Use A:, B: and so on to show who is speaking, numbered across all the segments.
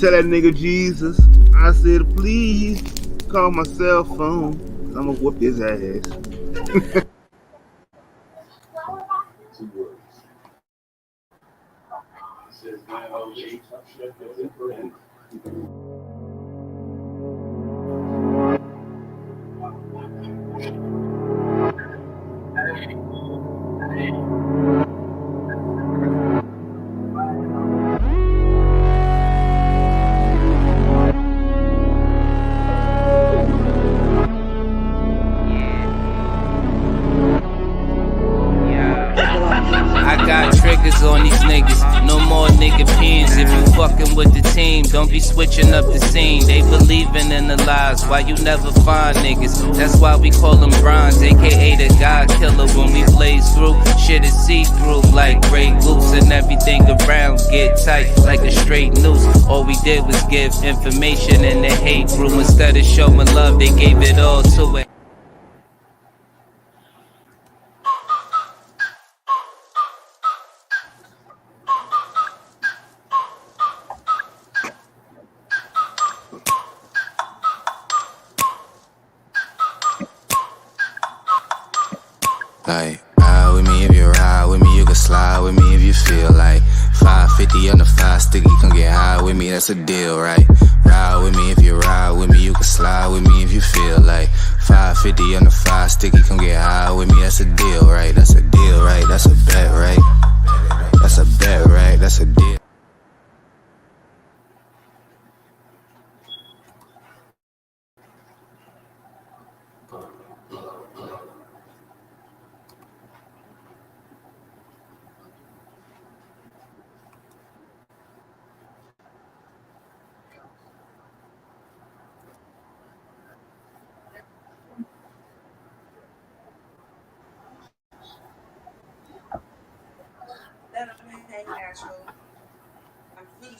A: Tell that nigga Jesus. I said, please call my cell phone. I'm gonna whoop his ass.
B: On these niggas, no more nigga pins. If you fucking with the team, don't be switching up the scene. They believing in the lies, why you never find niggas? That's why we call them bronze, aka the God killer. When we blaze through, shit is see-through like Grey Goose, and everything around get tight like a straight noose. All we did was give information and the hate grew. Instead of showing love, they gave it all to it.
C: Like, ride with me if you ride with me, you can slide with me if you feel like 550 on the 5 sticky, come get high with me, that's a deal, right? Ride with me if you ride with me, you can slide with me if you feel like 550 on the 5 sticky, come get high with me, that's a deal, right? That's a deal, right? That's a bet, right? That's a bet, right? That's a deal.
D: Ancestral. I'm really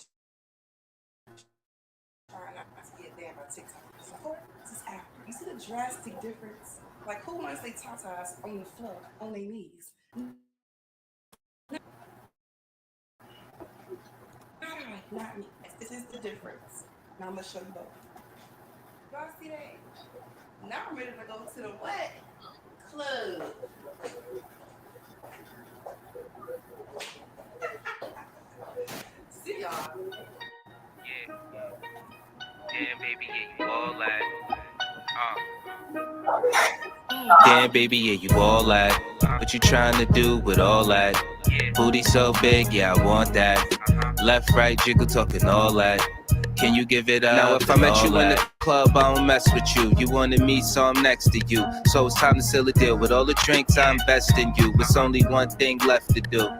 D: trying not to get damn by TikTok. So this is after. You see the drastic difference? Like, who wants their tatas on the floor, on their knees? Not me. This is the difference. Now I'm gonna show you both. Y'all see that? Now I'm ready to go to the what? Club. See y'all.
B: Yeah, baby, yeah, you all that. Damn, baby, yeah, you all that. What you trying to do with all that? Booty so big, yeah, I want that. Left, right, jiggle, talking all that. Can you give it up? Now if I met you in the club, I don't mess with you. You wanted me, so I'm next to you. So it's time to seal a deal. With all the drinks, I invest in you. It's only one thing left to do.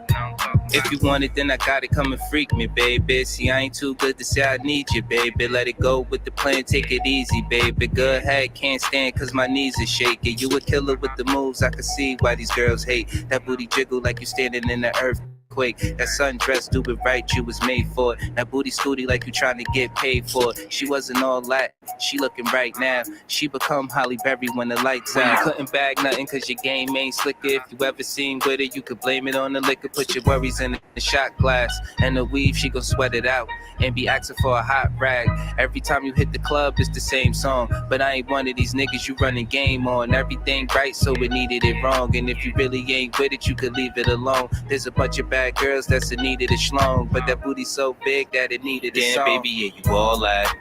B: If you want it, then I got it. Come and freak me, baby. See, I ain't too good to say I need you, baby. Let it go with the plan, take it easy, baby. Go ahead, can't stand cause my knees are shaking. You a killer with the moves, I can see why these girls hate. That booty jiggle like you standing in the earth. Quick. That sundress, do it right, you was made for it. That booty scooty like you trying to get paid for it. She wasn't all that, she looking right now. She become Holly Berry when the lights out. You couldn't bag nothing cause your game ain't slicker. If you ever seen with it, you could blame it on the liquor. Put your worries in the shot glass. And the weave, she gon' sweat it out. And be asking for a hot rag. Every time you hit the club, it's the same song. But I ain't one of these niggas you running game on. Everything right, so it needed it wrong. And if you really ain't with it, you could leave it alone. There's a bunch of bad girls that's in need of a schlong, but that booty so big that it needed a song. Baby, yeah, you all that.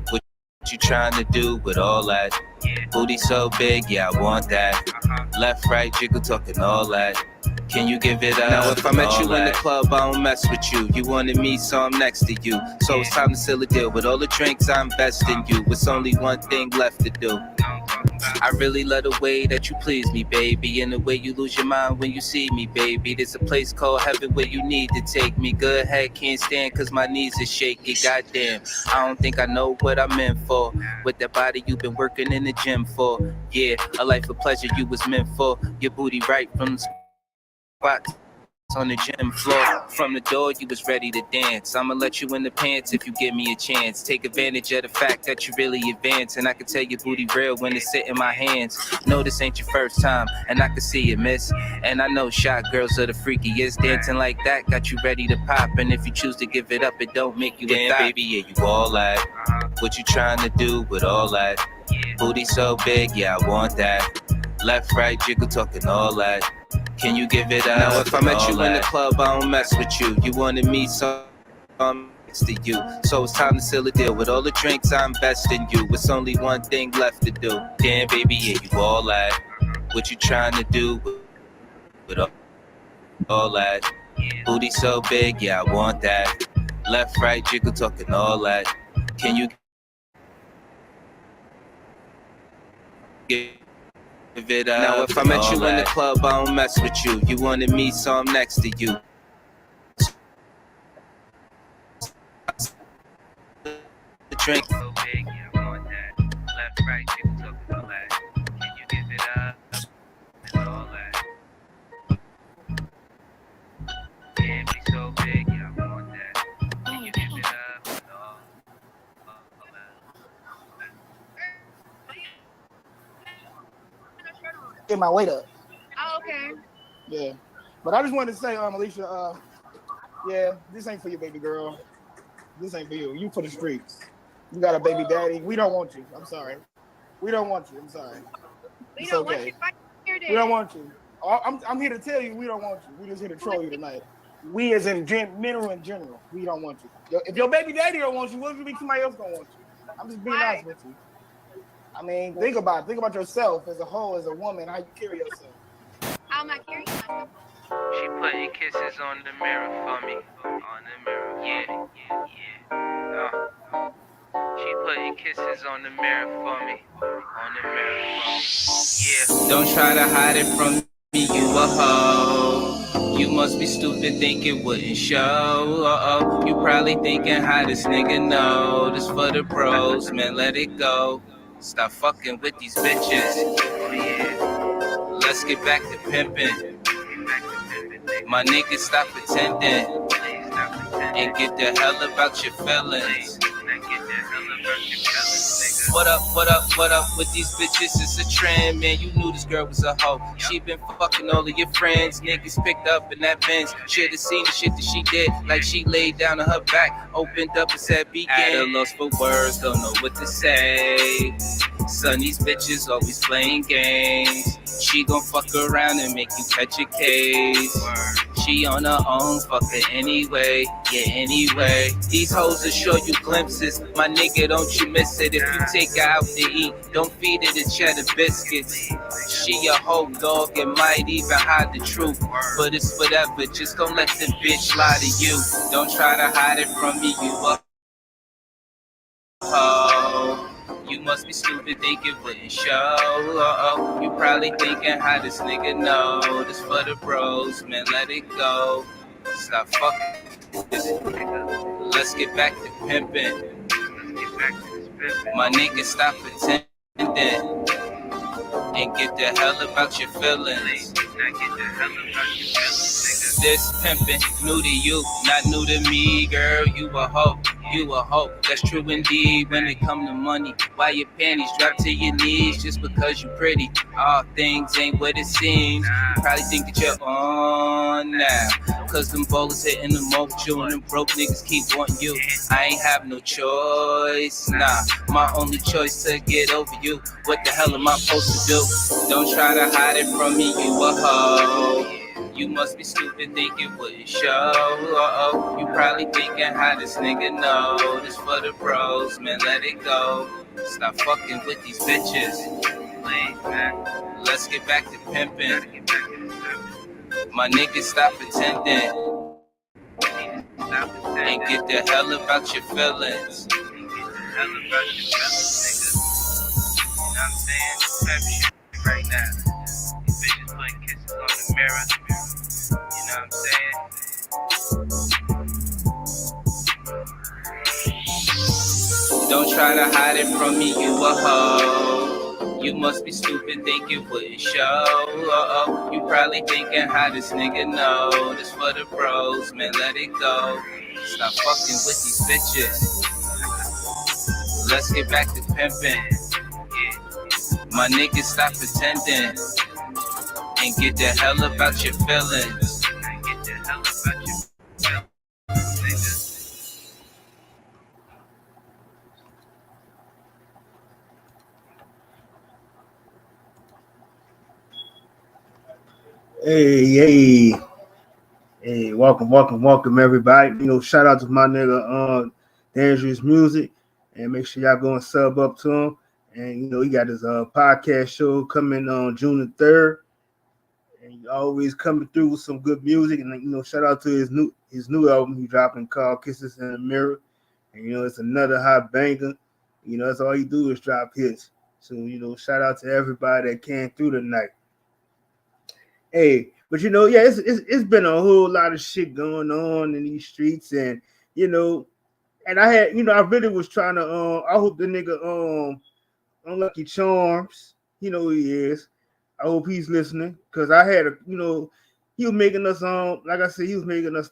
B: What you trying to do with all that? Booty so big, yeah, I want that. Left, right, jiggle, talking all that. Can you give it up? Now if I met you in the club, I don't mess with you. You wanted me, so I'm next to you. So it's time to seal a deal. With all the drinks, I invest in you. It's only one thing left to do. I really love the way that you please me, baby, and the way you lose your mind when you see me, baby. There's a place called heaven where you need to take me. Go ahead, can't stand cause my knees are shaky. Goddamn, I don't think I know what I'm in for. With that body you've been working in the gym for. Yeah, a life of pleasure you was meant for. Your booty right from the spot on the gym floor. From the door, you was ready to dance. I'ma let you in the pants if you give me a chance. Take advantage of the fact that you really advance, and I can tell your booty real when it's sit in my hands. No, this ain't your first time, and I can see it, miss. And I know shot girls are the freakiest. Dancing like that got you ready to pop, and if you choose to give it up, it don't make you a thot. Baby, yeah, you all that. What you trying to do with all that? Booty so big, yeah, I want that. Left, right, jiggle, talking all that. Can you give it up? Now if I met you in the club, I don't mess with you. You wanted me, so I'm next to you. So it's time to seal a deal. With all the drinks, I invest in you. It's only one thing left to do. Damn, baby, yeah, you all that. What you trying to do with all that? Booty so big, yeah, I want that. Left, right, jiggle, talking all that. Can you give it up? Now if I met you in the club, I don't mess with you. You wanted me, so I'm next to you. The drink so big, yeah, I want that. Left, right, jiggle, talking all that. Can you give it up? And all that. Yeah, be so big, yeah, I want that. Can you give it up? And all that.
E: Get my weight up.
F: Oh, okay.
E: Yeah. But I just wanted to say, Alicia, yeah, this ain't for you, baby girl. This ain't for you. You for the streets. You got a baby daddy. We don't want you. I'm sorry. We don't want you. I'm sorry.
F: We
E: It's
F: don't
E: okay.
F: want you fighting here,
E: We don't want you. I'm here to tell you we don't want you. We just here to troll you tonight. We as in men in general, we don't want you. If your baby daddy don't want you, what if you think somebody else don't want you? I'm just being honest with you. I mean, think about yourself as a whole, as a woman, how you carry yourself.
F: How am I carrying myself?
B: She putting kisses on the mirror for me. On the mirror, yeah. She putting kisses on the mirror for me. On the mirror for me. Yeah. Don't try to hide it from me, you a hoe. You must be stupid, think it wouldn't show. Uh-oh, you probably thinking how this nigga know. This for the bros, man, let it go. Stop fucking with these bitches. Oh yeah. Let's get back to pimping. My niggas stop pretending and get the hell about your feelings. What up with these bitches? It's a trend, man. You knew this girl was a hoe. She been fucking all of your friends. Niggas picked up in that Benz. Should've seen the shit that she did. Like she laid down on her back, opened up and said, begin. At a loss for words, don't know what to say. Son, these bitches always playing games. She gon' fuck around and make you catch a case. She on her own, fuck her anyway. Yeah, anyway. These hoes will show you glimpses. My nigga, don't you miss it. If you take her out to eat, don't feed her the cheddar biscuits. She a hoe dog and might even hide the truth. But it's whatever, just don't let the bitch lie to you. Don't try to hide it from me, you a hoe. You must be stupid, think it wouldn't show. Uh-oh, you probably thinking how this nigga know. This for the bros, man, let it go. Stop fucking this nigga. Let's get back to pimping. My niggas stop pretending and get the hell about your feelings. This pimpin' new to you, not new to me, girl. You a hoe, that's true indeed. When it come to money, why your panties drop to your knees just because you pretty? All things ain't what it seems. You probably think that you're on now, cause them bowlers hitting the mojo and them broke niggas keep wanting you. I ain't have no choice, nah. My only choice to get over you. What the hell am I supposed to do? Don't try to hide it from me, you a hoe. You must be stupid, think it wouldn't show. Uh-oh, you probably thinking how this nigga know. This for the bros, man, let it go. Stop fucking with these bitches. Let's get back to pimping. My niggas stop pretending and get the hell about your feelings. You know what I'm saying? Right now. These bitches putting kisses on the mirror. You know what I'm saying? Don't try to hide it from me, you a hoe. You must be stupid, think it wouldn't show. You probably thinking how this nigga know. This for the bros, man, let it go. Stop fucking with these bitches. Let's get back to pimping. My niggas stop pretending and get the hell about your feelings.
A: Hey, welcome, everybody. Shout out to my nigga, Dangerous Music, and make sure y'all go and sub up to him. And he got his podcast show coming on June the 3rd, and he always coming through with some good music. And shout out to his new album he dropping called Kisses in the Mirror. And it's another hot banger. That's all he do is drop hits. So shout out to everybody that came through tonight. Hey, but it's been a whole lot of shit going on in these streets, and and I had I really was trying to I hope the nigga Unlucky Charms, who he is. I hope he's listening, because I had he was making us like I said, he was making us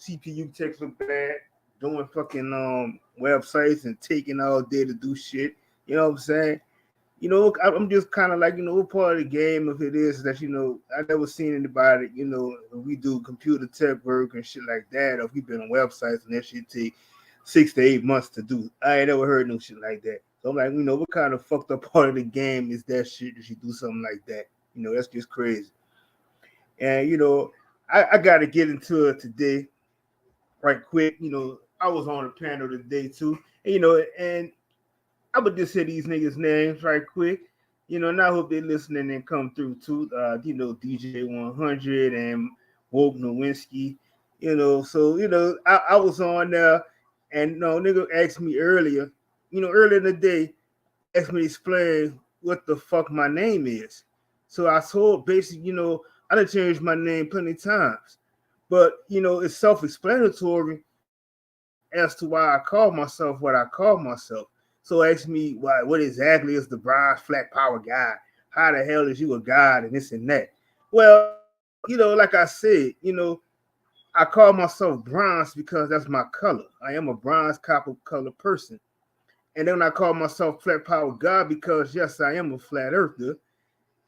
A: CPU text look bad, doing fucking websites and taking all day to do shit. You know what I'm saying? I'm just kind of like, what part of the game of it is that, I never seen anybody, we do computer tech work and shit like that, or if we been on websites and that shit take 6 to 8 months to do. I ain't never heard no shit like that. So I'm like, what kind of fucked up part of the game is that shit that you do something like that? That's just crazy. And, I got to get into it today right quick. I was on a panel today too, and I would just say these niggas' names right quick, and I hope they're listening and come through too. DJ 100 and Woke Nowinski, So, I was on there, and nigga asked me earlier in the day, asked me to explain what the fuck my name is. So I told basically, I done changed my name plenty of times, but it's self-explanatory as to why I call myself what I call myself. So ask me what exactly is the bronze flat power guy? How the hell is you a god and this and that? Well, like I said, I call myself bronze because that's my color. I am a bronze copper color person. And then I call myself flat power god because yes, I am a flat earther.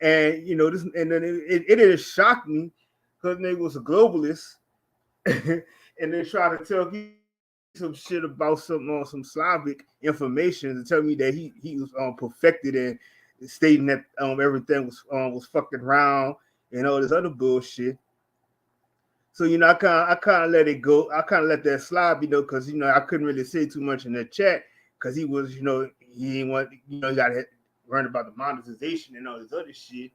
A: And this, and then it shocked me because nigga was a globalist, and they try to tell me some shit about some Slavic information to tell me that he was perfected and stating that everything was fucking round and all this other bullshit. So I kind of let it go. I kind of let that slide, because I couldn't really say too much in the chat because he was he didn't want he got to learn about the monetization and all this other shit,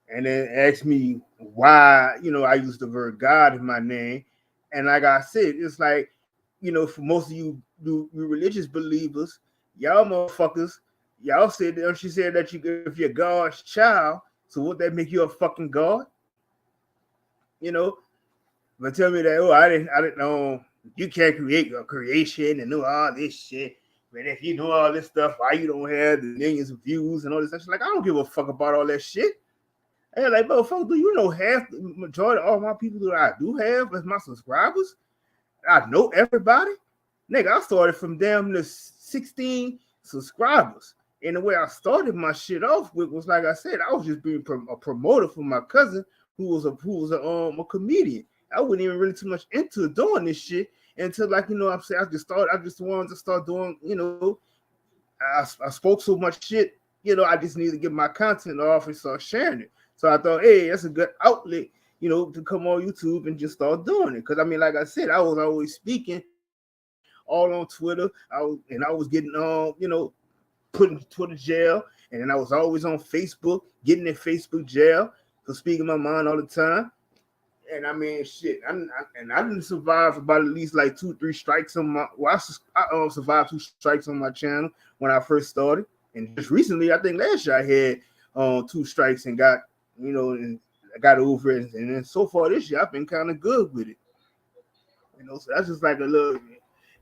A: and then asked me why I use the word God in my name, and like I said, it's like. For most of you religious believers, y'all motherfuckers, y'all said that she said that if you're God's child, so would that make you a fucking God? But tell me that I didn't know you can't create a creation and do all this shit. But if you do all this stuff, why you don't have the millions of views and all this stuff? Like, I don't give a fuck about all that shit. And like, motherfucker, do you know half the majority of all my people that I do have as my subscribers? I know everybody. Nigga, I started from damn near 16 subscribers. And the way I started my shit off with was, like I said, I was just being a promoter for my cousin who was a comedian. I wasn't even really too much into doing this shit until, like, I'm saying, I just wanted to start doing, I spoke so much shit, I just need to get my content off and start sharing it. So I thought, hey, that's a good outlet, to come on YouTube and just start doing it. Because, I mean, like I said, I was always speaking all on Twitter. I was getting put in Twitter jail, and then I was always on Facebook, getting in Facebook jail for speaking my mind all the time. And I mean, shit, I didn't survive about at least like 2-3 strikes on my. Well, I survived 2 strikes on my channel when I first started, and just recently, I think last year I had 2 strikes and got and I got over it, and then so far this year I've been kind of good with it. So that's just like a little.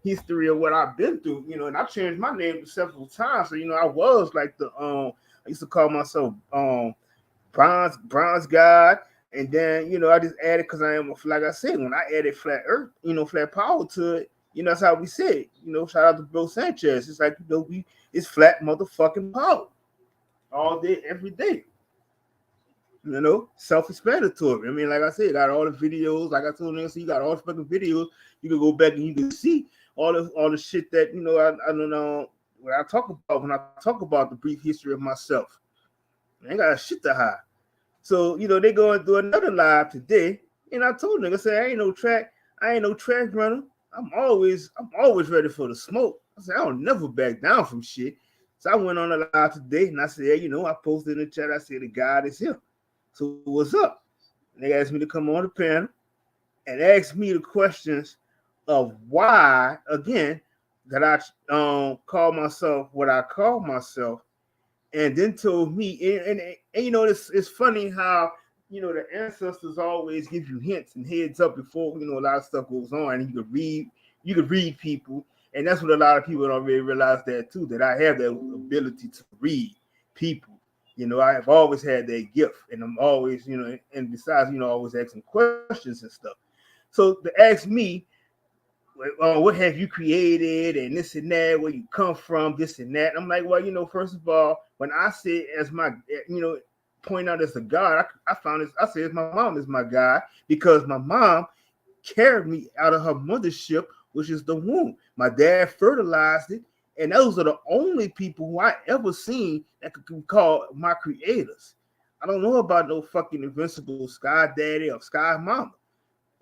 A: history of what I've been through, you know, and I changed my name several times. So, you know, I was like I used to call myself bronze god. And then, you know, I just added because I am, like I said, when I added flat earth, you know, flat power to it, you know, that's how we say it. You know, shout out to Bro Sanchez. It's like, you know, it's flat motherfucking power all day, every day. You know, self-explanatory. I mean, like I said, got all the videos. Like I told you, so you got all the fucking videos. You can go back and you can see all the shit that, you know, I don't know when I talk about the brief history of myself. I ain't got shit to hide. So, you know, they going through another live today, and I told them, I said, I ain't no track runner. I'm always ready for the smoke. I said, I don't never back down from shit. So I went on a live today, and I said, hey, you know, I posted in the chat, I said, the God is here. So what's up? And they asked me to come on the panel and ask me the questions of why, again, that I call myself what I call myself, and then told me, and you know, it's funny how, you know, the ancestors always give you hints and heads up before, you know, a lot of stuff goes on, and you could read people, and that's what a lot of people don't really realize that too, that I have that ability to read people. You know, I have always had that gift, and I'm always, you know, and besides, you know, always asking questions and stuff. So to ask me, what have you created, and this and that, where you come from, this and that. I'm like, well, you know, first of all, when I say as my, you know, point out as a God, I found this. I said my mom is my God because my mom carried me out of her mothership, which is the womb. My dad fertilized it, and those are the only people who I ever seen that could be called my creators. I don't know about no fucking invincible sky daddy or sky mama.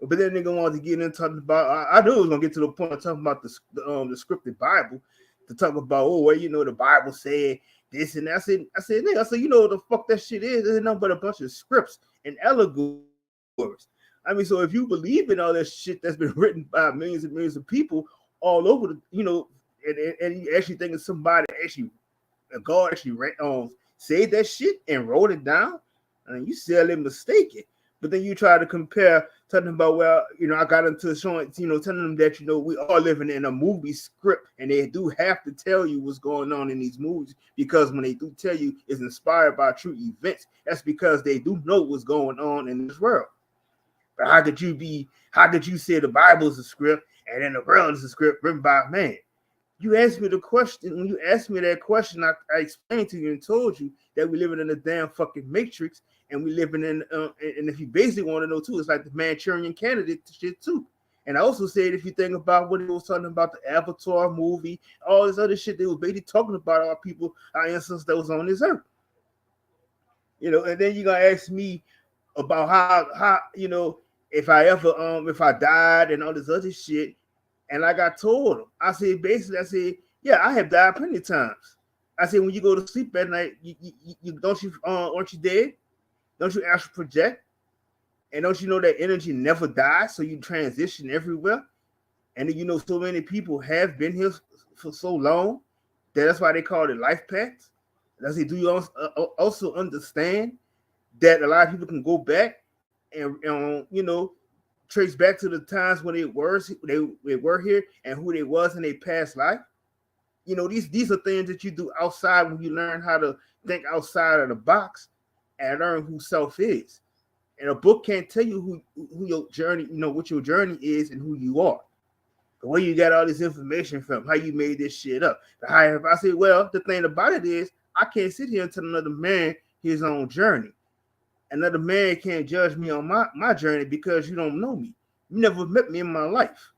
A: But then they go on to get into talking about. I knew it was gonna get to the point of talking about the scripted Bible, to talk about, oh, well, you know, the Bible said this and that. I said, nigga, I said, you know what the fuck that shit is? It's nothing but a bunch of scripts and allegories. I mean, so if you believe in all that shit that's been written by millions and millions of people all over the, you know, and you actually think of somebody actually, God actually said that shit and wrote it down, and you sadly mistaken. But then you try to compare, talking about, well, you know, I got into showing, you know, telling them that, you know, we are living in a movie script, and they do have to tell you what's going on in these movies, because when they do tell you it's inspired by true events, that's because they do know what's going on in this world. But how could you say the Bible is a script and then the world is a script written by a man? You asked me the question. When you asked me that question, I explained to you and told you that we're living in a damn fucking matrix, and we living in, and if you basically want to know too, it's like the Manchurian Candidate shit too. And I also said, if you think about what it was talking about, the Avatar movie, all this other shit, they was basically talking about our people, our ancestors that was on this earth. You know, and then you're gonna ask me about how you know, if I died and all this other shit. And like I told him, I said, basically, yeah, I have died plenty of times. I said, when you go to sleep at night, aren't you dead? Don't you astral project? And don't you know that energy never dies? So you transition everywhere. And you know, so many people have been here for so long that's why they call it life paths. I said, do you also understand that a lot of people can go back and you know, trace back to the times when they were here and who they was in their past life? You know, these are things that you do outside when you learn how to think outside of the box and learn who self is. And a book can't tell you who your journey, you know, what your journey is and who you are. But where you got all this information from, how you made this shit up. I say, well, the thing about it is, I can't sit here and tell another man his own journey. Another man can't judge me on my journey because you don't know me. You never met me in my life.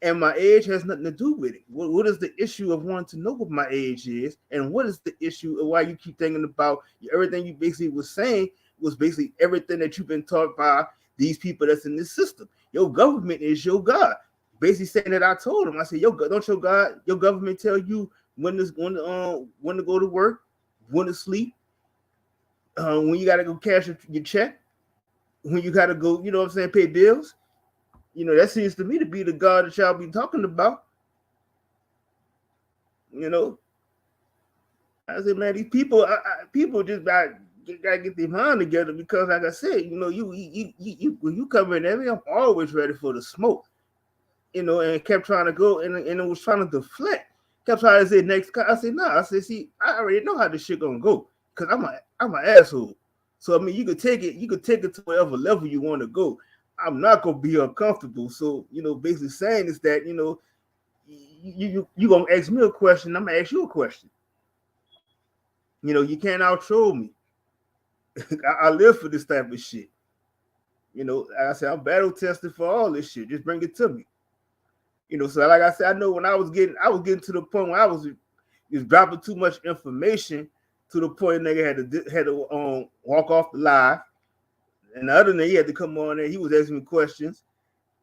A: And my age has nothing to do with it. What is the issue of wanting to know what my age is? And what is the issue of why you keep thinking about everything you basically was saying was basically everything that you've been taught by these people that's in this system? Your government is your God. Basically saying that I told him, I said, don't your government tell you when to go to work, when to sleep, when you got to go cash your check, when you got to go, you know what I'm saying, pay bills? You know, that seems to me to be the God that y'all be talking about. You know, I said, man, these people, people just gotta get their mind together, because, like I said, you know, when you come in there, I'm always ready for the smoke. you know, and kept trying to go and it was trying to deflect. Kept trying to say next. I said, no. I said, see, I already know how this shit gonna go because I'm an asshole. So I mean, you could take it to whatever level you want to go. I'm not gonna be uncomfortable. So you know, basically saying is that you know, you gonna ask me a question, I'm gonna ask you a question. You know, you can't out troll me. I live for this type of shit. You know, like I said, I'm battle tested for all this shit. Just bring it to me. You know, so like I said, I know when I was getting to the point where I was just dropping too much information to the point nigga had to walk off the live. And the other nigga, he had to come on there. He was asking me questions,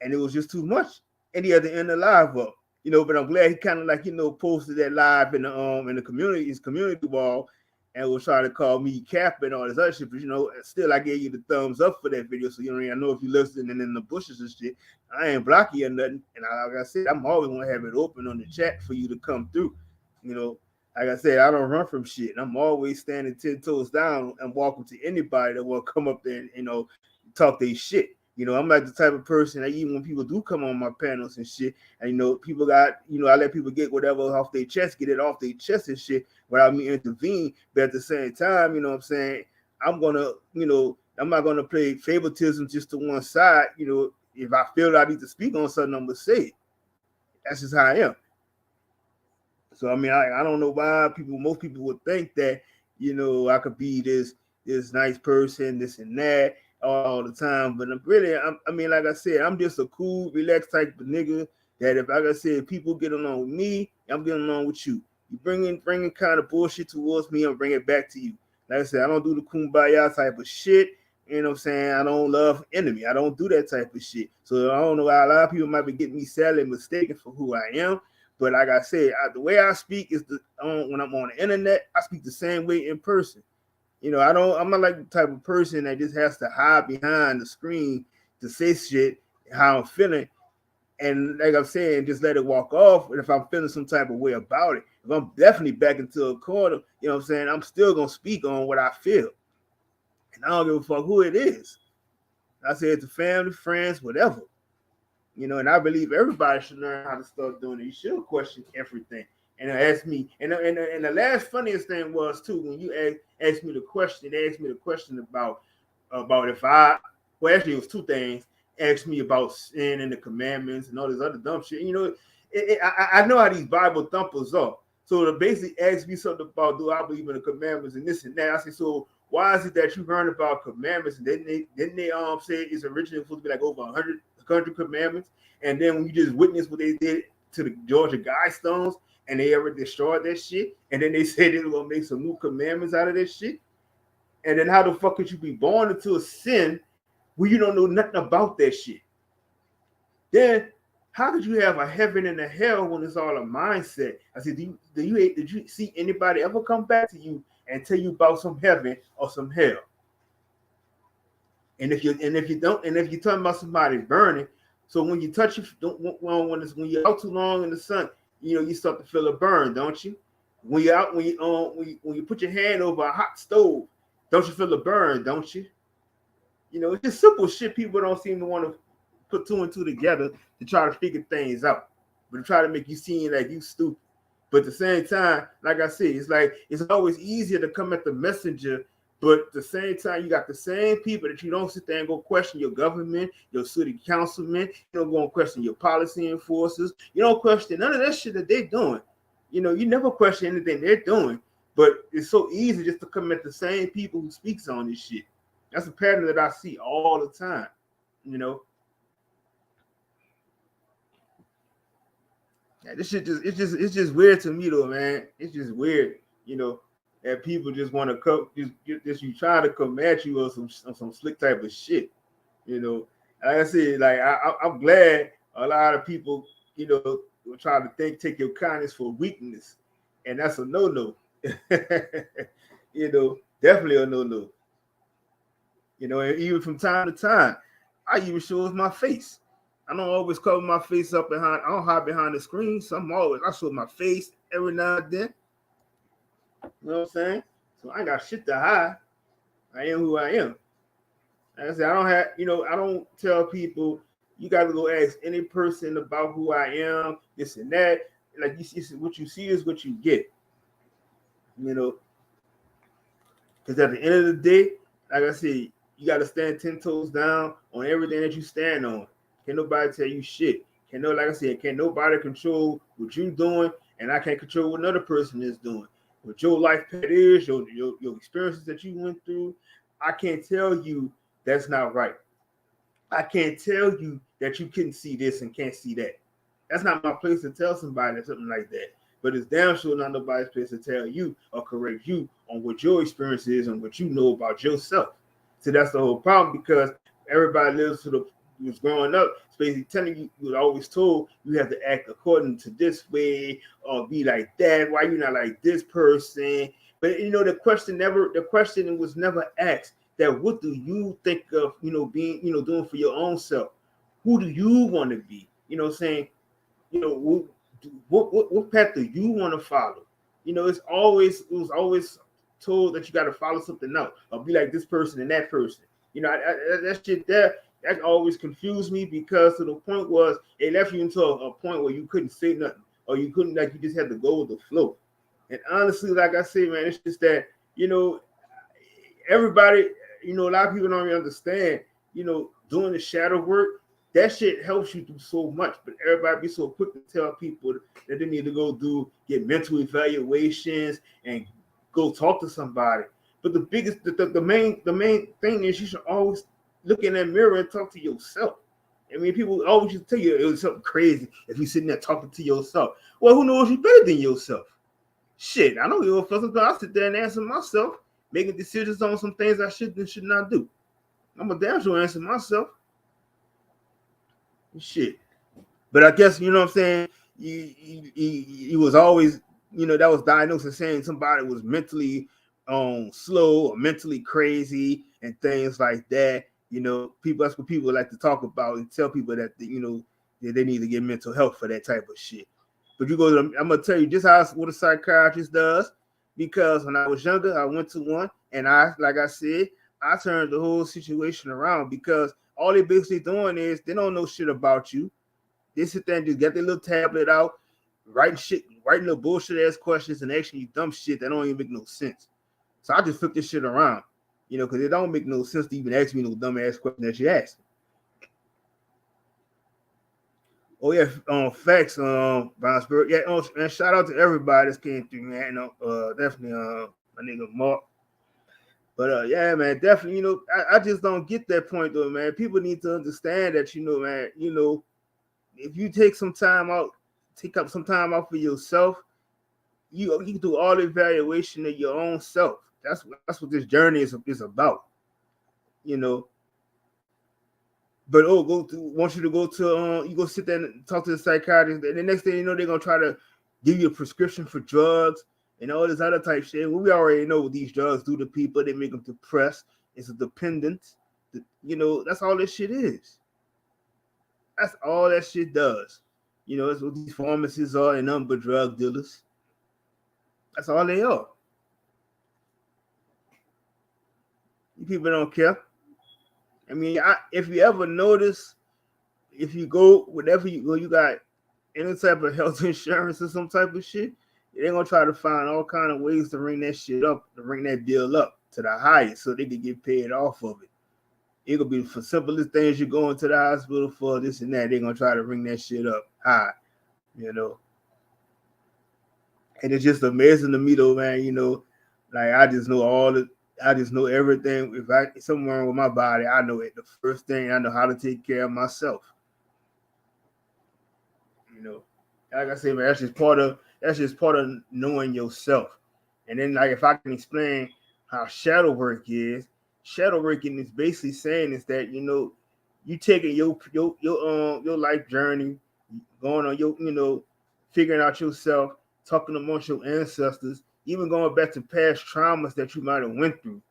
A: and it was just too much. And he had to end the live up. You know, but I'm glad he kind of like, you know, posted that live in the community, his community wall, and was trying to call me cap and all this other shit. But you know, still I gave you the thumbs up for that video. So you know, I know if you're listening in the bushes and shit, I ain't blocking you or nothing. And like I said, I'm always gonna have it open on the chat for you to come through. You know, like I said, I don't run from shit. I'm always standing 10 toes down and walking to anybody that will come up there and, you know, talk their shit. You know, I'm like the type of person that even when people do come on my panels and shit, and you know, people got, you know, I let people get whatever off their chest, get it off their chest and shit without me intervene. But at the same time, you know what I'm saying, I'm gonna, you know, I'm not gonna play favoritism just to one side. You know, if I feel I need to speak on something, I'm gonna say it. That's just how I am. So I mean, I don't know why most people would think that, you know, I could be this nice person, this and that all the time. But I mean, like I said, I'm just a cool, relaxed type of nigga that if, like I said, people get along with me, I'm getting along with you. You bringing kind of bullshit towards me, I'll bring it back to you. Like I said, I don't do the kumbaya type of shit. You know what I'm saying? I don't love enemy. I don't do that type of shit. So I don't know why a lot of people might be getting me sadly mistaken for who I am. But like I said, the way I speak is when I'm on the internet, I speak the same way in person. You know, I'm not like the type of person that just has to hide behind the screen to say shit, how I'm feeling. And like I'm saying, just let it walk off. And if I'm feeling some type of way about it, if I'm definitely back into a corner, you know what I'm saying, I'm still going to speak on what I feel. And I don't give a fuck who it is. I say it to family, friends, whatever. You know, and I believe everybody should learn how to start doing it. You should question everything. And ask me. And the last funniest thing was too when you asked me the question. They asked me the question about if I. Well, actually, it was two things. Asked me about sin and the commandments and all this other dumb shit. You know, I know how these Bible thumpers are. So to basically ask me something about do I believe in the commandments and this and that. I said, so why is it that you learn about commandments and didn't they say it's originally supposed to be like over 100 commandments, and then when you just witness what they did to the Georgia Guidestones and they ever destroyed that shit, and then they said they were gonna make some new commandments out of this shit, and then how the fuck could you be born into a sin where you don't know nothing about that shit? Then how could you have a heaven and a hell when it's all a mindset? I said, did you see anybody ever come back to you and tell you about some heaven or some hell? And if you're talking about somebody burning, so when you touch it, when you're out too long in the sun, you know you start to feel a burn, don't you? When you're out, when you put your hand over a hot stove, don't you feel a burn, don't you? You know, it's just simple shit people don't seem to want to put two and two together to try to figure things out, but to try to make you seem like you stupid. But at the same time, like I said, it's like it's always easier to come at the messenger. But at the same time, you got the same people that you don't sit there and go question your government, your city councilman. You don't go and question your policy enforcers. You don't question none of that shit that they're doing. You know, you never question anything they're doing. But it's so easy just to come at the same people who speaks on this shit. That's a pattern that I see all the time. You know, yeah, this shit it's just weird to me though, man. It's just weird, you know. And people just want to come, just you try to come at you on some slick type of shit, you know. Like I said, like I'm glad a lot of people, you know, will try to take your kindness for weakness, and that's a no. You know, definitely a no. You know, and even from time to time, I even show my face. I don't always cover my face up behind. I don't hide behind the screen. I show my face every now and then. You know what I'm saying? So I ain't got shit to hide. I am who I am. Like I said, I don't tell people You got to go ask any person about who I am, this and that. Like you see, what you see is what you get. You know, because at the end of the day, like I said, you got to stand 10 toes down on everything that you stand on. Can't nobody tell you shit. Like I said, can't nobody control what you're doing, and I can't control what another person is doing. What your life path is, your experiences that you went through, I can't tell you that's not right. I can't tell you that you couldn't see this and can't see that. That's not my place to tell somebody something like that. But it's damn sure not nobody's place to tell you or correct you on what your experience is and what you know about yourself. So that's the whole problem, because everybody was growing up, it's basically telling you, you were always told you have to act according to this way or be like that. Why you not like this person? But you know, the question was never asked that what do you think of, being, doing for your own self? Who do you want to be? You know what I'm saying? You know, what path do you want to follow? You know, it was always told that you got to follow something else or be like this person and that person. You know, that shit that always confused me, because to the point was it left you into a point where you couldn't say nothing, or you couldn't, like, you just had to go with the flow. And honestly, like I say, man, it's just that, everybody, a lot of people don't really understand, doing the shadow work, that shit helps you do so much, but everybody be so quick to tell people that they need to get mental evaluations and go talk to somebody. But the main thing is you should always look in that mirror and talk to yourself. I mean, people always just tell you it was something crazy if you're sitting there talking to yourself. Well, who knows you better than yourself? Shit, I don't give a fuck. Sometimes I sit there and answer myself, making decisions on some things I should and should not do. I'm a damn sure answer myself. Shit. But I guess, you know what I'm saying, he was always, that was diagnosed as saying somebody was mentally slow or mentally crazy and things like that. That's what people like to talk about and tell people that, that they need to get mental health for that type of shit. But I'm going to tell you just what a psychiatrist does, because when I was younger, I went to one, and like I said, I turned the whole situation around, because all they basically doing is they don't know shit about you. They sit there and just get their little tablet out, writing little bullshit ass questions and asking you dumb shit that don't even make no sense. So I just flip this shit around, because it don't make no sense to even ask me no dumb ass question that you ask. Oh yeah, facts, Brownsburg. Yeah, and shout out to everybody that came through, man. Definitely, my nigga Mark. But yeah, man, definitely, I just don't get that point though, man. People need to understand that, man, if you take up some time out for yourself, you can do all the evaluation of your own self. That's what this journey is about, But want you to go to you go sit there and talk to the psychiatrist, and the next thing you know, they're gonna try to give you a prescription for drugs and all this other type shit. Well, we already know what these drugs do to people. They make them depressed. It's a dependence. That's all this shit is. That's all that shit does. That's what these pharmacists are, and nothing but drug dealers. That's all they are. You people don't care. I mean, if you ever notice, if you go, whenever you go, you got any type of health insurance or some type of shit, they're going to try to find all kind of ways to ring that shit up, to ring that bill up to the highest so they can get paid off of it. It could be for simplest things. You're going to the hospital for this and that. They're going to try to ring that shit up high, And it's just amazing to me though, man, like I just know everything. If something wrong with my body, I know it. The first thing, I know how to take care of myself. Like I said, man, that's just part of knowing yourself. And then, like, if I can explain how shadow work is basically saying is that you taking your life journey, going on your figuring out yourself, talking amongst your ancestors, even going back to past traumas that you might have went through.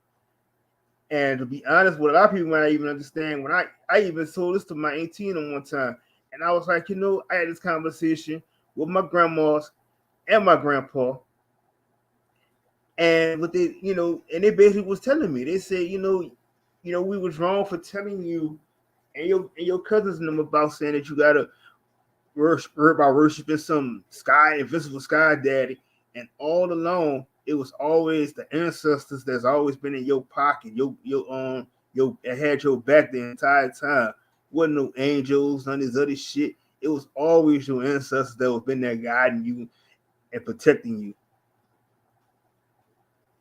A: And to be honest, what a lot of people might not even understand, when I even told this to my 18 on one time, and I was like, I had this conversation with my grandmas and my grandpa, and what they, and they basically was telling me, they said, we was wrong for telling you and your cousins and them about saying that you gotta worshiping some invisible sky daddy, and all along it was always the ancestors that's always been in your pocket, it had your back the entire time. Wasn't no angels, none of this other shit. It was always your ancestors that was been there guiding you and protecting you.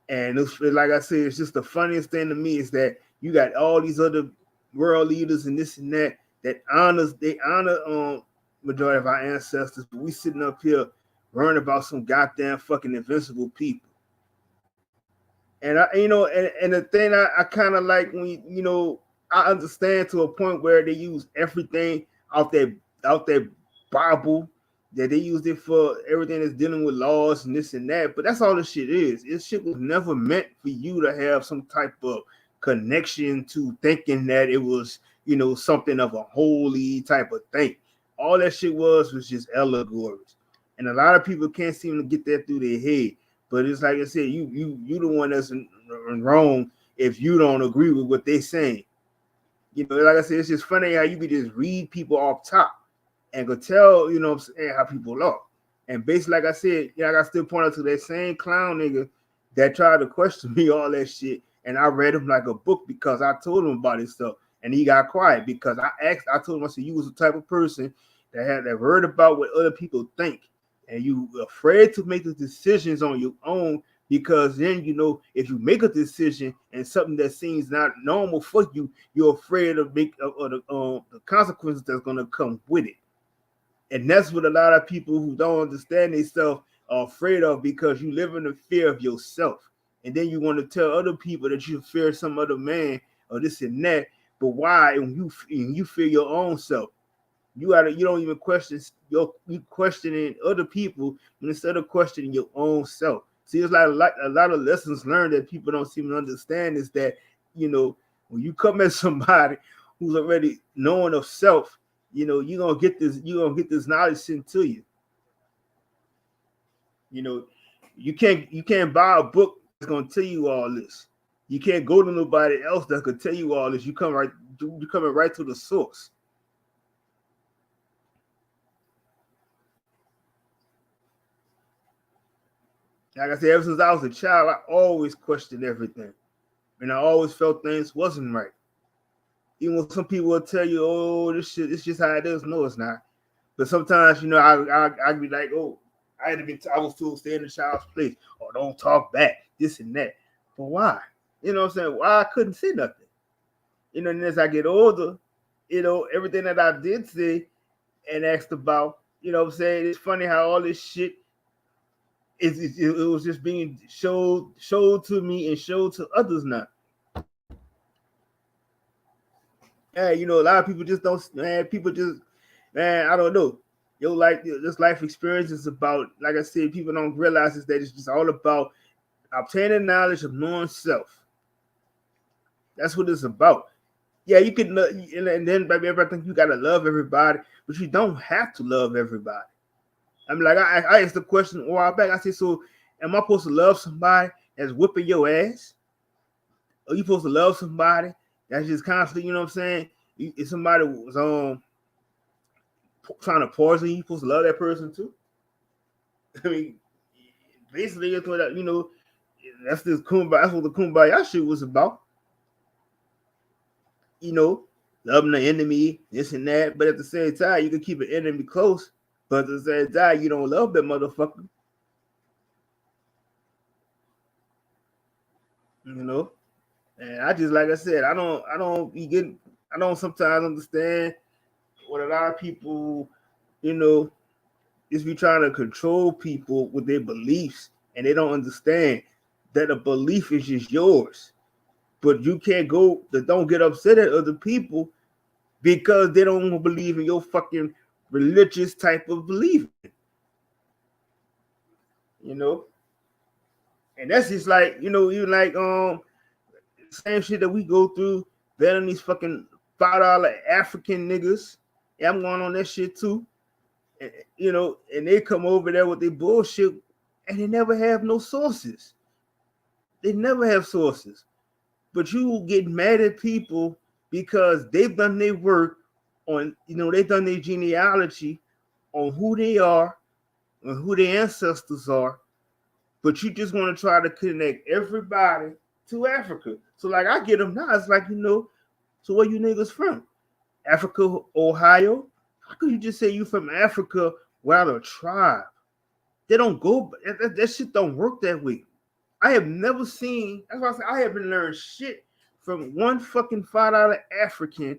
A: And it's, like I said, it's just the funniest thing to me is that you got all these other world leaders and this and that they honor majority of our ancestors, but we sitting up here learning about some goddamn fucking invincible people. And and the thing I kind of like when I understand to a point where they use everything out their Bible, that they used it for everything that's dealing with laws and this and that, but that's all this shit is. This shit was never meant for you to have some type of connection to thinking that it was, something of a holy type of thing. All that shit was just allegories. And a lot of people can't seem to get that through their head. But it's like I said, you the one that's in wrong if you don't agree with what they're saying. Like I said, it's just funny how you can just read people off top and could tell, how people are. And basically, like I said, I got still point out to that same clown nigga that tried to question me all that shit. And I read him like a book because I told him about his stuff. And he got quiet because I told him, I said, you was the type of person that worried about what other people think. And you afraid to make the decisions on your own, because then, if you make a decision and something that seems not normal for you, you're afraid of the consequences that's going to come with it. And that's what a lot of people who don't understand themselves are afraid of, because you live in the fear of yourself. And then you want to tell other people that you fear some other man or this and that. But why? And you fear your own self. You don't even question you questioning other people instead of questioning your own self. See, it's like a lot of lessons learned that people don't seem to understand is that, when you come at somebody who's already knowing of self, you're gonna get this knowledge sent to you. You can't buy a book that's gonna tell you all this. You can't go to nobody else that could tell you all this. You're coming right to the source. Like I said, ever since I was a child, I always questioned everything. And I always felt things wasn't right. Even when some people will tell you, oh, this shit, it's just how it is. No, it's not. But sometimes, I'd be like, oh, I was told stay in the child's place, or don't talk back, this and that. But why? You know what I'm saying? Why I couldn't say nothing? And as I get older, everything that I did say and asked about, what I'm saying? It's funny how all this shit, it was just being showed to me and showed to others now. Yeah, a lot of people just don't, man. I don't know. This life experience is about, like I said, people don't realize is that it's just all about obtaining knowledge of knowing self. That's what it's about. Yeah, you can, and then baby, everybody think you gotta love everybody, but you don't have to love everybody. I mean, like I asked the question a while back. I said, so am I supposed to love somebody that's whipping your ass? Or you supposed to love somebody that's just constantly, you know what I'm saying? If somebody was trying to poison you, supposed to love that person too? I mean, basically, that's what that's this kumbaya. That's what the kumbaya shit was about. Loving the enemy, this and that. But at the same time, you can keep an enemy close. But at the same time, you don't love that motherfucker. And I just, like I said, I don't sometimes understand what a lot of people, is be trying to control people with their beliefs, and they don't understand that a belief is just yours. But you can't don't get upset at other people because they don't believe in your fucking religious type of belief. And that's just like, even like same shit that we go through, betting these fucking $5 African niggas. Yeah, I'm going on that shit too. And, and they come over there with their bullshit and they never have no sources. They never have sources. But you get mad at people because they've done their work on, they've done their genealogy on who they are and who their ancestors are, but you just want to try to connect everybody to Africa. So like I get them now, it's like, so where you niggas from? Africa, Ohio? How could you just say you from Africa without a tribe? They don't go, that shit don't work that way. I have never seen, that's why I say I haven't learned shit from one fucking $5 African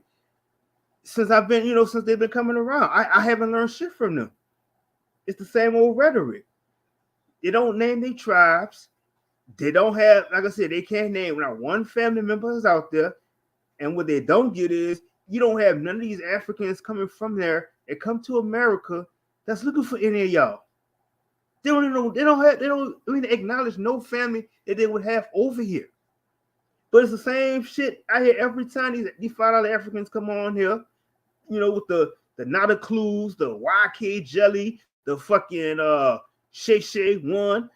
A: since I've been, since they've been coming around. I haven't learned shit from them. It's the same old rhetoric. They don't name their tribes. They don't have, like I said, they can't name not one family member is out there. And what they don't get is you don't have none of these Africans coming from there that come to America that's looking for any of y'all. They don't even know, they don't even acknowledge no family that they would have over here. But it's the same shit I hear every time these $5 Africans come on here, with the Nada Clues, the YK Jelly, the fucking Shay One,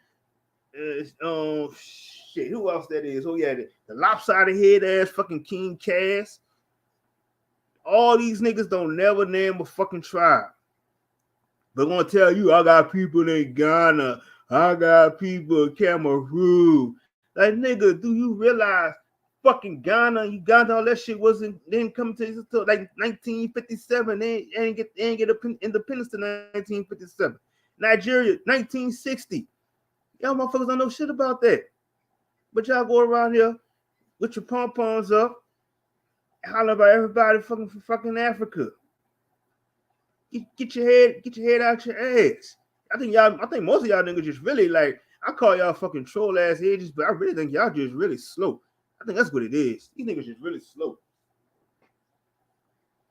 A: shit, who else that is? Oh yeah, the lopsided head ass fucking King Cass. All these niggas don't never name a fucking tribe. They're gonna tell you, I got people in Ghana, I got people in Cameroon. Like, nigga, do you realize fucking Ghana, Uganda, all that shit didn't come to like 1957. They ain't get independence to 1957. Nigeria, 1960. Y'all motherfuckers don't know shit about that. But y'all go around here with your pom-poms up, holler about everybody from fucking Africa. Get your head out your ass. I think most of y'all niggas just really like, I call y'all fucking troll ass ages, but I really think y'all just really slow. I think that's what it is. These niggas just really slow.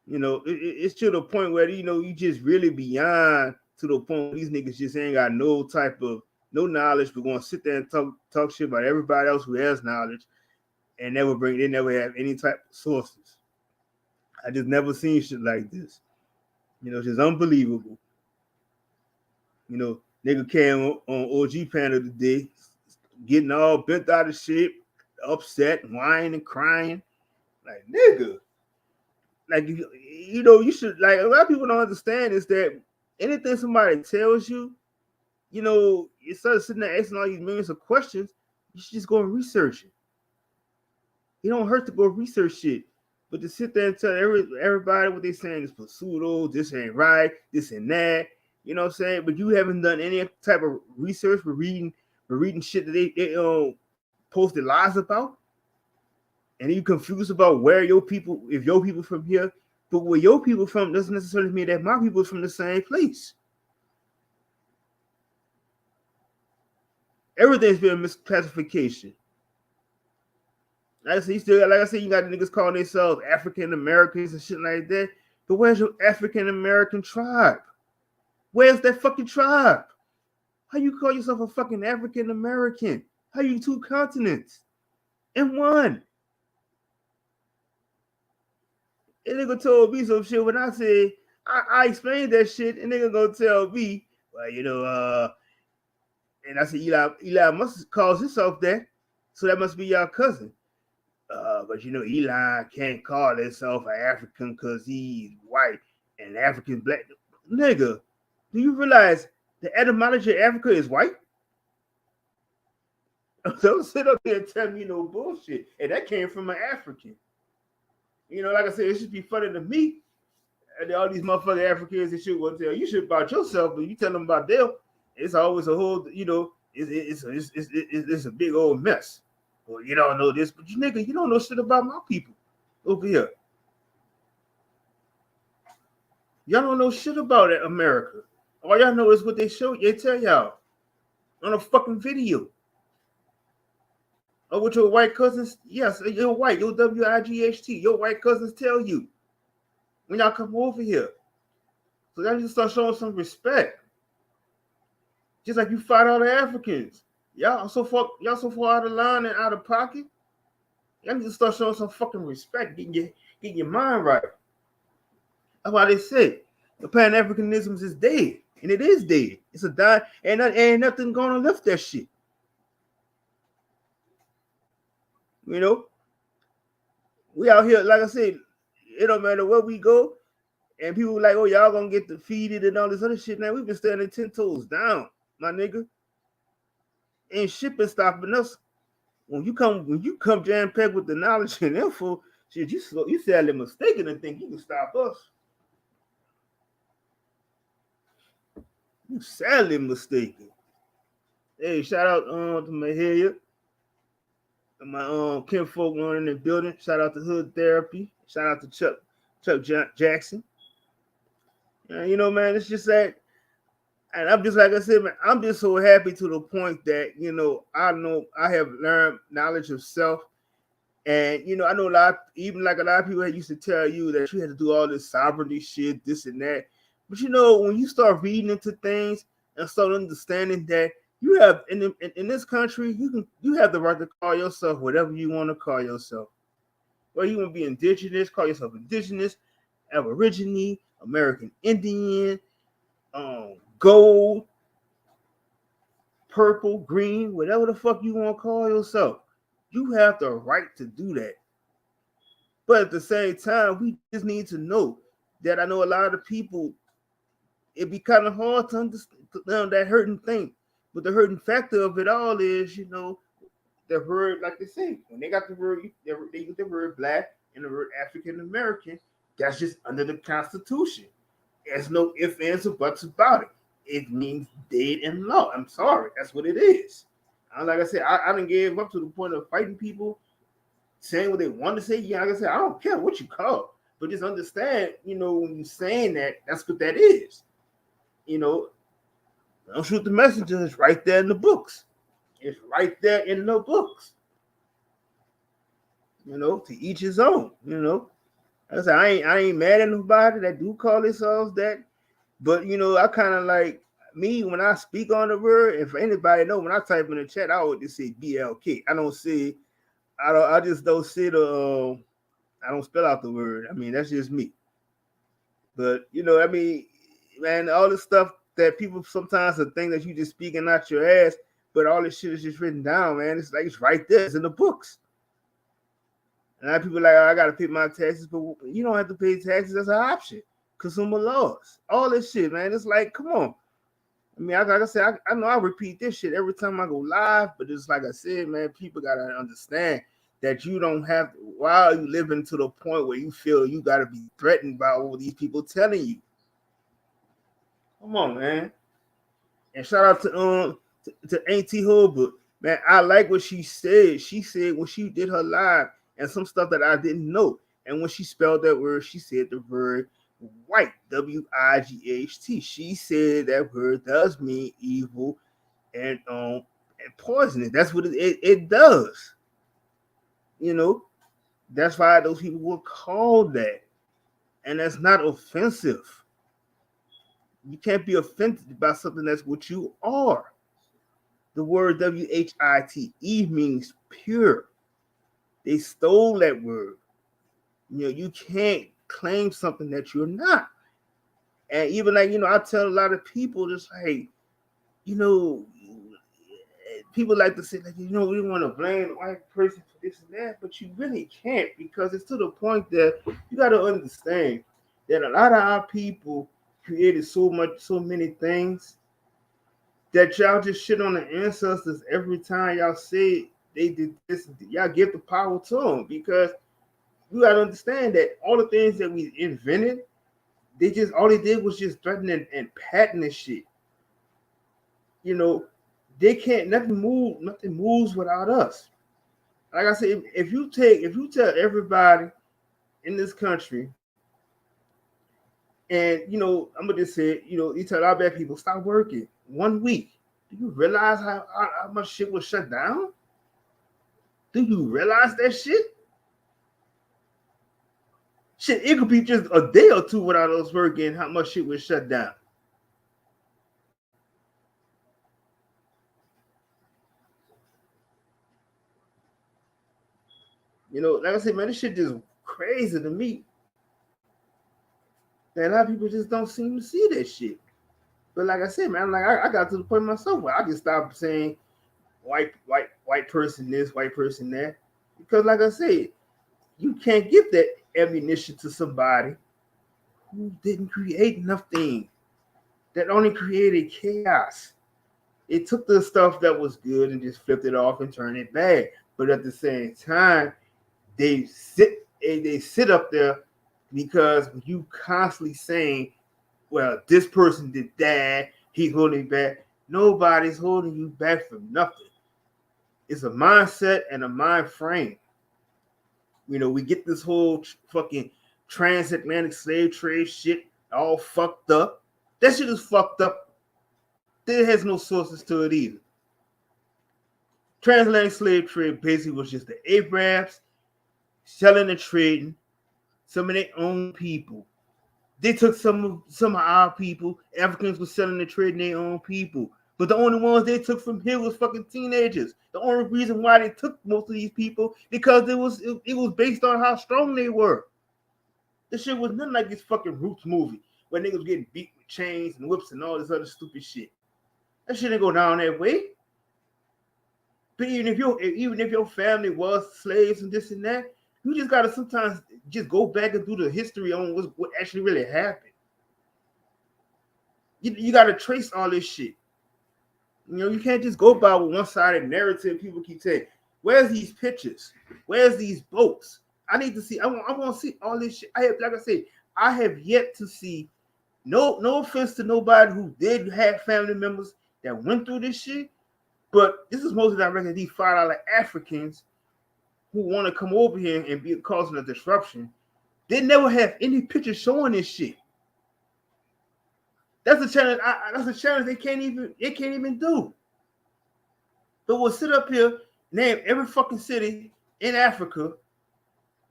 A: It's to the point where you just really beyond to the point where these niggas just ain't got no knowledge, but gonna sit there and talk shit about everybody else who has knowledge and they never have any type of sources. I just never seen shit like this. It's just unbelievable. Nigga came on OG panel today, getting all bent out of shape, upset, whining and crying. Like, nigga. Like, you should, like, a lot of people don't understand is that anything somebody tells you, instead of sitting there asking all these millions of questions, you should just go and research it. It don't hurt to go research shit. But to sit there and tell everybody what they're saying is pseudo, this ain't right, this and that, you know what I'm saying? But you haven't done any type of research for reading shit that they posted lies about. And you confused about where your people, if your people from here, but where your people from doesn't necessarily mean that my people is from the same place. Everything's been a misclassification. Like I said, you got niggas calling themselves African Americans and shit like that. But where's your African American tribe? Where's that fucking tribe? How you call yourself a fucking African American? How you two continents in one? And nigga told me some shit when I said I explained that shit, and nigga gonna tell me, well, and I said Eli must call himself that, so that must be your cousin. But Eli can't call himself an African because he's white and African black. Nigga, do you realize the etymology of Africa is white? Don't sit up there and tell me no bullshit. And that came from an African. Like I said, it should be funny to me. And all these motherfucking Africans and shit will tell you shit about yourself, but you tell them about them, it's always a whole, it's a big old mess. Well, you don't know this, but you don't know shit about my people over here. Y'all don't know shit about America. All y'all know is what they tell y'all on a fucking video. Or with your white cousins, yes, you're white, you're WIGHT, your white cousins tell you when y'all come over here. So y'all need to start showing some respect. Just like you $5 Africans. Y'all so far out of line and out of pocket. Y'all need to start showing some fucking respect, getting your mind right. That's why they say the Pan-Africanism is dead, and it is dead. It's a die, and ain't nothing gonna lift that shit. We out here, like I said, it don't matter where we go, and people like, oh, y'all gonna get defeated and all this other shit. Now we've been standing 10 toes down, my nigga. Ain't shit been stopping us. When you come jam packed with the knowledge and info, shit, you sadly mistaken and think you can stop us. You sadly mistaken. Hey, shout out to Mahalia and my kinfolk in the building. Shout out to Hood Therapy. Shout out to Chuck Jackson. You know, man, it's just that, and I'm just like I said, man, I'm just so happy to the point that I know I have learned knowledge of self, and I know a lot of people used to tell you that you had to do all this sovereignty shit, this and that. But when you start reading into things and start understanding that you have in this country, you have the right to call yourself whatever you want to call yourself. Well, you want to be indigenous, call yourself indigenous, Aborigine, American Indian, gold, purple, green, whatever the fuck you want to call yourself. You have the right to do that. But at the same time, we just need to know that I know a lot of people, it'd be kind of hard to understand that hurting thing. But the hurting factor of it all is, the word, like they say, when they got the word, they use the word black and the word African American, that's just under the Constitution. There's no ifs, ands, or buts about it. It means dead in law. I'm sorry. That's what it is. Like I said, I didn't give up to the point of fighting people, saying what they want to say. Yeah, like I said, I don't care what you call it, but just understand, when you're saying that, that's what that is. Don't shoot the messenger. It's right there in the books. It's right there in the books. To each his own. I said, I ain't mad at nobody that do call themselves that. But I kind of like me when I speak on the word. And for anybody know, when I type in the chat, I always just say BLK. I just don't say I don't spell out the word. I mean, that's just me. But man, all this stuff that people sometimes think that you just speaking out your ass, but all this shit is just written down, man. It's like it's right there. It's in the books. And a lot of people are like, oh, I gotta pay my taxes, but you don't have to pay taxes as an option. Consumer laws, all this shit, man. It's like, come on. I mean, like I said, I know I repeat this shit every time I go live, but it's like I said, man, people gotta understand that you don't have to, while you living to the point where you feel you gotta be threatened by all these people telling you. Come on, man. And shout out to Auntie Hulbert. Man, I like what she said. She said when she did her live and some stuff that I didn't know. And when she spelled that word, she said the word white, W-I-G-H-T. She said that word does mean evil and poisonous. That's what it does. That's why those people were called that. And that's not offensive. You can't be offended by something that's what you are. The word W-H-I-T-E means pure. They stole that word. You can't claim something that you're not. And even like, I tell a lot of people just like, people like to say like, we don't want to blame the white person for this and that, but you really can't, because it's to the point that you got to understand that a lot of our people created so many things that y'all just shit on the ancestors every time y'all say they did this. Y'all give the power to them, because you gotta understand that all the things that we invented, all they did was just threaten and patent shit. They can't, nothing moves without us. Like I said, if you tell everybody in this country, and I'm gonna just say, you tell our bad people stop working 1 week. Do you realize how much shit was shut down? Do you realize that shit? Shit, it could be just a day or two without us working, how much shit was shut down. Like I said, man, this shit just crazy to me. And a lot of people just don't seem to see that shit. But like I said, man, I got to the point myself where I just stopped saying white person this, white person that. Because like I said, you can't give that ammunition to somebody who didn't create nothing, that only created chaos. It took the stuff that was good and just flipped it off and turned it bad. But at the same time, they sit up there because you constantly saying, well, this person did that, he's holding you back. Nobody's holding you back from nothing. It's a mindset and a mind frame. You know, we get this whole fucking transatlantic slave trade shit all fucked up. That shit is fucked up. There has no sources to it either. Transatlantic slave trade basically was just the Arabs selling and trading some of their own people. They took some of our people. Africans were selling and trading their own people. But the only ones they took from here was fucking teenagers. The only reason why they took most of these people because it was based on how strong they were. This shit was nothing like this fucking Roots movie where niggas getting beat with chains and whips and all this other stupid shit. That shit didn't go down that way. But even if your family was slaves and this and that, you just gotta sometimes just go back and do the history on what actually really happened. You gotta trace all this shit. You know, you can't just go by with one-sided narrative people keep saying. Where's these pictures? Where's these boats? I need to see. I want to see all this shit. I have yet to see. No offense to nobody who did have family members that went through this shit, but this is mostly directed at these $5 Africans who want to come over here and be causing a disruption. They never have any pictures showing this shit. That's a challenge. That's a challenge they can't even do. But we'll sit up here, name every fucking city in Africa,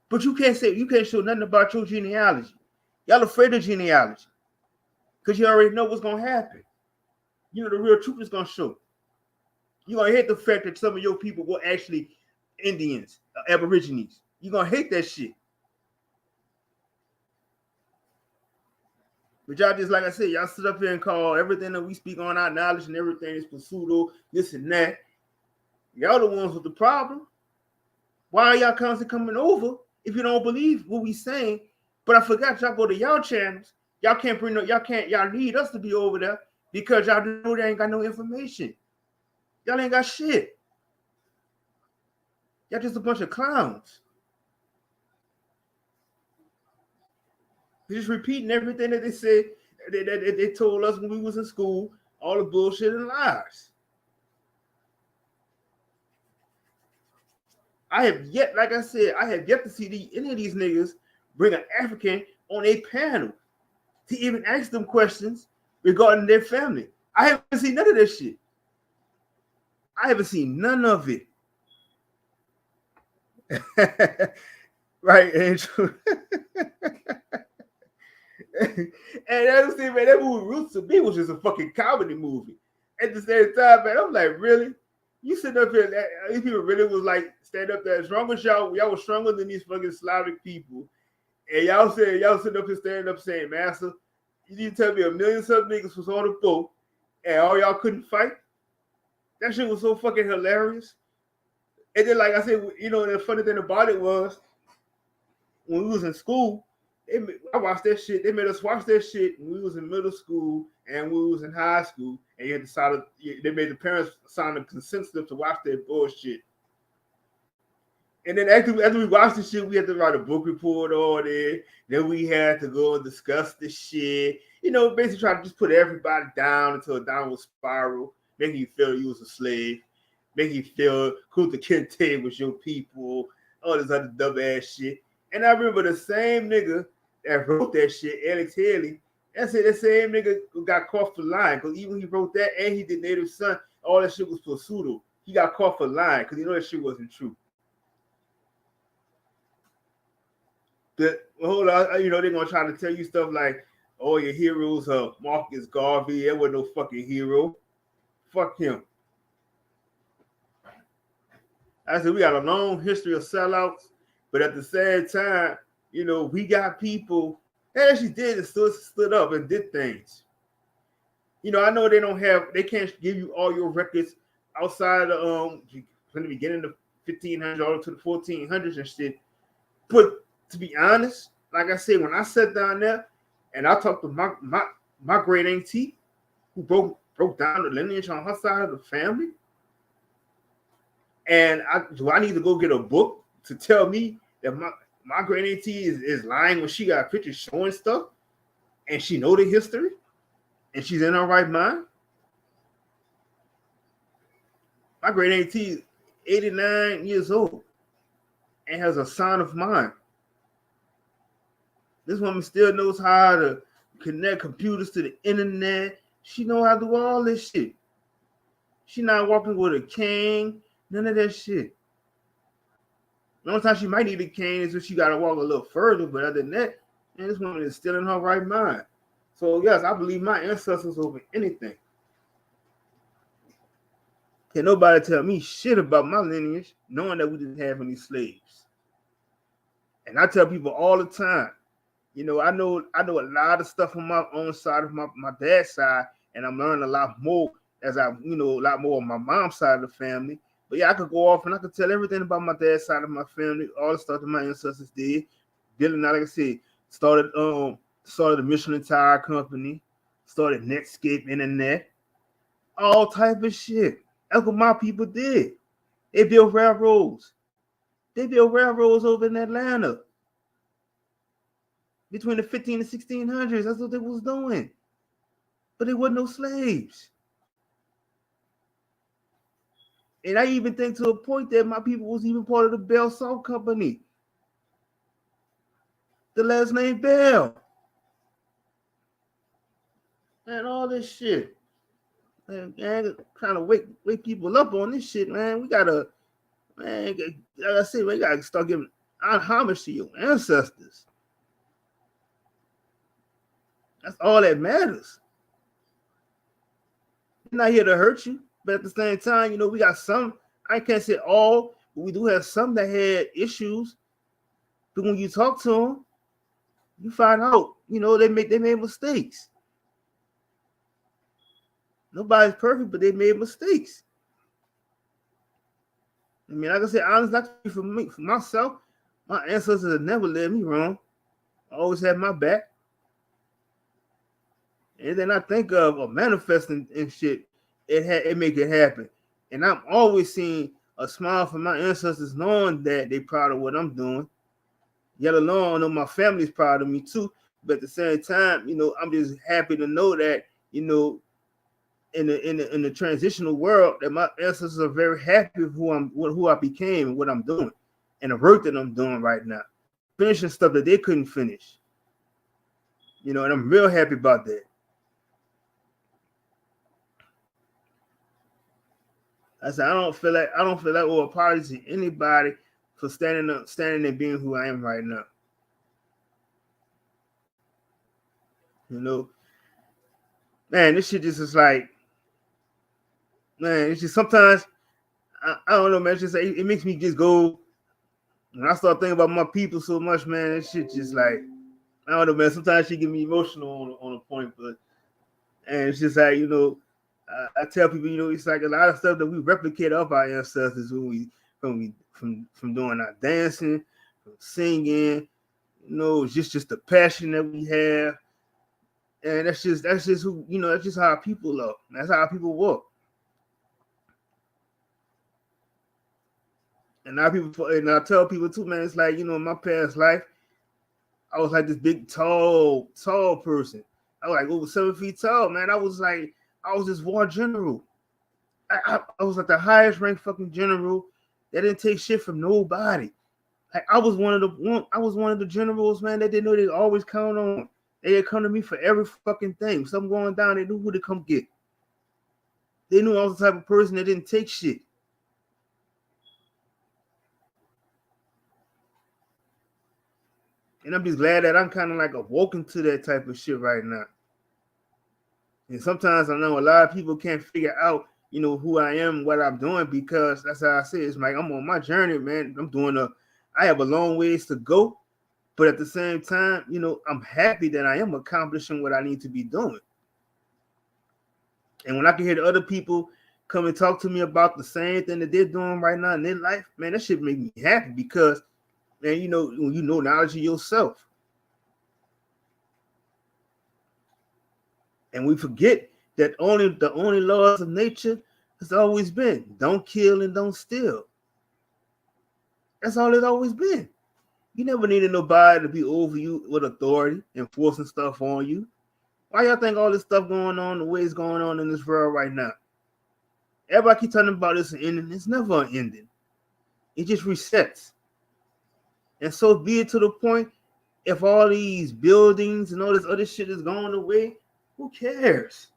A: but you can't show nothing about your genealogy. Y'all afraid of genealogy because you already know what's gonna happen. You know the real truth is gonna show. You're gonna hate the fact that some of your people were actually Indians, Aborigines. You're gonna hate that shit. But y'all just, like I said, y'all sit up here and call everything that we speak on our knowledge and everything is pseudo, this and that. Y'all the ones with the problem. Why are y'all constantly coming over if you don't believe what we saying? But I forgot y'all go to y'all channels. Y'all can't bring y'all need us to be over there because y'all know they ain't got no information. Y'all ain't got shit. Y'all just a bunch of clowns. They're just repeating everything that they said, that they told us when we was in school, all the bullshit and lies. I have yet to see any of these niggas bring an African on a panel to even ask them questions regarding their family. I haven't seen none of that shit. I haven't seen none of it. Right, Andrew? And that's the man, that movie Roots to Me was just a fucking comedy movie. At the same time, man, I'm like, really? You sitting up here, these people really was like, stand up there, as strong as y'all was stronger than these fucking Slavic people. And y'all sitting up here standing up saying, Master, you need to tell me 1 million some niggas was on the boat and all y'all couldn't fight? That shit was so fucking hilarious. And then, like I said, you know, the funny thing about it was, when we was in school, I watched that shit. They made us watch that shit when we was in middle school and we was in high school. And they made the parents sign a consent slip to watch that bullshit. And then after we watched the shit, we had to write a book report on it. Then we had to go and discuss the shit. You know, basically try to just put everybody down into a downward spiral, making you feel you was a slave, making you feel Kunta Kinte was your people, all this other dumb ass shit. And I remember the same nigga that wrote that shit, Alex Haley, that same nigga got caught for lying because even he wrote that and he did Native Son, all that shit was for pseudo. He got caught for lying because you know that shit wasn't true. But hold on, you know, they're gonna try to tell you stuff like, oh, your heroes are Marcus Garvey. There was no fucking hero. Fuck him. I said we got a long history of sellouts, but at the same time, you know, we got people that actually did and stood up and did things. You know, I know they can't give you all your records outside of from the beginning of 1500 all to the 1400s and shit. But to be honest, like I said, when I sat down there and I talked to my great auntie who broke down the lineage on her side of the family, and do I need to go get a book to tell me that my great auntie is lying when she got pictures showing stuff and she know the history and she's in her right mind? My great auntie is 89 years old and has a sound of mind. This woman still knows how to connect computers to the internet. She knows how to do all this shit. She not walking with a cane, none of that shit. The only time she might need a cane is if she got to walk a little further, but other than that, man, this woman is still in her right mind. So yes, I believe my ancestors over anything. Can nobody tell me shit about my lineage, knowing that we didn't have any slaves? And I tell people all the time, you know, I know a lot of stuff on my own side of my dad's side, and I'm learning a lot more as a lot more on my mom's side of the family. But yeah, I could go off and I could tell everything about my dad's side of my family, all the stuff that my ancestors did. Billy, like I said, started the Michelin Tire Company, started Netscape Internet, all type of shit. That's what my people did. They built railroads. They built railroads over in Atlanta between the 15 and 1600s. That's what they was doing. But there wasn't no slaves. And I even think to a point that my people was even part of the Bell Salt Company. The last name Bell. And all this shit. Man, trying to wake people up on this shit, man. We gotta, man, like I said, we gotta start giving homage to your ancestors. That's all that matters. We're not here to hurt you, but at the same time, you know, we got some, I can't say all, but we do have some that had issues. But when you talk to them, you find out, you know, they made mistakes. Nobody's perfect, but they made mistakes. I mean, like I said, honestly, for me, for myself, my ancestors have never led me wrong. I always had my back. And then I think of manifesting and shit, it make it happen. And I'm always seeing a smile from my ancestors, knowing that they're proud of what I'm doing. Yet alone, I know my family's proud of me too. But at the same time, you know, I'm just happy to know that, you know, in the transitional world, that my ancestors are very happy with who I became and what I'm doing, and the work that I'm doing right now, finishing stuff that they couldn't finish. You know, and I'm real happy about that. I said I don't feel like I apologize to anybody for standing and being who I am right now. You know, man, this shit just is like, man, it's just sometimes I don't know, man. It's just it makes me just go when I start thinking about my people so much, man. This shit just like, I don't know, man. Sometimes she get me emotional on a point, but and it's just like, you know, I tell people, you know, it's like a lot of stuff that we replicate of our ancestors from doing our dancing, from singing, you know, it's just the passion that we have, and that's just who, you know, that's just how our people are. That's how our people work. And I tell people too, man, it's like, you know, in my past life, I was like this big, tall person. I was like over 7 feet tall, man. I was this war general. I was like the highest ranked fucking general that didn't take shit from nobody. Like I was one of the generals, man, that they know they always count on. They come to me for every fucking thing. Something going down, they knew who to come get. They knew I was the type of person that didn't take shit. And I'm just glad that I'm kind of like awoken to that type of shit right now. And sometimes I know a lot of people can't figure out, you know, who I am, what I'm doing, because that's how I say it. It's like I'm on my journey, man. I have a long ways to go, but at the same time, you know, I'm happy that I am accomplishing what I need to be doing. And when I can hear the other people come and talk to me about the same thing that they're doing right now in their life, man, that shit make me happy because, And when you know knowledge of yourself. And we forget that the only laws of nature has always been don't kill and don't steal. That's all it's always been. You never needed nobody to be over you with authority, enforcing stuff on you. Why y'all think all this stuff going on the way it's going on in this world right now? Everybody keep talking about this ending. It's never an ending. It just resets. And so be it to the point, if all these buildings and all this other shit is going away, who cares?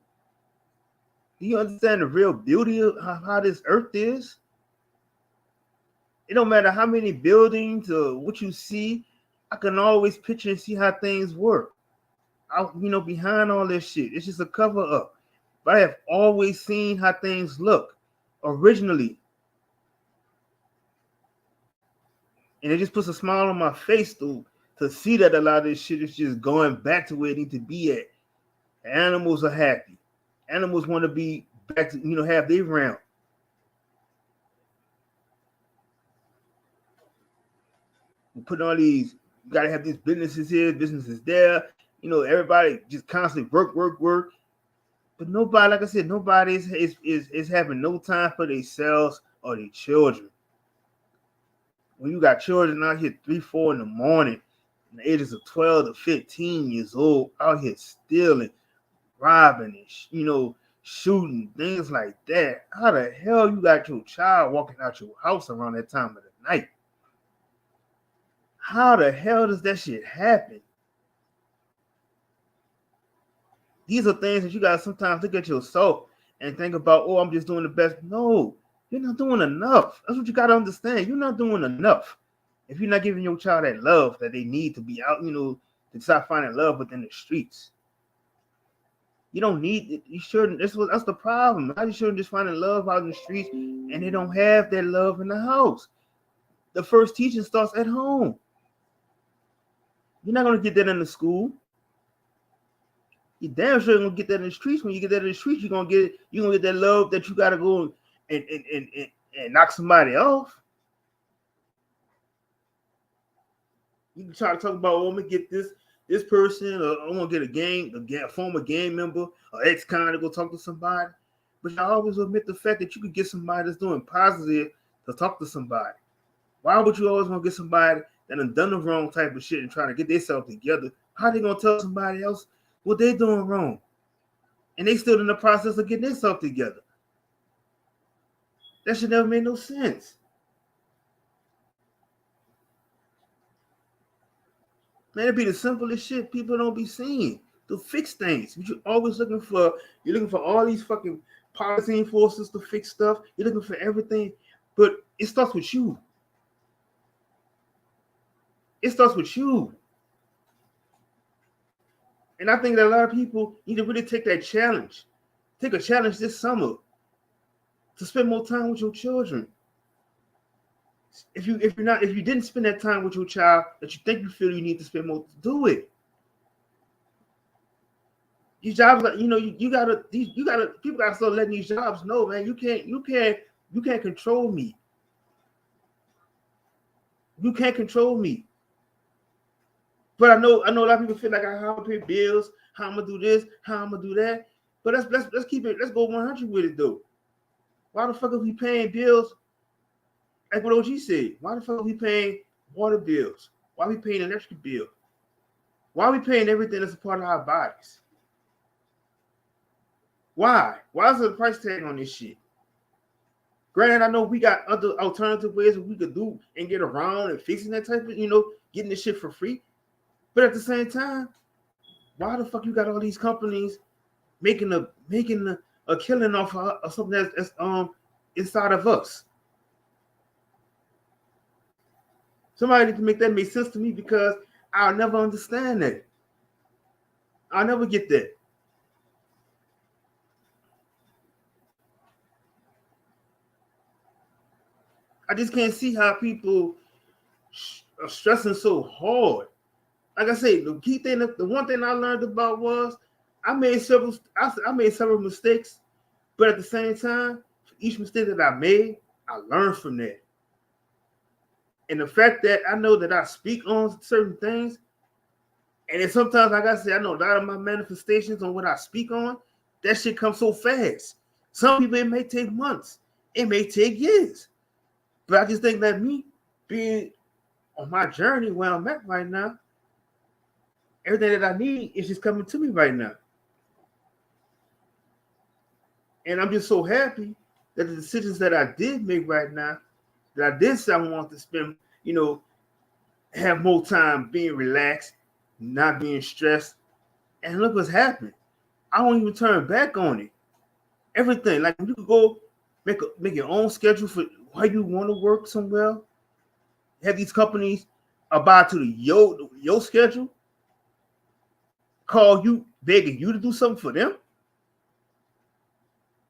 A: Do you understand the real beauty of how this earth is? It don't matter how many buildings or what you see. I can always picture and see how things work. Behind all this shit, it's just a cover up. But I have always seen how things look originally. And it just puts a smile on my face to see that a lot of this shit is just going back to where it needs to be at. Animals are happy. Animals want to be back to, have their realm. We put all these, you got to have these businesses here, businesses there. Everybody just constantly work. But nobody, like I said, nobody is having no time for themselves or their children. When you got children out here 3-4 in the morning, in the ages of 12 to 15 years old, out here stealing, robbing, and shooting, things like that. How the hell you got your child walking out your house around that time of the night? How the hell does that shit happen? These are things that you gotta sometimes look at yourself and think about, oh, I'm just doing the best. No, you're not doing enough. That's what you gotta understand. You're not doing enough. If you're not giving your child that love that they need to be out, to start finding love within the streets. You don't need it. You shouldn't. That's the problem. How you shouldn't just finding love out in the streets and they don't have that love in the house. The first teaching starts at home. You're not gonna get that in the school. You damn sure gonna get that in the streets. When you get that in the streets, you're gonna get that love that you gotta go and knock somebody off. You can try to talk about, oh, I'm gonna get this person, or I'm gonna get a former gang member or ex-con to go talk to somebody. But you always admit the fact that you could get somebody that's doing positive to talk to somebody. Why would you always want to get somebody that done the wrong type of shit and trying to get themselves together? How they gonna tell somebody else what they doing wrong? And they still in the process of getting themselves together. That should never make no sense. Man, it'd be the simplest shit people don't be seeing to fix things. But you're always looking for all these fucking policy enforcers to fix stuff. You're looking for everything, but it starts with you. It starts with you. And I think that a lot of people need to really take that challenge. Take a challenge this summer to spend more time with your children. If you didn't spend that time with your child that you think you feel you need to spend more, do it. These jobs, you gotta people gotta start letting these jobs know, man, you can't control me. You can't control me. But I know a lot of people feel like how I'm gonna pay bills, how I'm gonna do this, how I'm gonna do that. But let's keep it, let's go 100 with it though. Why the fuck are we paying bills? Like what OG said, why the fuck are we paying water bills? Why are we paying an electric bill? Why are we paying everything that's a part of our bodies? Why? Why is there a price tag on this shit? Granted, I know we got other alternative ways that we could do and get around and fixing that type of, getting this shit for free. But at the same time, why the fuck you got all these companies making a killing off of something that's inside of us? Somebody need to make that make sense to me, because I'll never understand that. I'll never get that. I just can't see how people are stressing so hard. Like I say, the key thing, the one thing I learned about was I made several mistakes, but at the same time, for each mistake that I made, I learned from that. And the fact that I know that I speak on certain things, and then sometimes, like I said, I know a lot of my manifestations on what I speak on, that shit comes so fast. Some people, it may take months. It may take years. But I just think that me being on my journey where I'm at right now, everything that I need is just coming to me right now. And I'm just so happy that the decisions that I did make right now, that I did say I want to spend, have more time being relaxed, not being stressed. And look what's happened. I don't even turn back on it. Everything. Like you could go make your own schedule for why you want to work somewhere. Have these companies abide to your schedule, call you, begging you to do something for them.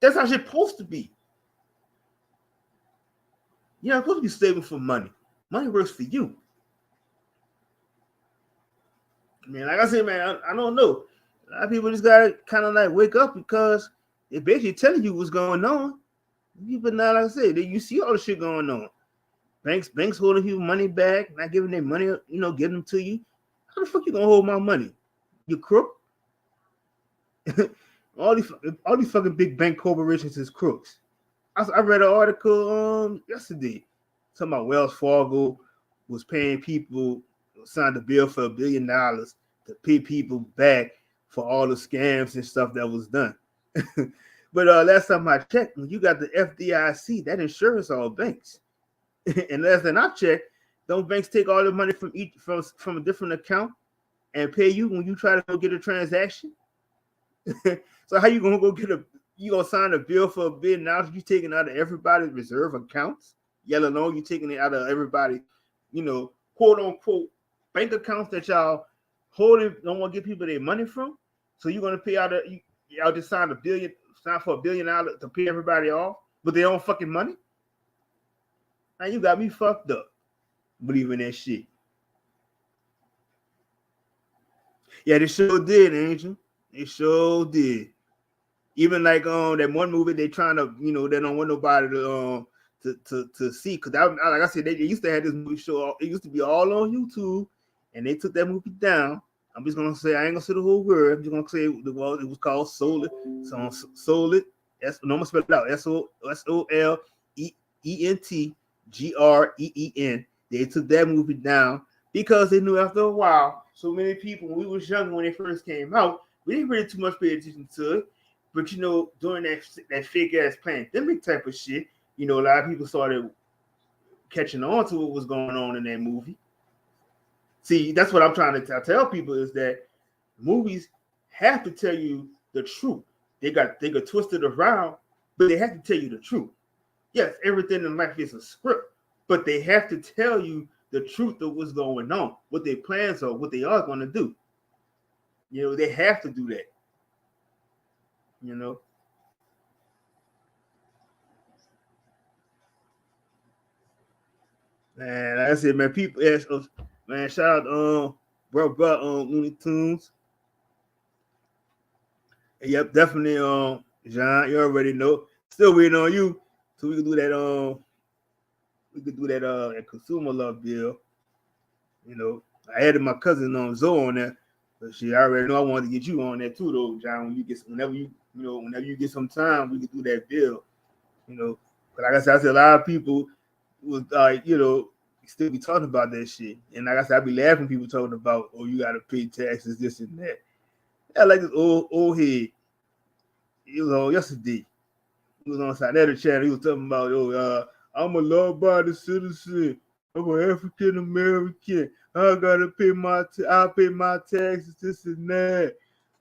A: That's how it's supposed to be. You're not supposed to be saving for money. Money works for you. Man, like I said, man, I don't know. A lot of people just gotta kind of like wake up because they're basically telling you what's going on. But now, like I said, you see all the shit going on. Banks holding people money back, not giving their money, giving them to you. How the fuck you gonna hold my money? You crook? all these fucking big bank corporations is crooks. I read an article yesterday talking about Wells Fargo was paying people, signed a bill for $1 billion to pay people back for all the scams and stuff that was done. But last time I checked, when you got the FDIC, that insurance all banks. And last time I checked, don't banks take all the money from a different account and pay you when you try to go get a transaction? So how you gonna you gonna sign a bill for $1 billion? You taking out of everybody's reserve accounts? Yelling on you taking it out of everybody, quote unquote bank accounts that y'all holding, don't want to give people their money from. So you're gonna pay out y'all just sign for $1 billion to pay everybody off, but they own fucking money. Now you got me fucked up believing that shit. Yeah, they sure did, Angel. They sure did. Even like that one movie, they trying to, they don't want nobody to see, because like I said, they used to have this movie show. It used to be all on YouTube, and they took that movie down. I'm just gonna say, I ain't gonna say the whole word. I'm just gonna say it was called Solid. So Solid. I'm gonna spell it out. SOLENTGREEN. They took that movie down because they knew after a while, so many people, when we was young, when they first came out, we didn't really too much pay attention to it. But during that fake ass pandemic type of shit, a lot of people started catching on to what was going on in that movie. See, that's what I'm trying to tell people, is that movies have to tell you the truth. They got twisted around, but they have to tell you the truth. Yes, everything in life is a script, but they have to tell you the truth of what's going on, what their plans are, what they are going to do. They have to do that. Man, like I said, man, people ask us, man, shout out bro Looney Tunes. Yep, definitely John, you already know. Still waiting on you so we can do that that consumer love bill. I added my cousin Zoe on there, but I already know I wanted to get you on there too, though, John. Whenever you get some time, we can do that bill. But like I said, a lot of people was like, still be talking about that shit. And like I said, I be laughing people talking about, oh, you gotta pay taxes, this and that. I like this old head. He was on yesterday. He was on side of the channel. He was talking about, I'm a law-abiding citizen. I'm an African American. I gotta pay I'll pay my taxes, this and that.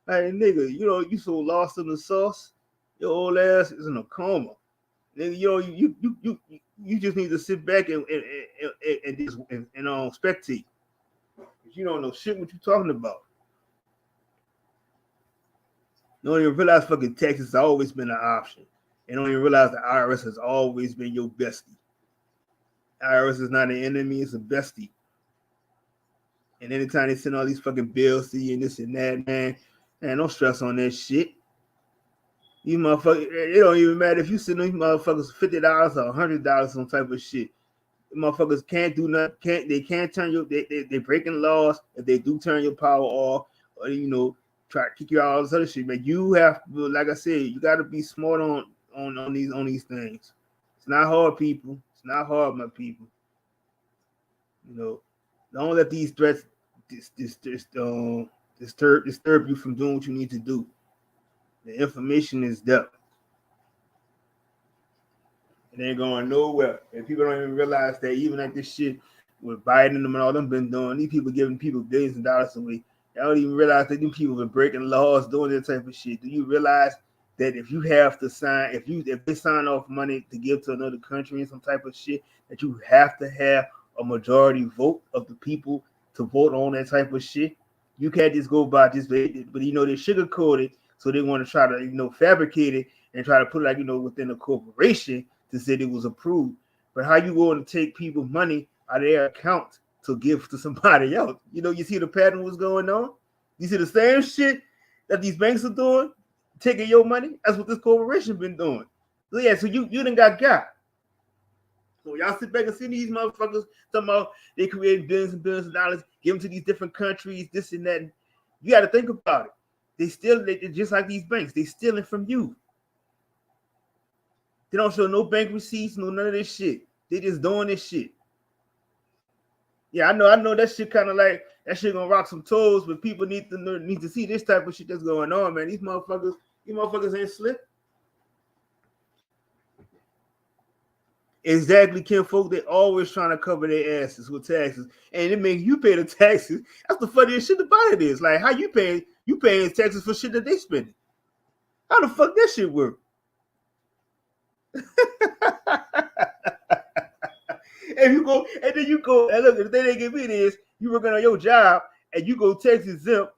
A: Like, nigga, you so lost in the sauce. Your old ass is in a coma. Nigga, you just need to sit back and spectate. You don't know shit what you talking about. You don't even realize fucking taxes has always been an option. And don't even realize the IRS has always been your bestie. IRS is not an enemy, it's a bestie. And anytime they send all these fucking bills to you and this and that, man, don't stress on that shit. You motherfuckers, it don't even matter if you send these motherfuckers $50 or $100 some type of shit. Motherfuckers can't do nothing. They can't turn you. They breaking laws if they do turn your power off, or try to kick you out all this other shit. But you have, like I said, you got to be smart on these things. It's not hard, people. It's not hard, my people. Don't let these threats disturb you from doing what you need to do. The information is there. It ain't going nowhere. And people don't even realize that even like this shit with Biden and them and all them been doing, these people giving people billions of dollars away. They don't even realize that these people been breaking laws, doing that type of shit. Do you realize that if you have to sign, if they sign off money to give to another country and some type of shit, that you have to have a majority vote of the people to vote on that type of shit? You can't just go by this, but they sugarcoat it, so they want to try to fabricate it and try to put it within a corporation to say it was approved. But how you going to take people's money out of their account to give to somebody else? You see the pattern what's going on? You see the same shit that these banks are doing, taking your money? That's what this corporation been doing. So yeah, so you done got. So y'all sit back and see these motherfuckers talking about they create billions and billions of dollars, give them to these different countries, this and that. You got to think about it. They just like these banks, they stealing from you. They don't show no bank receipts, none of this shit. They just doing this shit. Yeah, I know that shit kind of like that shit gonna rock some toes, but people need to see this type of shit that's going on, man. These motherfuckers ain't slick. Exactly, kinfolk. They always trying to cover their asses with taxes, and it makes you pay the taxes. That's the funniest shit about it is like how you paying taxes for shit that they spending. How the fuck that shit work? And then you go, and look, the thing they give me is you working on your job and you go tax exempt.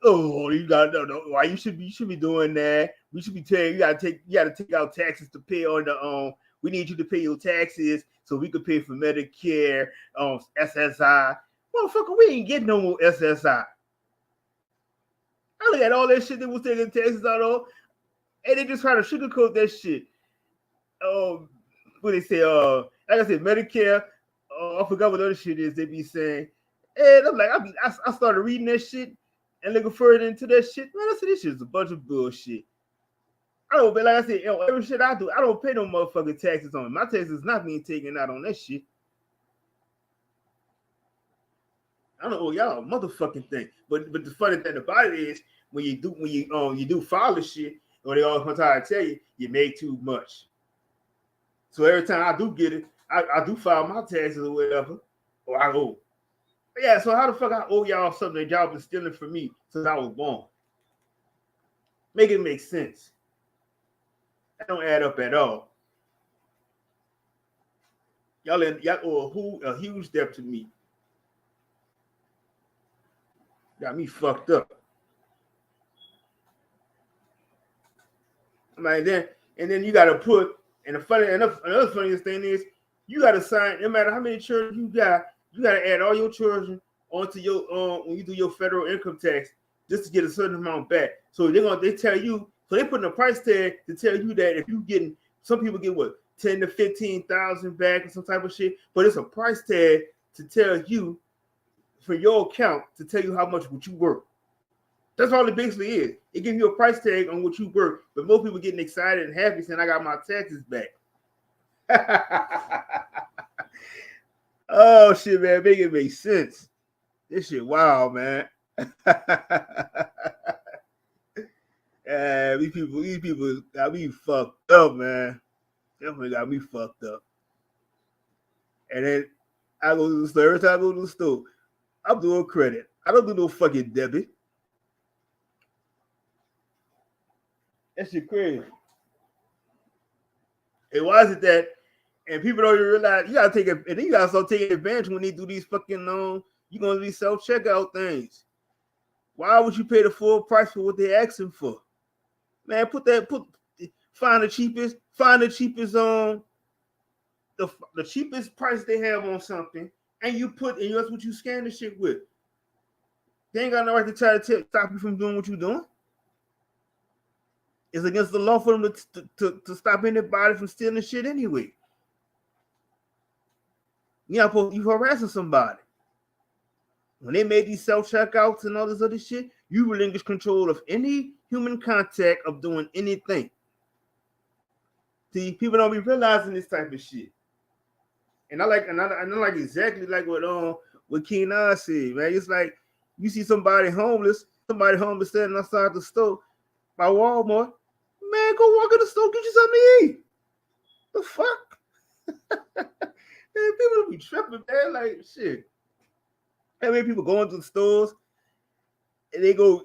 A: Oh, you gotta know why you should be doing that. We should be telling you gotta take out taxes to pay on the we need you to pay your taxes so we could pay for Medicare, SSI. Motherfucker, we ain't getting no more SSI. I look at all that shit they was taking taxes out of, and they just try to sugarcoat that shit. What they say, like I said, Medicare, I forgot what other shit is they be saying. And I'm like, I started reading that shit and looking further into that shit. Man, I said, this shit is a bunch of bullshit. I don't, but like I said, every shit I do, I don't pay no motherfucking taxes on it. My taxes is not being taken out on that shit. I don't owe y'all a motherfucking thing. But the funny thing about it is when you do file this shit, or they always try to tell you made too much. So every time I do get it, I do file my taxes or whatever, or I owe. Yeah, so how the fuck I owe y'all something that y'all been stealing from me since I was born? Make it make sense. That don't add up at all. Y'all owe a huge debt to me. Got me fucked up. I mean, then you gotta put, and another funniest thing is you gotta sign, no matter how many children you gotta add all your children onto your when you do your federal income tax just to get a certain amount back. So they tell you, so they put in a price tag to tell you that if you getting, some people get what, 10 to 15,000 back or some type of shit, but it's a price tag to tell you for your account to tell you how much what you work. That's all it basically is. It gives you a price tag on what you work, but most people getting excited and happy saying I got my taxes back. Oh shit, man, make it make sense. This shit wild, man. These people got me fucked up, man. Definitely got me fucked up. And then I go to the store. Every time I go to the store, I'm doing credit. I don't do no fucking debit. That shit crazy. And why is it that? And people don't even realize you gotta take it, and then you gotta start taking advantage when they do these fucking you're gonna be self-checkout things. Why would you pay the full price for what they're asking for? Man, find the cheapest the cheapest price they have on something, and that's what you scan the shit with. They ain't got no right to try to stop you from doing what you're doing. It's against the law for them to stop anybody from stealing shit anyway. You harassing somebody. When they made these self-checkouts and all this other shit, you relinquish control of any human contact of doing anything. See, people don't be realizing this type of shit. And I like exactly like what Keenan said, man. It's like you see somebody homeless standing outside the store by Walmart. Man, go walk in the store, get you something to eat. The fuck? Man, people be tripping, man. Like shit. How many people go into the stores and they go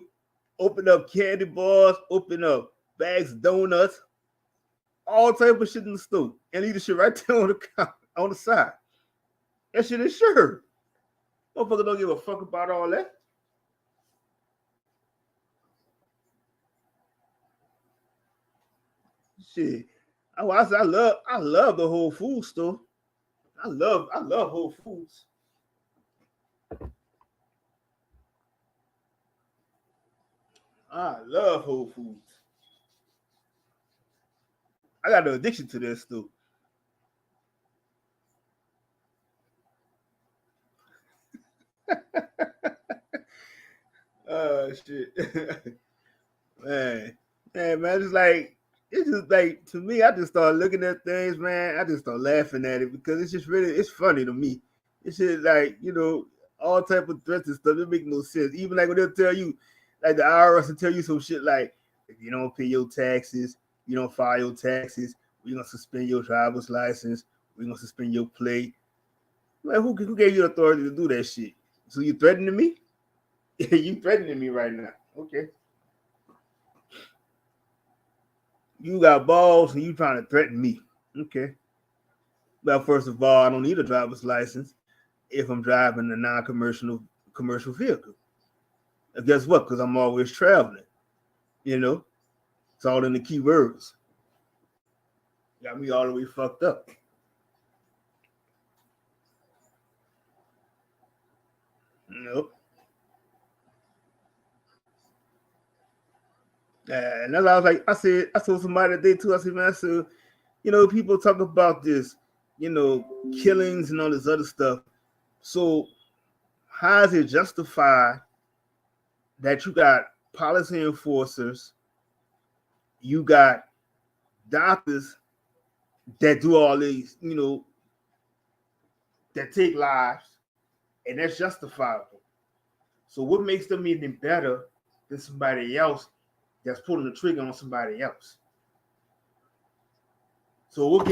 A: open up candy bars, open up bags of donuts, all type of shit in the store, and leave the shit right there on the side. That shit is sure. Motherfucker don't give a fuck about all that. Shit. I love the Whole Foods store. I love Whole Foods. I love Whole Foods. I got an addiction to this too. Oh shit. man, it's just like to me, I just start looking at things, man. I just start laughing at it because it's funny to me. It's just like, all type of threats and stuff. It make no sense. Even like when they'll tell you, like the IRS will tell you some shit like, if you don't pay your taxes, you don't file your taxes, we're gonna suspend your driver's license, we're gonna suspend your plate. Man, who gave you the authority to do that shit? So you threatening me? You threatening me right now. Okay. You got balls and you trying to threaten me. Okay. Well, first of all, I don't need a driver's license if I'm driving a non-commercial vehicle. And guess what? Because I'm always traveling. It's all in the key words. Got me all the way fucked up. And that's I was like, I told somebody today too. I said, man, people talk about this, killings and all this other stuff. So how is it justified that you got policy enforcers, you got doctors that do all these, that take lives, and that's justifiable? So what makes them even better than somebody else that's pulling the trigger on somebody else? So what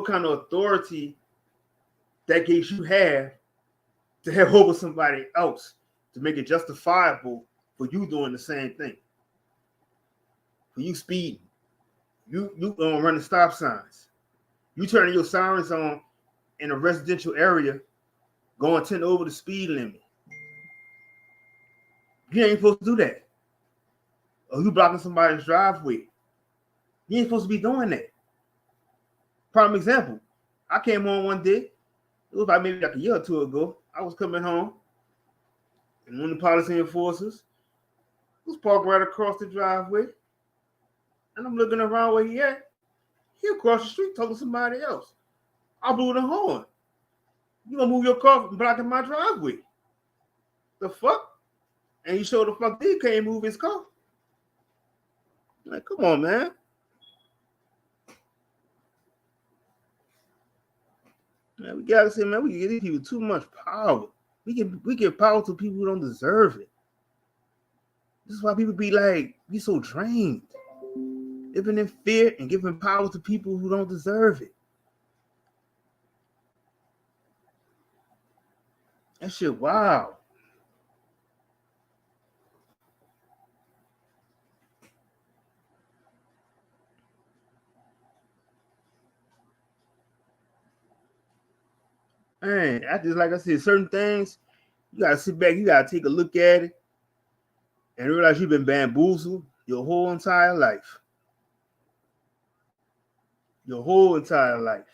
A: kind of authority that gives you have to have over somebody else to make it justifiable for you doing the same thing? For you speeding, you running stop signs, you turning your sirens on in a residential area, going 10 over the speed limit. You ain't supposed to do that. Or you blocking somebody's driveway. You ain't supposed to be doing that. Prime example, I came home one day, it was about maybe like a year or two ago. I was coming home, and one of the policy enforcers was parked right across the driveway. And I'm looking around where he at. He across the street talking to somebody else. I blew the horn. You gonna move your car from blocking my driveway? The fuck? And he showed the fuck he can't move his car. Like, come on, man. Man, we gotta say, man, we give these people too much power. We give power to people who don't deserve it. This is why people be so drained. Living in fear and giving power to people who don't deserve it. That shit, wow. Man, like I said, certain things, you gotta sit back, you gotta take a look at it and realize you've been bamboozled your whole entire life. Your whole entire life.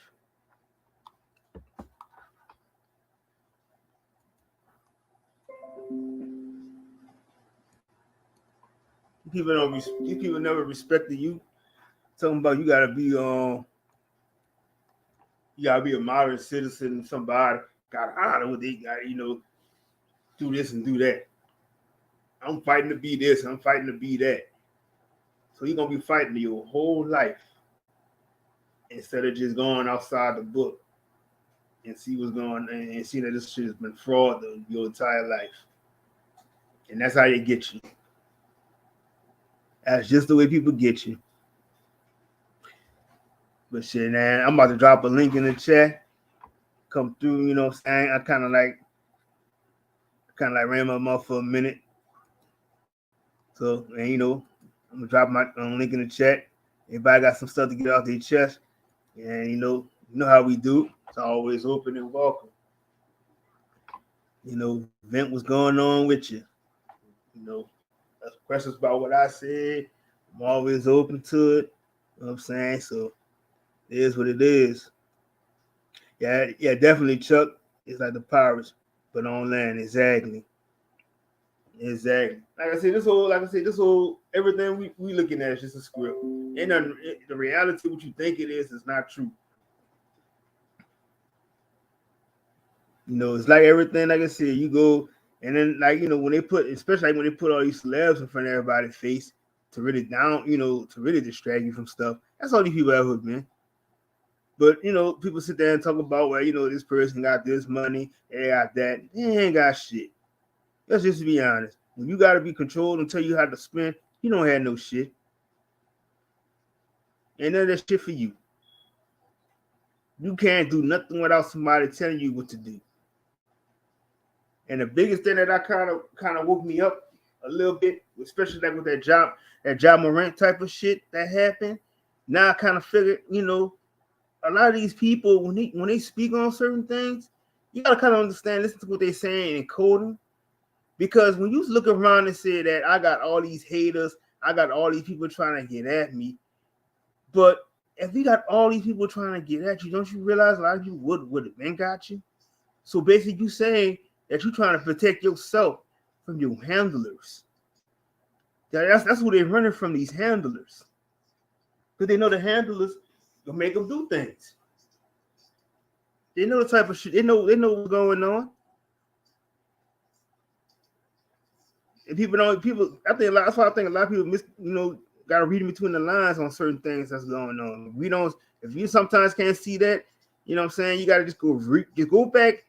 A: People never respected you. Talking about you gotta be You gotta be a modern citizen. Somebody got honor what they got. Do this and do that. I'm fighting to be this. I'm fighting to be that. So you're gonna be fighting your whole life instead of just going outside the book and see what's going on and see that this shit has been fraud your entire life. And that's how they get you. That's just the way people get you. But shit, man, I'm about to drop a link in the chat. Come through, you know what I'm saying? I kind of like ran my mouth for a minute. So, and I'm gonna drop my link in the chat. Everybody got some stuff to get off their chest. And you know how we do. It's always open and welcome. Vent what's going on with you. That's questions about what I said. I'm always open to it. You know what I'm saying? So it is what it is. Yeah, definitely, Chuck. It's like the pirates, but on land. Exactly. Like I said, this whole everything we looking at is just a script. And the reality, what you think it is not true. It's like everything. Like I said, you go and then when they put, especially when they put all these celebs in front of everybody's face to really to really distract you from stuff. That's all these people ever been. But people sit there and talk about, well, this person got this money, they got that. They ain't got shit. Let's just be honest. When you got to be controlled and tell you how to spend, you don't have no shit. Ain't none of that shit for you. You can't do nothing without somebody telling you what to do. And the biggest thing that I kind of woke me up a little bit, especially like with that Ja Morant type of shit that happened. Now I kind of figured, a lot of these people when they speak on certain things, you gotta kind of understand, listen to what they're saying and coding. Because when you look around and say that I got all these haters, I got all these people trying to get at me, but if you got all these people trying to get at you, don't you realize a lot of you would have been got you? So basically, you saying that you're trying to protect yourself from your handlers. That's what they're running from, these handlers, because they know the handlers will make them do things. They know the type of shit. They know what's going on. And that's why I think a lot of people got to read in between the lines on certain things that's going on. If you sometimes can't see that, you know what I'm saying, you got to just go back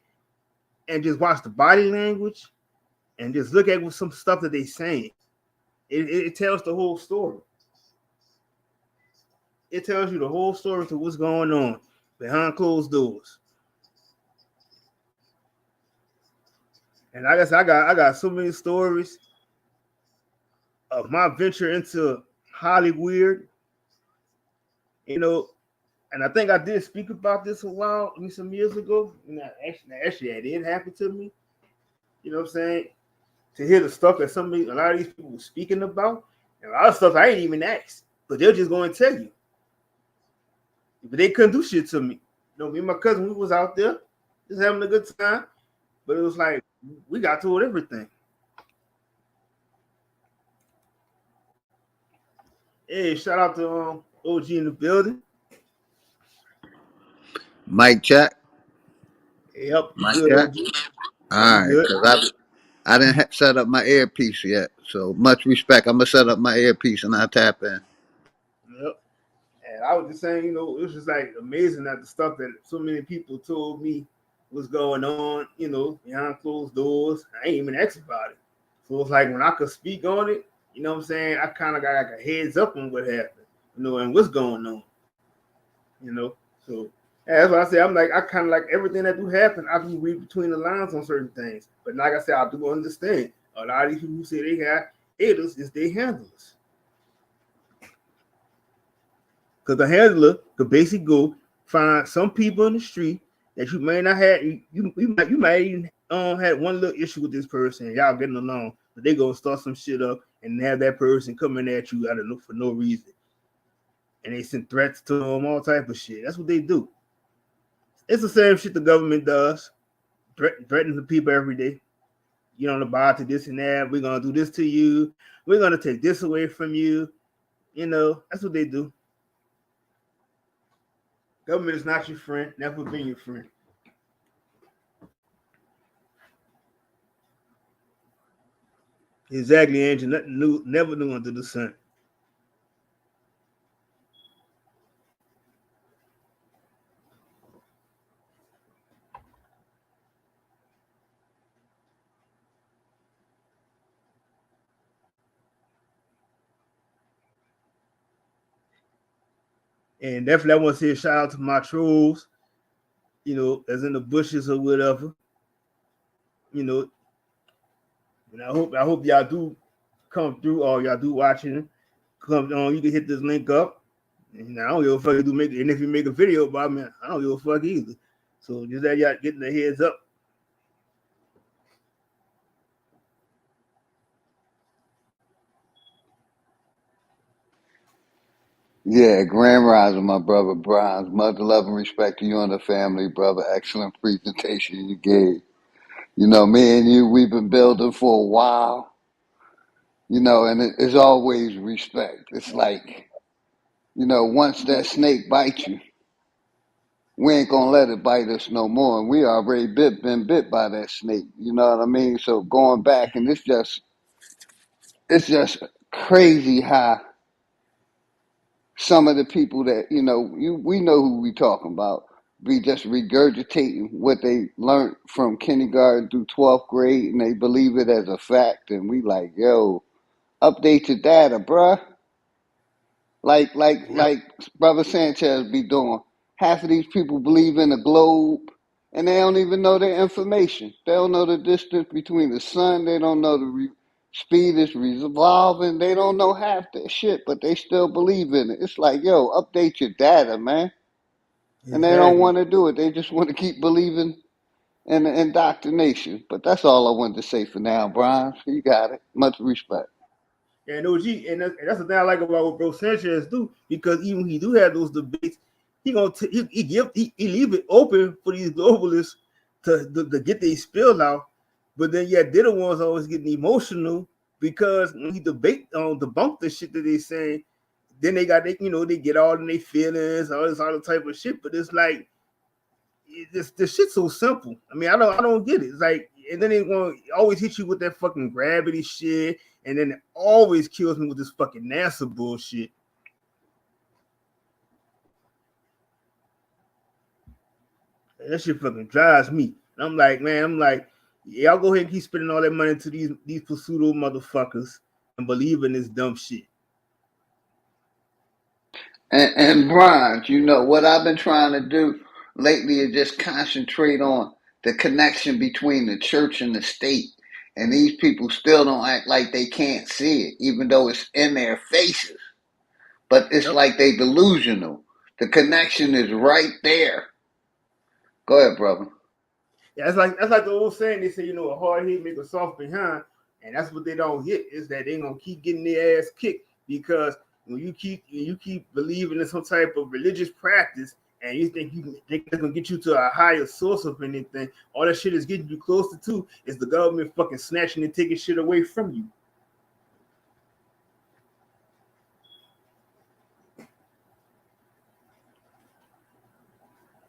A: and just watch the body language and just look at some stuff that they're saying. It tells the whole story. It tells you the whole story to what's going on behind closed doors. And I guess I got so many stories of my venture into Hollywood, and I think I did speak about this some years ago. And actually, that did happen to me. You know what I'm saying? To hear the stuff that a lot of these people were speaking about, and a lot of stuff I ain't even asked, but they're just going to tell you. But they couldn't do shit to me. Me and my cousin, we was out there just having a good time, but it was like we got told everything. Hey, shout out to OG in the building.
G: Mic check.
A: Yep.
G: Mic
A: Good,
G: check.
A: OG.
G: All right, because I didn't set up my earpiece yet. So much respect. I'm gonna set up my earpiece and I'll tap in.
A: Yep. And I was just saying, it was just like amazing that the stuff that so many people told me was going on, behind closed doors. I ain't even asked about it. So it's like when I could speak on it, you know what I'm saying, I kind of got like a heads up on what happened, and what's going on. So that's what I say. I kind of like everything that do happen. I can read between the lines on certain things. But like I said, I do understand a lot of these people who say they got haters is they handlers. Because the handler could basically go find some people in the street that you may not have. You might even had one little issue with this person, and y'all getting along, but they gonna start some shit up and have that person coming at you for no reason, and they send threats to them, all type of shit. That's what they do. It's the same shit the government does, threatening the people every day. You don't buy to this and that. We're gonna do this to you. We're gonna take this away from you. That's what they do. Government is not your friend. Never been your friend. Exactly, Angel. Nothing new, never new under the sun. And definitely, I want to say a shout out to my trolls. As in the bushes or whatever. You know, and I hope y'all do come through, or y'all do watching. Come on, you can hit this link up. And I don't give a fuck if you make it, and if you make a video about me, I don't give a fuck either. So just that y'all getting the heads up.
G: Yeah, Grand Rising, my brother Brian. Much love and respect to you and the family, brother. Excellent presentation you gave. Me and you, we've been building for a while, and it's always respect. It's like, once that snake bites you, we ain't gonna let it bite us no more. And we already been bit by that snake. You know what I mean? So going back, and it's just crazy how some of the people that, we know who we talking about, be just regurgitating what they learned from kindergarten through 12th grade, and they believe it as a fact. And we like, yo, update your data, bruh. Like Brother Sanchez be doing. Half of these people believe in the globe, and they don't even know their information. They don't know the distance between the sun. They don't know the speed it's revolving. They don't know half that shit, but they still believe in it. It's like, yo, update your data, man. And they don't want to do it. They just want to keep believing in the indoctrination. But that's all I wanted to say for now, Brian. You got it. Much respect.
A: And OG, and that's the thing I like about what Bro Sanchez do, because even when he do have those debates, he leave it open for these globalists to get their spill out. But then they're the ones always getting emotional, because when he debunk the shit that they say, then they get all in their feelings, all this other type of shit. But it's like, the shit's so simple. I mean, I don't get it. It's like, and then they want to always hit you with that fucking gravity shit, and then it always kills me with this fucking NASA bullshit. That shit fucking drives me. And I'm like, y'all go ahead and keep spending all that money into these pseudo motherfuckers and believe in this dumb shit.
G: And Brian, what I've been trying to do lately is just concentrate on the connection between the church and the state. And these people still don't act like they can't see it, even though it's in their faces. But it's like they delusional. The connection is right there. Go ahead, brother.
A: Yeah, that's like the old saying. They say, a hard hit make a soft behind, and that's what they don't get, is that they're gonna keep getting their ass kicked, because when you keep believing in some type of religious practice, and you think they're gonna get you to a higher source of anything, all that shit is getting you closer to is the government fucking snatching and taking shit away from you.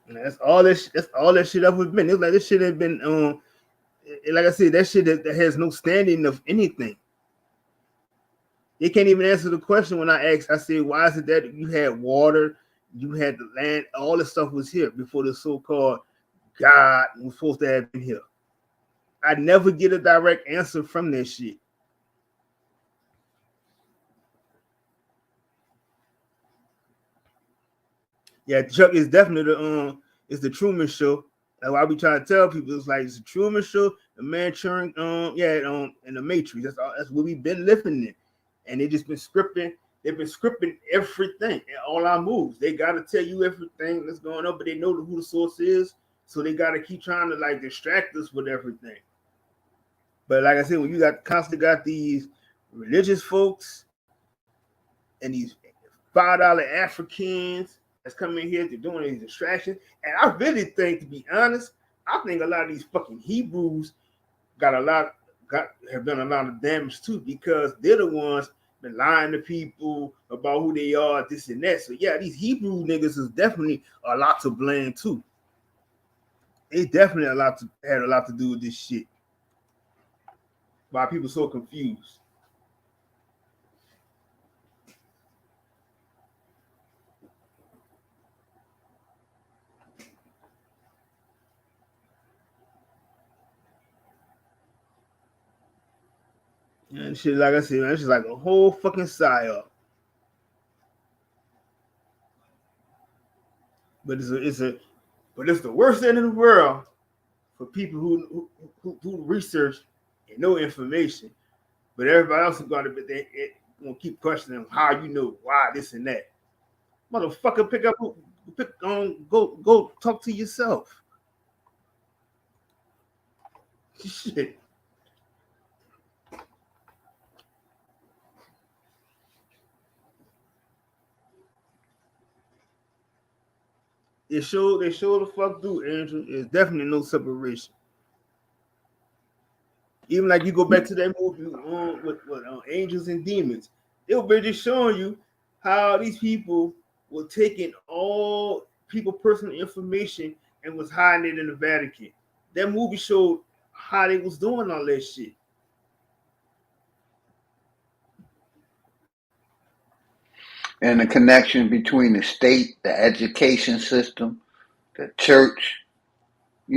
A: And that's all that shit up has been. It's like this shit has been like I said, that shit that has no standing of anything. They can't even answer the question when I asked. I said, why is it that you had water, you had the land, all this stuff was here before the so-called God was supposed to have been here? I never get a direct answer from that shit. Yeah, Chuck is definitely the Truman Show. That's why we try to tell people, it's like it's the Truman Show, the Manchurian, and the Matrix. That's what we've been living in, and they just been scripting. They've been scripting everything and all our moves. They gotta tell you everything that's going on, but they know who the source is, so they gotta keep trying to like distract us with everything. But like I said, when you constantly got these religious folks and these $5 Africans that's coming here to doing these distractions, and I really think, to be honest, I think a lot of these fucking Hebrews have done a lot of damage too, because they're the ones been lying to people about who they are, this and that. So yeah, these Hebrew niggas is definitely a lot to blame too. They definitely had a lot to do with this shit. Why people so confused. And shit, like I said, man, it's just like a whole fucking psyop. But it's the worst thing in the world for people who research and know information. But everybody else is gonna keep questioning how you know why this and that. Motherfucker, go talk to yourself. Shit. They show the fuck through, Andrew. There's definitely no separation. Even like you go back to that movie with Angels and Demons, they were just showing you how these people were taking all people personal information and was hiding it in the Vatican. That movie showed how they was doing all that shit.
G: And the connection between the state, the education system, the church,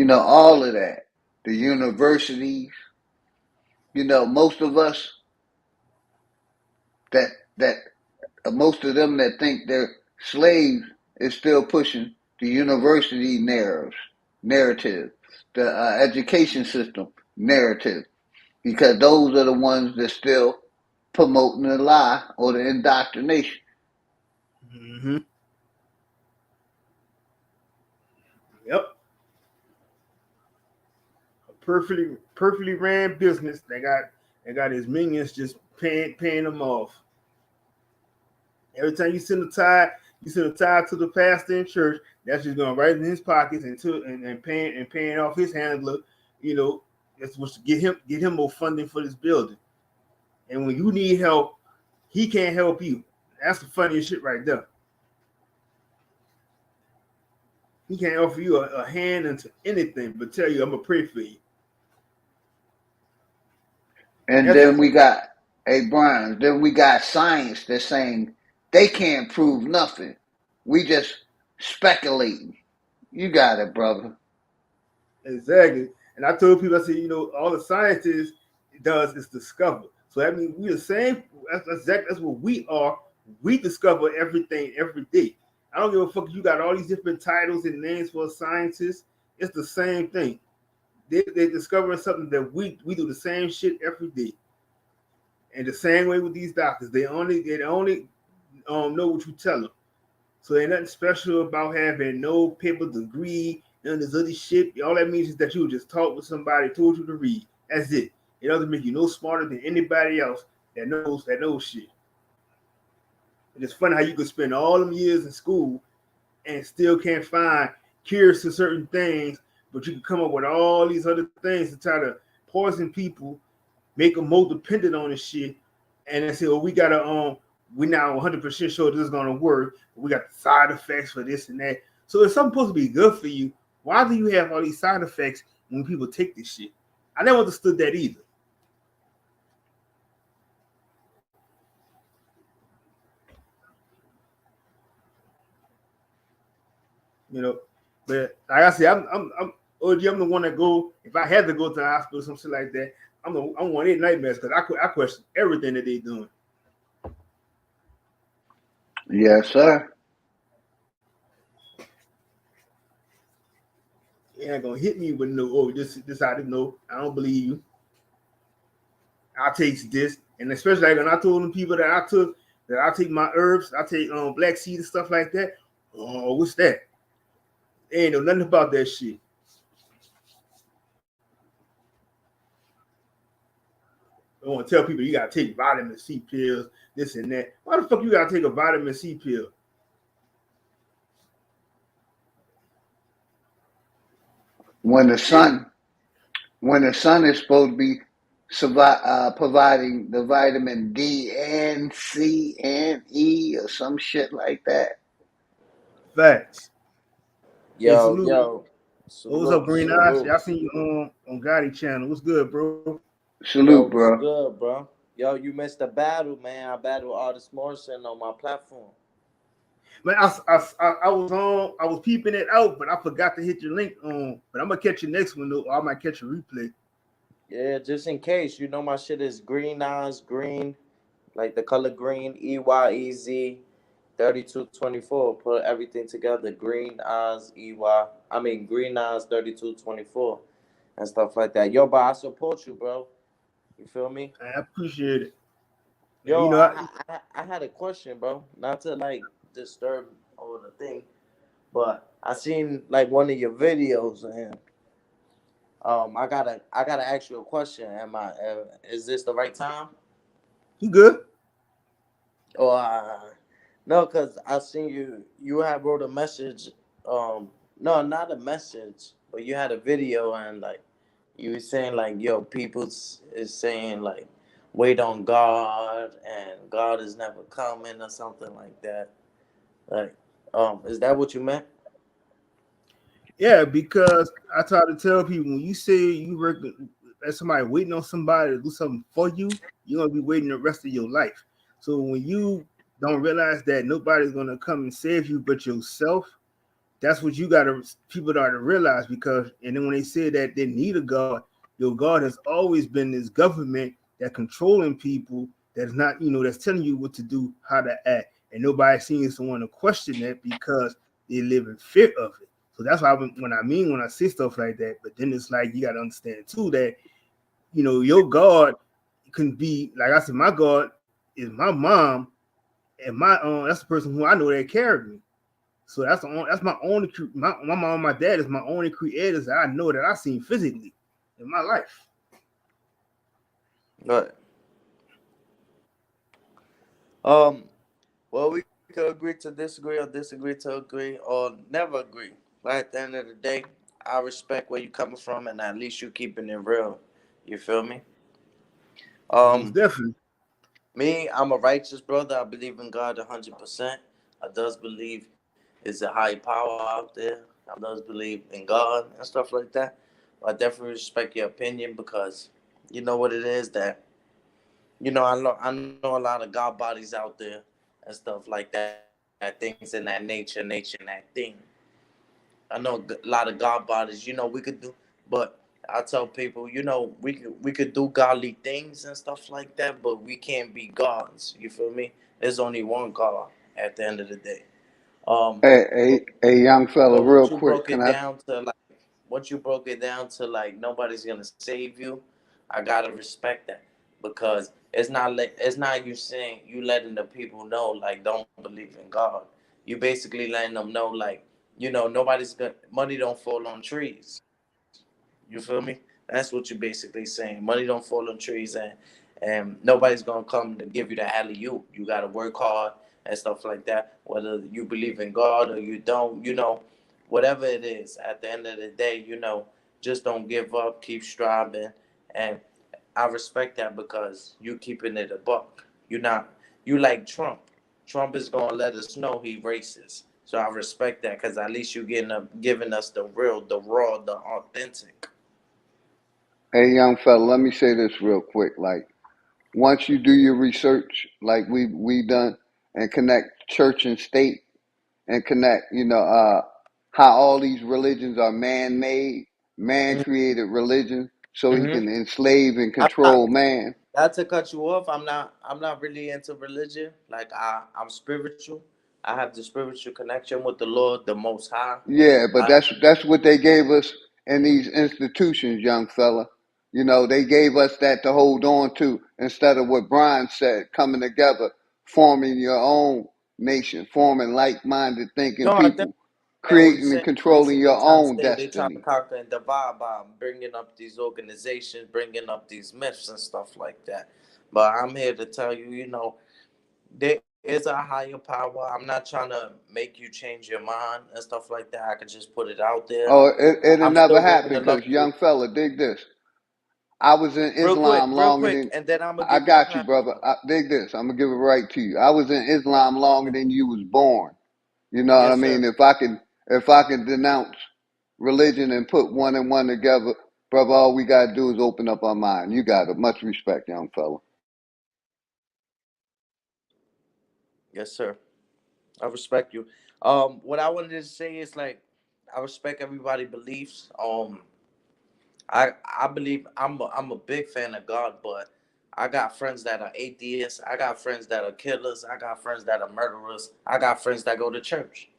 G: all of that, the universities, most of us most of them that think they're slaves is still pushing the university narrative, the education system narrative, because those are the ones that still promoting the lie or the indoctrination.
A: Mm-hmm. Yep. A perfectly ran business. They got his minions just paying them off. Every time you send a tithe to the pastor in church, that's just going right in his pockets and paying off his handler. That's supposed to get him more funding for this building. And when you need help, he can't help you. That's the funniest shit right there. He can't offer you a hand into anything but tell you, I'm going to pray for you.
G: And then we got, Brian, then we got science that's saying they can't prove nothing. We just speculating. You got it, brother.
A: Exactly. And I told people, I said, all the scientists does is discover. So that means we're the same. That's what we are. We discover everything every day. I don't give a fuck. You got all these different titles and names for scientists. It's the same thing. They discovering something that we do the same shit every day. And the same way with these doctors, they only know what you tell them. So ain't nothing special about having no paper degree and this other shit. All that means is that you just talk with somebody, told you to read. That's it. It doesn't make you no smarter than anybody else that knows shit. And it's funny how you could spend all them years in school and still can't find cures to certain things, but you can come up with all these other things to try to poison people, make them more dependent on this shit, and then say, "Oh, we gotta we're now 100% sure this is gonna work. But we got the side effects for this and that." So if something's supposed to be good for you, why do you have all these side effects when people take this shit? I never understood that either. But like I said, I'm OG. I'm the one that go. If I had to go to the hospital, some shit like that, I'm one of their nightmares because I question everything that they doing.
G: Yes, sir.
A: They ain't gonna hit me with no. Oh, this I didn't know. I don't believe you. I'll take this, and especially like when I told them people that I take my herbs, I take black seed and stuff like that. Oh, what's that? They ain't know nothing about that shit. I want to tell people you gotta take vitamin C pills, this and that. Why the fuck you gotta take a vitamin C pill?
G: When the sun is supposed to be providing the vitamin D and C and E or some shit like that.
A: Facts. Hey,
H: Yo,
A: salute.
H: yo,
A: What's up,
H: salute,
A: Green Eyes?
H: salute.
A: Y'all seen you on Gotti channel. What's good, bro?
H: Yo,
G: Salute,
H: what's
G: bro.
H: good, bro? Yo, you missed the battle, man. I battled Artist Morrison on my platform.
A: Man, I was peeping it out, but I forgot to hit your link on. But I'm gonna catch your next one though. Or I might catch a replay.
H: Yeah, just in case. You know my shit is Green Eyes, green, like the color green, EYEZ 3224. Put everything together. Green Eyes, Green Eyes 3224 and stuff like that. Yo, but I support you, bro. You feel me?
A: I appreciate it. And,
H: Yo, I had a question, bro. Not to like disturb all the thing, but I seen like one of your videos, and I gotta ask you a question. Is this the right time?
A: you good?
H: Or no, cause I seen you had wrote a message. No, not a message, but you had a video, and like you were saying like, yo, people is saying like, wait on God, and God is never coming or something like that. Like, is that what you meant?
A: Yeah, because I try to tell people when you say you work as somebody waiting on somebody to do something for you, you're gonna be waiting the rest of your life. So when you don't realize that nobody's gonna come and save you but yourself, that's what you gotta people gotta realize because and then when they say that they need a God, your God has always been this government that controlling people that's not, that's telling you what to do, how to act, and nobody seems to want to question that because they live in fear of it. So that's why when I say stuff like that, but then it's like you gotta understand too that your God can be like I said, my God is my mom, and my that's the person who I know that carried me. So that's my only my mom and my dad is my only creators that I know that I've seen physically in my life.
H: Right. Um. Well, we could agree to disagree or disagree to agree or never agree. But at the end of the day, I respect where you coming from, and at least you keeping it real. You feel me?
A: Most
H: Um.
A: definitely.
H: Me, I'm a righteous brother. I believe in God 100%. I does believe is a high power out there. I does believe in God and stuff like that. I definitely respect your opinion because you know what it is that I know a lot of God bodies out there and stuff like that, things in that nature, and that thing. I know a lot of God bodies. We could do, but I tell people, we could do godly things and stuff like that, but we can't be gods. You feel me? There's only one God at the end of the day. Um,
G: Hey, young fella,
H: but
G: real
H: once you
G: quick,
H: broke
G: can
H: it
G: I?
H: down to like, once you broke it down to like nobody's gonna save you, I gotta respect that because it's not you saying you letting the people know like don't believe in God. You basically letting them know like nobody's gonna money don't fall on trees. You feel me? That's what you're basically saying. Money don't fall on trees, and nobody's gonna come to give you the alley oop. You gotta work hard and stuff like that. Whether you believe in God or you don't, whatever it is. At the end of the day, just don't give up. Keep striving, and I respect that because you keeping it a buck. You're not. You like Trump. Trump is gonna let us know he racist. So I respect that because at least you giving us the real, the raw, the authentic.
G: Hey, young fella, let me say this real quick. Like, once you do your research, like we done, and connect church and state, and connect, how all these religions are man-made, man-created religions, so he
H: Mm-hmm.
G: can enslave and
H: I'm not
G: control man.
H: not to cut you off. I'm not really into religion. Like I'm spiritual. I have the spiritual connection with the Lord, the Most High.
G: Yeah, but
H: I
G: that's what they gave us in these institutions, young fella. They gave us that to hold on to instead of what Brian said, coming together, forming your own nation, forming like-minded thinking
H: no, I think
G: people,
H: that what he's
G: creating and
H: saying.
G: controlling
H: Basically,
G: your
H: trying to
G: own
H: say they trying to
G: destiny.
H: conquer and divide by bringing up these organizations, bringing up these myths and stuff like that. But I'm here to tell you, there is a higher power. I'm not trying to make you change your mind and stuff like that. I can just put it out there.
G: Oh, it'll
H: I'm
G: never
H: still gonna
G: happen
H: love
G: because,
H: you.
G: young fella, dig this. I was in Islam
H: real
G: longer
H: quick,
G: than.
H: and then I'm gonna
G: I
H: give you a
G: got you,
H: pass.
G: brother. Dig this. I'm gonna give it right to you. I was in Islam longer than you was born. You know what I
H: Yes,
G: mean?
H: sir.
G: If I can denounce religion and put one and one together, brother, all we gotta do is open up our mind. You got it. Much respect, young fella.
H: Yes, sir. I respect you. What I wanted to say is like, I respect everybody's beliefs. I believe I'm a big fan of God, but I got friends that are atheists. I got friends that are killers. I got friends that are murderers. I got friends that go to church.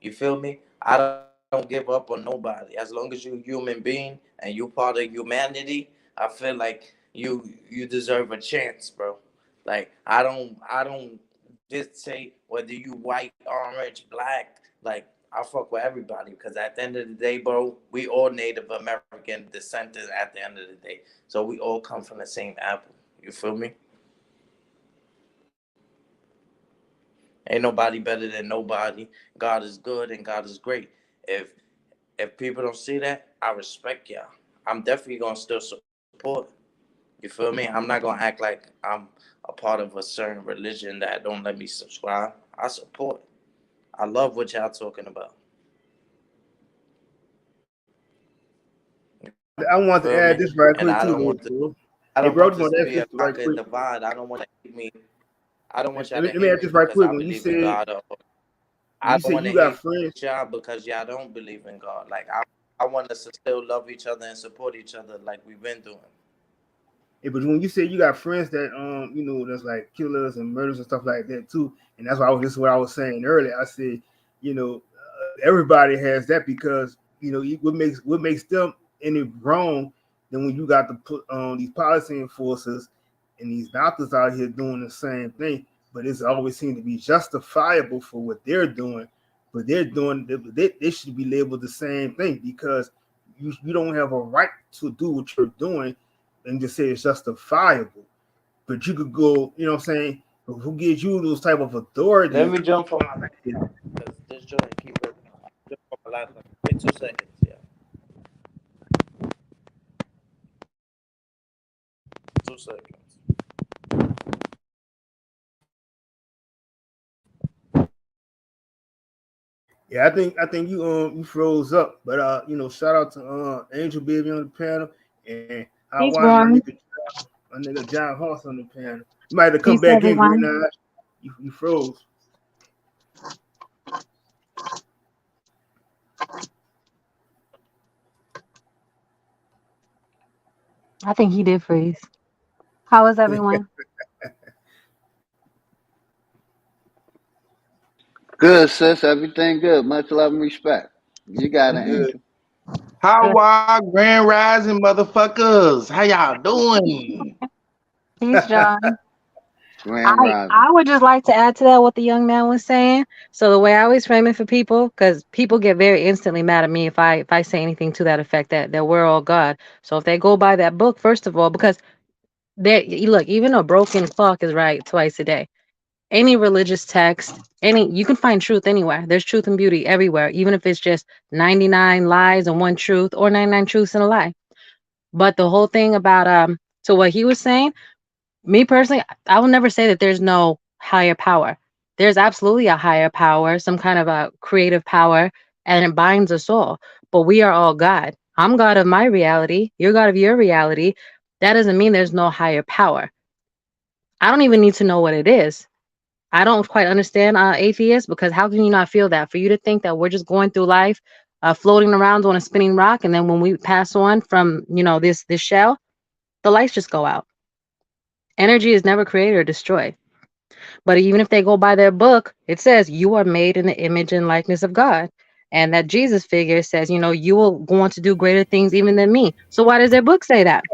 H: You feel me? I don't give up on nobody. As long as you're a human being and you part of humanity, I feel like you deserve a chance, bro. Like I don't just say whether you white, orange, black. Like I fuck with everybody because at the end of the day, bro, we all Native American descendants at the end of the day. So we all come from the same apple. You feel me? Ain't nobody better than nobody. God is good and God is great. If people don't see that, I respect y'all. I'm definitely gonna still support. You feel me? I'm not gonna act like I'm a part of a certain religion that don't let me subscribe. I support. I love what y'all talking about. You feel
A: I
H: me?
A: want to
H: And
A: add this
H: I
A: right
H: don't
A: quick
H: want
A: too,
H: this.
A: though, bro.
H: I don't want
A: Hey, bro, I
H: this
A: just
H: to
A: want to
H: be
A: ask
H: a
A: this right
H: fucking
A: quick.
H: divide. I don't want to hate me. I don't want y'all to
A: Let me
H: hate
A: ask
H: me
A: this right
H: because
A: quick.
H: I
A: When you
H: believe in
A: said
H: God. Or I
A: you
H: don't
A: said
H: want
A: you
H: to
A: got
H: hate
A: friends,
H: y'all because y'all don't believe in God. Like I want us to still love each other and support each other like we've been doing.
A: yeah, but when you said you got friends that that's like killers and murders and stuff like that too, and that's why this is what I was saying earlier. I said, everybody has that because what makes them any wrong than when you got to put these policy enforcers and these doctors out here doing the same thing, but it's always seems to be justifiable for what they're doing, but they're doing they should be labeled the same thing because you don't have a right to do what you're doing and just say it's justifiable. But you could go, you know what I'm saying? Who gives you those type of
H: Let
A: authority?
H: me jump for my laptop because this joint keep working. Jump for my laptop. Wait 2 seconds. Yeah, 2 seconds.
A: Yeah, I think you froze up, but shout out to Angel Baby on the panel and I
I: Peace,
A: want
I: Warren.
A: my nigga John Hoss on the panel. You might have to come
I: Peace,
A: back in, Green
I: everyone.
A: Eye. You froze.
I: I think he did freeze. How is everyone?
G: Good, sis. Everything good. Much love and respect. You got
A: We
G: an
A: good.
G: angel.
J: How
I: Good.
J: are grand rising motherfuckers? How y'all doing?
I: Peace, John.
G: Grand
I: I
G: Rising.
I: I would just like to add to that what the young man was saying. So the way I always frame it for people, because people get very instantly mad at me if I say anything to that effect that we're all God. So if they go by that book, first of all, because look, even a broken clock is right twice a day. Any religious text, you can find truth anywhere. There's truth and beauty everywhere, even if it's just 99 lies and one truth or 99 truths and a lie. But the whole thing about so what he was saying, me personally, I will never say that there's no higher power. There's absolutely a higher power, some kind of a creative power, and it binds us all. But we are all God. I'm God of my reality. You're God of your reality. That doesn't mean there's no higher power. I don't even need to know what it is. I don't quite understand atheists because how can you not feel that? For you to think that we're just going through life, floating around on a spinning rock, and then when we pass on from this shell, the lights just go out. Energy is never created or destroyed. But even if they go by their book, it says you are made in the image and likeness of God. And that Jesus figure says, you will go on to do greater things even than me. So why does their book say that?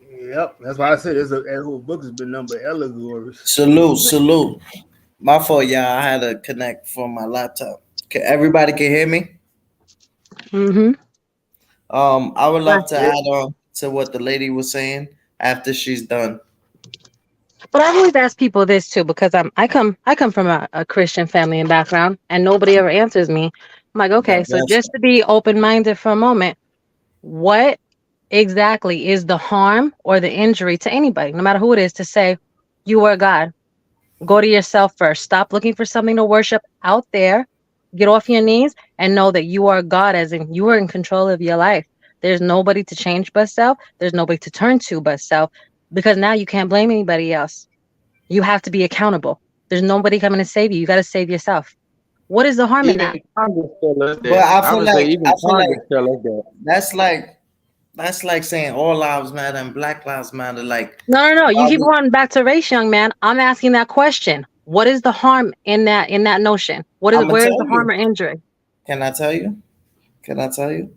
A: Yep, that's why I said that whole book has been number allegories.
H: Salute. My fault, y'all. I had to connect from my laptop. Okay, everybody can hear me.
I: Mm-hmm.
H: I would love to
A: Yeah,
H: add on to what the lady was saying after she's done.
I: But I've always asked people this too, because I come from a Christian family and background, and nobody ever answers me. I'm like, okay,
K: God
I: so
K: bless
I: just to be open minded for a moment, what exactly is the harm or the injury to anybody, no matter who it is, to say you are God? Go to yourself first. Stop looking for something to worship out there. Get off your knees and know that you are God, as in you are in control of your life. There's nobody to change but self. There's nobody to turn to but self, because now you can't blame anybody else. You have to be accountable. There's nobody coming to save you. You got to save yourself. What is the harm in
J: Even
I: that?
J: Congress tell us
K: But
J: that. I would say even Congress tell us that.
K: that's like that's like saying all lives matter and Black Lives Matter. Like,
I: No, no, no. You
K: are
I: keep
K: we,
I: going back to race, young man. I'm asking that question. What is the harm in that notion? What is
K: I'm gonna
I: where is the
K: tell
I: harm
K: you.
I: or injury?
K: Can I tell you? Can I tell you?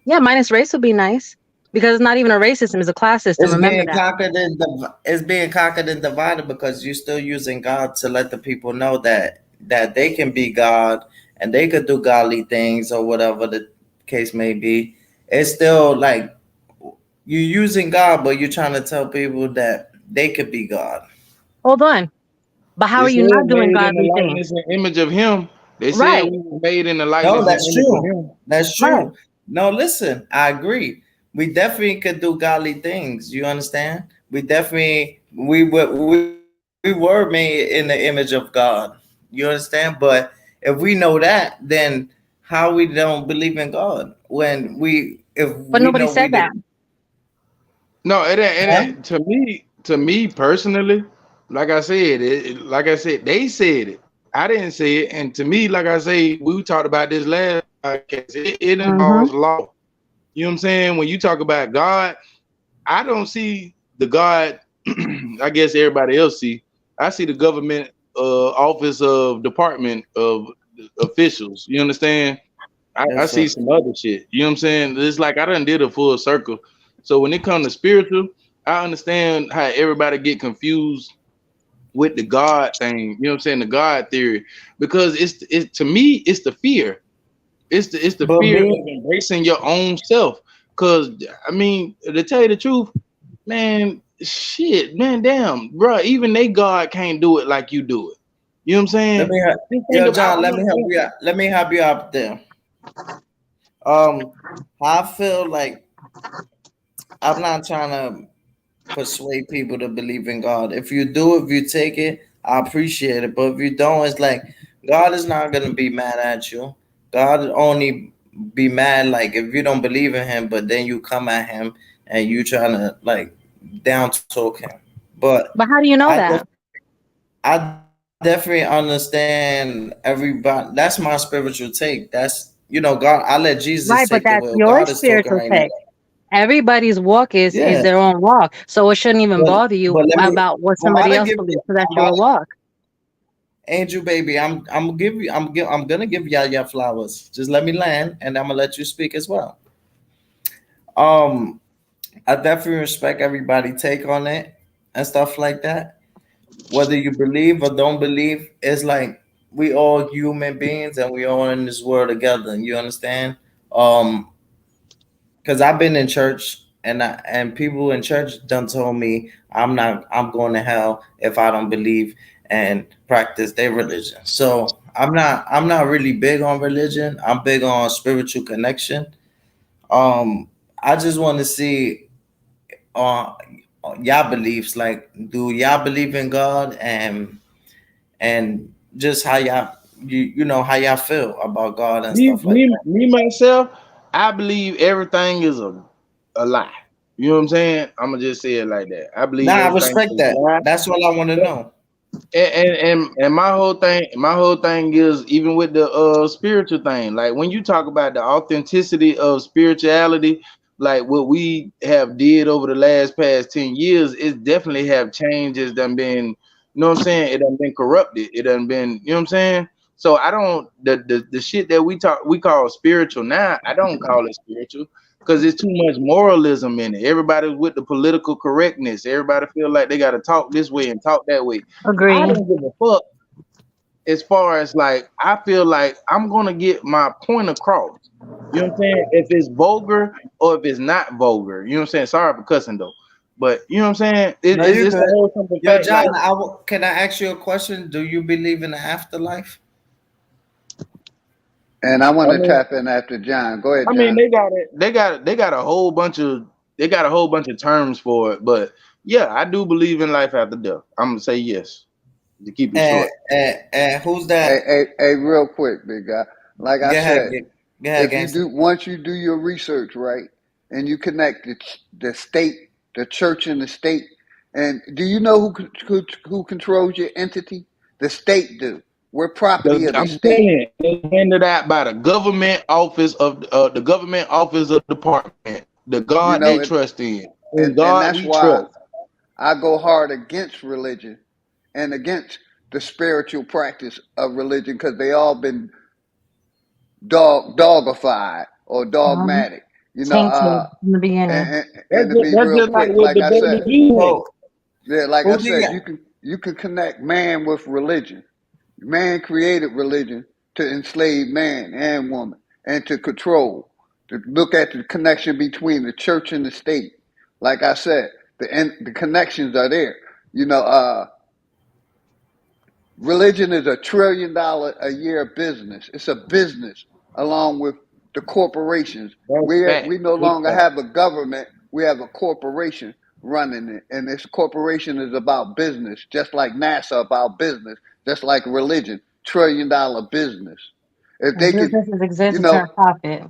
I: Yeah, minus race would be nice, because it's not even a race system; it's a class system.
K: It's
I: Remember
K: being
I: that.
K: conquered and it's being conquered and divided because you're still using God to let the people know that they can be God and they could do godly things or whatever the case may be. It's still like you're using God, but you're trying to tell people that they could be God.
I: Hold on, but how
J: They
I: are
J: said
I: you not doing
J: made in the
I: godly things?
J: likeness and image of him. They said
I: Right,
J: we were made in the
K: No,
J: likeness and
K: that's
J: image of
K: true.
J: him.
K: That's
I: right.
K: true. No, listen, I agree. We definitely could do godly things. You understand? We were made in the image of God. You understand? But if we know that, then how we don't believe in God when we if
I: But
K: we
I: nobody
K: know we
I: said that.
K: did?
J: No, it ain't. It
K: Huh?
J: ain't. To me personally, like I said, they said it. I didn't say it. And to me, like I say, we talked about this last podcast. It
I: Mm-hmm.
J: involves law. You know what I'm saying? When you talk about God, I don't see the God. I guess everybody else see. I see the government office of department of officials. You understand? I
K: Yes,
J: see
K: sir.
J: some other shit. You know what I'm saying? It's like I done did a full circle. So when it comes to spiritual, I understand how everybody get confused with the God thing. You know what I'm saying? The God theory, because it's to me it's the fear. It's the
K: But
J: fear of
K: me,
J: embracing your own self. Cause I mean, to tell you the truth, man, shit, man, damn, bro, even they God can't do it like you do it. You know what I'm
K: let
J: saying?
K: me,
J: Just think
K: yo,
J: of, I
K: John, let me help
J: want
K: you out. Let me help you out there. Um, I feel like I'm not trying to persuade people to believe in God. If you do, if you take it, I appreciate it. But if you don't, it's like God is not gonna be mad at you. God only be mad like if you don't believe in Him, but then you come at Him and you trying to like down talk Him. But
I: But how do you know
K: I
I: that?
K: I definitely understand everybody. That's my spiritual take. That's God. I let Jesus
I: Right,
K: take
I: but
K: the
I: that's
K: wheel.
I: your
K: God is talking
I: spiritual
K: right now.
I: take. Everybody's walk is
K: Yeah,
I: their own walk, so it shouldn't even
K: but
I: bother you
K: but let me.
I: about what
K: I'm about
I: somebody
K: to
I: else
K: give you.
I: believes. So that's
K: I'm
I: your
K: about
I: walk.
K: Angel baby, I'm gonna give you I'm gonna give y'all your flowers. Just let me land and I'm gonna let you speak as well. Um I definitely respect everybody take on it and stuff like that. Whether you believe or don't believe, it's like we all human beings and we all in this world together. You understand? Um because I've been in church and people in church done told me I'm going to hell if I don't believe and practice their religion. So I'm not really big on religion. I'm big on spiritual connection. Um I just want to see uh y'all beliefs, like do y'all believe in God and just how y'all you know how y'all feel about God and
J: me,
K: stuff like
J: me,
K: that.
J: me myself, I believe everything is a lie. You know what I'm saying? I'm gonna just say it like that. I believe
K: Nah, I
J: everything
K: respect
J: is a
K: that.
J: lie.
K: That's what I want to know.
J: And my whole thing is even with the spiritual thing. Like when you talk about the authenticity of spirituality, like what we have did over the last past 10 years, it definitely have changed. It's done been, you know what I'm saying? It done been corrupted. It done been, you know what I'm saying? So I don't the shit that we call spiritual now, I don't call it spiritual because it's too much moralism in it. Everybody's with the political correctness. Everybody feel like they gotta talk this way and talk that way. I
I: Agree.
J: don't give a fuck as far as like I feel like I'm gonna get my point across. You know what I'm saying? If it's vulgar or if it's not vulgar, you know what I'm saying? Sorry for cussing though. But you know what I'm saying?
K: No, you
J: It's the
K: good.
J: whole simple
K: Yo,
J: fact.
K: John,
J: Like,
K: can I ask you a question? Do you believe in the afterlife?
G: And I want
J: I
G: to
J: mean,
G: tap in after John. Go ahead,
J: I mean,
G: John.
J: they got a whole bunch of terms for it. But yeah, I do believe in life after death. I'm gonna say yes to keep it
K: And,
J: short.
K: and who's
G: Hey,
K: that?
G: hey, hey, real quick, big guy. Like I
K: Go ahead,
G: said,
K: go ahead,
G: if you
K: gangster.
G: do once you do your research right and you connect the state, the church, and the state, and do you know who controls your entity? The state do. We're property of the
J: I'm
G: state.
J: telling you, it's handed out by the government office of department, the
G: You
J: God
G: know,
J: they trust in
G: and
J: God
G: that's
J: we
G: why
J: trust.
G: I go hard against religion and against the spiritual practice of religion because they all been dogified or
I: Mhm.
G: dogmatic. You know,
I: Tainted in the beginning.
G: and to be
J: That's
G: real
J: just like
G: quick,
J: what
G: like
J: the
G: I
J: baby
G: said,
J: Jesus.
K: So,
G: yeah, like I
K: who do
G: said,
K: you?
G: you can connect man with religion. Man created religion to enslave man and woman and to control. To look at the connection between the church and the state. Like I said, the connections are there. You know, religion is $1 trillion a year business. It's a business along with the corporations.
J: That's
G: We
J: fact.
G: no
J: Big
G: longer
J: fact.
G: have a government. We have a corporation running it, and this corporation is about business, just like NASA about business, just like religion, $1 trillion business. If
I: And
G: they could,
I: businesses exist
G: you
I: to
G: know,
I: turn profit.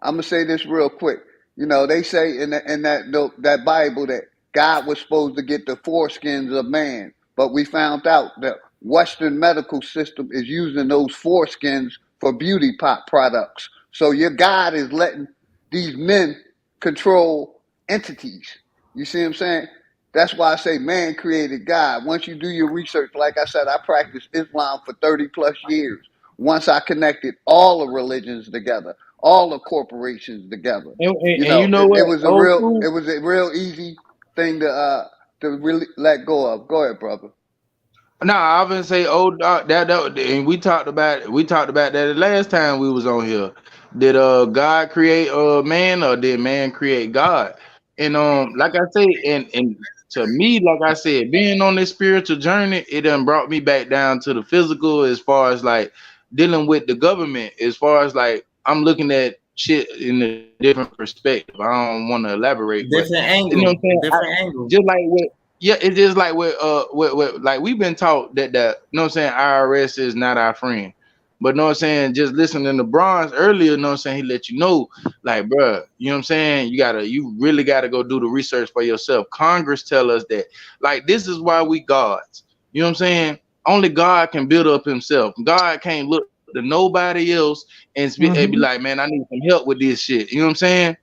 G: I'm gonna say this real quick. You know, they say in that Bible that God was supposed to get the foreskins of man, but we found out that Western medical system is using those foreskins for beauty pot products. So your God is letting these men control entities. You see what I'm saying? That's why I say man created God. Once you do your research, like I said, I practiced Islam for 30 plus years. Once I connected all the religions together, all the corporations together. You
J: And you
G: know,
J: know what? Old
G: it
J: school.
G: was a real easy thing to really let go of. Go ahead, brother.
J: No, I was gonna say old dog that and we talked about that the last time we was on here. Did God create man or did man create God? And like I say, and to me, like I said, being on this spiritual journey, it done brought me back down to the physical as far as like dealing with the government, as far as like I'm looking at shit in a different perspective. I don't want to elaborate, but
K: Different
J: you know what
K: angle.
J: I'm saying?
K: Different angle.
J: Just like with yeah, it is like with like we've been taught that you know what I'm saying, IRS is not our friend. But know what I'm saying, just listening to Bronze earlier, know what I'm saying, he let you know, like, bruh, you know what I'm saying, you really gotta go do the research for yourself. Congress tell us that, like, this is why we gods. You know what I'm saying? Only God can build up himself. God can't look to nobody else and be
I: Hmm.
J: like, man, I need some help with this shit. You know what I'm saying?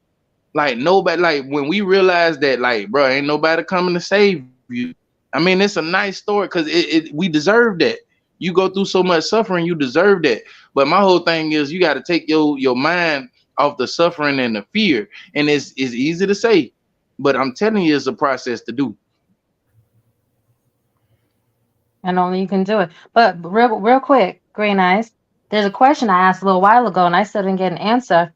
J: Like nobody, like when we realize that, like, bro, ain't nobody coming to save you. I mean, it's a nice story because we deserve that. You go through so much suffering, you deserve that. But my whole thing is you got to take your mind off the suffering and the fear. And it's easy to say, but I'm telling you, it's a process to do.
I: And only you can do it. But real quick, Green Eyes, there's a question I asked a little while ago, and I still didn't get an answer.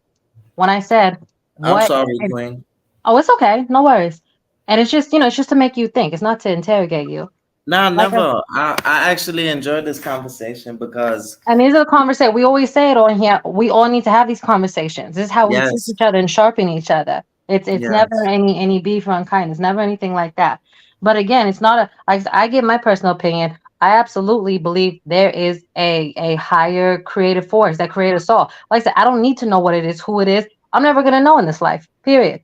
I: When I said,
K: I'm
I: what?
K: sorry, Queen.
I: Oh, it's okay. No worries. And it's just, it's just to make you think. It's not to interrogate you.
K: Nah,
I: Like
K: never. I actually enjoyed this conversation because
I: And these are the conversations we always say it on here. We all need to have these conversations. This is how we teach
K: yes,
I: each other and sharpen each other. It's never
K: yes.
I: any beef or unkindness, never anything like that. But again, it's not a like I give my personal opinion. I absolutely believe there is a higher creative force that created us all. Like I said, I don't need to know what it is, who it is. I'm never gonna know in this life. Period.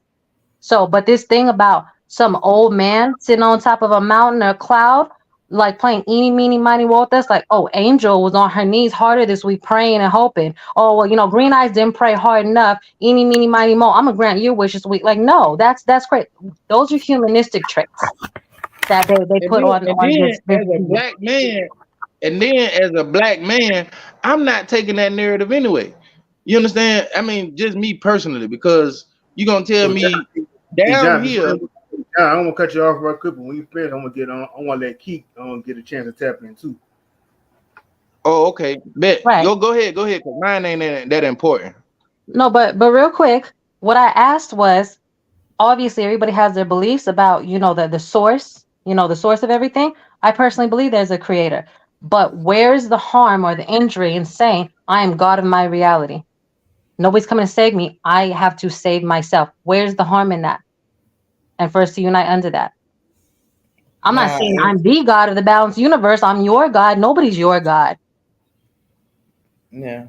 I: So, but this thing about some old man sitting on top of a mountain or a cloud, like playing eeny, meeny, miny, mo with us, like, oh, Angel was on her knees harder this week praying and hoping. Oh, well, Green Eyes didn't pray hard enough. Eeny, meeny, miny, mo. I'm gonna grant your wish this week. Like, no, that's great. Those are humanistic traits that they
J: And
I: put
J: then,
I: on
J: and
I: this
J: then as a
I: people.
J: black man, and then as a black man, I'm not taking that narrative anyway. You understand? I mean, just me personally, because you're gonna tell
A: Hey,
J: me
A: Hey,
J: down
A: John,
J: here.
A: John, I'm gonna cut you off real quick, but when you finish, I'm gonna get on. I want to let Keith get a chance to tap in too.
J: Oh, okay. Bet.
I: Right.
J: Go ahead, because mine ain't that important.
I: No, but real quick, what I asked was, obviously everybody has their beliefs about, the source, the source of everything. I personally believe there's a creator. But where's the harm or the injury in saying I am God of my reality? Nobody's coming to save me. I have to save myself. Where's the harm in that? And for us to unite under that. I'm not
K: Nah,
I: saying I'm the God of the balanced universe. I'm your God. Nobody's your God.
K: yeah.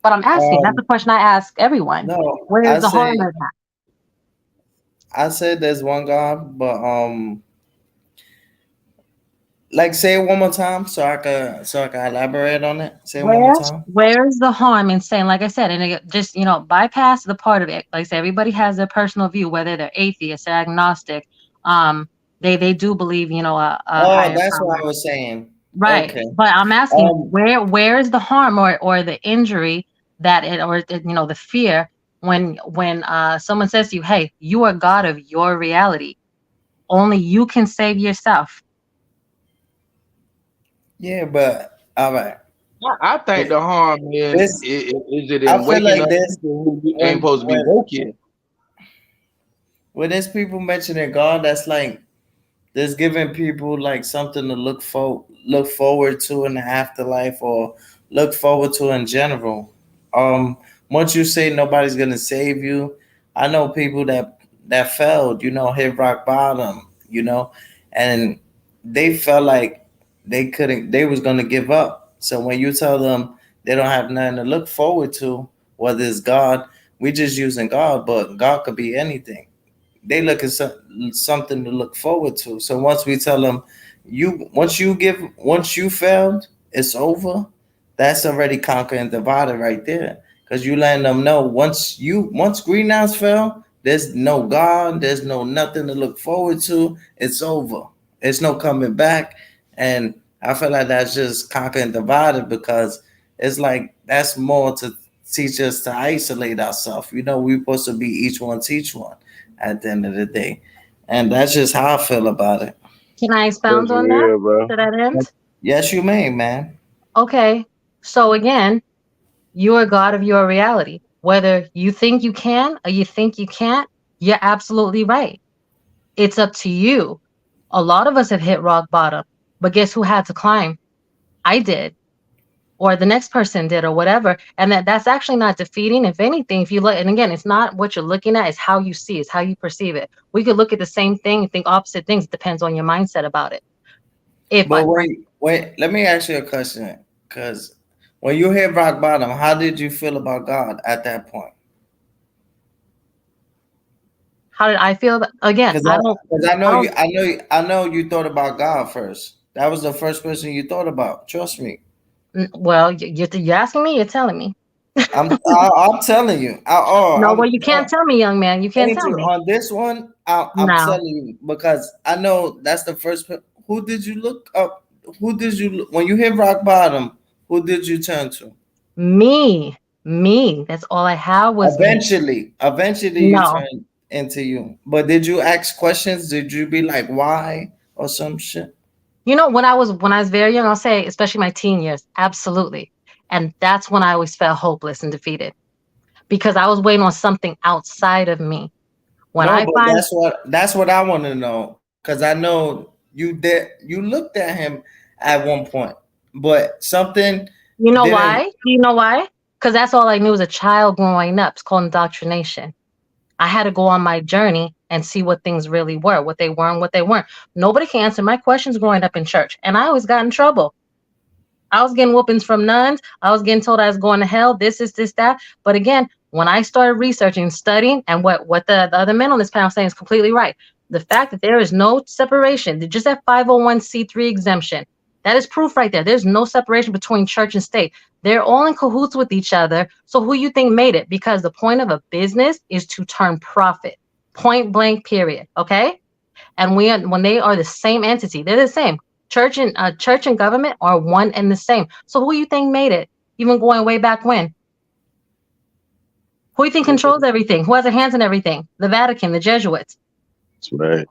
I: But I'm asking. That's the question I ask everyone.
K: No,
I: Where's the harm in that?
K: I said there's one God, but like say it one more time so I can elaborate on it. Say it one more time.
I: Where's the harm in saying, like I said, and it just, bypass the part of it. Like I said, everybody has their personal view, where they're atheist, they're agnostic. They do believe, a
K: Oh,
I: higher
K: that's
I: power.
K: what I was saying.
I: Right.
K: Okay.
I: But I'm asking,
K: Um,
I: where is the harm or the injury that the fear when someone says to you, hey, you are God of your reality. Only you can save yourself.
K: yeah, but all right.
J: I think the harm
K: This
J: is it
K: I
J: in
K: feel
J: waking
K: like
J: up
K: this
J: people who ain't
K: when
J: supposed to be
K: when
J: woke yet.
K: when there's people mentioning God, that's like there's giving people like something to look forward to in the afterlife or look forward to in general. Once you say nobody's gonna save you, I know people that failed, hit rock bottom, and they felt like they was gonna give up. So when you tell them they don't have nothing to look forward to, whether it's God, we just using God, but God could be anything. They look at something to look forward to. So once we tell them, once you failed, it's over. That's already conquer and divided right there. Because you letting them know once greenhouse fell, there's no God, there's no nothing to look forward to. It's over. There's no coming back. And I feel like that's just conquer and divided because it's like that's more to teach us to isolate ourselves. We're supposed to be each one teach one at the end of the day. And that's just how I feel about it.
I: Can I
J: That's
I: expound on that
J: real, bro.
I: to that end?
K: Yes, you may, man.
I: Okay. So again, you are God of your reality. Whether you think you can or you think you can't, you're absolutely right. It's up to you. A lot of us have hit rock bottom, but guess who had to climb? I did, or the next person did, or whatever. And that's actually not defeating. If anything, if you look, and again, it's not what you're looking at, it's how you see, it's how you perceive it. We could look at the same thing and think opposite things. It depends on your mindset about it.
K: But wait, let me ask you a question. Because when you hit rock bottom, how did you feel about God at that point?
I: How did I feel? Again,
K: Because I know you thought about God first. That was the first person you thought about. Trust me.
I: Well, you're asking me, you're telling me.
K: I'm telling you.
I: No, well, you can't tell me, young man. You can't tell
K: Angel,
I: me.
K: on this one, I'm
I: No,
K: telling you because I know that's the first. Who did you look up? Who did you when you hit rock bottom? Who did you turn to?
I: me. That's all I have was me.
K: Eventually, you
I: No.
K: turned into you. But did you ask questions? Did you be like, why or some shit?
I: When I was very young, I'll say, especially my teen years, absolutely. And that's when I always felt hopeless and defeated because I was waiting on something outside of me. When
K: No,
I: I
K: but
I: find,
K: that's what I want to know because I know you looked at him at one point, but something
I: you know
K: didn't.
I: why? Do you know why? Because that's all I knew as a child growing up. It's called indoctrination. I had to go on my journey and see what things really were, what they were and what they weren't. Nobody can answer my questions growing up in church. And I always got in trouble. I was getting whoopings from nuns. I was getting told I was going to hell. This, that. But again, when I started researching, studying, and what the other men on this panel saying is completely right. The fact that there is no separation, just that 501c3 exemption, that is proof right there. There's no separation between church and state. They're all in cahoots with each other. So who you think made it? Because the point of a business is to turn profit. Point blank, period. Okay? And when they are the same entity, they're the same. Church and government are one and the same. So who you think made it? Even going way back when? Who you think controls everything? Who has their hands in everything? The Vatican, the Jesuits.
J: That's right.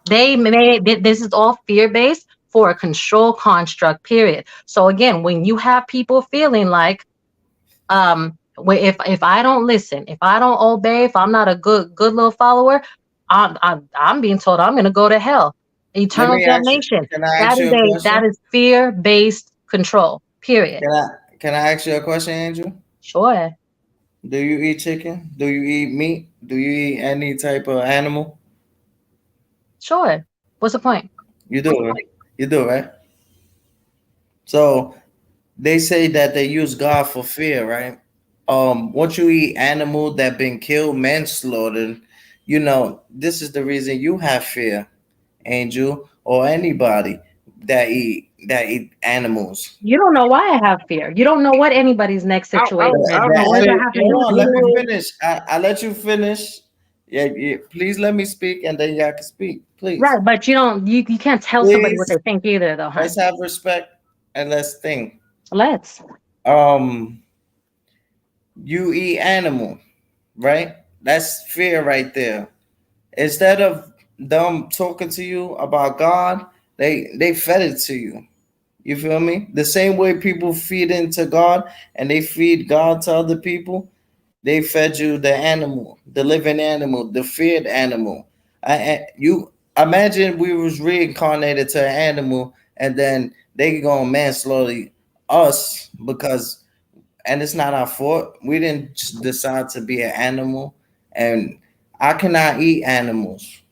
I: They made this is all fear-based for a control construct, period. So again, when you have people feeling like If I don't listen, if I don't obey, if I'm not a good little follower, I'm being told I'm gonna go to hell.
K: Let
I: Eternal
K: me ask you.
I: damnation.
K: Can I ask you a
I: That
K: question?
I: is fear-based control. Period.
K: Can I ask you a question, Andrew?
I: Sure.
K: Do you eat chicken? Do you eat meat? Do you eat any type of animal?
I: Sure. What's the point?
K: You do, right? You do, right? So they say that they use God for fear, right? Once you eat animal that been killed, manslaughtered, this is the reason you have fear, Angel, or anybody that eat animals.
I: You don't know why I have fear. You don't know what anybody's next
J: I, I,
I: situation is.
J: I
I: What
J: don't
I: does
K: Hold
I: that
J: say,
I: have to do with
K: on,
J: you
K: let
I: me?
K: me
J: know,
K: finish. I let you finish. Yeah, yeah, please let me speak, and then y'all can speak. Please,
I: Right, but you can't tell somebody what
K: please.
I: they think either, though,
K: Let's
I: hon.
K: have respect and let's think.
I: Let's.
K: Um, you eat animal, right? That's fear right there. Instead of them talking to you about God, they fed it to you. You feel me? The same way people feed into God and they feed God to other people, they fed you the animal, the living animal, the feared animal. You imagine we was reincarnated to an animal, and then they gonna manslaughter us because, and it's not our fault. We didn't just decide to be an animal, and I cannot eat animals.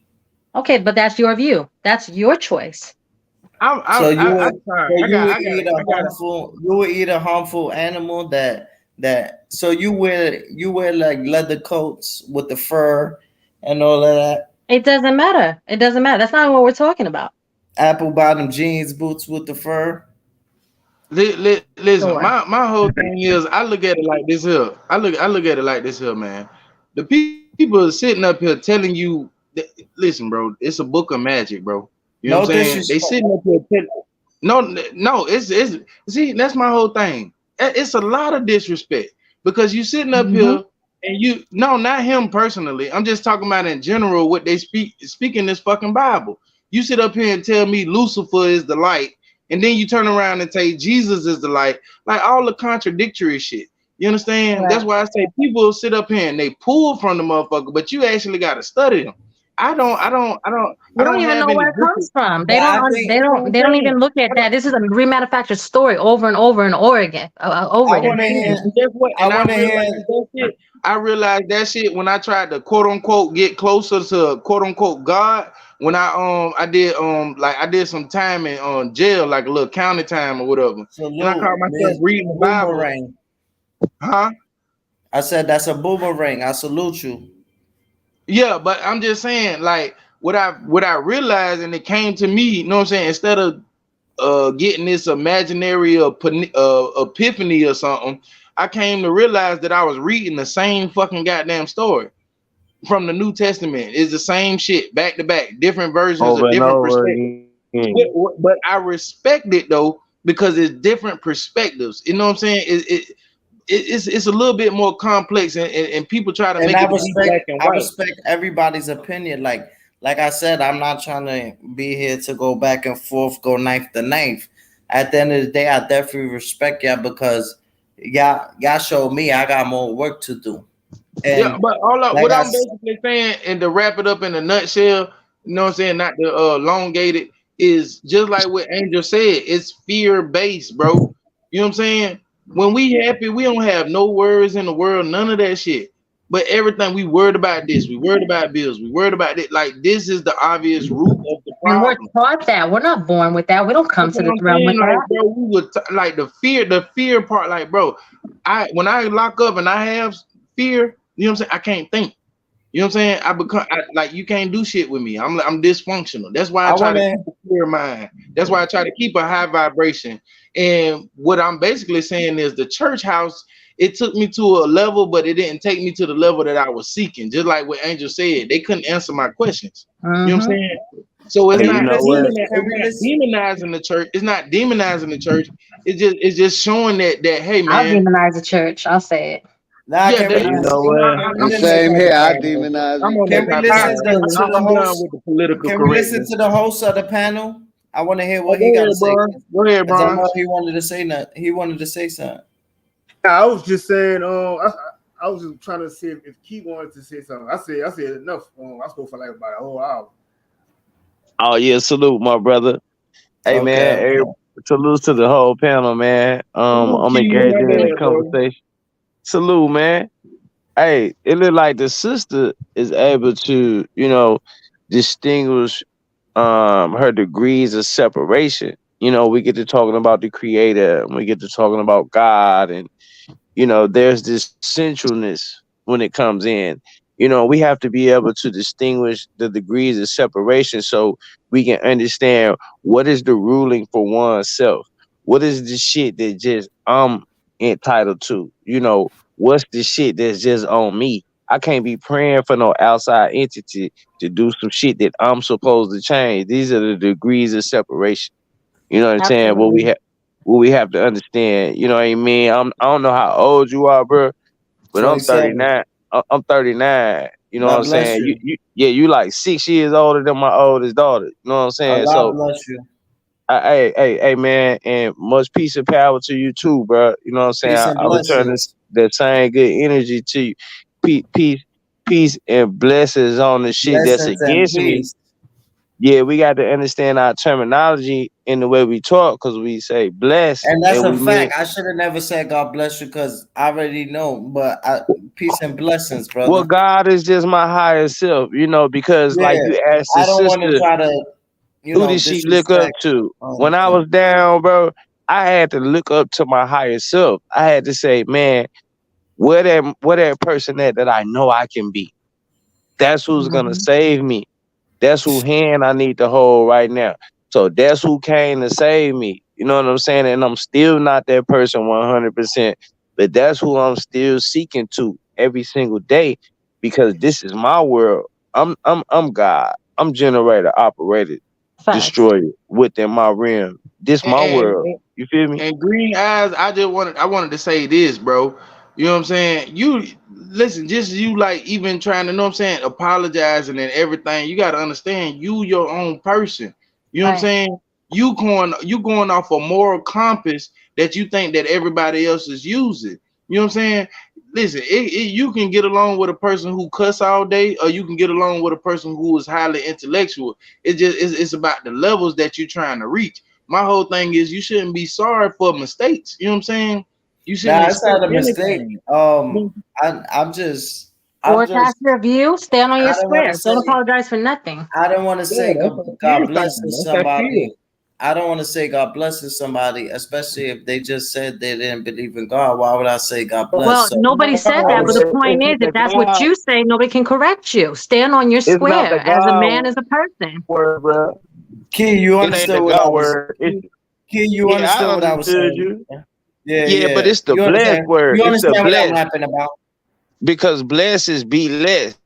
I: Okay, but that's your view. That's your choice.
K: So you
J: I'm
K: would,
J: sorry.
K: so
J: I
K: you
J: got,
K: would
J: I got,
K: eat a
J: I got.
K: harmful animal that. So you wear like leather coats with the fur and all of that.
I: It doesn't matter. It doesn't matter. That's not what we're talking about.
K: Apple bottom jeans, boots with the fur.
J: Listen,
I: Sure.
J: my whole thing is I look at it like this here. I look at it like this here, man. The people sitting up here telling you, listen, bro, it's a book of magic, bro. You know what
K: No
J: I'm saying? They
K: disrespect.
J: sitting up here no, it's see, that's my whole thing. It's a lot of disrespect because you sitting up
I: Hmm.
J: here and you no, not him personally. I'm just talking about in general what they speak in this fucking Bible. You sit up here and tell me Lucifer is the light, and then you turn around and say Jesus is the light, like all the contradictory shit. You understand? That's
I: Right.
J: why I say people sit up here and they pull from the motherfucker, but you actually got to study them. I
I: You don't
J: don't
I: even
J: have
I: know
J: any
I: where it
J: different.
I: comes from.
K: But I
I: They
K: think
J: That's what
I: don't.
J: I'm
I: They don't
J: saying.
I: even look at that. This is a remanufactured story over and over and over again. Over
K: I
I: again.
K: want to hear.
J: And guess what?
K: I
J: And
K: want to hear.
J: I realized that shit when I tried to quote unquote get closer to quote unquote God. When I did like I did some time in jail, like a little county time or whatever. And I
K: Salute,
J: caught myself
K: Miss
J: reading the Bible.
K: Boomerang.
J: Huh?
K: I said that's a boomerang. I salute you.
J: Yeah, but I'm just saying, like what I realized, and it came to me, you know what I'm saying, instead of getting this imaginary epiphany or something, I came to realize that I was reading the same fucking goddamn story from the New Testament. It's the same shit back to back, different versions
A: Over
J: of
A: and
J: different
A: over
J: perspectives.
A: again.
J: But I respect it though because it's different perspectives. You know what I'm saying? It's a little bit more complex, and people try to
K: And
J: make
K: I
J: it to be
K: respect
J: black and
K: I
J: white.
K: respect everybody's opinion. Like I said, I'm not trying to be here to go back and forth, go knife to knife. At the end of the day, I definitely respect y'all because y'all showed me I got more work to do.
J: Yeah,
K: And
J: but
K: like
J: what
K: I
J: I'm
K: s-
J: basically saying, and to wrap it up in a nutshell, you know what I'm saying, not to elongate it, is just like what Angel said, it's fear based, bro. You know what I'm saying? When we happy, we don't have no worries in the world, none of that shit. But everything we worried about this, we worried about bills, we worried about it. Like this is the obvious root of the
I: And we're
J: problem.
I: taught that. We're not born with that. We don't come
J: That's
I: to
J: what
I: this
J: I'm
I: realm with
J: saying. Like,
I: that.
J: bro, we would like the fear part. Like, bro, when I lock up and I have fear, you know what I'm saying? I can't think. You know what I'm saying? Like you can't do shit with me. I'm dysfunctional. That's why I
K: I
J: try to
K: wanna
J: keep a clear mind. That's why I try to keep a high vibration. And what I'm basically saying is the church house, it took me to a level, but it didn't take me to the level that I was seeking. Just like what Angel said, they couldn't answer my questions. You know what I'm
I: Hmm.
J: saying? So
K: can
A: Hey, you
K: we
A: know
K: listen?
A: what?
K: Can we
J: it's
K: listen?
J: not demonizing the church. It's not demonizing the church. It's just showing that hey
I: I'll
J: man,
I: demonize the church. I'll say it.
K: Nah,
J: yeah,
K: can we
J: that,
A: You
K: listen?
A: know what?
K: Can we
G: The
J: I'm on that
K: listen?
G: same
J: type
G: here.
J: of
G: I
J: time, bro.
G: demonize
J: I'm
G: it
J: on that
K: Can
G: too.
K: we
J: type of
K: listen
J: time.
K: to the
J: I'm done
K: host?
J: with the political
K: Can we listen
J: correctness.
K: to the host of the panel? I want to hear
J: Oh,
K: what he
J: go
K: got to
J: ahead,
K: say
J: bro. Go ahead,
K: because I
J: bro.
K: know he wanted to say that. He wanted to say something.
A: I was just saying. I was just trying to see if Keith wanted to say something. I said enough. I spoke for like about a whole hour.
L: Oh yeah, salute, my brother. Hey man,
K: Okay.
L: salute to the whole panel, man.
J: Salute
L: I'm
J: to you, my
L: engaging in the
J: bad, bro.
L: conversation. Salute, man. Hey, it look like the sister is able to, distinguish her degrees of separation. We get to talking about the creator, and we get to talking about God, and there's this centralness when it comes in. We have to be able to distinguish the degrees of separation so we can understand what is the ruling for oneself. What is the shit that just I'm entitled to? What's the shit that's just on me? I can't be praying for no outside entity to do some shit that I'm supposed to change. These are the degrees of separation. You know what I'm saying?
I: Absolutely.
L: What we have to understand. You know what I mean? I don't know how old you are, bro, but I'm
K: 27.
L: 39. I'm 39. You know what I'm
K: God bless
L: saying?
K: you.
L: You like 6 years older than my oldest daughter. You know what I'm saying?
K: Allah
L: So,
K: bless you.
L: hey, man, and much peace and power to you too, bro. You know what I'm saying?
K: Peace
L: I,
K: and
L: I return
K: blessings.
L: that same good energy to you. Peace, and blessings on the shit that's
K: Blessings and
L: against me.
K: peace.
L: Yeah, we got to understand our terminology in the way we talk, because we say bless
K: And that's
L: and
K: a
L: we mean,
K: fact. I should have never said God bless you because I already know. But peace and blessings,
L: well,
K: brother.
L: God is just my higher self, because like
K: Yeah.
L: you asked the
K: I don't want to
L: sister,
K: try to,
L: who did she look up
K: disrespect.
L: to? When I
K: Okay.
L: was down, bro, I had to look up to my higher self. I had to say, man, where that person that I know I can be. That's who's gonna
I: Mhm.
L: save me. That's who hand I need to hold right now. So that's who came to save me. You know what I'm saying? And I'm still not that person 100%, but that's who I'm still seeking to every single day, because this is my world. I'm God. I'm generator, operated,
I: Facts.
L: destroyer within my realm. This my world.
J: And,
L: You feel me?
J: and green eyes, I wanted to say this, bro. You know what I'm saying? You listen, just you like even trying to know what I'm saying, apologizing and everything. You gotta understand you your own person. You know what I'm
I: Right.
J: saying? You going off a moral compass that you think that everybody else is using. You know what I'm saying? Listen, you can get along with a person who cuss all day, or you can get along with a person who is highly intellectual. It's about the levels that you're trying to reach. My whole thing is you shouldn't be sorry for mistakes. You know what I'm saying? You shouldn't
K: Nah, it's
J: expect
K: not a mistake.
J: anything.
K: I'm just,
I: Or if that's your view, stand on your
K: I don't want to
I: square. Don't
K: say,
I: apologize for nothing.
K: I don't want to
J: Yeah,
K: say
J: that's
K: God,
J: what I
K: God
J: feel something.
K: blesses
J: That's what I feel.
K: somebody. I don't want to say God blesses somebody, especially if they just said they didn't believe in God. Why would I say God bless?
I: Well,
K: So
I: nobody said
K: I
I: that,
K: would
I: but
K: say,
I: the point is, if
L: The
I: that's what
L: God,
I: you say, nobody can correct you. Stand on your
L: it's not the
I: square as a man,
L: God
I: as a person.
L: word, bro.
K: Key, you
L: It ain't
K: understood
L: the
K: what I
L: God
K: was.
L: word. It's,
K: Key, you
L: yeah, I
K: understood what I was
L: understood
K: saying.
L: you.
K: Yeah,
L: Yeah, but
K: yeah.
L: it's the
K: You
L: blessed
K: understand?
L: word.
K: You
L: It's the
K: understand what I'm
L: blessed,
K: rapping about?
L: because blessed is be less.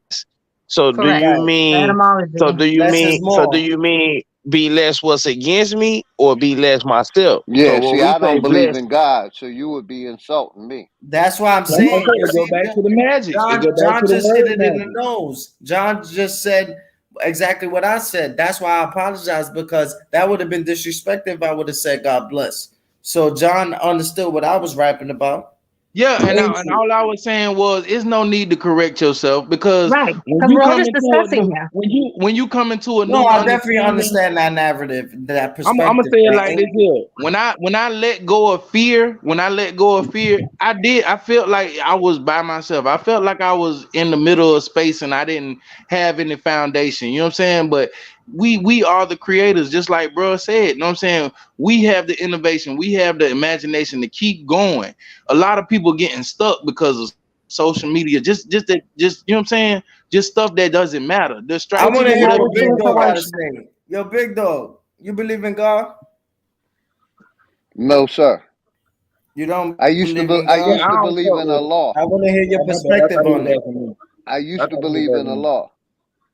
L: So do
I: Correct.
L: you
K: Right.
I: The
L: mean? So
I: etymology.
L: do you
K: Less is
L: mean? So do
K: more.
L: you mean be less what's against me, or be less myself? So
G: Yeah,
L: when
G: see,
L: we
G: I
L: say
G: don't believe
L: blessed,
G: in God, so you would be insulting me.
K: That's why I'm
J: Okay,
K: saying. You
J: it go
K: see,
J: back to the magic. It go back
K: John
J: to the
K: just hit
J: word
K: it in the
J: magic.
K: nose. John just said exactly what I said. That's why I apologize, because that would have been disrespectful if I would have said God bless. So John understood what I was rapping about.
J: Yeah, and
K: Thank you.
J: all I was saying was, it's no need to correct yourself, because
I: Right.
J: when
I: Because
J: you
I: we're all
J: come
I: just
J: into a
I: discussing
J: new
I: here.
J: come into a
K: No,
J: new
K: I definitely
J: understanding.
K: understand that narrative, that
J: I'm gonna
K: perspective.
J: say it like
K: Thank
J: this
K: you.
J: here. When I let go of fear, I felt like I was by myself. I felt like I was in the middle of space and I didn't have any foundation. You know what I'm saying? But we are the creators, just like bro said. You know what I'm saying? We have the innovation, we have the imagination to keep going. A lot of people getting stuck because of social media, just you know what I'm saying? Just stuff that doesn't matter.
K: I
I: Which
K: want
I: is
K: to
J: Distractions
K: hear
J: with
I: another
J: other
K: what Big
I: thing
J: things.
I: for
K: Dog got to
I: worship.
K: say. Yo, Big Dog, you believe in God?
G: No, sir.
K: You don't
G: I used to
K: believe
G: be,
K: in
G: I
K: God?
J: Yeah,
G: used
J: I
G: to
J: don't
G: believe
J: fuck
G: in
J: with
G: a
J: it.
G: law.
K: I want to hear your
J: I thought
K: perspective
J: he
K: on
J: was
K: it.
J: asking me.
G: I
J: I
G: used to
J: thought he
G: believe
J: was
G: in a
J: asking me.
G: law,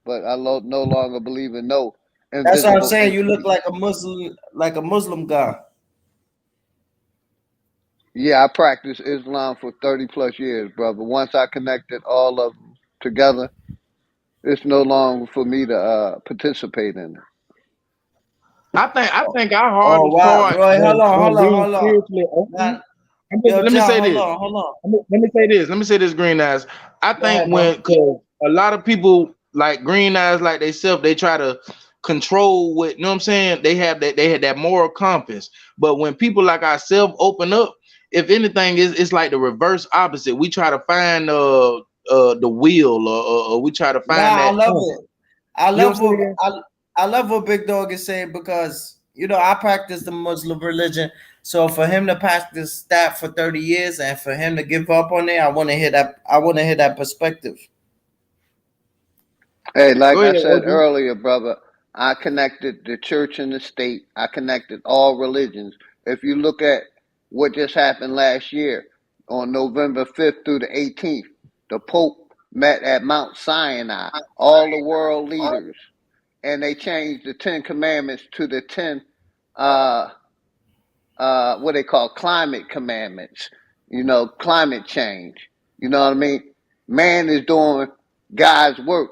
G: but I no longer believe in no
K: That's what I'm
G: invisible
K: saying. You look
G: entity.
K: like a Muslim guy.
G: Yeah, I practiced Islam for 30 plus years, brother. Once I connected all of them together, it's no longer for me to participate in it.
J: I think our
K: Oh
J: hardest
K: wow,
J: part
K: Roy, hold
J: when
K: on, hold on,
J: being
K: hold on.
J: spiritually
K: Not,
J: open.
K: Yo,
J: Let me
K: John,
J: say
K: hold
J: this.
K: on, hold on.
J: Let me say this. Let me say this, Green Eyes. I
K: Go ahead,
J: think
K: bro.
J: cause a lot of people like Green Eyes, like they self, they try to control what, you know what I'm saying? They had that moral compass. But when people like ourselves open up, if anything, it's like the reverse opposite. We try to find the wheel, or we try to find
K: Nah, I
J: that.
K: love it. I
J: You know what
K: love
J: I'm
K: what
J: saying?
K: I love what Big Dog is saying because I practice the Muslim religion. So for him to practice that for 30 years and for him to give up on it, I want to hear that. I want to hear that perspective.
G: Hey, like
J: Go
G: I
J: ahead,
G: said
J: OG.
G: earlier, brother, I connected the church and the state. I connected all religions. If you look at what just happened last year on November 5th through the 18th, the Pope met at Mount Sinai, all the world leaders, and they changed the 10 commandments to the 10 uh, what they call climate commandments, climate change. You know what I mean? Man is doing God's work,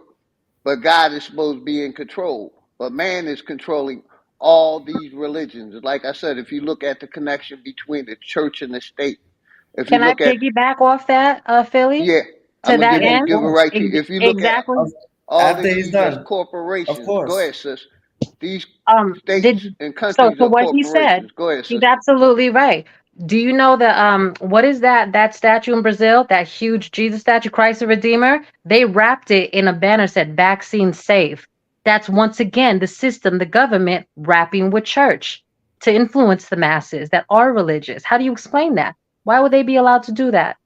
G: but God is supposed to be in control. But man is controlling all these religions. Like I said, if you look at the connection between the church and the state, if you
I: Can I
G: look at,
I: piggyback off that, Philly?
G: yeah, I'm
I: To
G: gonna
I: that
K: Yeah, of
I: end?
G: give it
K: course.
G: right to you. If you look at
I: Exactly.
K: Of-
G: all of
K: After he's
G: these as
K: done, of
G: corporations, go
K: course.
G: ahead, sis. These
I: Did
G: states and
I: so
G: countries
I: to
G: are
I: what he said,
G: corporations. Go ahead,
I: he's
G: sis.
I: absolutely right. Do you know that what is that statue in Brazil, that huge Jesus statue, Christ the Redeemer? They wrapped it in a banner said vaccine safe. That's once again the system, the government wrapping with church to influence the masses that are religious. How do you explain that? Why would they be allowed to do that?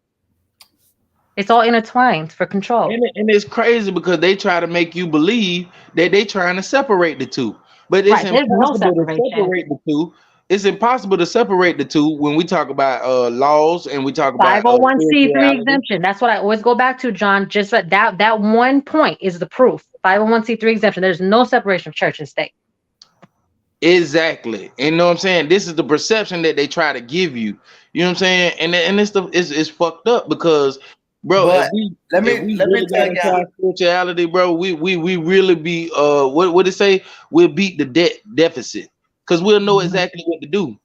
I: It's all intertwined for control.
J: And it's crazy because they try to make you believe that they trying to separate the two, but it's
I: Right. There's no
J: impossible to
I: separation.
J: separate the two. It's impossible to separate the two when we talk about laws and we talk about
I: 501c3
J: spirituality.
I: exemption. That's what I always go back to, John. Just that one point is the proof. 501c3 exemption. There's no separation of church and state.
J: Exactly. And you know what I'm saying? This is the perception that they try to give you. You know what I'm saying? And it's fucked up because, bro,
K: But let
J: if
K: me
J: we
K: let me
J: really got
K: tell
J: into
K: you.
J: our spirituality, bro, we really be what it say? We'll beat the debt deficit because we'll know exactly what to do.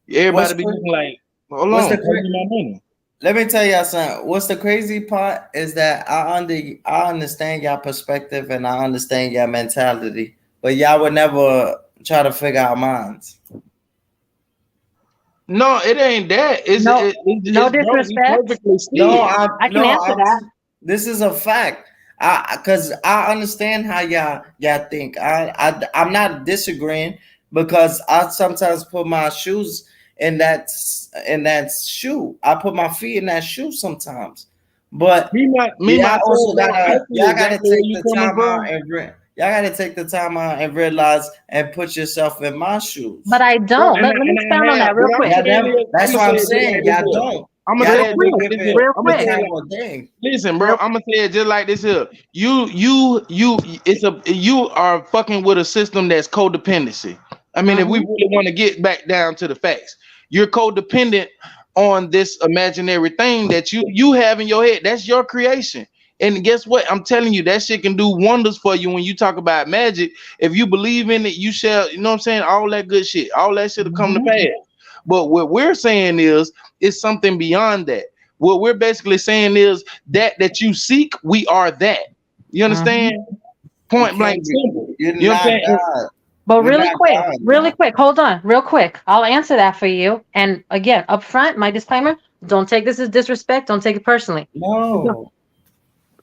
K: What's
J: Everybody be
K: cra-
J: looking like, hold
K: what's
J: on,
K: the
J: pay
K: cra-
J: me my money.
K: Let me tell y'all something. What's the crazy part is that I understand y'all perspective and I understand y'all mentality, but y'all would never try to figure out minds.
J: No, it ain't that.
I: No, no
J: It's bro, we
I: disrespect.
J: perfectly see
K: No,
J: it.
I: I can answer that.
K: this is a fact. Because I understand how y'all think. I'm not disagreeing because I sometimes put my shoes in that shoe. I put my feet in that shoe sometimes. But
J: Me
K: y'all
J: myself,
K: also
J: bro, I
K: gotta
J: see
K: y'all gotta
J: exactly where
K: take
J: you
K: the
J: coming
K: time
J: from.
K: out and y'all gotta take the time out and realize and put yourself in my shoes.
I: But I
J: Bro,
I: don't. Let me expound on
J: I have,
I: that real
J: what I'm
I: quick.
K: Y'all
J: saying
K: never,
J: is, I'm
K: that's
J: gonna
K: what
J: say
K: I'm
J: it just
K: saying.
J: like this
K: Y'all
J: here.
K: don't.
J: I'm gonna
K: Y'all
J: say
I: Real
J: it
K: never
J: just
I: quick.
J: like
K: give
J: this
K: it
J: here.
I: Real
J: I'm
K: the
J: gonna
I: quick.
J: say it
K: time
J: like,
K: of day.
J: listen, bro.
I: Real
J: I'm gonna say it just like this here. You are fucking with a system that's codependency. I mean, if we
I: hmm
J: really want to get back down to the facts, you're codependent on this imaginary thing that you have in your head. That's your creation. And guess what? I'm telling you, that shit can do wonders for you when you talk about magic. If you believe in it, you shall, you know what I'm saying? All that good shit, all that shit will come to pass. But what we're saying is, it's something beyond that. What we're basically saying is that you seek, we are that. You
I: hmm
J: understand?
K: You
J: Point blank
K: can't be.
J: simple.
K: You're
J: You know what I'm
K: not
J: saying?
K: God.
I: But
K: We're not God,
I: really
K: man.
I: quick, hold on, real quick. I'll answer that for you. And again, up front, my disclaimer: don't take this as disrespect. Don't take it personally.
K: No.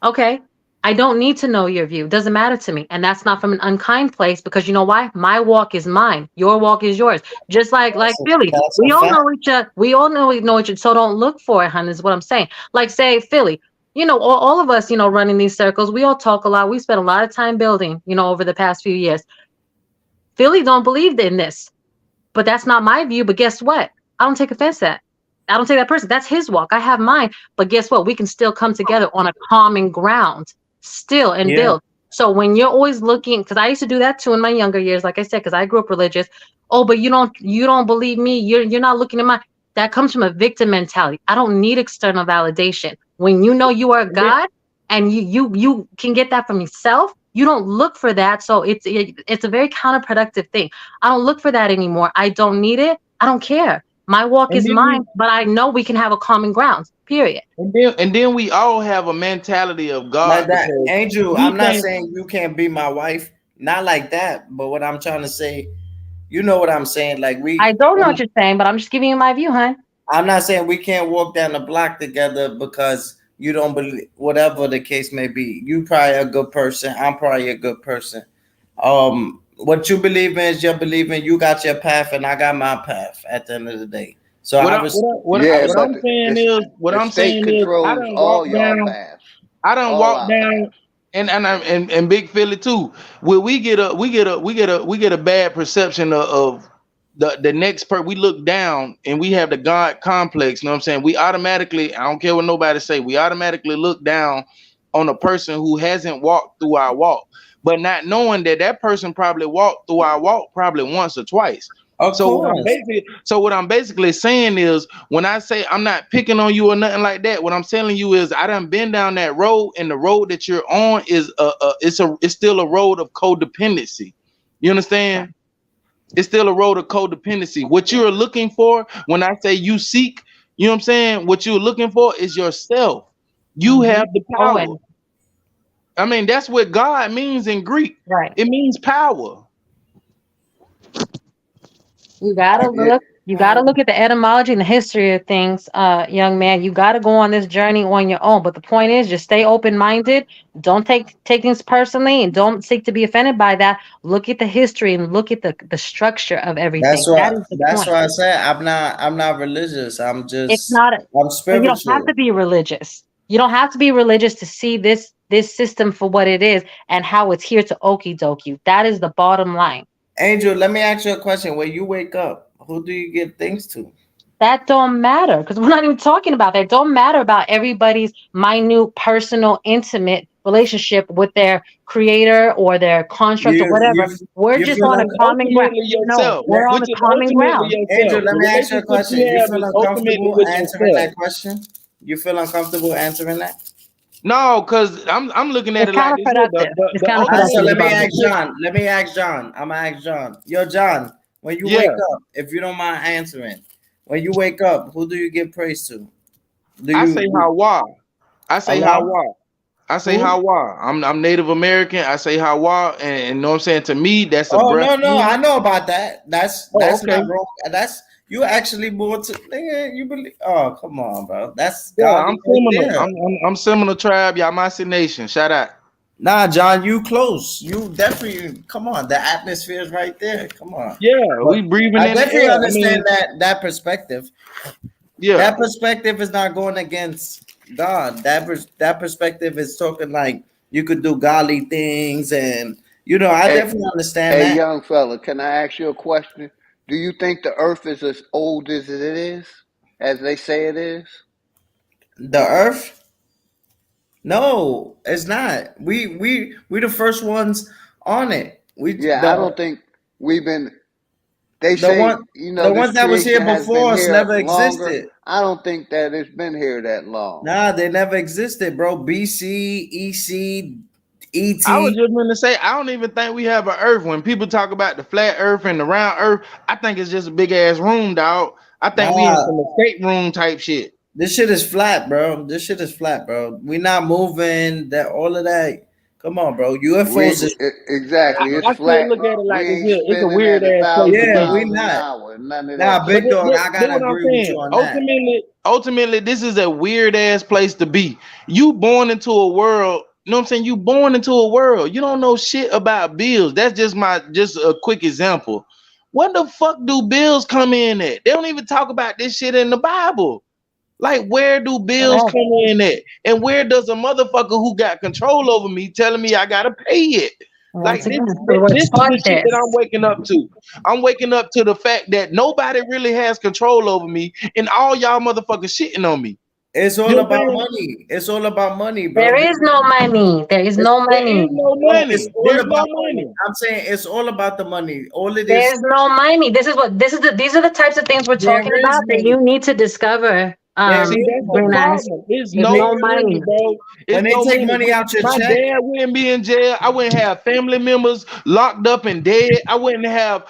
I: Okay. I don't need to know your view. Doesn't matter to me. And that's not from an unkind place because you know why? My walk is mine. Your walk is yours. Just like Philly.
K: That's
I: We
K: a
I: all
K: fact.
I: know each other. We all know each other. So don't look for it, hun, is what I'm saying. Like say Philly. All of us, running these circles, we all talk a lot. We spend a lot of time building, over the past few years. Philly don't believe in this. But that's not my view. But guess what? I don't take offense to that. I don't take that person. That's his walk. I have mine. But guess what? We can still come together on a common ground still and
K: Yeah.
I: build. So when you're always looking, because I used to do that too in my younger years, like I said, because I grew up religious. Oh, but you don't believe me. You're not looking at my. That comes from a victim mentality. I don't need external validation. When you know you are God and you can get that from yourself, you don't look for that. So it's a very counterproductive thing. I don't look for that anymore. I don't need it. I don't care. My walk
J: And
I: is
J: then
I: mine, but I know we can have a common ground. Period.
J: and then we all have a mentality of
K: Like
J: God
K: that,
J: because
K: Angel.
J: we
K: I'm not
J: think
K: saying you can't be my wife, not like that. But what I'm trying to say, you know what I'm saying? Like
I: I don't know what you're saying, but I'm just giving you my view, hon.
K: I'm not saying we can't walk down the block together because you don't believe whatever the case may be. You probably a good person. I'm probably a good person. What you believe in is your believing. You got your path, and I got my path. At the end of the day, so
J: what
K: I
J: I,
K: was,
J: what, I,
K: I
G: Yeah,
J: what
K: was.
G: but
J: I'm saying is what
G: the
J: I'm
G: state
J: saying is I
G: controls
J: done
G: all
J: walked
G: y'all
J: down.
G: paths,
J: I done
G: all
J: walked
G: our paths.
J: down and Big Philly too. Where we get a bad perception of the next part. We look down and we have the God complex. You know what I'm saying? We automatically, I don't care what nobody say, we automatically look down on a person who hasn't walked through our walk, but not knowing that that person probably walked through our walk probably once or twice.
K: Of course.
J: What I'm basically saying is when I say I'm not picking on you or nothing like that, what I'm telling you is I done been down that road, and the road that you're on is it's still a road of codependency. You understand? It's still a road of codependency. What you're looking for, when I say you seek, you know what I'm saying? What you're looking for is yourself. You have the power.
I: Always.
J: I mean, that's what God means in Greek.
I: Right.
J: It means power.
I: You gotta look. You gotta look at the etymology and the history of things, young man. You gotta go on this journey on your own. But the point is, just stay open-minded. Don't take things personally, and don't seek to be offended by that. Look at the history and look at the structure of everything. That is the
K: That's
I: point.
K: why I said I'm not religious.
I: It's not.
K: I'm
I: But you don't have
K: spiritual.
I: to be religious. You don't have to be religious to see this system for what it is and how it's here to okie doke you. That is the bottom line.
K: Angel, let me ask you a question. When you wake up, who do you give things to?
I: That don't matter because we're not even talking about that. It don't matter about everybody's minute, personal, intimate relationship with their creator or their construct or whatever. We're
K: you
I: just
K: feel
I: on a common ground.
J: Ultimately
I: No,
J: yourself,
I: we're on
J: which
I: a
J: is
I: common
J: ultimately
I: ground.
K: Angel,
J: yourself.
K: let
J: The
K: me ask you a
J: relationship
K: question.
J: you
K: You
J: have
K: feel
J: is ultimately
K: uncomfortable
J: with
K: answering
J: yourself.
K: that question? You feel uncomfortable answering that?
J: No, because I'm looking at
I: It's
J: it like this here.
I: counterproductive. It's
J: The
K: All right, so
I: counterproductive
J: ultimate
I: to
K: let me
I: do.
K: ask
J: relationship.
K: John. Let me ask John. I'm gonna ask John. Yo, John, when you
J: Yeah,
K: wake up, if you don't mind answering, when you wake up, who do you give praise to? Do
J: I
K: you
J: say Hawa. I say
K: Allah?
J: Hawa. I say
K: Who?
J: Hawa. I'm Native American. I say Hawa, and know what I'm saying? To me, that's a
K: Oh
J: breath.
K: no, no, I know about that.
J: Oh,
K: That's
J: okay.
K: not wrong. That's you actually more to nigga, you believe. Oh, come on, bro. That's
J: Yeah,
K: godly
J: I'm
K: right
J: Seminole.
K: there.
J: I'm Seminole tribe. Yamasee Nation. Shout out.
K: Nah, John, you close. You definitely come on. The atmosphere is right there. Come on.
J: Yeah,
K: But
J: we breathing
K: I
J: in the
K: definitely
J: air. I
K: understand
J: mean,
K: that perspective.
J: yeah.
K: That perspective is not going against God. That perspective is talking like you could do godly things, and I
G: Hey,
K: definitely understand
G: hey,
K: that.
G: young fella, can I ask you a question? Do you think the Earth is as old as it is, as they say it is?
K: The earth, no, it's not. We the first ones on it. We
G: Yeah, I don't think we've been. They
K: the
G: say,
K: one the
G: this
K: ones that was here
G: creation has been
K: before us
G: here
K: never
G: longer.
K: existed.
G: I don't think that it's been here that long.
K: Nah, they never existed, bro. BC, EC,
J: I was
K: ET.
J: just going to say, I don't even think we have an Earth. When people talk about the flat Earth and the round Earth, I think it's just a big ass room, dog. I think we in
K: Nah,
J: some escape room type shit.
K: this shit is flat, bro. This shit is flat, bro. We not moving. That all of that. Come on, bro. UFOs is
G: Exactly. It's
J: I still
G: flat.
J: look at it like
G: We
J: this
G: ain't
J: here. It's a
G: spinning
J: weird
G: at a
J: ass place to
G: thousand
K: yeah,
J: be.
K: we
G: miles an
K: not.
G: hour. None of that
K: Nah,
J: But
G: shit.
K: big dog, I
J: this
K: gotta
J: what I'm
K: agree with you
J: saying.
K: on that.
J: Ultimately, this is a weird ass place to be. You born into a world. You know what I'm saying? You born into a world. You don't know shit about bills. That's just a quick example. When the fuck do bills come in at? They don't even talk about this shit in the Bible. Like, where do bills
I: Correct.
J: come in at? And where does a motherfucker who got control over me telling me I gotta pay it?
I: Once
J: Like
I: again, so we're
J: this is
I: taught
J: the shit that I'm
I: this.
J: waking up to. I'm waking up to the fact that nobody really has control over me, and all y'all motherfuckers shitting on me.
K: It's
J: You
K: all
J: know what
K: about
J: I'm saying?
K: money. It's all about money,
I: There
K: bro.
I: is no money. There is no
J: There
I: money.
J: is no
K: No, it's
J: money.
K: all
J: There's no
K: about money.
J: money.
K: I'm saying it's all about the money. All it is,
I: There's no money. These are the types of things we're
K: there
I: talking
K: is
I: about that
K: money.
I: you need to discover.
J: See, that's the
I: Green Eyes.
J: problem. It's
I: There's
J: no
I: no
J: money,
I: money.
J: bro.
K: When
J: It's
K: they
J: no
K: take
J: money.
K: money out your
J: My
K: check,
J: dad wouldn't be in jail. I wouldn't have family members locked up and dead. I wouldn't have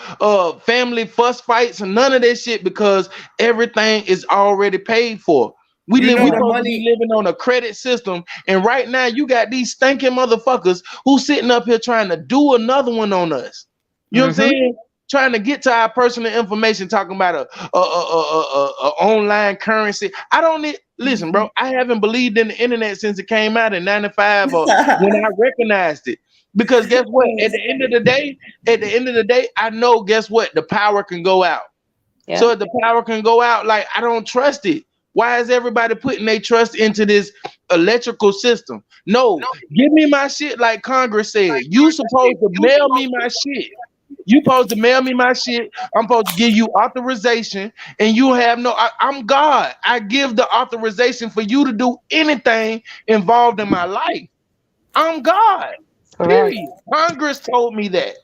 J: family fuss fights and none of that shit because everything is already paid for. We
K: you
J: live.
K: know
J: We
K: the
J: supposed to be
K: money.
J: living on a credit system, and right now you got these stinking motherfuckers who sitting up here trying to do another one on us. You know what I'm saying? Trying to get to our personal information, talking about a online currency. I don't need listen, bro. I haven't believed in the internet since it came out in '95 or when I recognized it. Because guess what? At the end of the day, I know. Guess what? The power can go out.
I: Yeah.
J: So if the power can go out, like I don't trust it. Why is everybody putting their trust into this electrical system? No, give me my shit like Congress said. You supposed to mail me my shit. You supposed to mail me my shit. I'm supposed to give you authorization, and you have no. I'm God. I give the authorization for you to do anything involved in my life. I'm God.
I: Correct.
J: Period. Congress told me that.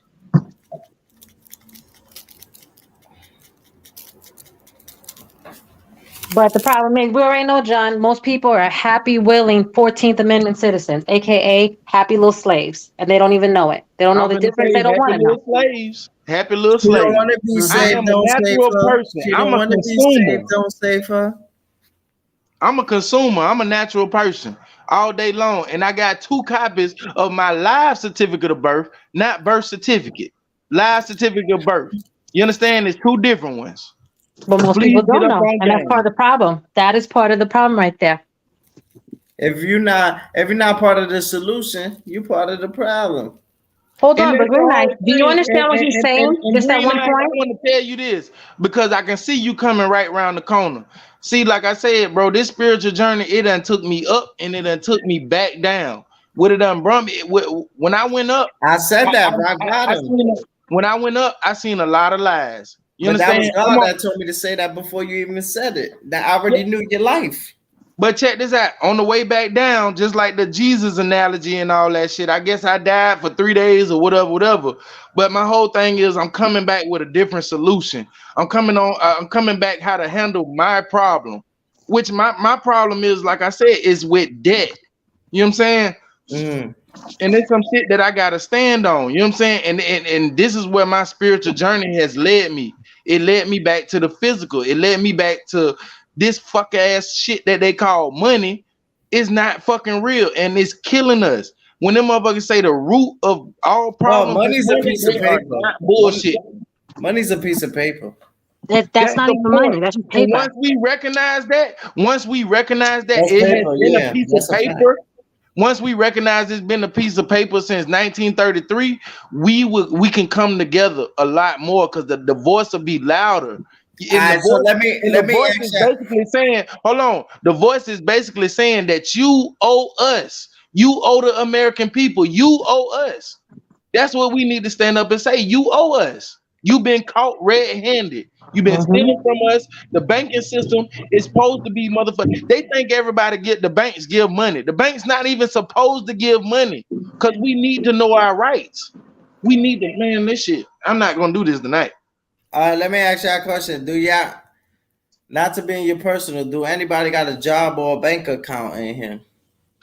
I: But the problem is, we already know, John, most people are happy, willing 14th Amendment citizens, aka happy little slaves, and they don't even know it. They don't know
J: I'm
I: the
J: gonna
I: difference. They
J: say
I: don't
J: happy
I: want to know.
J: little slaves. Happy little
K: She don't
J: slaves.
K: want to be
J: I
K: saved,
J: am a
K: don't save
J: natural
K: her.
J: person.
K: She
J: I'm
K: don't
J: a
K: want to be
J: consumer.
K: saved, don't save her.
J: I'm a consumer. I'm a natural person all day long. And I got 2 copies of my live certificate of birth, not birth certificate. Live certificate of birth. You understand? There's 2 different ones.
I: But most
J: Please
I: people
J: get
I: don't
J: up
I: know,
J: on
I: and that's part of
J: game.
I: the problem. That is part of the problem right there.
K: If you're not part of the solution, you're part of the problem.
I: Hold
J: And
I: on, but
J: that's the
I: Green Eyes,
J: whole
I: do you
J: thing.
I: understand what he's saying?
J: And
I: Just at
J: Green
I: one
J: Eyes, I
I: point?
J: want to tell you this because I can see you coming right around the corner. See, like I said, bro, this spiritual journey, it done took me up and it done took me back down. What it done brought me, when I went up,
K: I said that rock
J: I
K: bottom,
J: seen when I went up, I seen a lot of lies. You
K: but that
J: understand?
K: was God that told me to say that before you even said it. That I already knew your life.
J: But check this out. On the way back down, just like the Jesus analogy and all that shit, I guess I died for 3 days or whatever. But my whole thing is I'm coming back with a different solution. I'm coming back how to handle my problem, which my problem is, like I said, is with debt. You know what I'm saying?
K: Mm.
J: And it's some shit that I gotta stand on. You know what I'm saying? And this is where my spiritual journey has led me. It led me back to the physical. It led me back to this fuck ass shit that they call money is not fucking real and it's killing us. When them motherfuckers say the root of all
K: Well,
J: problems is
K: money's a
J: money,
K: piece of
J: they are
K: paper.
J: not bullshit.
K: Money's a piece of paper.
I: That's
J: That's
I: not
J: the
I: even money.
J: point.
I: That's just
J: And
I: paper.
J: once we recognize that
K: That's
J: it has
K: paper,
J: been a
K: yeah.
J: piece of
K: That's a fact.
J: paper. Once we recognize it's been a piece of paper since 1933, we can come together a lot more because the voice will be louder.
K: All right, so let me
J: Voice
K: ask
J: is
K: you.
J: basically saying, hold on. The voice is basically saying that you owe us. You owe the American people. You owe us. That's what we need to stand up and say. You owe us. You've been caught red-handed. You've been stealing from us. The banking system is supposed to be motherfucker. They think everybody the banks give money. The bank's not even supposed to give money because we need to know our rights. We need to man this shit. I'm not gonna do this tonight.
K: Let me ask you a question. Do y'all, not to be in your personal, do anybody got a job or a bank account in here?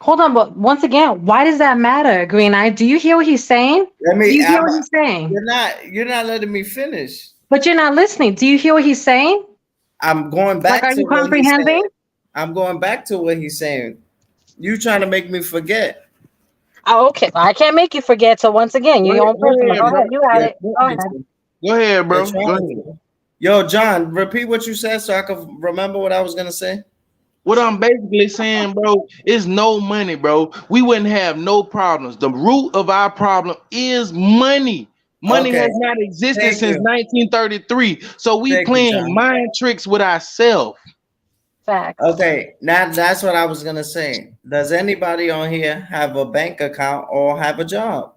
I: Hold on, but once again, why does that matter, Green Eye? Do you hear what he's saying?
K: Let me.
I: Do you hear what he's saying?
K: You're not letting me finish.
I: But you're not listening. Do you hear what he's saying?
K: I'm going back
I: Like, are
K: to
I: you
K: what he's
I: comprehending?
K: saying. I'm going back to what he's saying. You trying to make me forget?
I: Oh, okay. I can't make you forget. So once again, you're your own person. Go ahead. You got it. Go ahead.
J: Go ahead, bro.
K: They're
J: Go
K: trying
J: ahead.
K: to. Yo, John, repeat what you said so I can remember what I was gonna say.
J: What I'm basically saying, bro, is no money, bro. We wouldn't have no problems. The root of our problem is money. Money
K: Okay.
J: has not existed
K: Thank
J: since
K: you.
J: 1933. So we
K: Thank you,
J: playing
K: John.
J: mind tricks with ourselves.
I: Facts.
K: Okay, now that's what I was gonna say. Does anybody on here have a bank account or have a job?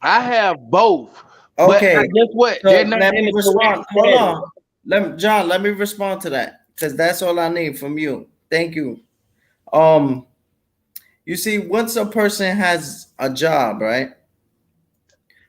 J: I have both.
K: Okay,
J: But guess what?
K: so
J: They're not
K: let
J: in
K: me
J: the correct
K: respond. Hold
J: status.
K: on, John. Let me respond to that because that's all I need from you. Thank you. You see, once a person has a job, right?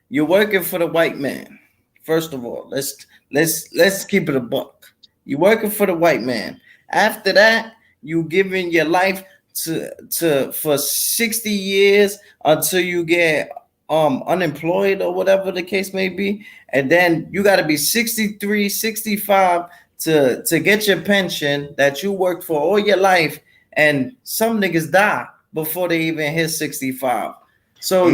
K: You're working for the white man. First of all, let's keep it a buck. You working for the white man. After that, you giving your life to for 60 years until you get unemployed or whatever the case may be, and then you got to be 63, 65 to get your pension that you worked for all your life, and some niggas die before they even hit 65. So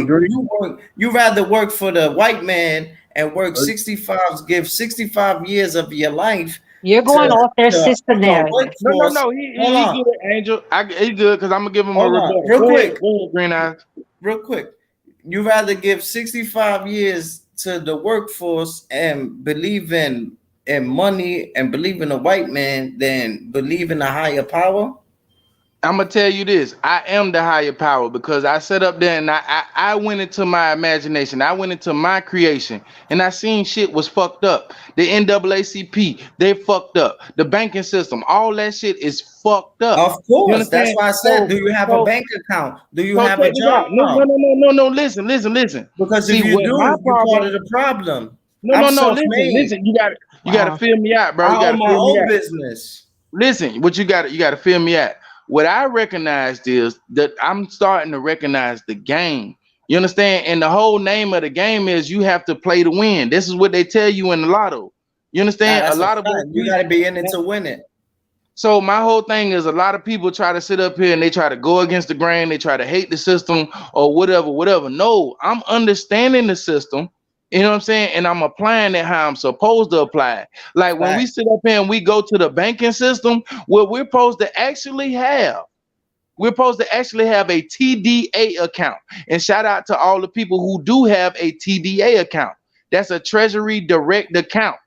K: you rather work for the white man and work 65, give 65 years of your life.
I: You're going off their sister narrative.
J: No. He good, Angel. He good because I'm gonna give him a rebuttal.
K: Real quick.
J: Go ahead, Green Eyes.
K: Real quick. You rather give 65 years to the workforce and believe in money and believe in a white man than believe in a higher power?
J: I'm gonna tell you this. I am the higher power because I sat up there and I went into my imagination. I went into my creation and I seen shit was fucked up. The NAACP, they fucked up. The banking system, all that shit is fucked up.
K: Of course. That's why I said, do you have a bank account? Do you have a job?
J: No. Listen.
K: Because if you do, you're part of the problem.
J: No. Listen. You gotta feel me out, bro. You gotta
K: my own business.
J: Listen, what you gotta feel me out. What I recognized is that I'm starting to recognize the game. You understand? And the whole name of the game is you have to play to win. This is what they tell you in the lotto. You understand? A lot of
K: you got to be in it to win it.
J: So my whole thing is a lot of people try to sit up here and they try to go against the grain. They try to hate the system or whatever. No, I'm understanding the system. You know what I'm saying? And I'm applying it how I'm supposed to apply it. Like when we sit up here and we go to the banking system, what we're supposed to actually have a TDA account. And shout out to all the people who do have a TDA account. That's a Treasury Direct account.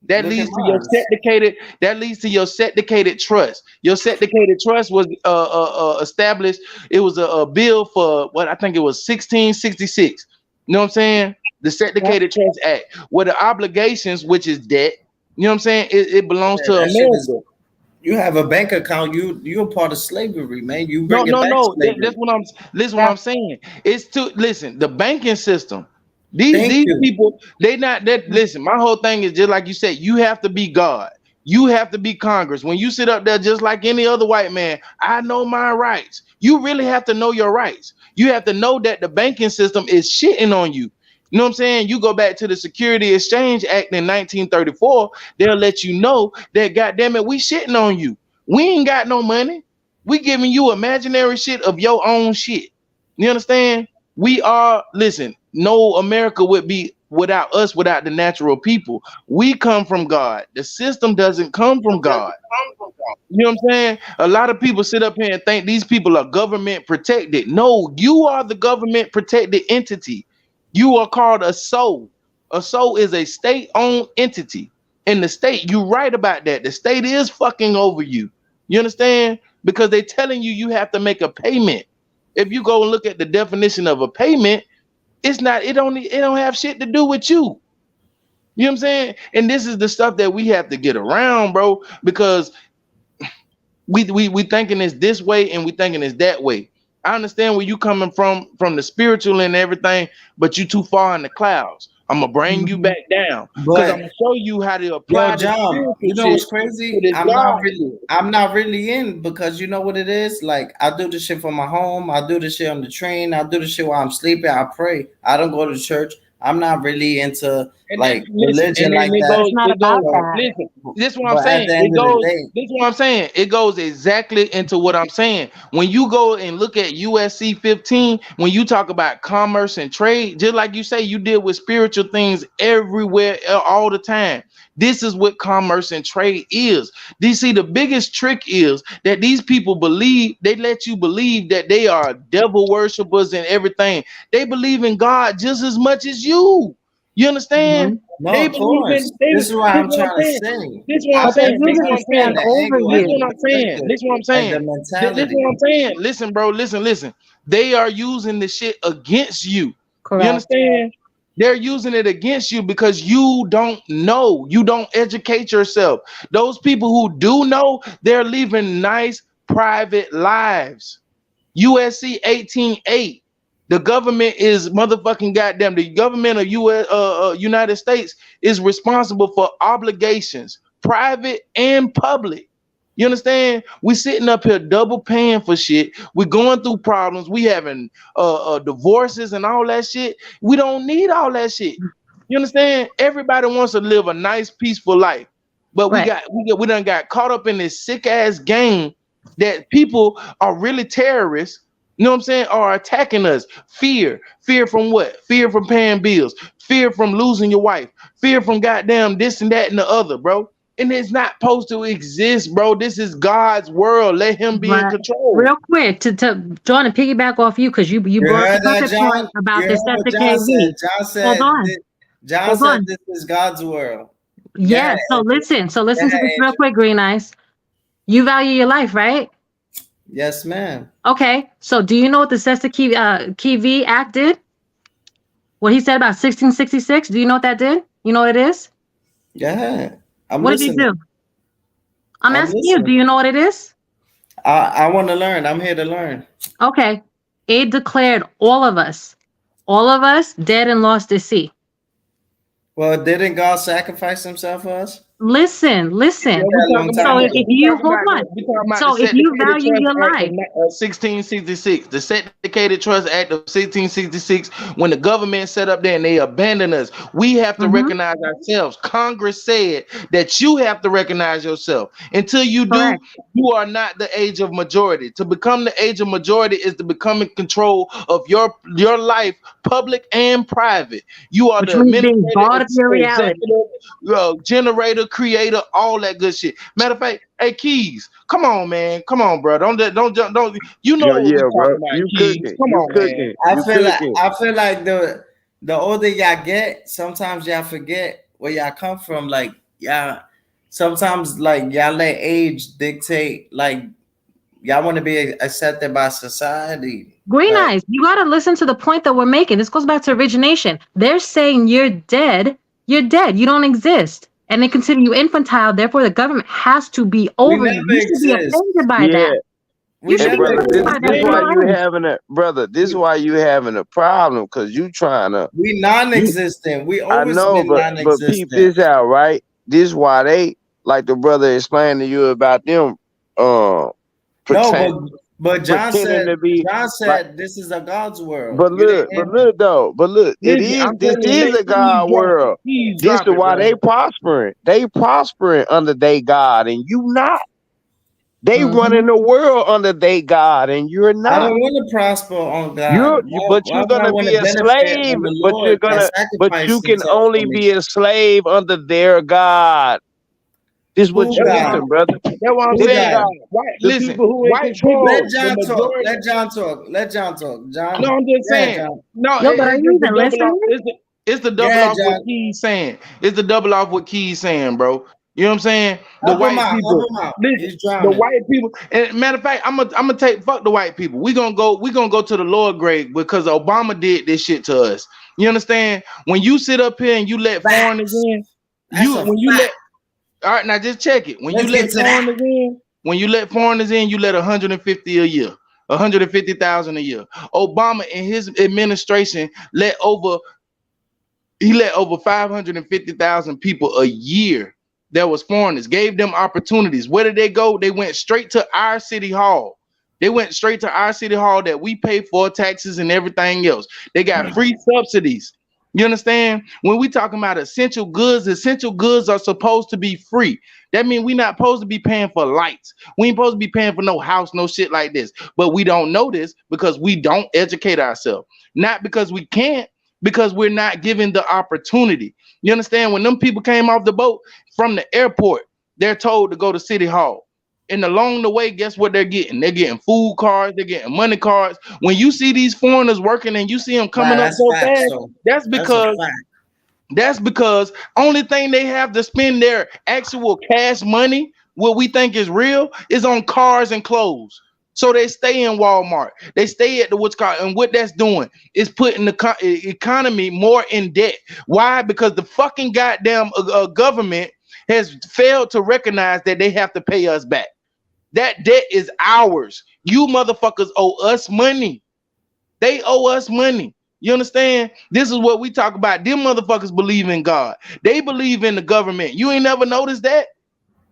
J: That leads to your syndicated trust. Your syndicated trust was established. It was a bill for what I think it was 1666. You know what I'm saying? The Syndicated Trust Act, where the obligations, which is debt, you know what I'm saying? It belongs to America.
K: You have a bank account. You're part of slavery, man. You bring
J: no. That's what I'm saying. It's to listen. The banking system. These people, they not that. Listen, my whole thing is just like you said. You have to be God. You have to be Congress. When you sit up there, just like any other white man, I know my rights. You really have to know your rights. You have to know that the banking system is shitting on you. You know what I'm saying? You go back to the Security Exchange Act in 1934, they'll let you know that, goddamn it, we shitting on you. We ain't got no money. We giving you imaginary shit of your own shit. You understand? No America would be without us, without the natural people. We come from God. The system doesn't come from God. You know what I'm saying? A lot of people sit up here and think these people are government protected. No, you are the government protected entity. You are called a soul. A soul is a state-owned entity. In the state, you're right about that. The state is fucking over you. You understand? Because they're telling you have to make a payment. If you go and look at the definition of a payment, it don't have shit to do with you. You know what I'm saying? And this is the stuff that we have to get around, bro, because we thinking it's this way and we thinking it's that way. I understand where you coming from the spiritual and everything, but you too far in the clouds. I'm gonna bring you back down because I'm gonna show you how to apply.
K: John, you know what's crazy? I'm not really in, because you know what it is. Like, I do this shit for my home. I do this shit on the train. I do this shit while I'm sleeping. I pray. I don't go to church. I'm not really into religion like that.
I: It's not about that.
J: Listen, this is what I'm saying. This is what I'm saying. It goes exactly into what I'm saying. When you go and look at USC 15, when you talk about commerce and trade, just like you say, you deal with spiritual things everywhere, all the time. This is what commerce and trade is. The biggest trick is that these people believe, they let you believe that they are devil worshipers and everything. They believe in God just as much as you. You understand?
K: Mm-hmm. No, of course. This is what I'm trying to say.
J: This is what I'm saying. This is what I'm saying. Listen, bro. Listen. They are using the shit against you.
I: Correct.
J: You understand? They're using it against you because you don't know. You don't educate yourself. Those people who do know, they're living nice private lives. USC 18:8. The government is motherfucking goddamn. The government of United States is responsible for obligations, private and public. You understand? We sitting up here double paying for shit. We going through problems. We having divorces and all that shit. We don't need all that shit. You understand? Everybody wants to live a nice, peaceful life, but we done got caught up in this sick ass game that people are really terrorists. You know what I'm saying? Are attacking us. Fear from what? Fear from paying bills. Fear from losing your wife. Fear from goddamn this and that and the other, bro. And it's not supposed to exist, bro. This is God's world. Let him be in control.
I: Real quick, to John, and piggyback off you, because you brought up the perfect point about this at the KV. Hold on.
K: John said this is God's world.
I: Yeah, so listen to this real quick, Green Eyes. You value your life, right?
K: Yes, ma'am.
I: Okay, so do you know what the Sesta Kivi Act did? What he said about 1666? Do you know what that did? You know what it is?
K: Yeah.
I: What did he do? I'm asking you, do you know what it is?
K: I want to learn. I'm here to learn.
I: Okay. It declared all of us dead and lost at sea.
K: Well, didn't God sacrifice himself for us?
I: Listen. So if you hold on, so if you value your life,
J: 1666, the Syndicated Trust Act of 1666, when the government set up there and they abandoned us, we have to recognize ourselves. Congress said that you have to recognize yourself. Until you do, you are not the age of majority. To become the age of majority is to become in control of your life, public and private. You are the administrator, executive, generator, creator, all that good shit. Matter of fact, hey Keys, come on, man, come on, bro. Don't. You know,
L: bro. You cooking?
J: Come on,
L: cooking?
J: man.
K: I feel like the older y'all get, sometimes y'all forget where y'all come from. Like y'all, sometimes like y'all let age dictate. Like y'all want to be accepted by society.
I: Green Eyes, you got to listen to the point that we're making. This goes back to origination. They're saying you're dead. You're dead. You don't exist. And they consider you infantile. Therefore, the government has to be over you. You should be offended by that. You should be offended by that.
L: This is why you having a brother. This is why you having a problem, because you trying to.
K: We non-existent. We always been non-existent.
L: But peep this out, right? This is why they, like the brother explained to you about them.
K: But John said this is a God's world.
L: But look, this is a God world. This is why they prospering. They prospering under their God, and you not. They running the world under their God, and you're not.
K: I don't want to prosper on God.
L: You're gonna be a slave. But you can only be a slave under their God. This is what you listen, brother.
J: That's what I'm saying. Listen, white people.
K: Let John talk. John.
J: No, I'm just saying. No, it's the double off what Key's saying. It's the double off what Key's saying, bro. You know what I'm saying? The white people. And matter of fact, I'm gonna take fuck the white people. We gonna go to the lower grade because Obama did this shit to us. You understand? When you sit up here and you let foreigners in, all right, now just check it. When you let foreigners in, you let 150 a year, 150,000 a year. Obama and his administration let over 550,000 people a year that was foreigners, gave them opportunities. Where did they go? They went straight to our city hall. That we pay for taxes and everything else. They got free subsidies. You understand? When we talking about essential goods are supposed to be free. That means we're not supposed to be paying for lights. We ain't supposed to be paying for no house, no shit like this. But we don't know this because we don't educate ourselves. Not because we can't, because we're not given the opportunity. You understand? When them people came off the boat from the airport, they're told to go to City Hall. And along the way, guess what they're getting? They're getting food cards. They're getting money cards. When you see these foreigners working and you see them coming up so fast, that's because only thing they have to spend their actual cash money, what we think is real, is on cars and clothes. So they stay in Walmart. They stay at the what's called, and what that's doing is putting the economy more in debt. Why? Because the fucking goddamn government has failed to recognize that they have to pay us back. That debt is ours. You motherfuckers owe us money. They owe us money. You understand? This is what we talk about. Them motherfuckers believe in God. They believe in the government. You ain't never noticed that?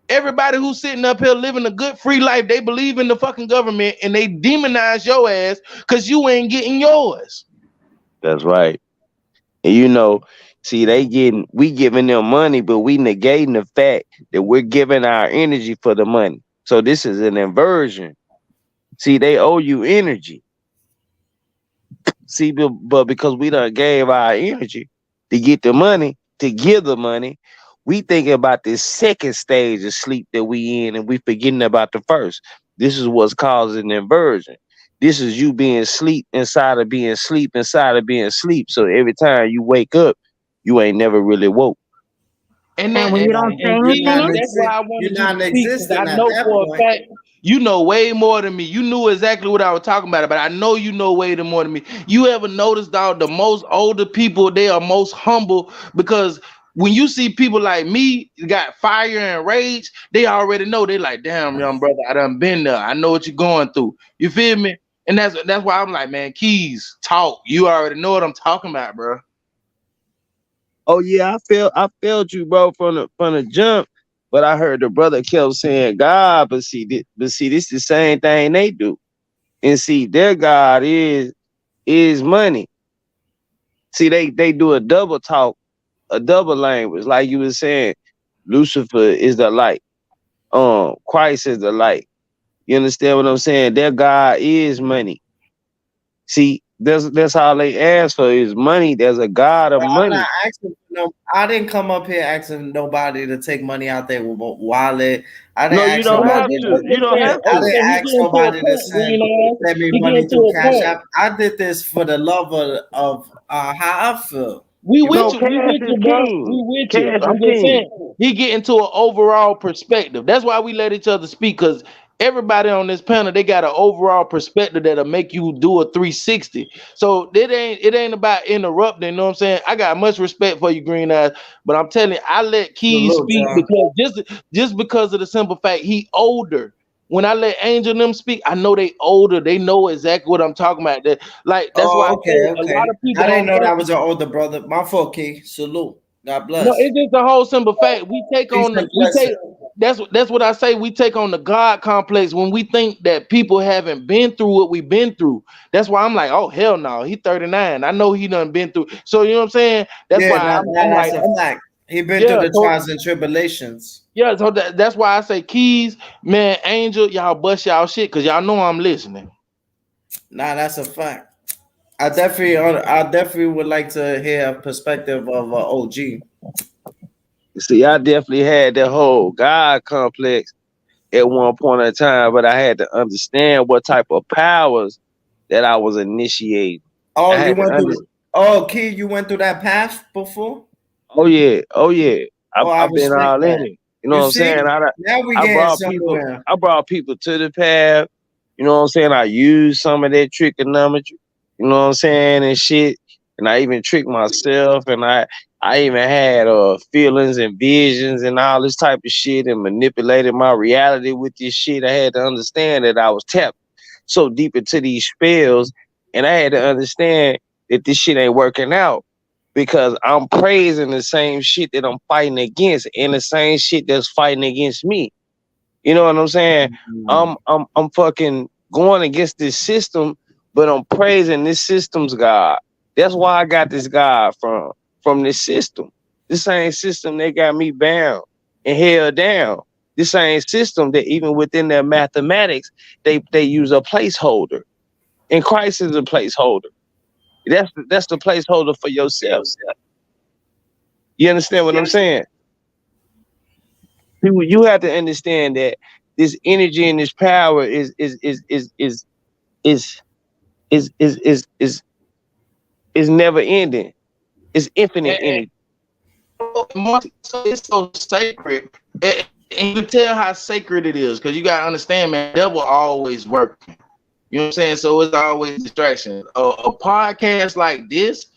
J: Everybody who's sitting up here living a good free life, they believe in the fucking government and they demonize your ass because you ain't getting yours.
L: That's right. And you know, see, we giving them money, but we negating the fact that we're giving our energy for the money. So this is an inversion. See, they owe you energy. See, but because we done gave our energy to get the money, to give the money, we thinking about this second stage of sleep that we in, and we forgetting about the first. This is what's causing inversion. This is you being sleep inside of being sleep inside of being sleep. So every time you wake up, you ain't never really woke.
J: And
I: And
J: that
I: when you don't say anything,
J: that's why I
K: You're
J: wanted you to speak, because I
K: non-existent at
J: know
K: that
J: for a
K: point.
J: fact you know way more than me. You knew exactly what I was talking about, but I know you know way more than me. You ever noticed, dog, the most older people, they are most humble, because when you see people like me got fire and rage, they already know. They like, damn, young brother, I done been there. I know what you're going through. You feel me? And that's why I'm like, man, Keys, talk. You already know what I'm talking about, bro.
L: Oh yeah, I felt you, bro, from the jump. But I heard the brother kept saying God, but see, this the same thing they do. And see, their God is money. See, they do a double talk, a double language, like you were saying. Lucifer is the light. Christ is the light. You understand what I'm saying? Their God is money. See, that's all they ask for is money. There's a God of
K: But I'm not
L: money.
K: asking for no. I didn't come up here asking nobody to take money out their wallet. I didn't
L: No, you
K: ask
L: don't
J: Well,
L: have
K: nobody
L: to.
K: to.
L: You don't have
K: I
L: to.
K: didn't
J: he
K: ask
J: getting to a
K: nobody to
J: point, green ass.
K: send me
J: He
K: money
J: getting to
K: through
J: a
K: Cash
J: point.
K: App. I did this for the love of how I feel.
J: We
K: You
J: with
L: No,
K: feel
J: you,
K: me?
J: we
L: cash
J: with
L: is
J: you, bro.
L: king.
J: We with you.
L: Cash is
J: I'm just
L: king.
J: saying, he get into an overall perspective. That's why we let each other speak, because everybody on this panel, they got an overall perspective that'll make you do a 360. So it ain't about interrupting. You know what I'm saying? I got much respect for you, Green Eyes, but I'm telling you, I let Keys
K: Salute,
J: speak
K: John.
J: because just because of the simple fact he older. When I let Angel and them speak, I know they older. They know exactly what I'm talking about. That's why I
K: Oh,
J: say
K: okay,
J: a lot
K: okay.
J: of people
K: I didn't
J: don't
K: know
J: think.
K: that was your older brother. My fault, Key. Salute. God
J: No,
K: bless.
J: it's just a whole simple fact.
K: Peace and blessing.
J: That's what I say. We take on the God complex when we think that people haven't been through what we've been through. That's why I'm like, oh hell no, he 39. I know he done been through. So you know what I'm saying? That's
K: Yeah,
J: why I'm
K: that's
J: like,
K: a fact. He been through
J: yeah,
K: the
J: so
K: trials and tribulations.
J: yeah, so that's why I say Keys, man, Angel, y'all bust y'all shit, because y'all know I'm listening.
K: Nah, that's a fact. I definitely would like to hear a perspective of OG.
L: See, I definitely had that whole God complex at one point in time, but I had to understand what type of powers that I was initiating.
K: Oh,
L: I
K: you
L: had to
K: went
L: understand.
K: through. Oh, Key, you went through that path before.
L: Oh yeah, oh yeah.
K: Oh, I
L: I've been
K: respect
L: all in
K: that.
L: it. You know
K: You
L: what I'm
K: see,
L: saying?
K: now we
L: I
K: getting
L: brought people.
K: somewhere.
L: I brought people to the path. You know what I'm saying? I used some of that trigonometry. You know what I'm saying, and shit. And I even tricked myself. And I even had feelings and visions and all this type of shit, and manipulated my reality with this shit. I had to understand that I was tapped so deep into these spells, and I had to understand that this shit ain't working out because I'm praising the same shit that I'm fighting against and the same shit that's fighting against me. You know what I'm saying? I'm fucking going against this system, but I'm praising this system's God. That's why I got this God from this system. This same system that got me bound and held down. This same system that even within their mathematics, they use a placeholder. And Christ is a placeholder. That's the placeholder for yourself. You understand what I'm saying? People, you have to understand that this energy and this power is is is is is is never ending. It's infinite
J: And
L: energy.
J: it's so sacred. And you can tell how sacred it is, because you gotta understand, man, the devil always working. You know what I'm saying? So it's always distraction. A podcast like this,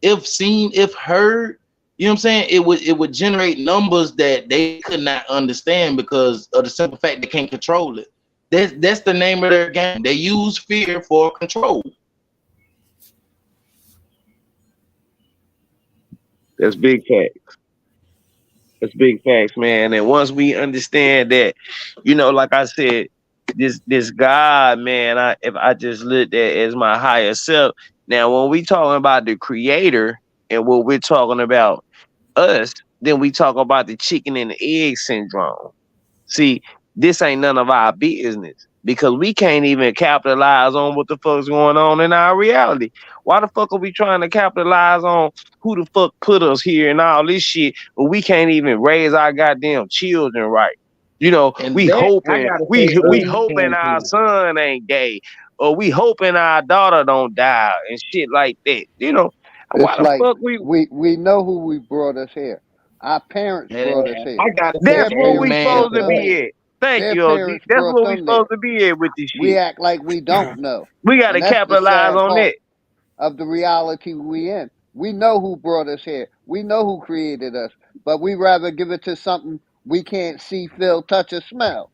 J: if seen, if heard, you know what I'm saying, it would generate numbers that they could not understand because of the simple fact they can't control it. That's the name of their game. They use fear for control.
L: That's big fact. That's big facts, man. And once we understand that, like I said, this God, man, if I just looked at as my higher self. Now, when we talking about the creator and what we're talking about us, then we talk about the chicken and the egg syndrome. See, this ain't none of our business because we can't even capitalize on what the fuck's going on in our reality. Why the fuck are we trying to capitalize on who the fuck put us here and all this shit, but we can't even raise our goddamn children right?
J: And
L: We
J: that I
L: hoping
J: gotta say
L: we hoping
J: again
L: our
J: too.
L: son ain't gay, or we hoping our daughter don't die and shit like that. Why
G: It's
L: the
G: like
L: fuck we?
G: we know who we brought us here. Our parents
J: And
G: brought us here.
J: I gotta say,
L: That's
G: Their
L: where we
G: parents
J: amen
G: brought
L: supposed to
J: to
G: them
J: that.
L: be
G: here.
L: at. Thank
G: Their
L: you, OG.
G: parents
L: That's
G: brought
L: where we
G: them there.
L: supposed to be at with this
G: We
L: shit.
G: act like we don't know.
L: We got
G: And
L: to
G: that's the
L: capitalize
G: sad
L: on
G: part
L: that.
G: of the reality we in. We know who brought us here. We know who created us. But we rather give it to something we can't see, feel, touch, or smell.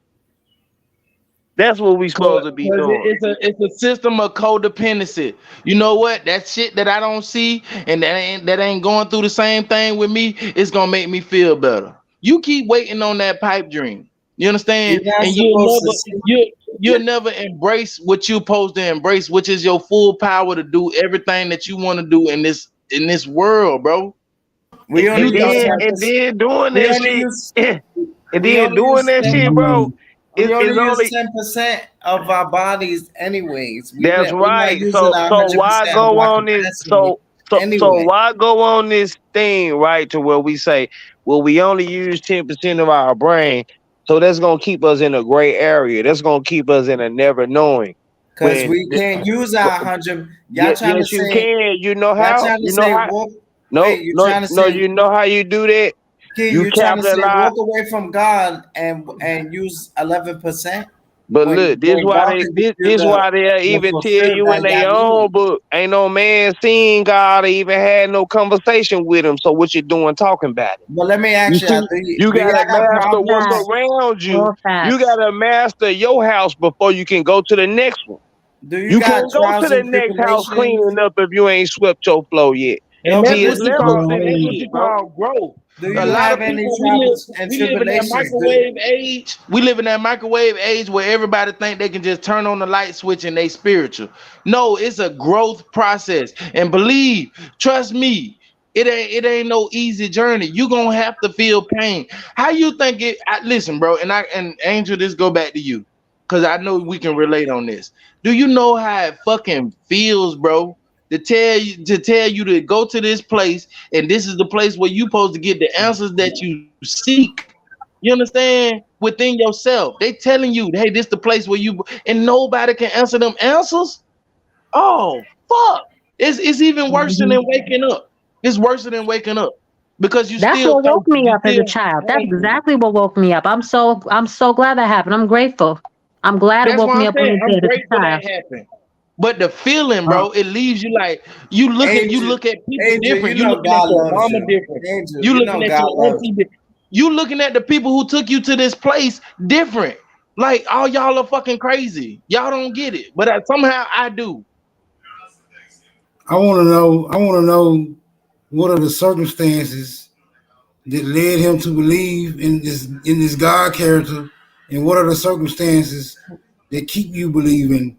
L: That's what we
J: Cause
L: supposed to be
J: 'cause
L: doing.
J: it's a system of codependency. You know what? That shit that I don't see and that ain't going through the same thing with me, it's gonna make me feel better. You keep waiting on that pipe dream. You
K: You're
J: understand?
K: not
J: And
K: supposed to see.
J: you'll never embrace what you're supposed to embrace, which is your full power to do everything that you want to do in this world, bro.
K: We only
L: And
J: You
K: use
J: don't
L: then
J: have
L: and
K: 10%.
L: then doing
K: We
L: that
K: only
L: shit.
K: use
L: And
K: we
L: then
K: only
L: doing
K: use
L: that
K: 10,
L: shit, bro.
K: we only
L: Is
K: use
L: only
K: 10% of our bodies anyways.
L: that's
K: We're not
L: right.
K: using
L: So
K: 100% of
L: go
K: our
L: on this
K: capacity
L: so
K: anyway.
L: why go on this thing, right, to where we say, well, we only use 10% of our brain, so that's gonna keep us in a gray area. That's gonna keep us in a never knowing.
K: Because
L: When
K: we can't use our 100. Y'all trying to
L: yes, you
K: say,
L: can. You know
K: y'all
L: how?
K: trying to
L: You know
K: say
L: how?
K: walk.
L: No,
K: Wait, you're
L: no,
K: trying to
L: no.
K: say,
L: You know how you do that?
K: Key,
L: You
K: you're trying to say
L: capitalize.
K: walk away from God and use 11%.
L: But
K: When
L: look,
K: God can give you
L: this why they
K: the
L: even tell
K: fulfill
L: you in
K: that
L: their
K: y'all need.
L: own book, ain't no man seen God or even had no conversation with him. So what you doing talking about it?
K: But let me
L: You
K: ask you,
L: see, you
K: do
L: gotta
K: y'all got
L: master what's
K: problems?
I: Facts.
L: around you.
I: All
L: You
I: facts.
L: gotta master your house before you can go to the next one.
K: Do you
L: You
K: got
L: can't go to
K: trials
L: the
K: and
L: next house
K: tribulations?
L: cleaning up if you ain't swept your floor yet.
J: And
K: No,
J: that's
L: See,
K: but
L: it's
J: what you
K: listen,
L: levels
J: call
L: to
J: and
L: this
J: that's what
L: shit,
J: you
L: bro.
J: call growth.
K: do
J: A
K: you
J: lot
K: have
J: of
K: any
J: people
K: troubles and
J: we live in that
K: tribulations?
J: microwave age. We live in that microwave age where everybody think they can just turn on the light switch and they spiritual. No, it's a growth process. And believe, trust me, it ain't no easy journey. You gonna have to feel pain. How you think it? Listen, bro, and Angel, this go back to you, cause I know we can relate on this. Do you know how it fucking feels, bro? To tell you to go to this place, and this is the place where you supposed to get the answers that you seek. You understand? Within yourself. They telling you, hey, this the place where you and nobody can answer them answers. Oh fuck. It's even worse than
I: Mhm.
J: waking up. It's worse than waking up because you
I: That's
J: still
I: what woke
J: thirsty,
I: me
J: you
I: up as a
J: still
I: child. That's
J: hungry.
I: exactly what woke me up. I'm so glad that happened. I'm grateful. I'm glad it
J: That's
I: woke
J: why
I: me
J: I'm
I: up on
J: saying
I: the
J: I'm
I: day as a
J: grateful
I: child.
J: that happened. But the feeling,
K: Uh,
J: bro, it leaves you like you
K: Angel,
J: look at people
K: Angel,
J: different.
K: you
J: You
K: know
J: looking at
K: God
J: your
K: loves
J: mama
K: you.
J: different.
K: Angel,
J: You
K: you
J: looking
K: know
J: at
K: God
J: your
K: loves
J: auntie. You looking at the people who took you to this place different. Like all y'all are fucking crazy. Y'all don't get it, but somehow I do.
M: I want to know. I want to know what are the circumstances that led him to believe in this God character, and what are the circumstances that keep you believing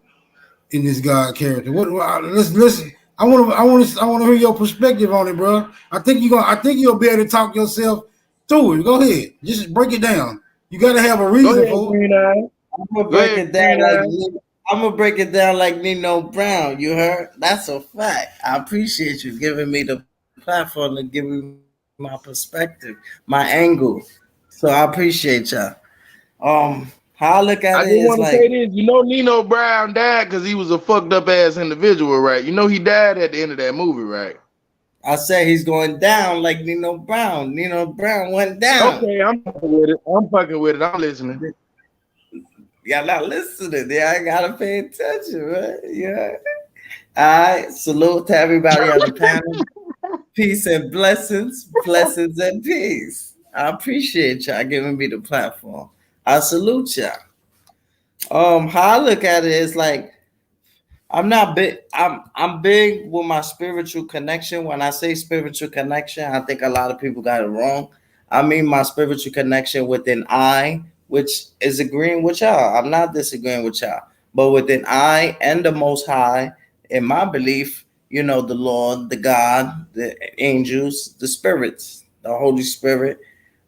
M: in this God character? Let's listen. I want to hear your perspective on it, bro. I think you'll be able to talk yourself through it. Go ahead, just break it down. You got to have a
J: Go
M: reason
J: ahead,
M: for it.
J: Green Eye.
K: I'm gonna
J: Go
K: break
J: ahead,
K: it down
J: Green
K: like
J: Eye.
K: I'm gonna break it down like Nino Brown. You heard? That's a fact. I appreciate you giving me the platform to give me my perspective, my angle. So I appreciate y'all. How I look at it
J: I just
K: is
J: want to
K: like
J: say this. You know, Nino Brown died because he was a fucked up ass individual, right? You know, he died at the end of that movie, right?
K: I said, he's going down like Nino Brown. Nino Brown went down.
J: Okay, I'm fucking with it. I'm fucking with it. I'm listening.
K: Y'all not listening. Yeah, I gotta pay attention, right? Yeah. All right. Salute to everybody on the panel. Peace and blessings, blessings and peace. I appreciate y'all giving me the platform. I salute y'all. How I look at it is like I'm not big. I'm big with my spiritual connection. When I say spiritual connection, I think a lot of people got it wrong. I mean my spiritual connection within I, which is agreeing with y'all. I'm not disagreeing with y'all. But within I and the Most High, in my belief, the Lord, the God, the angels, the spirits, the Holy Spirit.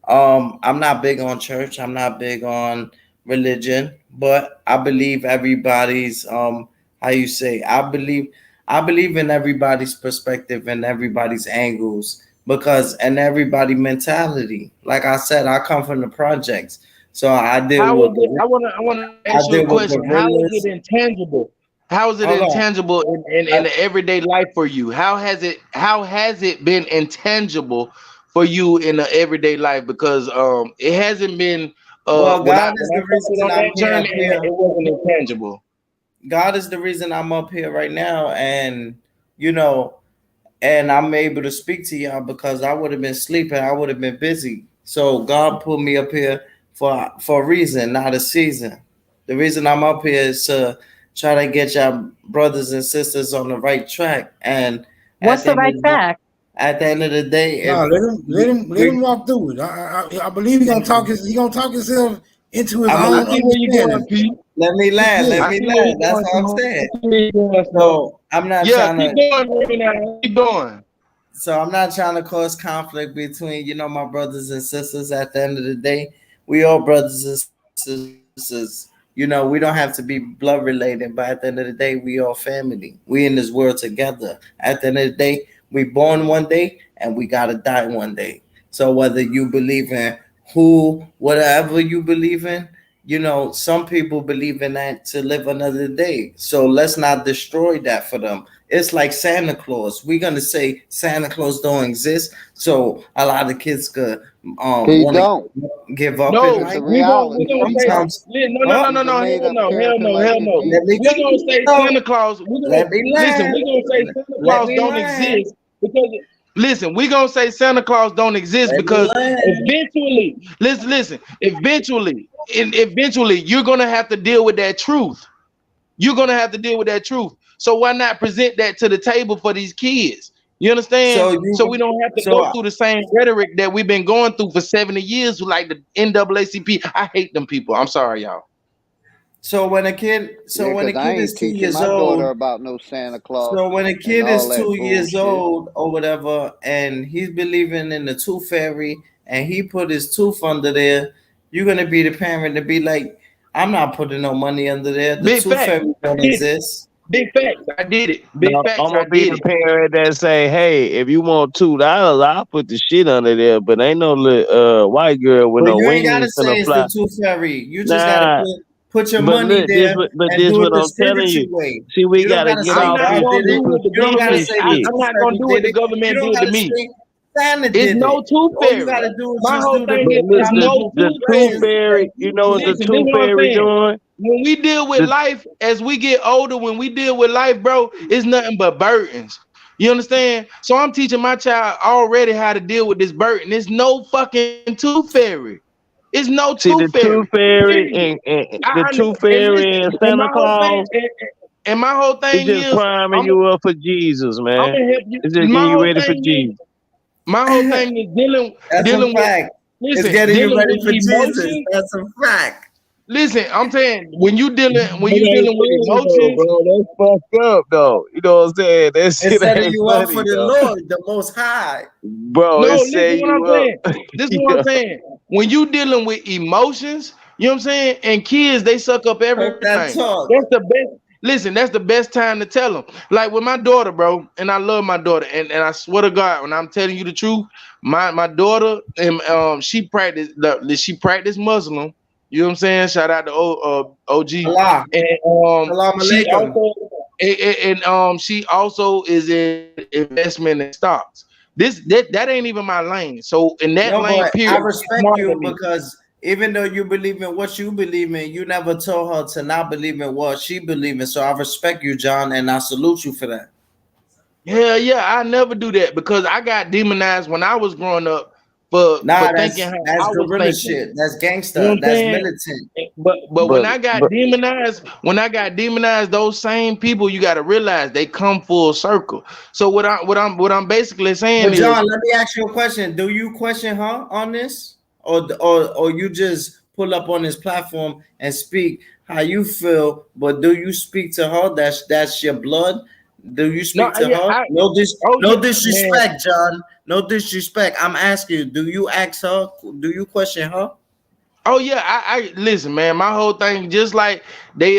K: I'm not big on church. I'm not big on religion, but I believe everybody's how you say, I believe in everybody's perspective and everybody's angles because and everybody mentality. Like I said, I come from the projects. So I deal
J: How is
K: with
J: it? I want to
K: I
J: ask you a
K: deal with
J: question. How is
K: gorillas.
J: it intangible? How is it
K: Hold on.
J: intangible in the everyday life for you? How has it been intangible for you in the everyday life? Because it hasn't been
K: Well,
J: when
K: God
J: I
K: is the
J: started
K: reason
J: on
K: I'm
J: that
K: here up
J: journey,
K: here.
J: it wasn't intangible.
K: God is the reason I'm up here right now, and you know, and I'm able to speak to y'all because I would have been sleeping, I would have been busy. So God put me up here for a reason, not a season. The reason I'm up here is to try to get y'all brothers and sisters on the right track. And at
I: What's
K: the
I: the
K: end
I: right
K: of the day,
I: track?
K: at the end of the day,
M: No,
K: if
M: let him walk through it. I believe he gonna talk himself into his
K: I'm
J: I
M: own
K: a,
J: see where you're going,
M: understanding.
J: Pete.
K: let me
M: That's
K: land, let
M: it.
J: I
K: me
J: see where
K: land.
J: you're
K: That's
J: going,
K: what I'm
J: Simone. I
K: saying.
J: see where you're going, Simone.
K: So I'm not
J: Yeah,
K: trying
J: keep
K: to
J: going right now. Keep going.
K: So I'm not trying to cause conflict between, my brothers and sisters. At the end of the day, we all brothers and sisters. We don't have to be blood related, but at the end of the day, we all family. We in this world together. At the end of the day, we born one day and we gotta die one day. So whether you believe in whatever you believe in, some people believe in that to live another day. So let's not destroy that for them. It's like Santa Claus. We're gonna say Santa Claus don't exist, so a lot of kids could
G: He
K: want
G: don't.
K: to give up in
J: No,
G: It's a
K: life.
J: we
G: reality.
J: gonna
G: He
J: say
G: don't.
K: Sometimes,
J: no,
K: oh,
J: no,
G: He's a
J: no,
G: made
J: hell
G: up
J: no, hell
G: character
J: no,
G: like
J: hell
G: the
J: no.
K: let me
G: demons.
J: We gonna say
K: go.
J: Santa Claus.
K: Let me
J: Listen.
K: land.
J: We gonna say Santa
K: Let
J: Claus
K: me
J: don't
K: land.
J: exist because listen. We gonna say Santa Claus don't exist
K: Let me
J: because
K: land.
J: eventually, listen. Eventually, you're gonna have to deal with that truth. You're gonna have to deal with that truth. So why not present that to the table for these kids? You understand?
K: So
J: So we
K: you,
J: don't have to go
K: so
J: through the same rhetoric that we've been going through for 70 years, like the NAACP. I hate them people. I'm sorry, y'all.
K: so when a kid,
G: Yeah,
K: so when a
G: 'cause I
K: kid
G: ain't
K: is two
G: teaching
K: years
G: my daughter
K: old,
G: about no Santa Claus
K: So when a
G: and
K: kid
G: all
K: is
G: that
K: 2 years
G: bullshit.
K: old or whatever, and he's believing in the tooth fairy, and he put his tooth under there, you're gonna be the parent to be like, "I'm not putting no money under there. The
J: Big
K: tooth
J: facts.
K: fairy
J: I
K: don't
J: did it.
K: exist."
J: Big facts. I did it. Big
L: No,
J: facts.
L: I'm
J: I
L: gonna be
J: did
L: the
J: it.
L: parent that say, "Hey, if you want $2, I'll put the shit under there." But ain't no little white girl with
K: But
L: no
K: you ain't gotta
L: wings
K: say
L: gonna
K: it's
L: fly.
K: the tooth fairy. You just gotta
L: Nah,
K: put your
L: but
K: money
L: look,
K: there and
L: this
K: do it
L: what
K: the
L: I'm telling you.
K: spiritual way.
L: See, we
K: You don't
L: gotta
K: gotta
L: get
K: say
J: I'm
L: off
J: not
L: this
K: God
J: gonna
K: did
J: do
K: it.
L: super
J: what the
K: You don't gotta
J: government.
L: duper
K: say the
L: shit.
J: I'm
K: tooth
J: not gonna
K: fairy
J: do what
K: did
J: the
K: it. You
J: government
K: don't
J: did to
K: gotta
J: me.
K: say Santa
J: It's
K: did
J: no
K: it.
J: tooth
K: All you
J: fairy.
K: gotta do is
J: My
K: just
J: whole
K: do the
J: thing
L: But
J: is
L: look,
J: it's
K: common
J: no
L: the
J: tooth
L: tooth
K: practices
J: fairy.
K: that
L: fairy. You
K: you
L: know what the
K: do.
J: Listen, this
L: tooth
J: is what I'm
L: fairy
J: saying.
L: doing?
J: When we deal with
L: The
J: life, as we get older, when we deal with life, bro, it's nothing but burdens. You understand? So I'm teaching my child already how to deal with this burden. There's no fucking tooth fairy. It's no
L: see
J: tooth
L: the
J: fairy.
L: tooth fairy
J: Period.
L: and the
J: I
L: tooth
J: and
L: fairy
J: listen,
L: and Santa Claus.
J: and my whole
L: It's
J: thing
L: just
J: is,
L: priming
J: I'm
L: you up for Jesus,
J: I'm
L: man.
J: gonna help you.
L: It's just getting you ready for Jesus.
J: My whole thing is
K: That's a
J: dealing with
K: fact. It's
J: listen,
K: getting you
J: dealing
K: ready
J: with
K: for Jesus.
J: emotions.
K: That's a fact.
J: Listen, I'm saying when you
L: That ain't
J: dealing with
L: funny though,
J: emotions,
L: bro. That's fucked up though. You know what I'm saying? That
K: It's
L: shit
K: setting
L: ain't
K: you up for
L: funny
K: the
L: though.
K: Lord, the Most High.
L: Bro,
J: no,
L: it
J: listen
L: set
J: what I'm
L: you up.
J: saying. This is what
L: Yeah.
J: I'm saying. When you dealing with emotions, you know what I'm saying? And kids, they suck up
K: Talk that
J: everything.
K: talk.
J: That's the best. Listen, that's the best time to tell them. Like with my daughter, bro, and I love my daughter, and I swear to God, when I'm telling you the truth, my daughter and she practiced Muslim. You know what I'm saying? Shout out to OG,
K: Allah.
J: and
K: Salam
J: she
K: alaikum.
J: also she also is in investment in stocks. That ain't even my lane. So in that
K: No,
J: lane,
K: but I
J: period, she's
K: respect
J: smarter
K: you
J: than me.
K: because even though you believe in what you believe in, you never told her to not believe in what she believe in. So I respect you, John, and I salute you for that.
J: Hell yeah, I never do that because I got demonized when I was growing up
K: Nah,
J: for
K: that's
J: thinking how
K: that's
J: I was
K: guerrilla
J: thinking.
K: shit. That's
J: You know
K: gangster.
J: what I'm
K: That's
J: saying?
K: militant.
J: But
L: but but
J: when I got demonized, those same people, you got to realize they come full circle. So what I'm basically saying
K: But
J: is,
K: John, let me ask you a question. Do you question her on this, or you just pull up on this platform and speak how you feel? But do you speak to her? That's your blood. Do you
J: no,
K: speak to
J: yeah,
K: her?
J: oh
K: No
J: yeah, man.
K: disrespect, John. No disrespect. I'm asking you. Do you ask her? Do you question her?
J: Oh yeah, I listen, man. My whole thing, just like they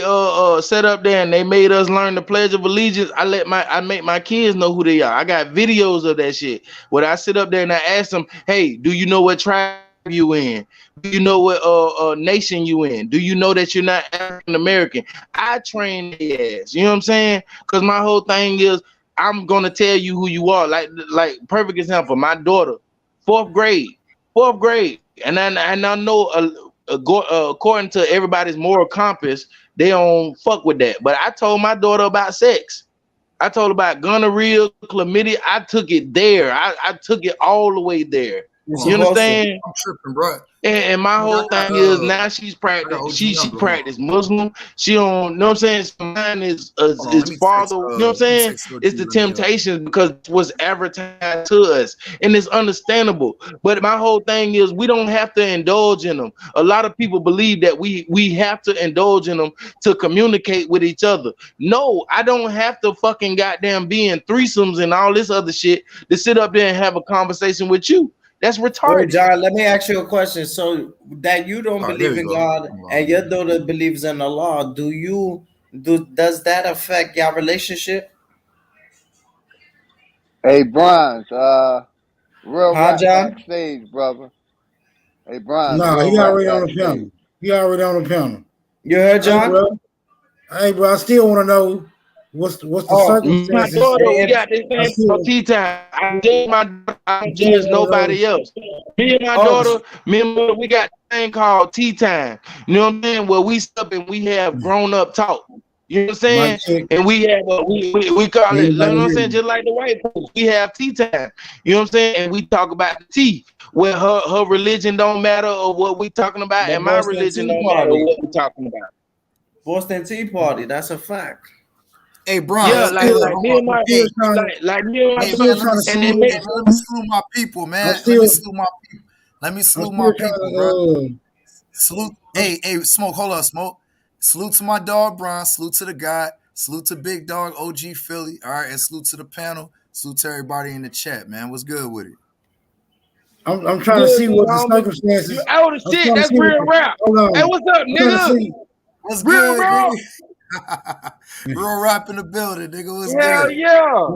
J: set up there and they made us learn the Pledge of Allegiance. I make my kids know who they are. I got videos of that shit. When I sit up there and I ask them, hey, do you know what tribe you in? Do you know what nation you in? Do you know that you're not African American? I train their ass. You know what I'm saying? Because my whole thing is I'm gonna tell you who you are. Like perfect example, my daughter, fourth grade. Fourth grade, and I know according to everybody's moral compass, they don't fuck with that. But I told my daughter about sex. I told her about gonorrhea, chlamydia. I took it there. I took it all the way there.
K: You're
J: You
K: supposed to.
J: understand?
N: I'm tripping, bro.
J: And my
N: Nigga,
J: whole thing is now she's
N: I got
J: practiced.
N: OG
J: She
N: number. Hold on.
J: practiced Muslim. She don't know what I'm saying. So mine is
N: Hold on. Let me
J: father.
N: text.
J: You know what I'm saying?
N: Text OG.
J: It's the
N: Let me.
J: temptations because it was advertised to us, and it's understandable. But my whole thing is we don't have to indulge in them. A lot of people believe that we have to indulge in them to communicate with each other. No, I don't have to fucking goddamn be in threesomes and all this other shit to sit up there and have a conversation with you. That's
K: Wait,
J: retarded.
K: John, let me ask you a question. So that you don't
N: All right, there
K: believe
N: we
K: in
N: go.
K: God and your daughter believes in Allah, does that affect your relationship?
G: Hey, Bronze, real
K: Huh,
G: rap
K: John?
G: backstage, brother. Hey, Bronze,
M: Nah,
G: real
M: he
G: rap
M: already on the
G: backstage.
M: panel. He already on the panel.
K: You heard
M: Hey,
K: John?
M: bro. Hey, bro. I still want to know what's the
K: Oh,
J: My
M: circumstances.
J: daughter, we
K: and
J: got this
M: I
J: thing called
M: still,
J: tea time. I judge my daughter, I
M: I
J: don't
M: still
J: judge
M: want to know.
J: nobody else. Me and my
K: oh,
J: daughter, me and my mother, we got this thing called tea time. You know what I'm saying? Where we stop and we have grown up talk. You know what I'm
M: Mic
J: saying?
M: check.
J: And we have we call it, you know
M: Anybody
J: what I'm
M: hear
J: saying?
M: me?
J: Just like the white folks, we have tea time. You know what I'm saying? And we talk about the tea. Where her religion don't matter or what we talking about,
K: the
J: and my
K: Boston
J: religion
K: Tea
J: don't matter
K: Party.
J: what we talking about.
K: Boston Tea Party, that's a fact.
N: Hey,
M: Yeah,
J: Yeah,
N: Bronze. Hey,
M: I'm
N: look,
J: like
N: hold
J: me
N: on.
J: and my
N: Hey,
J: like me and my
N: hey,
M: still
N: man,
J: daughter,
N: let me
M: trying to
J: and
M: see
J: it
N: salute.
M: what
J: makes
N: Hey, man, let me salute my people,
M: I'm
N: man. Let me
M: still
N: salute my people. Let me
M: I'm
N: salute my
M: still trying
N: people, bro.
M: to
N: Salute.
M: I'm,
N: Hey, Smoke. Hold up, Smoke. Salute to my dog, Bron. Salute to the guy. Salute to Big Dog, OG Philly. All right, and salute to the panel. Salute to everybody in the chat, man. What's good with it?
M: I'm trying to
J: good,
M: see
J: big
M: what the
J: homie. You
M: circumstances.
J: out of
M: I'm
J: shit.
M: trying to
J: That's
M: see what
J: real rap.
M: hold
J: Hey,
M: on.
J: what's up,
M: I'm trying to
J: nigga?
M: see.
N: What's
J: Real
N: good,
J: rap.
N: nigga? Real rap in the building, nigga. What's
J: Hell
N: good?
J: yeah.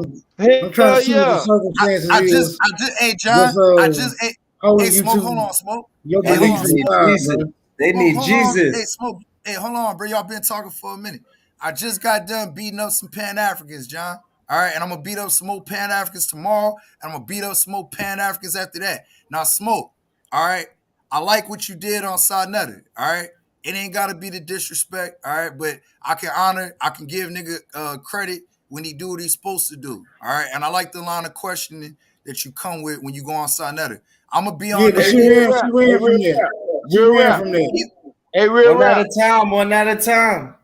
M: I'm trying to
J: Hell
M: see what the
J: yeah.
M: circumstances is.
N: Hey, John.
M: Just
N: Hey,
M: holding you
N: Smoke. Hold
M: to
N: on, Smoke.
M: your
N: Hey,
K: Them
N: hold
M: beliefs
N: on,
K: niggas need
N: Smoke.
M: inside,
K: Jesus.
M: bro.
K: They
N: Smoke,
K: need
N: hold on. Hey,
K: Jesus.
N: Smoke. Hey, hold on, bro. Y'all been talking for a minute. I just got done beating up some Pan-Africans, John. All right, and I'm gonna beat up some more Pan-Africans tomorrow, and I'm gonna beat up some more Pan-Africans after that. Now, Smoke. All right, I like what you did on Sarnetta. All right, it ain't gotta be the disrespect. All right, but I can give nigga credit when he do what he's supposed to do. All right, and I like the line of questioning that you come with when you go on Sarnetta. I'm gonna be
M: Yeah,
N: on
M: but
J: Hey,
N: there.
M: she
J: real
M: ran.
J: rap.
M: She
J: Hey,
M: ran from
J: real
M: that.
J: rap.
M: She
J: Real
M: ran
J: rap.
M: from that.
J: Hey, real
K: One at
J: rap.
K: a time, one at a time.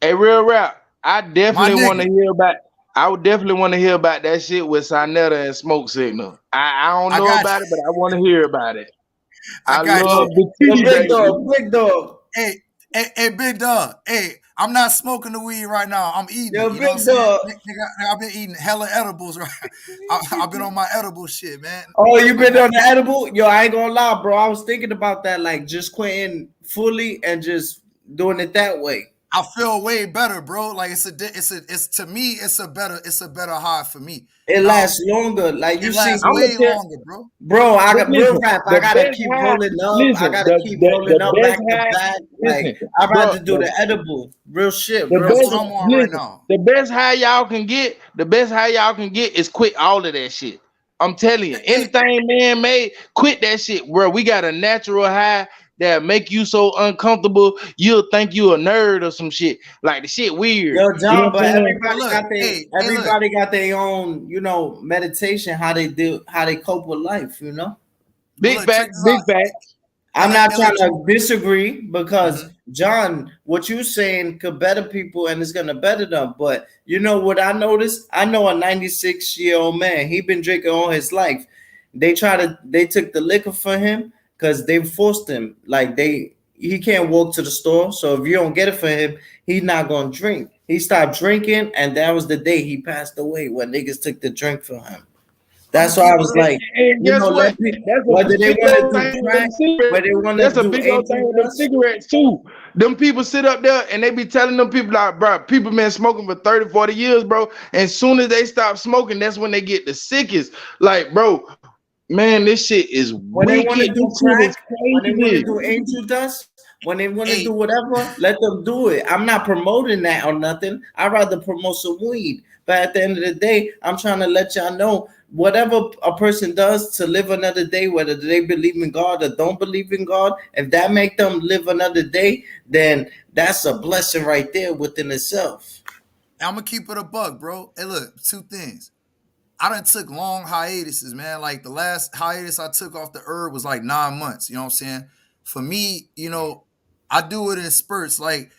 J: Hey, real rap. I
N: My
J: definitely want
N: nigga.
J: to hear about. I would definitely want to hear about that shit with Sinetta and Smoke Signal. I don't
N: I
J: know
N: got
J: about it, but I want to hear about it.
N: I
J: I
N: got
K: Yo,
J: love
N: you.
J: the
K: yo,
J: tea,
K: big
J: baby.
K: dog, big dog.
N: Hey, hey, big dog. Hey, I'm not smoking the weed right now. I'm eating
K: Yo,
N: it. You know what I'm
K: big
N: saying?
K: dog.
N: Nigga, I've been eating hella edibles, right? I've been on my edible shit, man.
K: Oh, you
N: I'm
K: been
N: on,
K: on the edible? Yo, I ain't gonna lie, bro. I was thinking about that, like just quitting fully and just doing it that way.
N: I feel way better, bro. Like it's to me, it's a better high for me.
K: It
N: Now
K: lasts longer. Like you
N: it
K: see,
N: lasts
J: I'm gonna
N: way
J: tell.
N: longer, bro.
K: bro, I
J: But
K: got real
J: listen,
K: rap. I
J: the
K: gotta
J: best
K: keep
J: high.
K: rolling up. I
J: Listen,
K: gotta keep
J: the
K: rolling up
J: best
K: back to
J: high.
K: back. Like
J: Listen,
K: I'd
J: bro.
K: rather do the edible. Real shit,
J: The
K: real
N: That's
J: best,
N: what
K: talk.
N: I'm on right
J: listen,
N: now.
J: the best high y'all can get, is quit all of that shit. I'm telling you,
N: Hey,
J: anything man made, quit that shit. Bro, we got a natural high that make you so uncomfortable, you'll think you a nerd or some shit. Like the shit weird.
K: Yo,
J: You know
K: John,
J: what I'm
K: but
J: saying?
N: but look, hey, look.
K: everybody got their own, meditation, how they cope with life,
J: Big
N: look, check
J: fact,
N: this
J: big
N: out.
J: fact.
K: I'm
N: Hey,
K: not
N: look,
K: trying to disagree because
N: Mhm.
K: John, what you saying could better people and it's gonna better them. But you know what I noticed? I know a 96-year-old man. He been drinking all his life. They took the liquor for him because they forced him. Like he can't walk to the store. So if you don't get it for him, he's not gonna drink. He stopped drinking, and that was the day he passed away when niggas took the drink from him.
N: I'm gonna
K: That's why I
N: keep it
K: was
N: up.
K: like,
J: And
K: you
J: guess
K: know,
J: what?
K: let me,
J: That's a
K: whether they
J: big
K: want to
J: old
K: do
J: thing with them
K: crack,
J: cigarettes.
K: whether they want to
J: That's a
K: do
J: big old thing
K: angel
J: with them
K: dust.
J: cigarettes too. Them people sit up there and they be telling them people like, bro, people been smoking for 30, 40 years, bro. And soon as they stop smoking, that's when they get the sickest. Like, bro, man, this shit is
K: When they want to
J: wicked.
K: do
J: This shit
K: crack,
J: is
K: when they want to
J: crazy.
K: do angel dust, when they want to do
N: Hey,
K: whatever, let them do it. I'm not promoting that or nothing. I'd rather promote some weed. But at the end of the day, I'm trying to let y'all know whatever a person does to live another day, whether they believe in God or don't believe in God, if that make them live another day, then that's a blessing right there within itself.
N: I'm gonna keep it a buck, bro. Hey, look, two things. I done took long hiatuses, man. Like the last hiatus I took off the herb was like 9 months. You know what I'm saying? For me, I do it in spurts. Like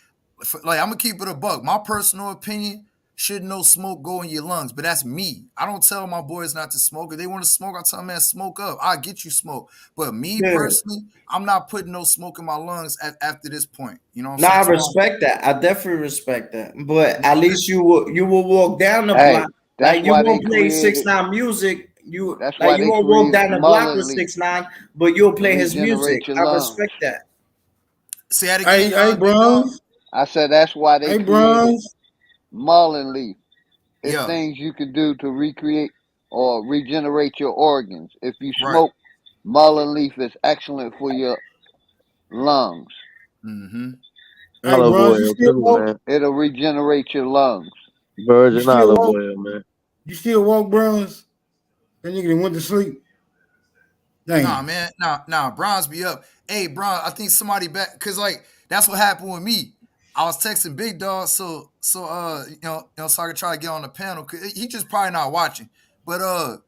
N: I'm gonna keep it a buck. My personal opinion, should no smoke go in your lungs, but that's me. I don't tell my boys not to smoke. If they want to smoke, I tell them, man, smoke up. I'll get you smoke. But me
K: Yeah.
N: personally, I'm not putting no smoke in my lungs after this point. You know what I'm
K: No,
N: saying?
K: I
N: That's why
K: respect that. I definitely respect that. But at least you will walk down the
G: Hey,
K: block.
G: that's
K: Like you
G: why they
K: won't play
G: created.
K: 6ix9ine music. You
G: That's
K: like
G: why
K: you
G: they
K: won't walk
G: created
K: down the block with
G: mullen leaf
K: 6ix9ine, but you'll
G: to
K: play his music.
G: regenerate your
K: I
G: lungs.
K: respect that.
N: say that again,
M: Hey,
N: big dog.
M: Bronze.
G: I said that's why they
M: Hey,
G: created
M: Bronze.
G: mullen leaf. It's
N: Yeah,
G: things you can do to recreate or regenerate your organs. If you
N: right.
G: smoke, mullen leaf is excellent for your lungs.
N: Mm-hmm.
M: Hey,
L: Olive
M: Bronze. You
L: oil
M: still
L: too,
M: walk?
L: man.
G: It'll regenerate your lungs.
M: You
L: Virgin
M: still
L: olive
M: walk?
L: oil, man.
M: You still walk, Bronze? That nigga done went to sleep.
N: Nah,
M: Damn.
N: man. Nah. Bronze be up. Hey, Bron, I think somebody back because like that's what happened with me. I was texting Big Dog, so I could try to get on the panel. 'Cause he just probably not watching. But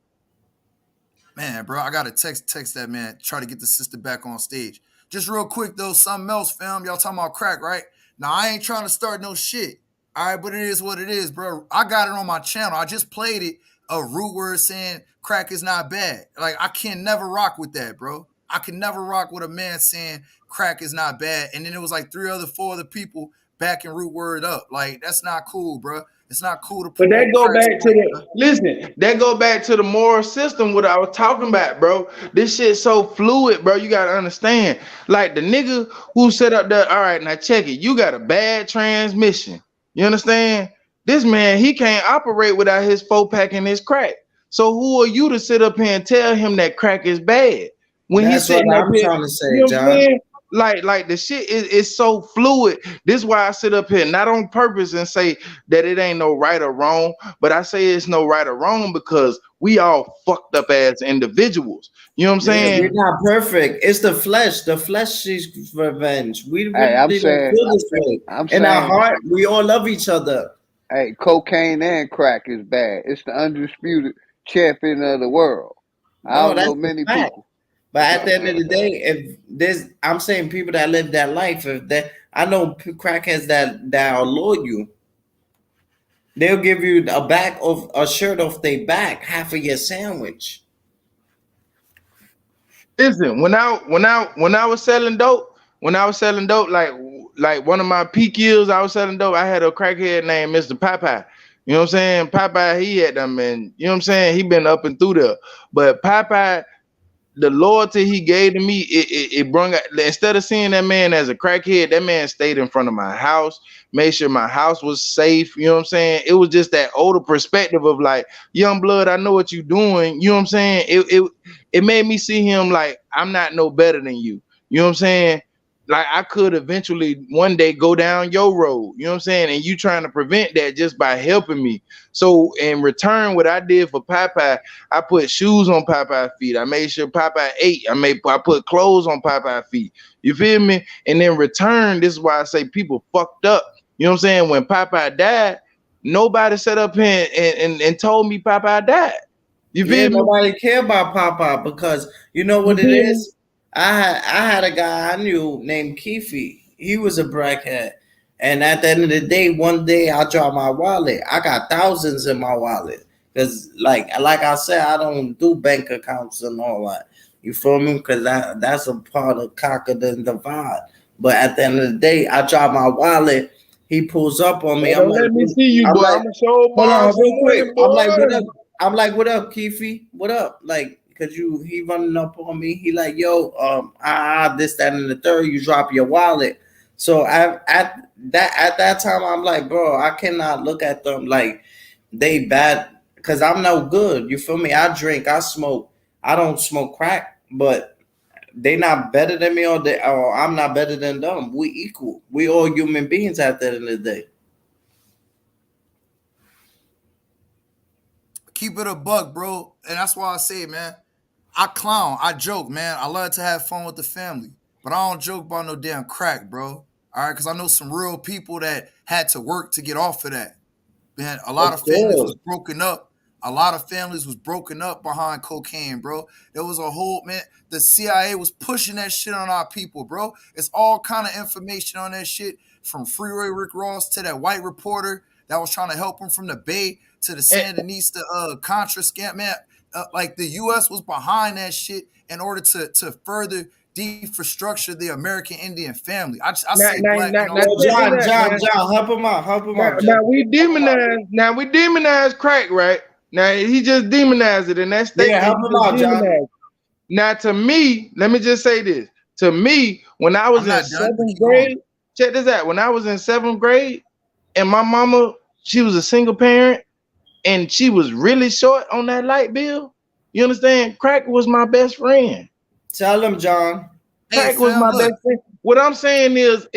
N: man, bro, I gotta text that man. Try to get the sister back on stage. Just real quick though, something else, fam. Y'all talking about crack, right? Now I ain't trying to start no shit. All right, but it is what it is, bro. I got it on my channel. I just played it. A root word saying crack is not bad. Like I can never rock with that, bro. I can never rock with a man saying crack is not bad. And then it was like four other people backing root word up. Like that's not cool, bro. It's not cool to
J: But that
N: promote
J: go
N: crack
J: back to
N: smoke, bro.
J: the listen. That go back to the moral system. What I was talking about, bro. This shit so fluid, bro. You gotta understand. Like the nigga who set up the. All right, now check it. You got a bad transmission. You understand? This man, he can't operate without his 4-pack and his crack. So who are you to sit up here and tell him that crack is bad when he's
K: That's what
J: sitting up
K: I'm
J: here?
K: trying to
J: You
K: say,
J: know what I'm
K: John.
J: saying? Like the shit is so fluid. This is why I sit up here not on purpose and say that it ain't no right or wrong, but I say it's no right or wrong because we all fucked up as individuals. You know what I'm
K: Yeah, we're
J: saying?
K: not perfect. It's the flesh. The flesh seeks revenge. We
G: Hey,
K: really don't feel this way.
G: I'm
K: In our
G: saying,
K: heart, we all love each other.
G: hey, cocaine and crack is bad. It's the undisputed champion of the world. I
K: No,
G: don't
K: that's
G: know
K: the
G: many
K: fact.
G: people.
K: But at the end of the day, if there's, I'm saying people that live that life, if that, I know crackheads that are loyal. They'll give you a back of a shirt off their back, half of your sandwich.
J: Listen, when I was selling dope, like one of my peak years, I was selling dope. I had a crackhead named Mr. Popeye. You know what I'm saying? Popeye, he had them, and you know what I'm saying. He been up and through there, but Popeye, the loyalty he gave to me, it brung out, instead of seeing that man as a crackhead, that man stayed in front of my house, made sure my house was safe. You know what I'm saying? It was just that older perspective of like, young blood, I know what you're doing. You know what I'm saying? It made me see him like I'm not no better than you. You know what I'm saying? Like I could eventually one day go down your road. You know what I'm saying? And you trying to prevent that just by helping me. So in return, what I did for Popeye, I put shoes on Popeye's feet. I made sure Popeye ate. I put clothes on Popeye's feet. You feel me? And in return, this is why I say people fucked up. You know what I'm saying? When Popeye died, nobody set up here and told me Popeye died. You
K: Yeah,
J: feel me?
K: nobody care about Papa because you know
J: You
K: what it
J: feel me?
K: is. I had a guy I knew named Keefe. He was a brackhead, and at the end of the day, one day I dropped my wallet. I got thousands in my wallet because, like I said, I don't do bank accounts and all that. You feel me? Because that's a part of conquer and divide. But at the end of the day, I drop my wallet. He pulls up on me.
J: Hey, don't let me see you,
K: I'm
J: boy.
K: like,
J: I'ma show
K: hold
J: borrow
K: on,
J: some
K: real quick.
J: money,
K: I'm like, what up?
J: boy.
K: I'm like, what up, Keefe? What up? Like, cause he running up on me. He like, yo, this, that, and the third. You drop your wallet. So at that time, I'm like, bro, I cannot look at them like they bad, cause I'm no good. You feel me? I drink, I smoke. I don't smoke crack, but they not better than me, or I'm not better than them. We equal. We all human beings at the end of the day.
N: Keep it a buck, bro. And that's why I say, man, I clown, I joke, man. I love to have fun with the family, but I don't joke about no damn crack, bro. All right, because I know some real people that had to work to get off of that. Man, a lot
K: Of
N: of families was
K: course.
N: broken up. A lot of families was broken up behind cocaine, bro. There was a whole, man, the CIA was pushing that shit on our people, bro. It's all kind of information on that shit, from Freeway Rick Ross to that white reporter that was trying to help him from the Bay to the
J: Hey,
N: Sandinista Contra scam, man. Like the U.S. was behind that shit in order to further defrastructure the American Indian family. I
J: now,
N: say
J: now,
N: black,
J: now,
N: you know what
J: now,
N: I'm
K: Yo,
J: check
N: saying?
J: this
K: John,
J: out,
K: John,
J: man.
K: John, help him out, help him
J: Now,
K: out, John.
J: now we demonize crack, right? Now he just demonized it in that
K: Yeah,
J: statement.
K: help
J: He
K: him
J: just
K: out, John.
J: demonized. Now, to me, let me just say this. To me, when I was
N: I'm
J: in
N: not done, but
J: seventh
N: keep going.
J: grade, check this out. When I was in seventh grade, and my mama, she was a single parent, and she was really short on that light bill. You understand? Crack was my best friend.
K: Tell him, John.
N: Hey,
J: Crack was
N: fam,
J: my
N: look.
J: best friend. What I'm saying is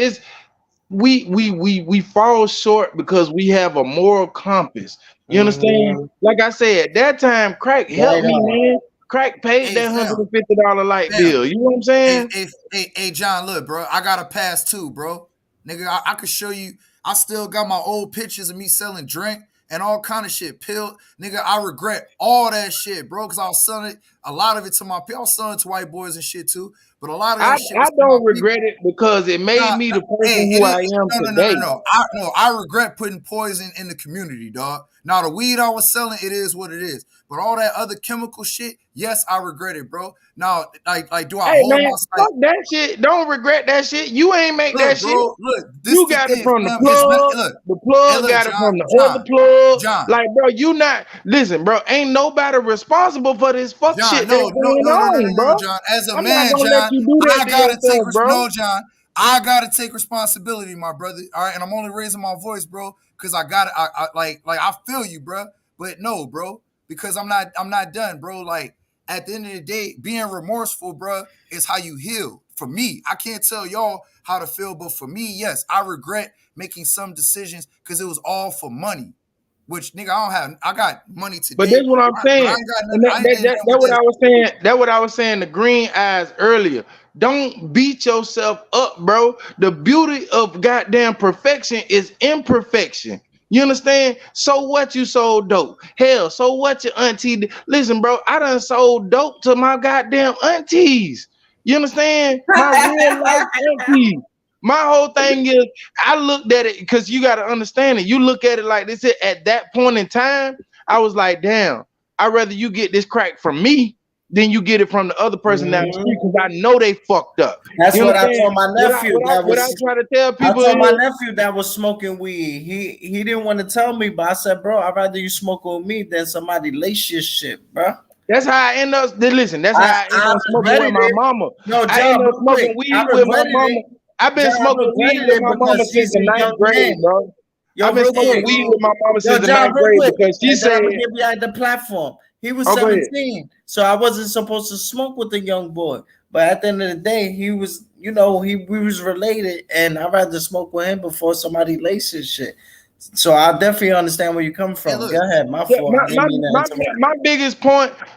J: we fall short because we have a moral compass. You understand?
K: Mm-hmm.
J: Like I said, that time crack helped
K: Right
J: me,
K: on.
J: man. Crack paid
N: Hey,
J: that
N: fam,
J: $150 light
N: fam.
J: bill. You know what I'm
N: Hey,
J: saying?
N: hey, John, look, bro. I got a pass too, bro. Nigga, I could show you. I still got my old pictures of me selling drink and all kind of shit. Pill, nigga, I regret all that shit, bro. Cause I was selling it, a lot of it to my people. I was selling it to white boys and shit too. But a lot of
J: I
N: that shit was to my
J: don't regret
N: people.
J: it because it made
N: Nah,
J: me
N: nah,
J: the person
N: hey,
J: who I am
N: no.
J: today.
N: I regret putting poison in the community, dog. Now the weed I was selling, it is what it is. But all that other chemical shit, yes, I regret it, bro. Now, like, do I
J: Hey
N: hold
J: man,
N: my like?
J: fuck that shit. Don't regret that shit. You ain't make that
N: Look,
J: shit.
N: bro, look. This
J: You
N: the
J: got it
N: thing,
J: from the
N: fam. It's not.
J: plug.
N: Look,
J: The
N: hey,
J: plug
N: look,
J: got it from the other
N: John,
J: plug.
N: John,
J: Like, bro, you not listen, bro. Ain't nobody responsible for this fuck
N: John.
J: shit that's going on, bro.
N: No, John. As a
J: I'm not
N: man,
J: gonna let
N: John,
J: you do that
N: I
J: to
N: gotta take
J: yourself, bro.
N: no, John. I gotta take responsibility, my brother. All right, and I'm only raising my voice, bro, because I got it. I like I feel you, bro. But no, bro, because I'm not done, bro. Like at the end of the day, being remorseful, bro, is how you heal. For me, I can't tell y'all how to feel, but for me, yes, I regret making some decisions because it was all for money. Which nigga, I got money
J: But that's
N: today,
J: what I'm
N: but I
J: saying.
N: ain't got
J: And
N: nothing. I ain't did nothing
J: that
N: with
J: what
N: that.
J: I was saying. That what I was saying. The green eyes earlier. Don't beat yourself up, bro. The beauty of goddamn perfection is imperfection. You understand? So what, you sold dope? Hell, so what, your auntie listen, bro, I done sold dope to my goddamn aunties. You understand? My real life aunties. My whole thing is I looked at it because you got to understand it. You look at it like this at that point in time. I was like, damn, I'd rather you get this crack from me than you get it from the other person down the street
K: Mm-hmm.
J: because I know they fucked up.
K: That's
J: You
K: what I
J: understand?
K: told my nephew.
J: What I try to tell
K: I
J: people
K: told my
J: is,
K: nephew that was smoking weed. He didn't want to tell me, but I said, bro, I'd rather you smoke with me than somebody lace your shit, bro.
J: that's how I end up. Listen, that's how I end
K: I
J: up smoking with
K: regretted
J: my
K: it.
J: mama.
K: No,
J: I end
K: John,
J: up
K: real
J: smoking
K: quick. I
J: weed with my
K: regretted
J: mama.
K: it.
J: I've been
K: John, I
J: smoking weed
K: regretted
J: with
K: it
J: my mama
K: because
J: since
K: he's
J: the
K: a
J: ninth
K: young
J: grade,
K: man.
J: bro.
K: Yo,
J: I've been
K: real
J: smoking
K: quick.
J: weed with my mama
K: Yo,
J: since the
K: John,
J: ninth
K: real
J: grade
K: quick.
J: because she
K: And then I'm
J: said,
K: gonna give you the platform. He was
J: "Oh, go ahead."
K: 17, so I wasn't supposed to smoke with the young boy. But at the end of the day, he was, we was related, and I'd rather smoke with him before somebody laces shit. So I definitely understand where you come
N: Hey,
K: from. Go
N: look,
K: ahead, my
J: Yeah,
K: fault. I didn't mean to interrupt.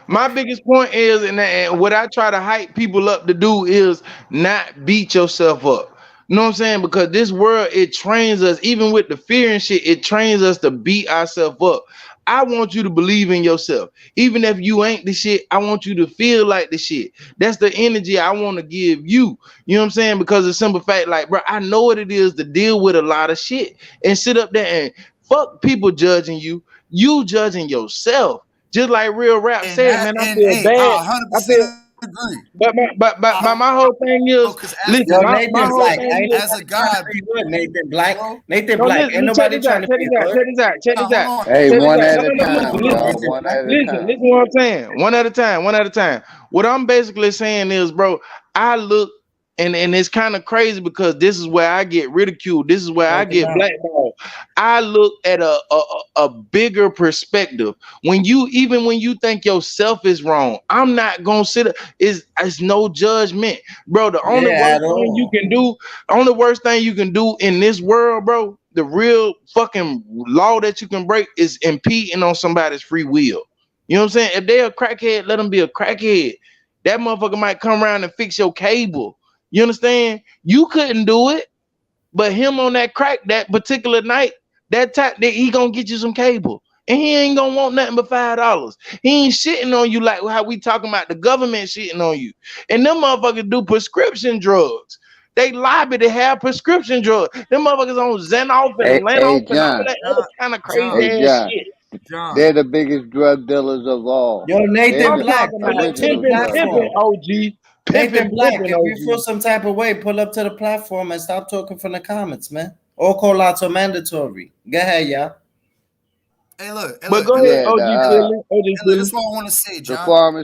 J: my biggest point is, and what I try to hype people up to do is not beat yourself up. You know what I'm saying? Because this world, it trains us, even with the fear and shit, it trains us to beat ourselves up. I want you to believe in yourself. Even if you ain't the shit, I want you to feel like the shit. That's the energy I want to give you. You know what I'm saying? Because the simple fact, like, bro, I know what it is to deal with a lot of shit and sit up there and fuck people judging you. You judging yourself. Just like Real Rap
N: And
J: said,
N: that,
J: man, I
N: and
J: feel
N: hey,
J: bad.
N: I
J: I feel
N: 100% agree.
J: my whole thing is,
N: Because
J: listen,
K: Yo,
J: my
K: Nathan
J: whole
K: Black,
J: thing
K: ain't
J: is,
N: as a
K: nobody trying to
N: God,
K: be good. Nathan Black,
N: bro.
K: Nathan
J: no,
K: Black, ain't
J: check
K: nobody
J: this out,
K: trying to be good.
J: check this
N: Now, hold
J: out.
N: on.
G: Hey,
J: Check this
G: one
J: out.
G: at
J: No,
G: a
J: listen,
G: time,
N: Hold on,
G: bro.
J: listen,
N: Nathan
G: One
N: Black.
G: at a
J: listen,
G: time.
J: listen what I'm saying. One at a time, one at a time. What I'm basically saying is, bro, I look and it's kind of crazy because this is where I get ridiculed. This is where I
K: Break it
J: get
K: down.
J: blackballed. I look at a bigger perspective. Even when you think yourself is wrong, I'm not gonna sit. It's no judgment, bro. The only
K: Yeah,
J: worst
K: at
J: thing you
K: all.
J: can do, only worst thing you can do in this world, bro. The real fucking law that you can break is impeding on somebody's free will. You know what I'm saying? If they're a crackhead, let them be a crackhead. That motherfucker might come around and fix your cable. You understand? You couldn't do it, but him on that crack that particular night, that time that he gonna get you some cable. And he ain't gonna want nothing but $5. He ain't shitting on you like how we talking about the government shitting on you. And them motherfuckers do prescription drugs. They lobby to have prescription drugs. Them motherfuckers on Xanoff
G: Hey,
J: and
G: hey,
J: Lanoff and all
G: John.
J: that other
N: John,
J: kind of crazy
G: Hey,
N: John,
J: ass
G: John.
J: shit.
N: John.
G: They're the biggest drug dealers of all.
K: Yo,
G: They're
K: Nathan
J: I'm
G: the
K: Black,
J: talking
K: pull
J: about
K: up to the
G: original
J: pimping,
G: drug
K: platform.
G: dealers.
J: OG.
K: Nathan Black,
J: Pimping,
K: if you feel
J: OG.
K: some type of way, pull up to the platform and stop talking from the comments, man. All call outs are mandatory. Go ahead, y'all.
N: Hey,
J: But
N: look,
J: go
N: hey, look.
J: ahead,
G: Yeah,
J: OG Philly. OG
N: Hey, look,
J: Philly.
N: that's what I want to say,
G: the
N: John.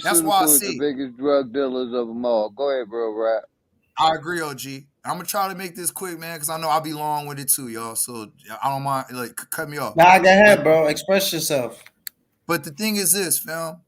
N: That's why I
G: pharmaceutical is the
N: say
G: biggest drug dealers of them all. Go ahead, bro, rap.
N: I agree, OG. I'm gonna try to make this quick, man, because I know I'll be long with it too, y'all. So I don't mind, like, cut me off.
K: Nah, go
N: But
K: ahead, bro. Express yourself.
N: but the thing is this, fam.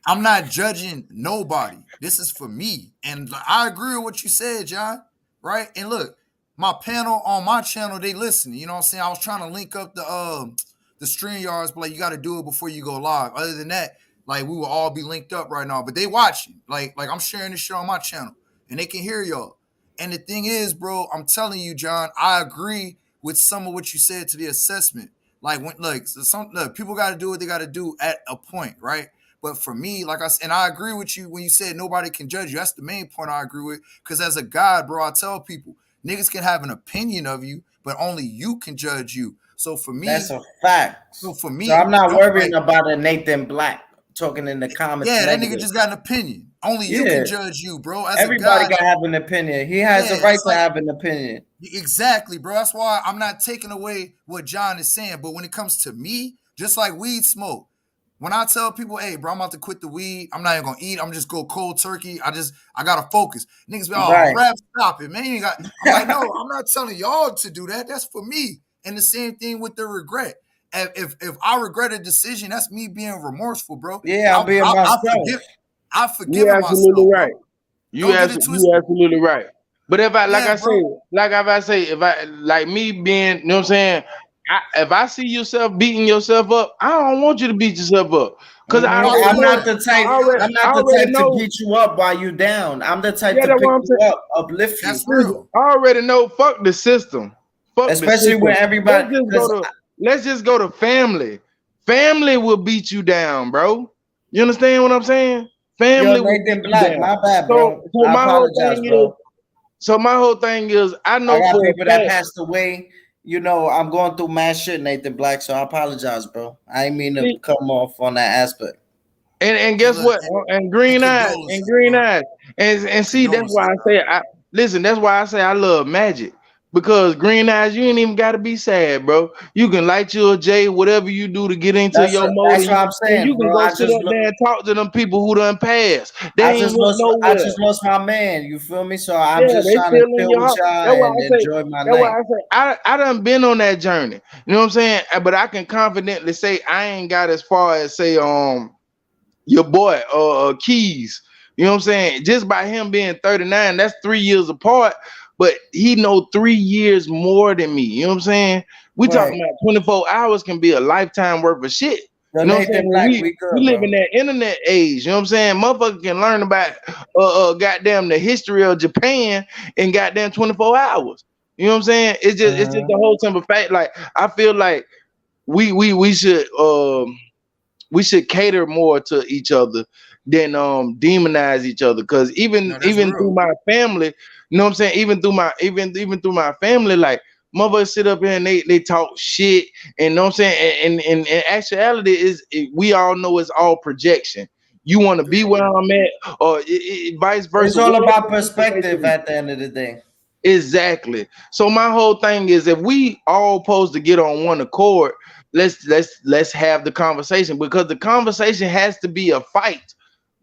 N: I'm not judging nobody. This is for me. And I agree with what you said, John. Right? And look, my panel on my channel, they listen. You know what I'm saying? I was trying to link up the stream yards, but like you gotta do it before you go live. Other than that, like we will all be linked up right now. But they watching. Like I'm sharing this shit on my channel and they can hear y'all. And the thing is, bro, I'm telling you, John, I agree with some of what you said to the assessment. Like when look, people gotta do what they gotta do at a point, right? But for me, like I said, and I agree with you when you said nobody can judge you. That's the main point I agree with. Because as a God, bro, I tell people, niggas can have an opinion of you, but only you can judge you. So for
K: That's
N: me,
K: a fact. So I'm not
N: don't
K: worrying
N: like,
K: about a Nathan Black talking in the comments
N: yeah, that nigga
K: negative.
N: just got an opinion. Only you
K: Yeah,
N: can judge you, bro. As a
K: everybody
N: God,
K: can have an opinion. He has
N: yeah,
K: the right
N: it's
K: to
N: like
K: have an opinion.
N: exactly, bro. That's why I'm not taking away what John is saying. But when it comes to me, just like weed smoke, when I tell people, hey, bro, I'm about to quit the weed, I'm not even gonna eat, I'm just go cold turkey. I gotta focus. Niggas be, oh,
K: Right.
N: rap, stop it, man. You ain't got. I'm like, no, I'm not telling y'all to do that. That's for me. And the same thing with the regret. If I regret a decision, that's me being remorseful, bro.
K: Yeah, I'm being
N: I
K: myself.
N: forgive. I've
J: You
N: forgiven
J: absolutely
N: myself,
J: right.
N: bro. Don't get it
J: You
N: twisted.
J: absolutely right. But if I like
N: Yeah,
J: I
N: bro.
J: say, if I like me being, you know what I'm saying, if I see yourself beating yourself up, I don't want you to beat yourself up. Cause I
N: No, I
J: already
K: I'm
N: feel
J: know,
K: not
N: that.
K: the type. I'm
J: I
K: not the
J: already
K: type to
J: know,
K: beat you up while you down. I'm the type
J: yeah,
K: to
J: that's
K: pick
J: what I'm
K: you
J: saying.
K: up, uplift you.
N: That's
J: Listen,
N: real.
J: I already know, fuck the system. Fuck the
K: Especially
J: system.
K: when everybody, because
J: Let's just go to family. Family will beat you down, bro. You understand what I'm saying?
K: yo,
J: Family will
K: Nathan
J: beat you
K: Black,
J: down.
K: my bad,
J: So
K: bro.
J: so
K: I
J: my whole
K: apologize,
J: thing is,
K: bro.
J: I
K: I
J: know
K: got
J: for a
K: people that
J: fact.
K: passed away. You know, I'm going through mad shit, Nathan Black. So I apologize, bro. I ain't mean to come off on that aspect.
J: And
N: And
J: guess
N: look,
J: what? And
N: and
J: green eyes,
N: condolences, bro.
J: and see that's
N: Condolences,
J: why I
N: bro.
J: say I listen. That's why I say I love magic because green eyes. You ain't even got to be sad, bro. You can light your J, whatever you do to get into your mode,
K: That's what I'm
J: and you
K: saying,
J: can
K: bro.
J: go sit up there and talk to them people who done passed. They ain't went
K: I
J: nowhere.
K: just lost my man. You feel me? So I'm
J: Yeah,
K: just
J: they
K: trying to
J: still in
K: chill
J: your
K: with
J: heart.
K: y'all
J: That's why
K: and
J: I say.
K: enjoy my
J: That's why
K: night.
J: I say I done been on that journey. You know what I'm saying? But I can confidently say I ain't got as far as say your boy Keys. You know what I'm saying? Just by him being 39, that's 3 years apart, but he know 3 years more than me. You know what I'm saying? We
K: Right.
J: talking about 24 hours can be a lifetime worth of shit.
K: Yo,
J: You know what I'm
K: Nathan
J: saying?
K: Black,
J: We
K: we
J: we
K: good,
J: live in
K: bro.
J: that internet age. You know what I'm saying? Motherfucker can learn about goddamn the history of Japan in goddamn 24 hours. You know what I'm saying? It's just the whole simple fact. Like I feel like we should cater more to each other than demonize each other. Because
N: No, that's
J: even through
N: real.
J: my family, you know what I'm saying? Even through my even through my family, like motherfuckers sit up here and they talk shit, and know what I'm saying? And in actuality, we all know it's all projection. You want to be where I'm at, or vice
K: It's
J: versa.
K: all
J: Whatever
K: about
J: the
K: perspective
J: situation.
K: at the end of the day.
J: Exactly. So my whole thing is, if we all supposed to get on one accord, let's have the conversation, because the conversation has to be a fight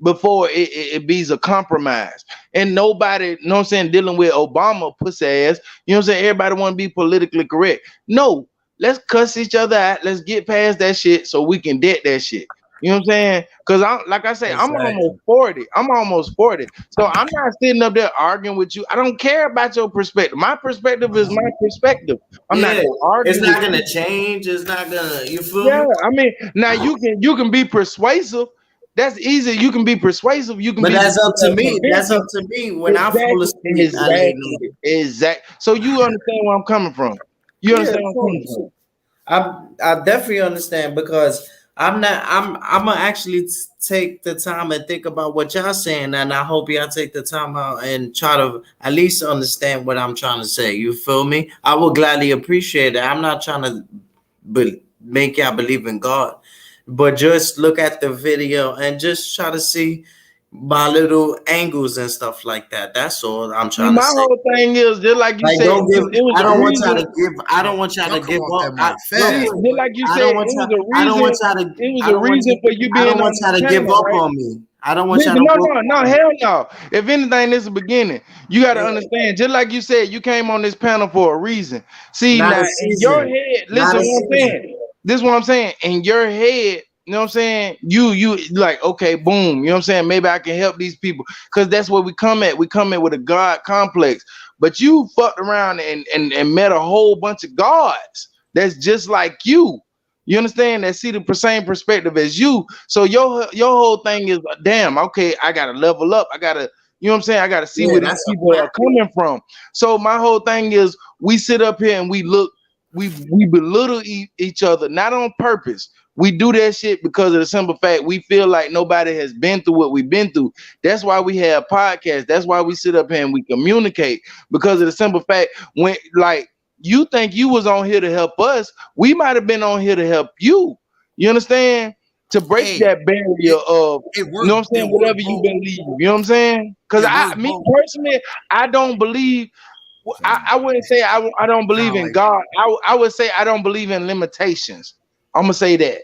J: before it be a compromise. And nobody, you know what I'm saying, dealing with Obama pussy ass, you know what I'm saying, everybody want to be politically correct. No, let's cuss each other out. Let's get past that shit so we can debt that shit. You know what I'm saying? Because like I say, I'm
K: Exactly.
J: almost 40. I'm almost 40. So I'm not sitting up there arguing with you. I don't care about your perspective. My perspective is my perspective. I'm not
K: Yeah,
J: gonna
K: it's
J: argue with
K: not gonna
J: you.
K: change. It's not gonna. You feel
J: Yeah,
K: me?
J: I mean, now you can be persuasive. That's easy. You can be persuasive. You can
K: But
J: be
K: that's up to me. That's up
J: convincing.
K: to me. When I fall
J: Exactly,
K: asleep, I lay
J: exactly,
K: down.
J: exactly. So you understand where I'm coming from. You
K: Yeah,
J: understand
K: of
J: where I'm coming
K: course.
J: from.
K: I definitely understand, because I'm not. I'm gonna actually take the time and think about what y'all saying, and I hope y'all take the time out and try to at least understand what I'm trying to say. You feel me? I will gladly appreciate it. I'm not trying to make y'all believe in God, but just look at the video and just try to see my little angles and stuff like that. That's all I'm
J: See,
K: trying to
J: my
K: say.
J: whole thing is just like you
K: Like,
J: said.
K: don't give.
J: It was
K: I
J: a
K: don't want y'all
J: reason.
K: to give. I
N: Y'all,
K: don't want y'all
N: y'all
K: to
N: come
K: give
N: off
K: up.
N: that mic
K: Look,
J: See,
N: fast,
J: just
N: boy.
J: like you
K: I
J: said,
K: don't
J: it
K: want
J: was
K: y'all.
J: a
K: I don't
J: reason.
K: want y'all to.
J: It was
K: I
J: a
K: don't want.
J: reason for you
K: I
J: being
K: don't
J: on
K: want
J: this
K: y'all to give
J: panel,
K: up
J: right?
K: on me. I don't want y'all
J: Listen,
K: to
J: no,
K: whoop
J: no, no,
K: on me.
J: hell no. If anything, this is the beginning. You got to
K: Yeah.
J: understand, just like you said, you came on this panel for a reason. See,
K: Not
J: now
K: a
J: in your
K: season.
J: head,
K: Not
J: listen
K: a
J: what I'm
K: season.
J: saying. This is what I'm saying. In your head, you know what I'm saying? You like, okay, boom. You know what I'm saying? Maybe I can help these people. Because that's where we come at. We come at with a God complex. But you fucked around and met a whole bunch of gods that's just like you. You understand? That see the same perspective as you. So your whole thing is, damn, okay, I gotta level up. I gotta, you know what I'm saying? I gotta see
K: Yeah,
J: where these
K: that's a
J: people are
K: fact.
J: coming from. So my whole thing is, we sit up here and we belittle each other, not on purpose. We do that shit because of the simple fact we feel like nobody has been through what we've been through. That's why we have podcasts. That's why we sit up here and we communicate, because of the simple fact, when like you think you was on here to help us, we might have been on here to help you. You understand? To break
N: Hey,
J: that barrier
N: it
J: of,
N: it
J: you know what
N: worked.
J: I'm saying,
N: It
J: whatever
N: worked
J: you
N: both.
J: believe. You know what I'm saying? Because
N: It worked
J: me
N: both.
J: personally, I don't believe.
N: Sound
J: I wouldn't say I don't believe in
N: like
J: God. I would say I don't believe in limitations. I'm gonna say that.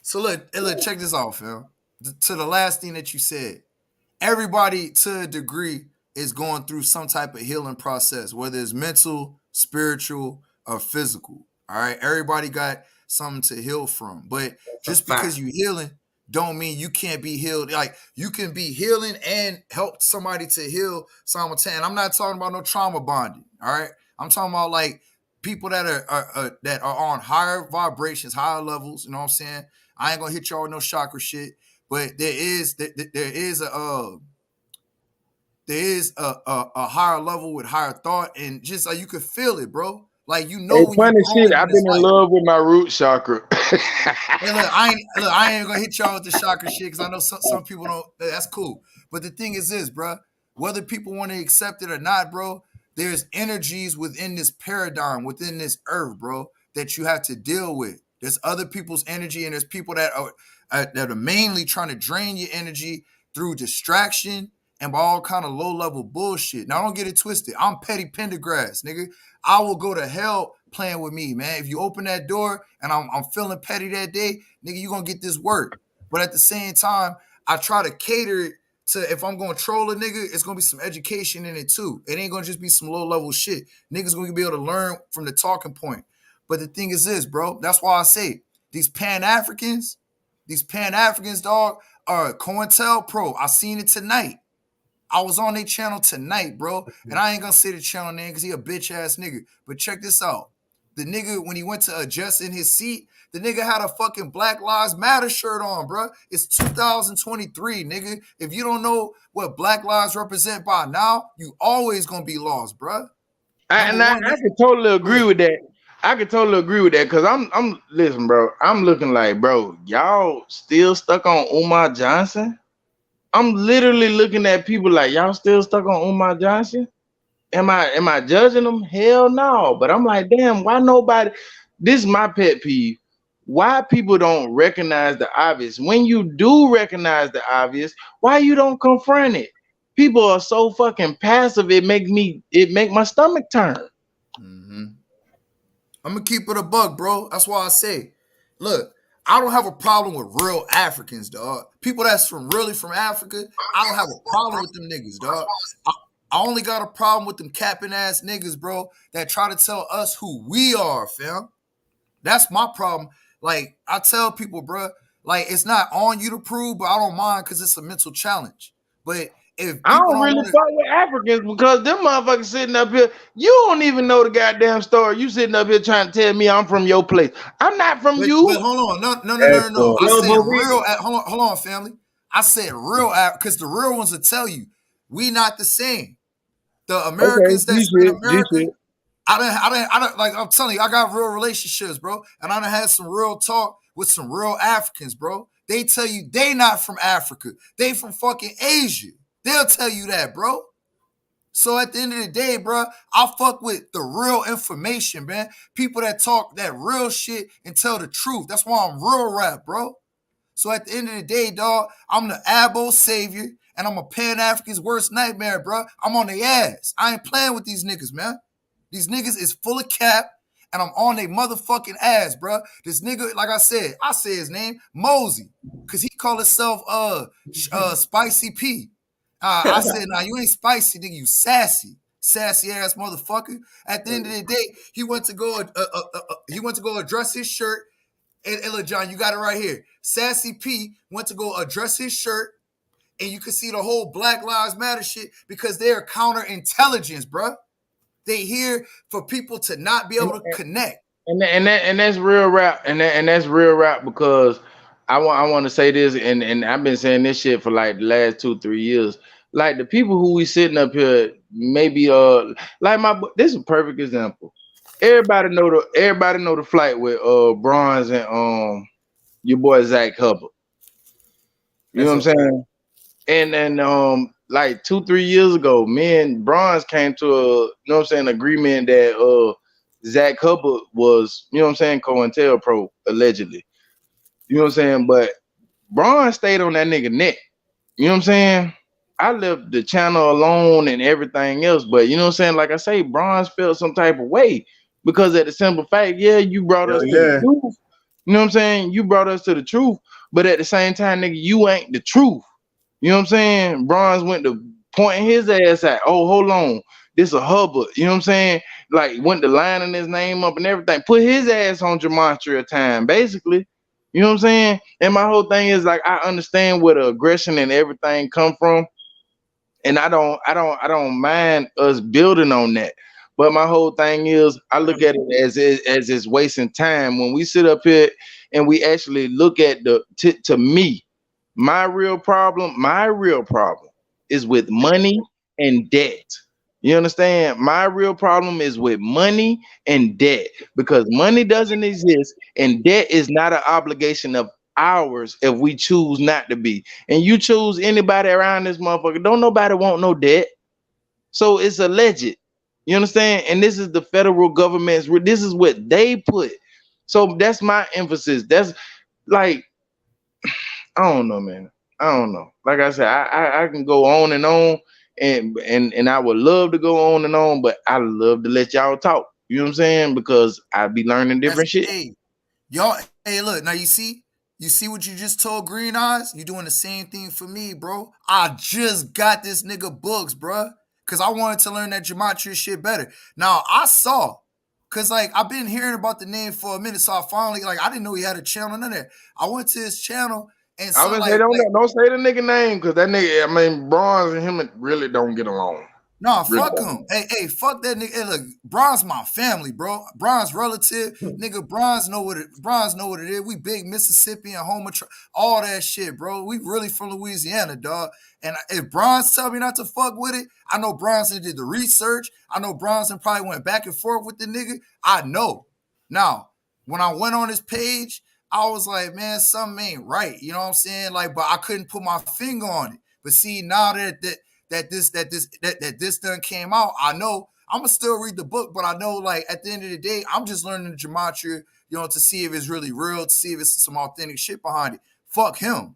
N: so. Look, check this out, Phil. To the last thing that you said, everybody to a degree is going through some type of healing process, whether it's mental, spiritual, or physical. All right, everybody got something to heal from, but
K: That's a
N: just
K: fact.
N: because you healing don't mean you can't be healed. Like, you can be healing and help somebody to heal simultaneously. I'm not talking about no trauma bonding. All right, I'm talking about like people that are on higher vibrations, higher levels. You know what I'm saying? I ain't gonna hit y'all with no chakra shit, but there is a higher level with higher thought, and just like you could feel it, bro. Like, you know
J: Hey,
N: when you
J: funny shit.
N: growing in
J: I've
N: this
J: been in
N: life.
J: love with my root chakra.
N: Hey, look, I ain't gonna hit y'all with the chakra shit because I know some people don't. That's cool, but the thing is this, bro. Whether people want to accept it or not, bro, there's energies within this paradigm, within this earth, bro, that you have to deal with. There's other people's energy, and there's people that are mainly trying to drain your energy through distraction and by all kind of low level bullshit. Now, don't get it twisted. I'm petty Pendergrass, nigga. I will go to hell playing with me, man. If you open that door and I'm feeling petty that day, nigga, you gonna get this work. But at the same time, I try to cater it to, if I'm gonna troll a nigga, it's gonna be some education in it too. It ain't gonna just be some low level shit. Niggas gonna be able to learn from the talking point. But the thing is this, bro. That's why I say these Pan Africans, dog, are COINTELPRO. I seen it tonight. I was on their channel tonight, bro. And I ain't gonna say the channel name because he a bitch ass nigga. But check this out. The nigga, when he went to adjust in his seat, the nigga had a fucking Black Lives Matter shirt on, bro. It's 2023, nigga. If you don't know what Black Lives represent by now, you always gonna be lost, bro. Number
J: I
N: one,
J: can totally
N: go
J: agree
N: ahead.
J: with that. I can totally agree with that because I'm listen, bro. I'm looking like, bro, y'all still stuck on Umar Johnson. I'm literally looking at people like y'all still stuck on Umar Johnson. Am I judging them? Hell no. But I'm like, damn, why nobody? This is my pet peeve. Why people don't recognize the obvious? When you do recognize the obvious, why you don't confront it? People are so fucking passive. It make my stomach turn.
N: Mm-hmm. I'm gonna keep it a buck, bro. That's why I say, look, I don't have a problem with real Africans, dog. People that's really from Africa, I don't have a problem with them niggas, dog. I only got a problem with them capping ass niggas, bro, that try to tell us who we are, fam. That's my problem. Like I tell people, bro, like it's not on you to prove, but I don't mind because it's a mental challenge. But if
J: I
N: people
J: don't
N: don't
J: really
N: want to,
J: fuck with Africans because them motherfuckers sitting up here, you don't even know the goddamn story. You sitting up here trying to tell me I'm from your place. I'm not from
N: but
J: you.
N: hold on,
A: That
N: no.
A: part.
N: I
J: No,
N: said
J: but we
N: real. Hold on, family. I said real because the real ones will tell you we not the same. The
J: okay.
N: Americans
J: G
N: that's in
J: shit, G
N: America,
J: shit.
N: I don't like I'm telling you, I got real relationships, bro. And I done had some real talk with some real Africans, bro. They tell you they not from Africa. They from fucking Asia. They'll tell you that, bro. So at the end of the day, bro, I fuck with the real information, man. People that talk that real shit and tell the truth. That's why I'm real rap, bro. So at the end of the day, dog, I'm the Abo savior and I'm a Pan-African's worst nightmare, bro. I'm on their ass. I ain't playing with these niggas, man. These niggas is full of cap and I'm on their motherfucking ass, bro. This nigga, like I say his name, Mosey, because he call himself Spicy P. I said, nah, you ain't spicy, nigga, you sassy. Sassy ass motherfucker. At the end of the day, he went to go address his shirt. And look, John, you got it right here. Sassy P went to go address his shirt, and you can see the whole Black Lives Matter shit because they're counterintelligence, bro. They here for people to not be able to connect.
J: And that's real rap, and that's real rap because I want to say this, and I've been saying this shit for like the last 2-3 years. Like the people who we sitting up here, maybe like this is a perfect example. Everybody know the flight with Bronze and your boy Zach Hubbard. You know
A: That's
J: what
A: a
J: I'm
A: fact.
J: saying? And like 2-3 years ago, me and Bronze came to a agreement that Zach Hubbard was, you know what I'm saying, COINTELPRO allegedly. You know what I'm saying? But Bronze stayed on that nigga neck. You know what I'm saying? I left the channel alone and everything else, but you know what I'm saying? Like I say, Bronze felt some type of way because at the simple fact, yeah, you brought
A: Hell
J: us to the
A: yeah.
J: truth. You know what I'm saying? You brought us to the truth, but at the same time, nigga, you ain't the truth. You know what I'm saying? Bronze went to pointing his ass at, oh, hold on, this a Hubbard. You know what I'm saying? Like went to lining his name up and everything. Put his ass on Gematria time, basically. You know what I'm saying? And my whole thing is like I understand where the aggression and everything come from, and I don't mind us building on that. But my whole thing is I look at it as it's wasting time when we sit up here and we actually look at to me, my real problem is with money and debt. You understand? My real problem is with money and debt because money doesn't exist and debt is not an obligation of ours if we choose not to be. And you choose anybody around this motherfucker, don't nobody want no debt. So it's alleged. You understand? And this is the federal government's, this is what they put. So that's my emphasis. That's like, I don't know, man. I don't know. Like I said, I can go on and on, and I would love to go on and on, but I love to let y'all talk. You know what I'm saying? Because I be learning
N: That's
J: different shit.
N: hey, y'all. Hey, look, now you see what you just told Green Eyes? You doing the same thing for me, bro. I just got this nigga books, bro. Cause I wanted to learn that gematria shit better. Now I saw, cause like I've been hearing about the name for a minute, so I finally like I didn't know he had a channel, none of that. I went to his channel and
J: I
N: saw
J: was gonna say don't say the nigga name because that nigga, I mean, Bronze and him really don't get along.
N: nah,
J: Really
N: fuck him.
J: don't.
N: Hey, fuck that nigga. Hey, look, Bron's my family, bro. Bron's relative, nigga. Bron's know what it is. We big Mississippi and home of all that shit, bro. We really from Louisiana, dog. And if Bron's tell me not to fuck with it, I know Bronson did the research. I know Bronson probably went back and forth with the nigga. I know. Now, when I went on his page, I was like, man, something ain't right. You know what I'm saying? Like, but I couldn't put my finger on it. But see, now that this done came out, I know I'm gonna still read the book, but I know, like, at the end of the day, I'm just learning the gematria, you know, to see if it's really real, to see if it's some authentic shit behind it. Fuck him.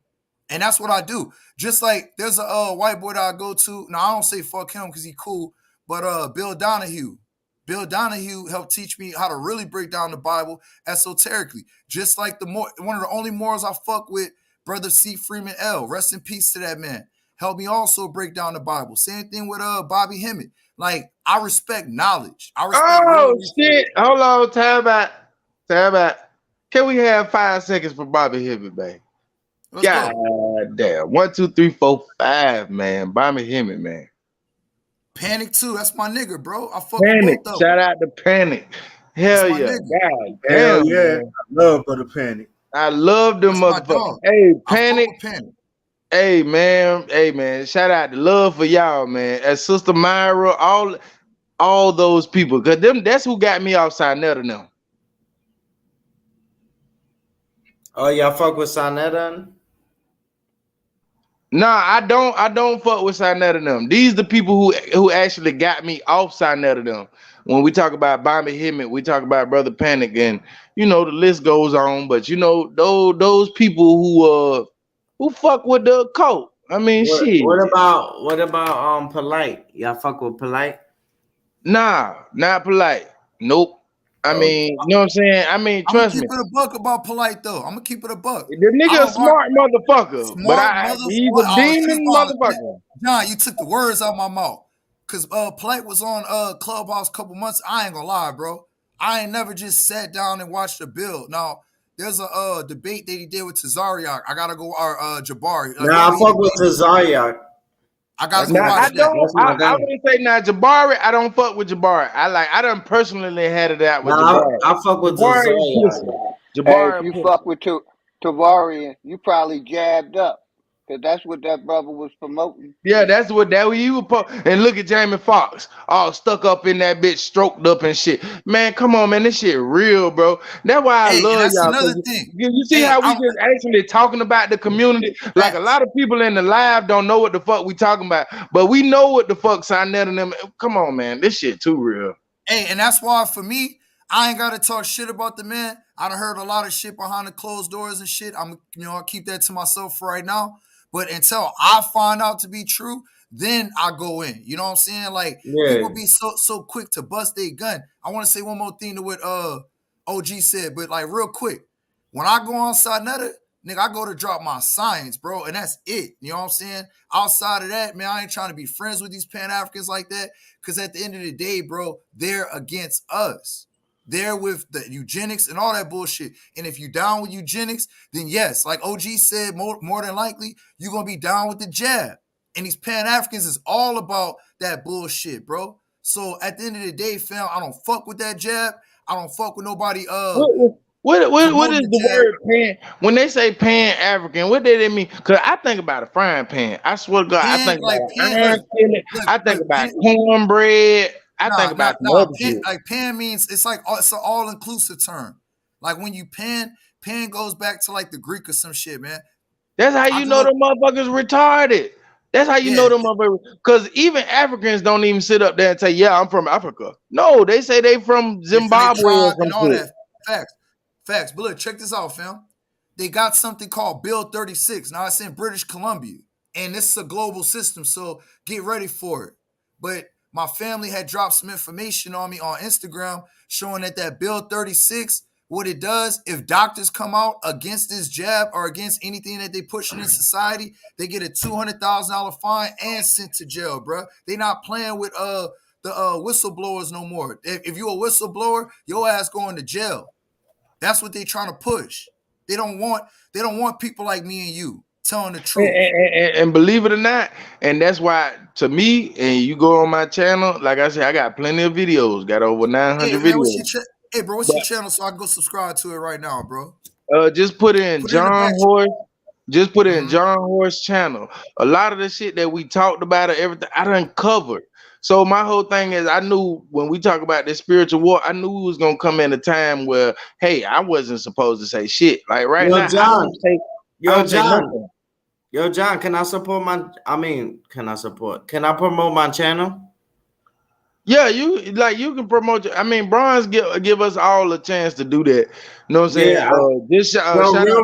N: And that's what I do. Just like there's a white boy that I go to. Now I don't say fuck him because he cool, but Bill Donahue. Bill Donahue helped teach me how to really break down the Bible esoterically. Just like one of the only morals I fuck with, Brother C. Freeman L. Rest in peace to that man. Helped me also break down the Bible. Same thing with Bobby Hemmett. Like, I respect knowledge. I respect
J: Oh shit! Hold on, time out. Can we have 5 seconds for Bobby Hemmett, man? God damn. 1, 2, 3, 4, 5, man. Bobby Hemmett, man.
N: Panic too. That's my nigga, bro. I fuck
J: Panic.
N: with both of them.
J: Shout out to Panic. Hell yeah.
N: Nigga.
J: God
A: Hell
J: damn.
A: yeah.
J: Man.
A: I love Brother Panic.
J: I love them motherfuckers. Hey, Panic. Hey man. Shout out to love for y'all, man. As Sister Myra, all those people. Cause that's who got me off Sinetta now.
K: Oh, y'all fuck with Sinetta?
J: Nah, I don't fuck with Sinetta them. These the people who actually got me off Sinetta them. When we talk about Bobby Hemmett, we talk about Brother Panic, and you know the list goes on. But you know those people who fuck with the cult. I mean, shit.
K: What about Polite? Y'all fuck with Polite?
J: Nah, not Polite. Nope. I mean, you know what I'm saying? I mean, trust me.
N: I'm gonna keep it a buck about Polite though. I'm gonna keep it a buck.
J: The nigga a smart motherfucker, but he's a demon motherfucker.
N: John, you took the words out of my mouth. Cause Polite was on Clubhouse a couple months. I ain't gonna lie, bro. I ain't never just sat down and watched the build. Now, there's a debate that he did with Tazariak. I gotta go Jabari.
K: Nah, I fuck with Tazariak.
N: I gotta go watch
J: that. I wouldn't say now Jabari. I don't fuck with Jabari. I done personally had it out with Jabari.
K: I fuck with Jabari.
G: Hey, if you fuck with Tavarian, you probably jabbed up. Cause that's what that brother was promoting.
J: Yeah, that's what he was. And look at Jamie Foxx, all stuck up in that bitch, stroked up and shit. Man, come on, man, this shit real, bro. That's why I love y'all.
N: Another thing.
J: You see how we just actually talking about the community? Like a lot of people in the live don't know what the fuck we talking about, but we know what the fuck Sinetta and them. Come on, man, this shit too real.
N: Hey, and that's why for me, I ain't gotta talk shit about the man. I done heard a lot of shit behind the closed doors and shit. I'll keep that to myself for right now. But until I find out to be true, then I go in. You know what I'm saying? Like, people be so quick to bust their gun. I want to say one more thing to what OG said, but like real quick. When I go on Sinetta, nigga, I go to drop my science, bro, and that's it. You know what I'm saying? Outside of that, man, I ain't trying to be friends with these Pan-Africans like that, because at the end of the day, bro, they're against us. They're with the eugenics and all that bullshit. And if you down with eugenics, then yes, like OG said, more than likely, you're going to be down with the jab. And these Pan-Africans is all about that bullshit, bro. So at the end of the day, fam, I don't fuck with that jab. I don't fuck with nobody.
J: What is the word pan? When they say Pan-African, what do they mean? Because I think about a frying pan. I swear to God, I think about iron skillet. I think about cornbread. I think about
N: pan, like pan means it's an all-inclusive term. Like when you pan goes back to like the Greek or some shit, man.
J: That's how you know the motherfuckers retarded. That's how you know them motherfuckers. Because even Africans don't even sit up there and say, "Yeah, I'm from Africa." No, they say they from Zimbabwe or
N: and all that. Facts. But look, check this out, fam. They got something called Bill 36. Now it's in British Columbia, and this is a global system, so get ready for it. But my family had dropped some information on me on Instagram showing that Bill 36, what it does, if doctors come out against this jab or against anything that they pushing in society, they get a $200,000 fine and sent to jail, bro. They not playing with the whistleblowers no more. If you a whistleblower, your ass going to jail. That's what they trying to push. They don't want people like me and you telling the truth.
J: And believe it or not, and that's why to me, and you go on my channel, like I said, I got plenty of videos, got over 900 videos.
N: Hey, bro, what's your channel so I can go subscribe to it right now, bro?
J: Just put in John Horse. Just put in John Horse channel. A lot of the shit that we talked about, everything I done covered. So my whole thing is, I knew when we talk about this spiritual war, I knew it was gonna come in a time where, hey, I wasn't supposed to say shit. Like right
K: Yo,
J: now, I
K: John.
J: don't say nothing.
K: Yo, John, can I support can I promote my channel?
J: Yeah, you can promote. Bronze give us all a chance to do that. You know what I'm saying? Shout out to Real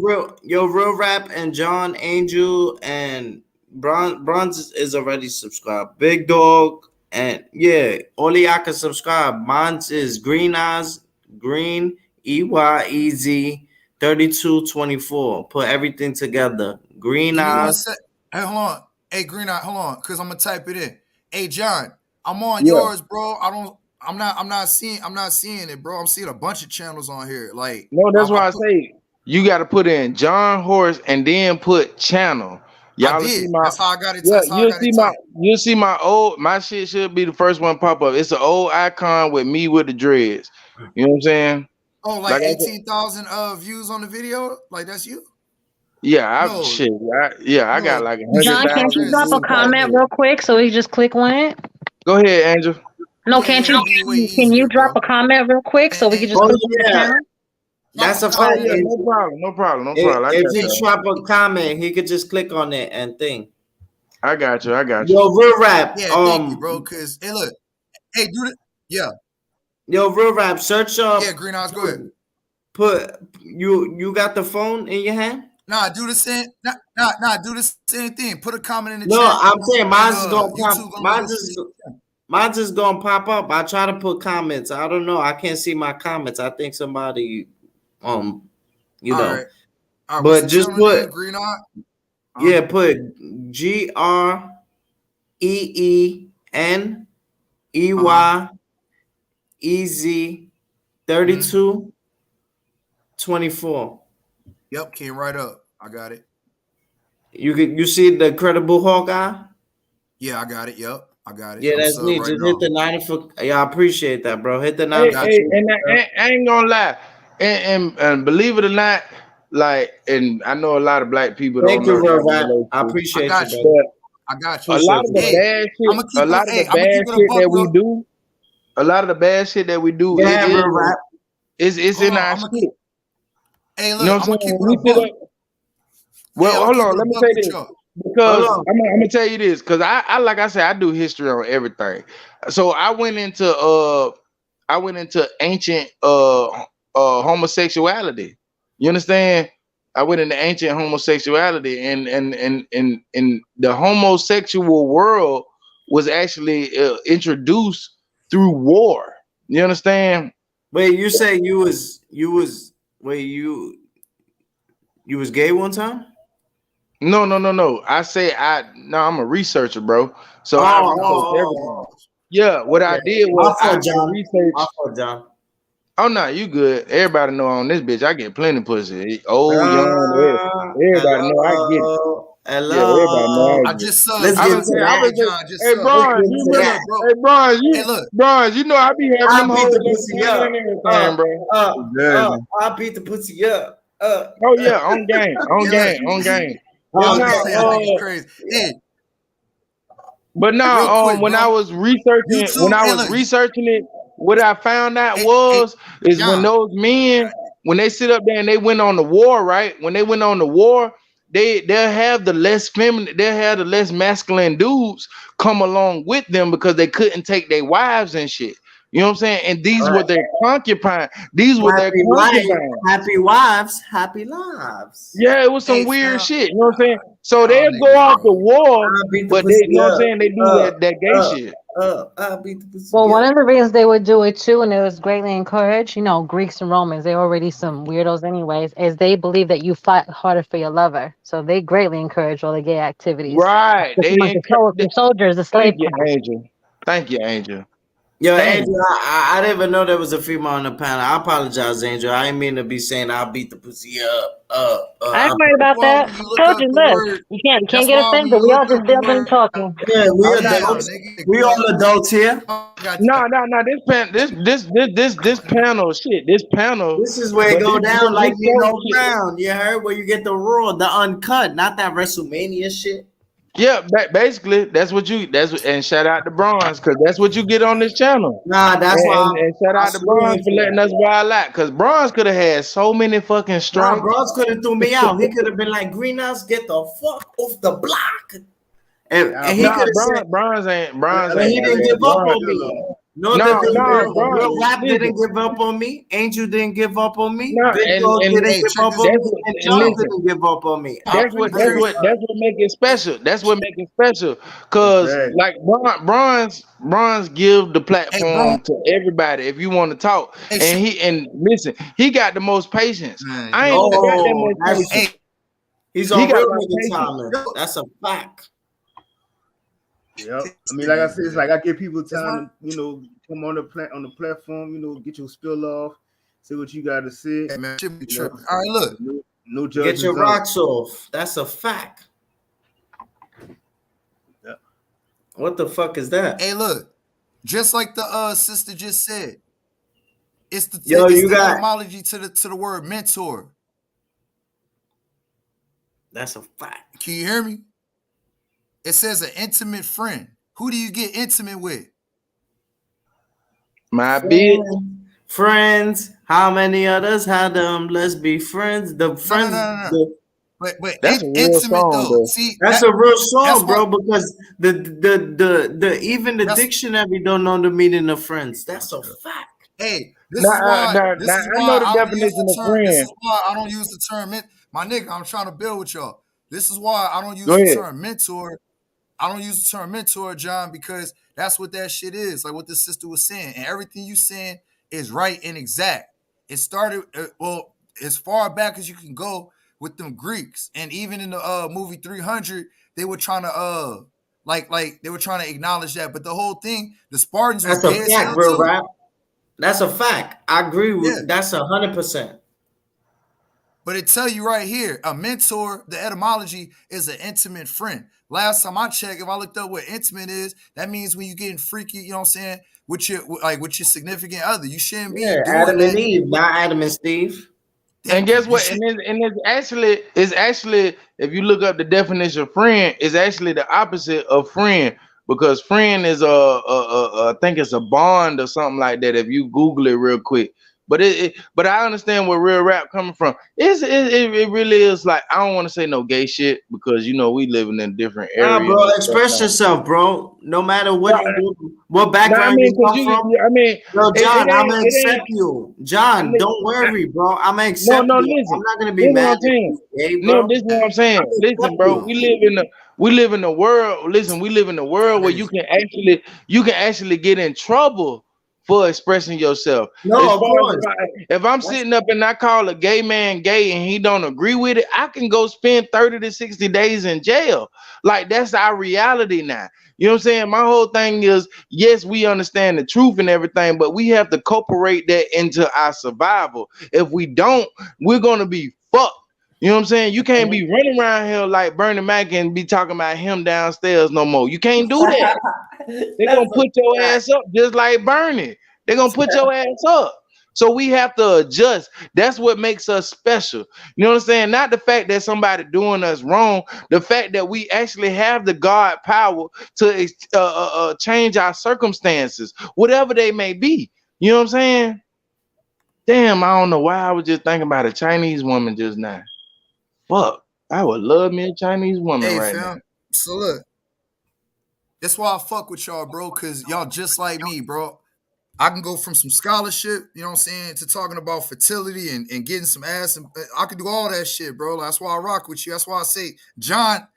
J: Rap.
K: Real Rap and John Angel and Bronze is already subscribed. Big Dog and only I can subscribe. Mine's is Green Eyes, Green EYEZ 3224. Put everything together. Green
N: Give me 1
K: Eyes.
N: sec. Hey, hold on. Hey, Green Eye, hold on, cause I'm gonna type it in. Hey, John, I'm on yours, bro. I'm not seeing it, bro. I'm seeing a bunch of channels on here. Like,
J: no, that's why I say you got to put in John Horse and then put channel. Y'all
N: I
J: see
N: did.
J: my
N: That's how I got it. That's how I got it.
J: you'll see my shit should be the first one pop up. It's an old icon with me with the dreads. You know what I'm saying?
N: Oh, like 18,000 views on the video. Like that's you.
J: Yeah, I got like 100,000.
I: John, can't you drop a comment real quick so we just click on it?
J: Go ahead, Angel.
I: No, can't you? Can you drop a comment real quick so we can just click on the channel?
K: That's a fact.
J: No problem.
K: If he drop a comment, he could just click on it and think.
J: I got you.
K: Yo, Real Rap.
N: Yeah, thank you, bro. Cause hey, look, hey, do it. Yeah.
K: Yo, Real Rap. Search up.
N: Yeah, Green Eyes. Go ahead.
K: Put you got the phone in your hand?
N: Nah, do the same. Nah, do the same thing. Put a comment in the chat.
K: No, I'm saying mine's is gonna pop. Mine's is gonna pop up. I try to put comments. I don't know. I can't see my comments. I think somebody, you know.
N: All right,
K: but just put
N: Green Eye.
K: Yeah, put GREENEYEZ 3224.
N: Yep, came right up. I got it.
K: You see the Credible Hawkeye?
N: Yeah, I got it. Yep, I got it.
K: Yeah, that's me.
N: Right
K: just
N: now.
K: hit the 90. Yeah, I appreciate that, bro. Hit the 90.
J: And I ain't gonna lie, and believe it or not, like, and I know a lot of black people don't know.
K: I appreciate
N: you,
K: bro.
N: I got you.
J: A lot of the bad shit that we do, it's in our shit.
N: Hey, look,
J: you know what I'm saying? Hold on, let me say this. Because I'm gonna tell you this, because I like I said, I do history on everything. So I went into ancient homosexuality. You understand? I went into ancient homosexuality, and the homosexual world was actually introduced through war. You understand?
K: Wait, you say you was gay one time?
J: No. I say I'm a researcher, bro. So I research everything. Yeah, what I did was I researched.
K: John.
J: Oh no, you good. Everybody know on this bitch I get plenty pussy. Old, young, everybody know I get it.
K: Hello.
J: Yeah, everybody know I get it.
K: Let's get to that.
J: Hey, Bron, you know I be having them hoes
K: pussy up.
J: and everything, bro.
K: I beat the pussy up.
J: Oh yeah, on game.
N: Crazy. Hey.
J: But no, when I was researching it, what I found out is John, when those men, when they sit up there and they went on the war, right? When they went on the war, they'll have the less feminine, they'll have the less masculine dudes come along with them because they couldn't take their wives and shit. You know what I'm saying? And these were their concubines. These were their concubines.
K: Happy wives, happy lives.
J: Yeah, it was some weird shit. You know what I'm saying? So they'll go off the war, but they, you know what I'm saying? They do that gay shit.
I: Well, one of the reasons they would do it too, and it was greatly encouraged, you know, Greeks and Romans, they're already some weirdos anyways, is they believe that you fight harder for your lover. So they greatly encourage all the gay activities.
J: Right.
I: They the soldiers, the slave.
J: Thank you, Angel.
K: Yo, Angel, I didn't even know there was a female on the panel. I apologize, Angel. I didn't mean to be saying I'll beat the pussy up.
I: I ain't worried about that. I told you, look, you can't get offended. We all just building and talking.
K: Yeah, we all adults here.
J: No. This panel, shit. This panel.
K: This is where it go down like Brown. You heard where you get the raw, the uncut, not that WrestleMania shit.
J: Yeah, basically and shout out to Bronze because that's what you get on this channel.
K: Nah, that's why
J: And shout
K: I
J: out to
K: slew
J: Bronze
K: him
J: for
K: for
J: letting
K: that.
J: us wild out because Bronze could have had so many fucking
K: Nah,
J: strikes.
K: bros could have threw me out. He could have been like, Greenhouse, get the fuck off the block. And he
J: Nah,
K: could have said,
J: Bronze ain't
K: and he
J: got
K: didn't
J: that.
K: give up
J: Bronze.
K: on me. No,
J: Bronze.
K: Real Rap
J: Listen,
K: didn't give up on me. Angel didn't give up on me.
J: no,
K: Big Dog
J: and
K: didn't
N: Hey,
K: give
N: check
K: up
N: this.
K: on
J: that's
K: me.
J: what,
K: And
J: and
K: John
J: listen.
K: didn't give up on me.
J: That's what make it special. That's what make it special. Cause
A: Exactly.
J: like Bronze give the
N: Hey, bro.
J: platform to everybody if you want to talk.
N: Hey,
J: And listen, he got the most patience.
N: man,
J: I
N: yo,
J: ain't got that
K: Oh,
J: much
K: that's
J: patience.
N: hey,
K: he's
J: He
K: on
J: got
K: real
J: my
K: nigga
J: patience.
K: timing.
N: yo,
K: That's a fact.
A: Yep. I mean, like I said, it's like I give people
N: It's my
A: time to, come on the platform, get your spill off, see what you got to say.
N: hey, man, shit be
A: You know,
N: tripping. All right, look.
A: no
K: Get your
A: judgment zone.
K: rocks off. That's a fact.
A: Yeah.
K: What the fuck is that?
N: Hey, look. Just like the sister just said, it's
K: Yo,
N: it's
K: you
N: the
K: got.
N: etymology to the word mentor.
K: That's a fact.
N: Can you hear me? It says an intimate friend. Who do you get intimate with?
J: My bitch.
K: Friends. How many others had them? Let's be friends. The friends.
N: No. But
J: That's a real
N: intimate
J: song,
N: though.
J: though.
N: See,
K: That's a real
N: that's
K: song, bro. Because the even the
N: That's-
K: dictionary don't know the meaning of friends. That's a fact.
N: Hey, this
J: Now,
N: is why
J: I know the
N: I don't use
J: definition
N: the
J: of
N: term. This
J: friend.
N: is why I don't use the term. My nigga, I'm trying to build with y'all. This is why I don't use
J: Go
N: the
J: ahead.
N: term mentor. I don't use the term mentor, John, because that's what that shit is. Like what the sister was saying, and everything you saying is right and exact. It started as far back as you can go with them Greeks, and even in the movie 300, they were trying to like they were trying to acknowledge that. But the whole thing, the Spartans was
K: That's a
N: gay as
K: fact,
N: hell
K: real
N: too.
K: rap. That's a fact. I agree with.
N: Yeah.
K: That's 100%.
N: But it tell you right here, a mentor, the etymology is an intimate friend. Last time I checked, if I looked up what intimate is, that means when you getting freaky, you know what I'm saying, with your significant other. You shouldn't be
K: Yeah,
N: doing
K: Adam and
N: that.
K: Eve, not Adam and Steve.
J: And guess what? And it's actually if you look up the definition of friend, it's actually the opposite of friend because friend is I think it's a bond or something like that. If you Google it real quick, but I understand where real rap coming from. It really is like I don't want to say no gay shit because we living in different
K: Nah,
J: areas.
K: bro,
J: And
K: express yourself, bro. No matter what
J: No,
K: background you come from. Yo, John, I'm gonna
J: it
K: accept
J: ain't.
K: you. John, don't worry, bro. I'm gonna
J: No,
K: accept
J: no,
K: you.
J: listen.
K: I'm not gonna be
J: This is what
K: mad
J: I'm
K: at
J: saying.
K: you, gay,
J: No,
K: bro.
J: this is what I'm saying.
K: I'm gonna
J: Listen,
K: accept
J: bro.
K: you.
J: We live in a world. Listen, we live in a world where you can actually get in trouble for expressing yourself.
K: No,
J: As
K: of
J: far
K: course.
J: as if I'm sitting up and I call a gay man gay and he don't agree with it, I can go spend 30 to 60 days in jail. Like that's our reality now. You know what I'm saying? My whole thing is, yes, we understand the truth and everything, but we have to incorporate that into our survival. If we don't, we're gonna be fucked. You know what I'm saying? You can't be running around here like Bernie Mac and be talking about him downstairs no more. You can't do that. They're gonna put your ass up just like Bernie. They're gonna put your ass up. So we have to adjust. That's what makes us special. You know what I'm saying? Not the fact that somebody doing us wrong, the fact that we actually have the God power to change our circumstances, whatever they may be. You know what I'm saying? Damn, I don't know why I was just thinking about a Chinese woman just now. Fuck, I would love me a Chinese woman
N: Hey,
J: right now.
N: fam. So look, that's why I fuck with y'all, bro, because y'all just like me, bro. I can go from some scholarship, you know what I'm saying, to talking about fertility and getting some ass. And I can do all that shit, bro. That's why I rock with you. That's why I say, John,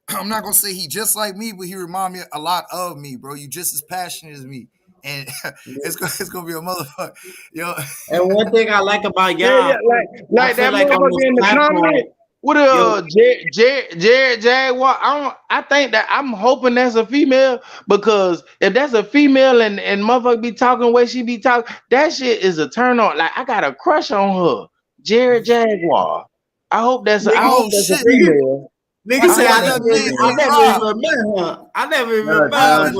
N: I'm not going to say he just like me, but he remind me a lot of me, bro. You just as passionate as me. And it's gonna be a motherfucker. Yo.
K: And one thing I like about
J: Yeah,
K: y'all,
J: like
K: I feel
J: that
K: like on
J: motherfucker
K: this
J: in the
K: platform,
J: comment. What Jared Jaguar? I think that I'm hoping that's a female because if that's a female and motherfucker be talking the way she be talking, that shit is a turn on. Like I got a crush on her, Jared Jaguar. I hope that's a female.
K: Nigga say I
J: hope
K: never
J: that's a female.
K: even met her. I never even met her.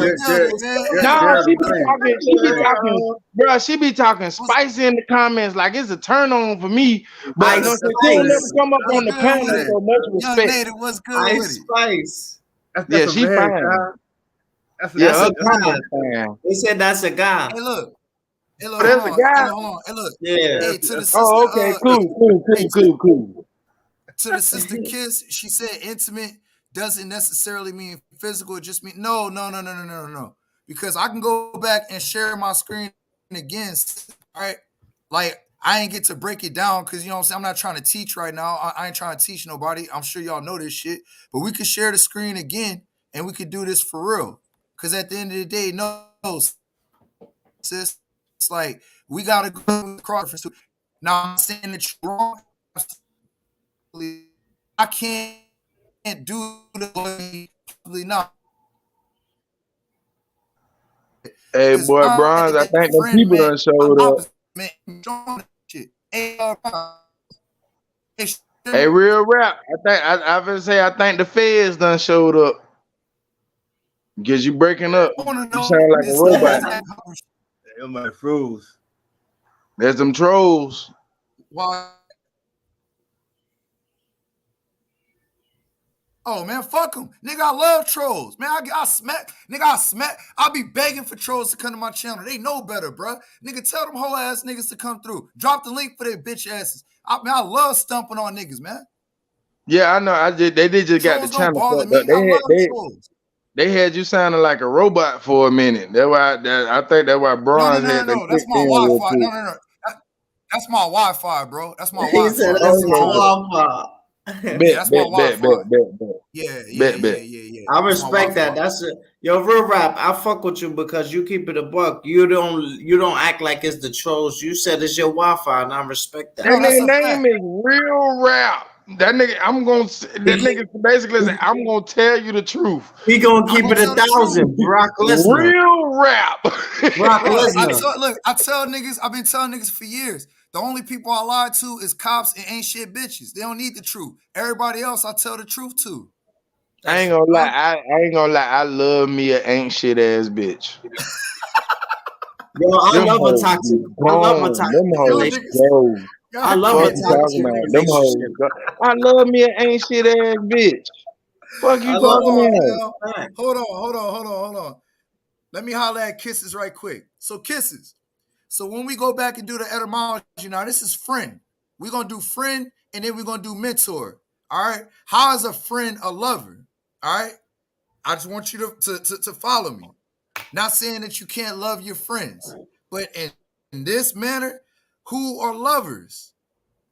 J: Nah, she be talking, bro. She be talking spicy in the comments, like it's a turn on for me. But no, she don't never come up on the panel. So much respect.
N: Young Native, what's good with it?
K: Spice.
L: Yeah,
A: That's a
L: she
A: man,
L: fine.
A: John. That's a
L: Yeah,
K: That's
L: her
K: a
A: dude. That's a
K: guy.
L: cousin
A: man.
L: fine.
K: They said that's a guy.
N: Hey, look. Hey,
L: Oh,
N: look, hold
L: that's a
N: on. Hey,
L: guy.
N: look, hold on. Hey, look.
K: Yeah.
N: Hey, to the sister,
L: Oh, okay, cool,
N: hey,
L: cool.
N: to the sister Kiss, she said intimate doesn't necessarily mean physical. It just mean no. Because I can go back and share my screen again, right? Like I ain't get to break it down because you know what I'm saying. I'm not trying to teach right now. I ain't trying to teach nobody. I'm sure y'all know this shit, but we could share the screen again and we could do this for real. Because at the end of the day, no, sis, it's like we gotta go across. Now I'm saying that you're wrong. I can't do the way probably not
L: Hey,
N: because
L: boy,
N: my
L: Bronze, I think them
N: friend
L: people
N: man,
L: done
N: my
L: showed up.
N: opposite man, showing shit. Hey,
L: Hey, real rap. I was say I think the feds done showed up. Cause you breaking up.
N: I want to
L: You
N: know
L: sound like a
N: this
L: robot.
A: Everybody froze.
L: There's them trolls.
N: why. Oh man, fuck them, nigga. I love trolls, man. I smack, nigga. I smack. I'll be begging for trolls to come to my channel. They know better, bro. Nigga, tell them whole ass niggas to come through. Drop the link for their bitch asses. I love stumping on niggas, man.
L: Yeah, I know. They did just got the
N: Trolls don't
L: channel
N: bother
L: fucked up.
N: me. I love trolls.
L: They had you sounding like a robot for a minute. I think that's why Bronze had they
N: No. That's
L: clicked
N: my
L: in real
N: Wi-Fi.
L: quick.
N: No. That's my Wi-Fi, bro. That's my
K: He said
N: Wi-Fi.
K: that's
L: Oh,
K: my
L: okay, okay.
K: Wi-Fi.
N: Yeah,
L: Bet,
N: that's my
L: bet, bet,
N: Wi-Fi.
L: bet, bet, bet.
N: Yeah.
K: I
N: That's my
K: respect that.
N: Wi-Fi.
K: That's a yo real rap. I fuck with you because you keep it a buck. You don't act like it's the trolls. You said it's your Wi-Fi, and I respect
L: That
K: that.
N: No, that's
L: nigga
N: a
L: name
N: fact.
L: is Real Rap. That nigga basically say, I'm gonna tell you the truth.
K: He gonna
N: I'm
K: keep
N: gonna
K: it
N: tell the truth.
K: 1,000. Brock Lesnar.
L: Real Rap.
K: Brock
N: Bro,
K: Lesnar.
N: I tell niggas, I've been telling niggas for years. The only people I lie to is cops and ain't shit bitches. They don't need the truth. Everybody else I tell the truth to.
L: I
N: That's
L: ain't gonna lie.
N: true.
L: I ain't gonna lie. I love me a ain't shit ass bitch.
K: Yo, I
L: Them
K: love a
L: hoes
K: toxic.
L: be
K: I love a
L: gone. Them
K: toxic
N: Y'all
L: hoes
N: niggas,
K: relationship.
L: go.
K: I
N: y'all
K: love a
L: Fuck
N: kids
L: you
N: are
L: talking
K: toxic
L: about?
N: crazy.
L: Them hoes
K: relationship.
L: go. I love me a ain't shit ass bitch. Fuck
K: I
L: you
K: love
N: Hold
L: talking
N: on
L: about?
N: now.
K: that.
N: Hold on. Let me holler at kisses right quick. So kisses. So when we go back and do the etymology, now this is friend. We're gonna do friend and then we're gonna do mentor. All right. How is a friend a lover? All right. I just want you to follow me. Not saying that you can't love your friends, but in this manner, who are lovers?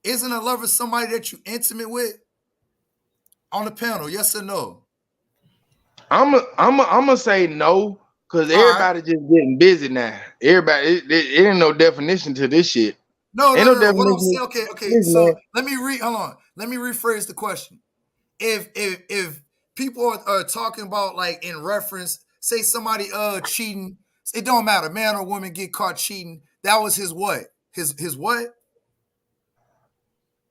N: Isn't a lover somebody that you intimate with on the panel? Yes or no?
L: I'm gonna say no, cause
N: All right.
L: everybody just getting busy now. Everybody, it ain't no definition to this shit. Ain't no
N: No. What I'm saying,
L: definition.
N: okay.
L: Listen, man.
N: So hold on. Let me rephrase the question. If people are talking about like in reference, say somebody cheating, it don't matter, man or woman get caught cheating. That was his what? His what?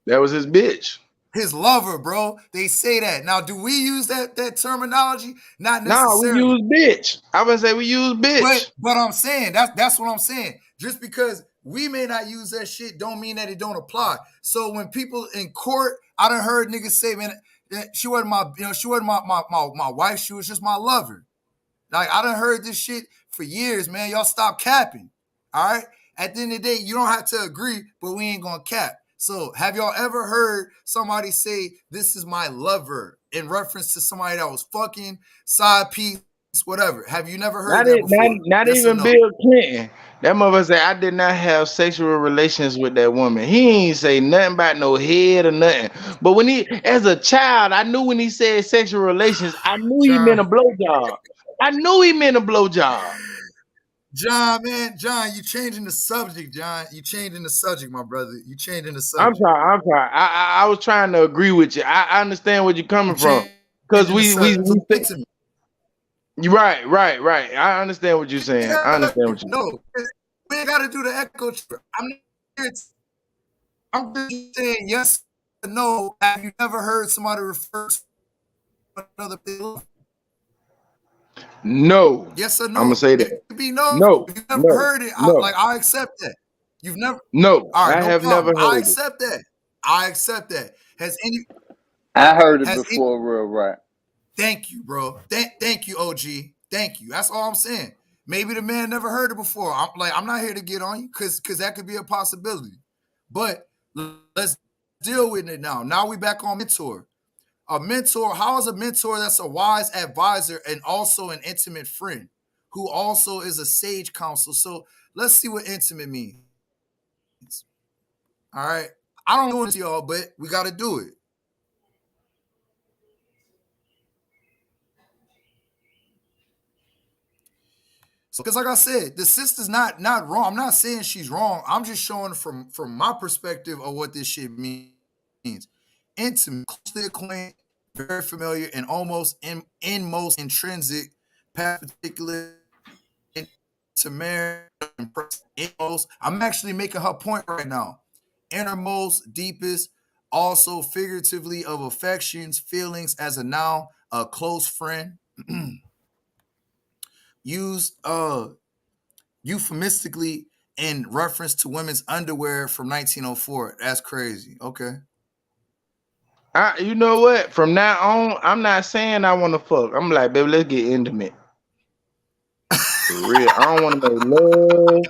L: That was his bitch.
N: His lover, bro. They say that. Now, do we use that terminology? Not
L: Nah, we
N: necessarily.
L: use bitch. I would say we use bitch.
N: But I'm saying that's what I'm saying. Just because we may not use that shit, don't mean that it don't apply. So when people in court, I done heard niggas say, man, she wasn't my wife. She was just my lover. Like I done heard this shit for years, man. Y'all stop capping. All right. At the end of the day, you don't have to agree, but we ain't gonna cap. So have y'all ever heard somebody say this is my lover in reference to somebody that was fucking side piece, whatever? Have you never heard that before?
L: Not
N: Yes or
L: even
N: no?
L: Bill Clinton. That motherfucker said I did not have sexual relations with that woman. He ain't say nothing about no head or nothing. But when as a child, I knew when he said sexual relations, I knew he meant
N: John,
L: a blowjob. I knew he meant a blowjob.
N: John, you changing the subject, John. You changing the subject, my brother. You changing the
L: I'm
N: subject.
L: sorry. I'm sorry. I was trying to agree with you. I understand where you're
N: You
L: coming from. Cause
N: changing the subject. So
L: say,
N: speak to me.
L: you're right. I understand what you're saying. I understand what you.
N: No, we ain't got to do the echo chamber. I'm just saying yes or no. Have you never heard somebody refer to another people?
L: No,
N: Yes or
L: I'm gonna
N: no?
L: say
N: It
L: that.
N: could be no.
L: No,
N: If you've never
L: no,
N: heard it,
L: no,
N: I accept that. You've never.
L: no.
N: All right,
L: I
N: no
L: have never
N: problem. I
L: heard it.
N: accept that. I accept that. Has any?
G: I heard it
N: Has any?
G: before, real right.
N: Thank you, bro. Thank you, OG. Thank you. That's all I'm saying. Maybe the man never heard it before. I'm not here to get on you because that could be a possibility. But let's deal with it now. Now we back on mentor. A mentor, how is a mentor that's a wise advisor and also an intimate friend who also is a sage counsel? So let's see what intimate means. All right. I don't know this, y'all, but we got to do it. So, because like I said, the sister's not wrong. I'm not saying she's wrong. I'm just showing from my perspective of what this shit means. Intimate, closely acquainted, very familiar, and almost in most intrinsic, particular to marry. I'm actually making her point right now. Innermost, deepest, also figuratively of affections, feelings as a noun, a close friend. Used euphemistically in reference to women's underwear from 1904. That's crazy. Okay.
J: You know what? From now on, I'm not saying I want to fuck. I'm like, baby, let's get intimate. For real. I don't want to make love.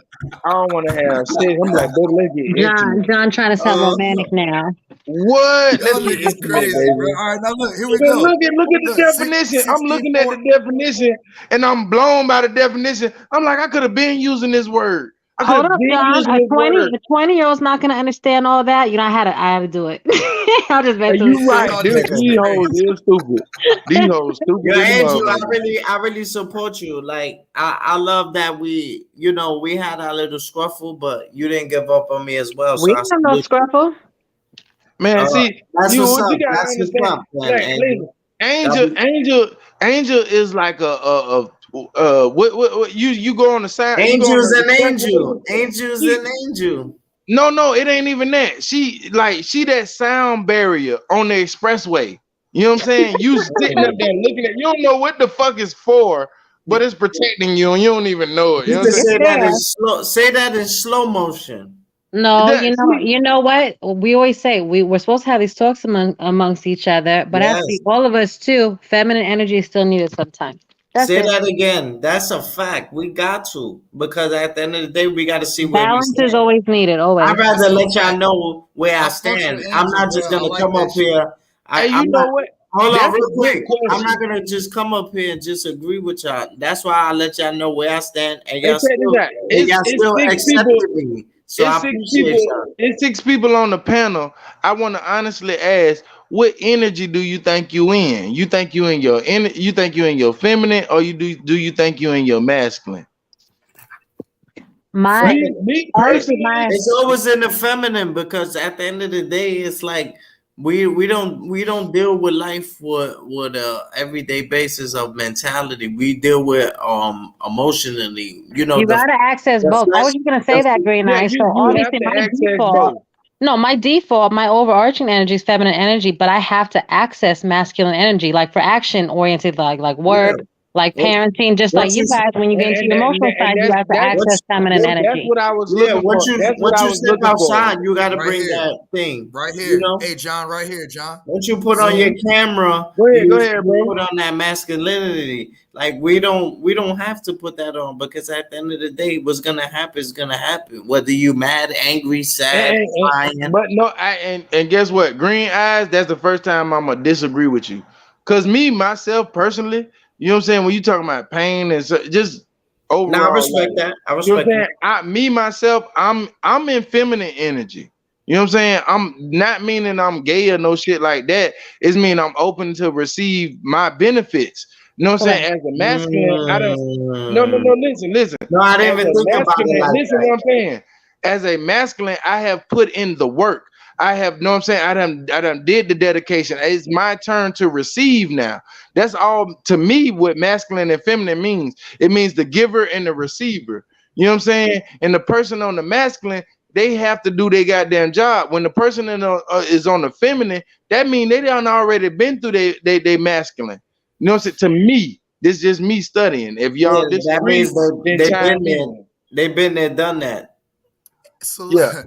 J: I don't want to have sex. I'm like, baby, let's get intimate.
I: John trying to sound romantic now.
J: What? Let's
N: Y'all
J: get
N: niggas
J: intimate,
N: crazy,
J: baby.
N: bro. All right, now look, here we
J: Look,
N: go.
J: look at the definition. I'm looking at the definition, and I'm blown by the definition. I'm like, I could have been using this word. I could
I: Hold
J: have
I: up,
J: been
I: John.
J: using
I: A
J: this word.
I: 20-year-old's not gonna understand all that. You know, I had to do it. I just been through
J: You right,
N: Y'all
J: dude.
N: niggas
J: These hoes
N: crazy.
J: is stupid. These hoes stupid
K: Yo,
J: as a
K: Andrew,
J: motherfucker.
K: I really support you. Like, I love that we had our little scruffle, but you didn't give up on me as well.
I: We
K: So I
I: don't have no
K: salute you.
I: scruffle.
J: Man, see,
K: That's
J: you
K: what's
J: what
K: up.
J: you gotta
K: That's what's
J: understand.
K: up, man,
J: Like,
K: Andrew.
J: listen, Angel is like what you go on the side, you go on
K: Angel's
J: the
K: an
J: spectrum with
K: angel.
J: it.
K: Angel's an angel.
J: No, it ain't even that. She that sound barrier on the expressway. You know what I'm saying? You sitting up there looking at, you don't know what the fuck it's for, but it's protecting you and you don't even know it. You
K: You
J: know
K: can
J: what I'm
I: It's
K: say that in
I: there.
K: slow. Say that in slow motion.
I: No,
J: saying?
I: you know what? We always say we're supposed to have these talks amongst each other, but
K: Yes.
I: actually, all of us too, feminine energy is still needed sometimes. That's
K: Say
I: it.
K: that again. That's a fact. We got to, because at the end of the day, we got to see where we
I: Balance is
K: stand.
I: always needed,
K: I'd
I: always.
K: rather
N: That's a
K: let y'all
N: fact.
K: know where I
N: I fucks
K: stand.
N: with
K: I'm
N: Angel,
K: not
N: bro.
K: just
N: I
K: gonna
N: like
K: come
N: that
K: up
N: shit.
K: here.
J: Hey, you
K: I'm
J: know
K: not.
J: what?
K: Hold on,
J: That's a
K: real
J: great
K: quick. I'm not
J: question.
K: gonna just come up here and just agree with y'all. That's why I let y'all know where I stand, and
J: Hey, check this out.
K: y'all still
J: It's six people.
K: accepted me. So I appreciate y'all.
J: It's six people on the panel. I want to honestly ask, what energy do you think you in? You think you in your you think you in your feminine, or do you think you in your masculine?
I: My
J: Me
I: honestly,
J: personally,
I: my
K: It's always in the feminine, because at the end of the day, it's like we don't deal with life with a everyday basis of mentality. We deal with emotionally.
I: you gotta access
K: The
I: both. I
K: flesh.
I: was just gonna say that, Green
J: yeah,
I: Eye. So
J: you have
I: obviously,
J: to
I: my
J: access
I: default.
J: both.
I: No, my default, my overarching energy is feminine energy, but I have to access masculine energy, like for action oriented, like
K: Yeah.
I: work, like
K: What
I: parenting, just
K: what
I: like you
K: you
I: guys. When you get into your emotional
J: And
I: side, you have to
K: what
I: access feminine
J: that's
I: energy.
J: what I was
K: yeah,
J: looking for. That's what
K: once
J: I
K: you
J: was
K: step
J: looking for.
K: outside, you got to
N: Right
K: bring
N: here.
K: that thing.
N: Right
K: You
N: here.
K: know,
N: Hey, John, right here, John.
K: once you put on your
N: Zoom.
K: camera,
J: Go ahead,
K: you
J: bro.
K: put on that masculinity. Like we don't have to put that on, because at the end of the day, what's gonna happen is gonna happen. Whether you mad, angry, sad, crying.
J: But no, and guess what? Green eyes. That's the first time I'm gonna disagree with you. Cause me myself personally, you know what I'm saying. When you talking about pain and just
K: Now I
J: overall
K: respect
J: life,
K: that. I
J: you know what
K: respect
J: I'm
K: that.
J: saying. Me myself, I'm in feminine energy. You know what I'm saying. I'm not meaning I'm gay or no shit like that. It's mean I'm open to receive my benefits. You know what I'm
I: Correct.
J: saying. As a masculine, I don't.
K: Mm.
J: Listen.
K: No, I didn't
J: As
K: even
J: a
K: think about it
J: masculine,
K: like
J: listen
K: that.
J: what I'm saying. As a masculine, I have put in the work. I have, know what I'm saying. I done did the dedication. It's my turn to receive now. That's all to me what masculine and feminine means. It means the giver and the receiver. You know what I'm saying? And the person on the masculine, they have to do their goddamn job. When the person is on the feminine, that means they done already been through they masculine. You know what I'm saying? To me, this is just me studying. If
K: Yeah,
J: y'all
K: that means
J: disagree, then
K: they've
J: chime
K: been there.
J: in.
K: They've been there, done that.
N: So
J: Yeah.
N: look,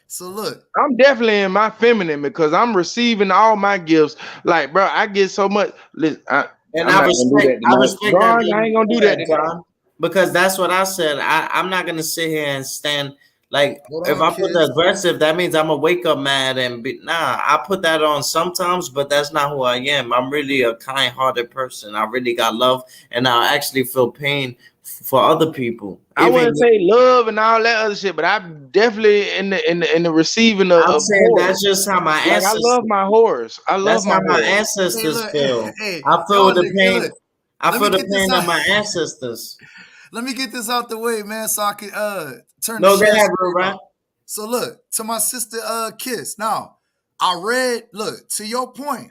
N: so look.
J: I'm definitely in my feminine because I'm receiving all my gifts. Like, bro, I get so much. Listen,
K: And
J: I'm
K: I
J: not gonna do
K: respect
J: that tonight.
K: that
J: Bron, I ain't gonna do that
K: said,
J: tonight.
K: John, because that's what I said. I'm not gonna sit here and stand like
N: Hold
K: if
N: on,
K: I put the
N: kids.
K: aggressive, that means I'm gonna wake up mad and be nah. I put that on sometimes, but that's not who I am. I'm really a kind-hearted person. I really got love, and I actually feel pain for other people.
J: I
K: Even
J: wouldn't say love and all that other shit, but I'm definitely in the receiving
K: I'm
J: of
K: saying
J: horror.
K: that's just how my
J: Like I
K: ancestors.
J: love my horrors. I love
K: That's
J: my
K: how my
J: horrors.
N: Hey,
K: ancestors
N: look,
K: feel.
N: hey,
K: I feel
N: y'all
K: the
N: nigga,
K: pain.
N: look.
K: I
N: Let
K: feel
N: me
K: the
N: get this
K: pain
N: out.
K: of my ancestors.
N: Let me get this out the way, man, so I can turn the
K: No, go
N: share
K: ahead, bro,
N: screen
K: right?
N: off. So look, to my sister Kiss. Now, I read, look, to your point,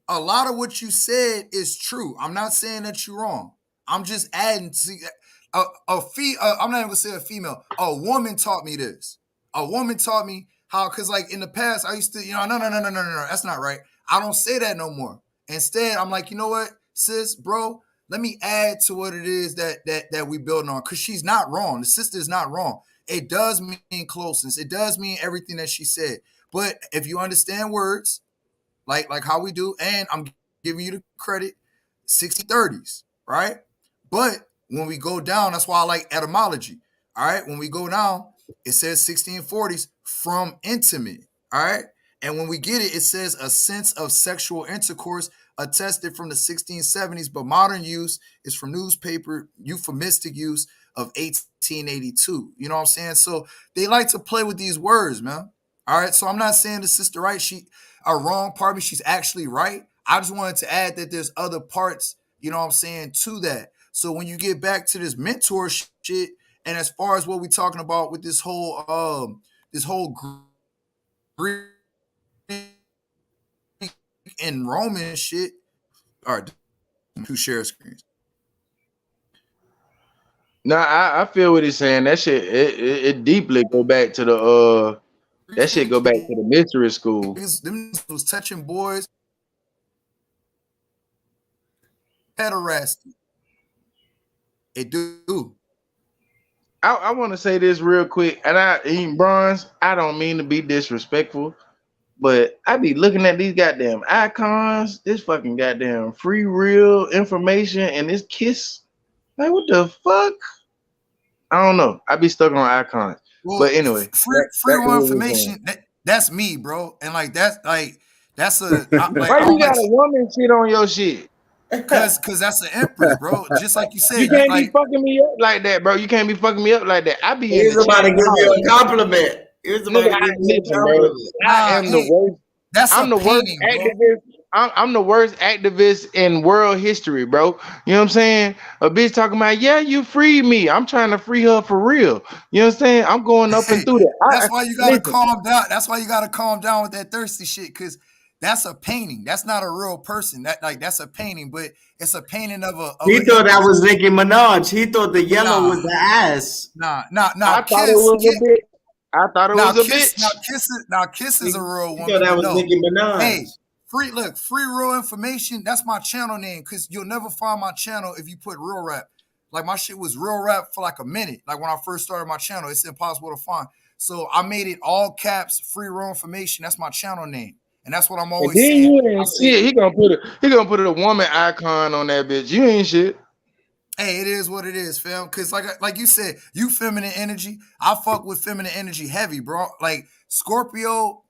N: a lot of what you said is true. I'm not saying that you're wrong. I'm just adding to I'm not even gonna say a female. A woman taught me this. A woman taught me how, because like in the past, I used to, no, that's not right. I don't say that no more. Instead, I'm like, you know what, sis, bro, let me add to what it is that we building on. Because she's not wrong. The sister is not wrong. It does mean closeness. It does mean everything that she said. But if you understand words, like how we do, and I'm giving you the credit, 60/30s, right? But when we go down, that's why I like etymology. All right. When we go down, it says 1640s from intimate. All right. And when we get it, it says a sense of sexual intercourse attested from the 1670s, but modern use is from newspaper euphemistic use of 1882. You know what I'm saying? So they like to play with these words, man. All right. So I'm not saying the sister right, she a wrong part, but she's actually right. I just wanted to add that there's other parts, you know what I'm saying, to that. So when you get back to this mentor shit, and as far as what we're talking about with this whole Greek and Roman shit, all right, two share screens.
J: No, I feel what he's saying. That shit it deeply go back to the that shit go back to the mystery school.
N: Them was touching boys, pederasty. It do.
J: I want to say this real quick, and Bronze, I don't mean to be disrespectful, but I be looking at these goddamn icons, this fucking goddamn free real information, and this kiss. Like, what the fuck? I don't know. I be stuck on icons.
N: Well,
J: But anyway,
N: free
J: back to
N: roll
J: what we were saying.
N: information. That's me, bro. And that's a like
J: Why
N: I
J: you
N: don't
J: got
N: like
J: a woman shit on your shit?
N: cause that's an empress, bro. Just like you
J: You
N: said,
J: can't be
N: like
J: fucking me up like that, bro. You can't be fucking me up like that. I be in
K: He's
J: the
K: about
J: chat.
K: to give you a compliment.
J: Nigga, listen, bro. I am the worst.
N: that's
J: I'm
N: a
J: the worst
N: painting, bro.
J: activist. I'm the worst activist in world history, bro. You know what I'm saying? A bitch talking about, yeah, you freed me. I'm trying to free her for real. You know what I'm saying? I'm going up and through
N: That's
J: that.
N: why you gotta
J: Listen,
N: calm down. That's why you gotta calm down with that thirsty shit, cause that's a painting. That's not a real person. That's a painting, but it's a painting of
K: He
N: an
K: thought that
N: empress.
K: was Nicki Minaj. He thought the yellow
N: Nah,
K: was the ass.
N: nah.
J: I thought it was a bitch. I thought it was a bitch.
N: Kiss is a real
K: He thought
N: woman,
K: that
N: but
K: was
N: no.
K: Nicki Minaj.
N: Hey, free real information. That's my channel name, because you'll never find my channel if you put real rap. Like my shit was real rap for like a minute. Like when I first started my channel, it's impossible to find. So I made it all caps, free real information. That's my channel name, and that's what I'm
J: And
N: always
J: then
N: saying.
J: you
N: I
J: ain't
N: say,
J: shit. He gonna put a woman icon on that bitch. You ain't shit.
N: hey, it is what it is, fam. Because like you said, you feminine energy. I fuck with feminine energy heavy, bro. Like Scorpio,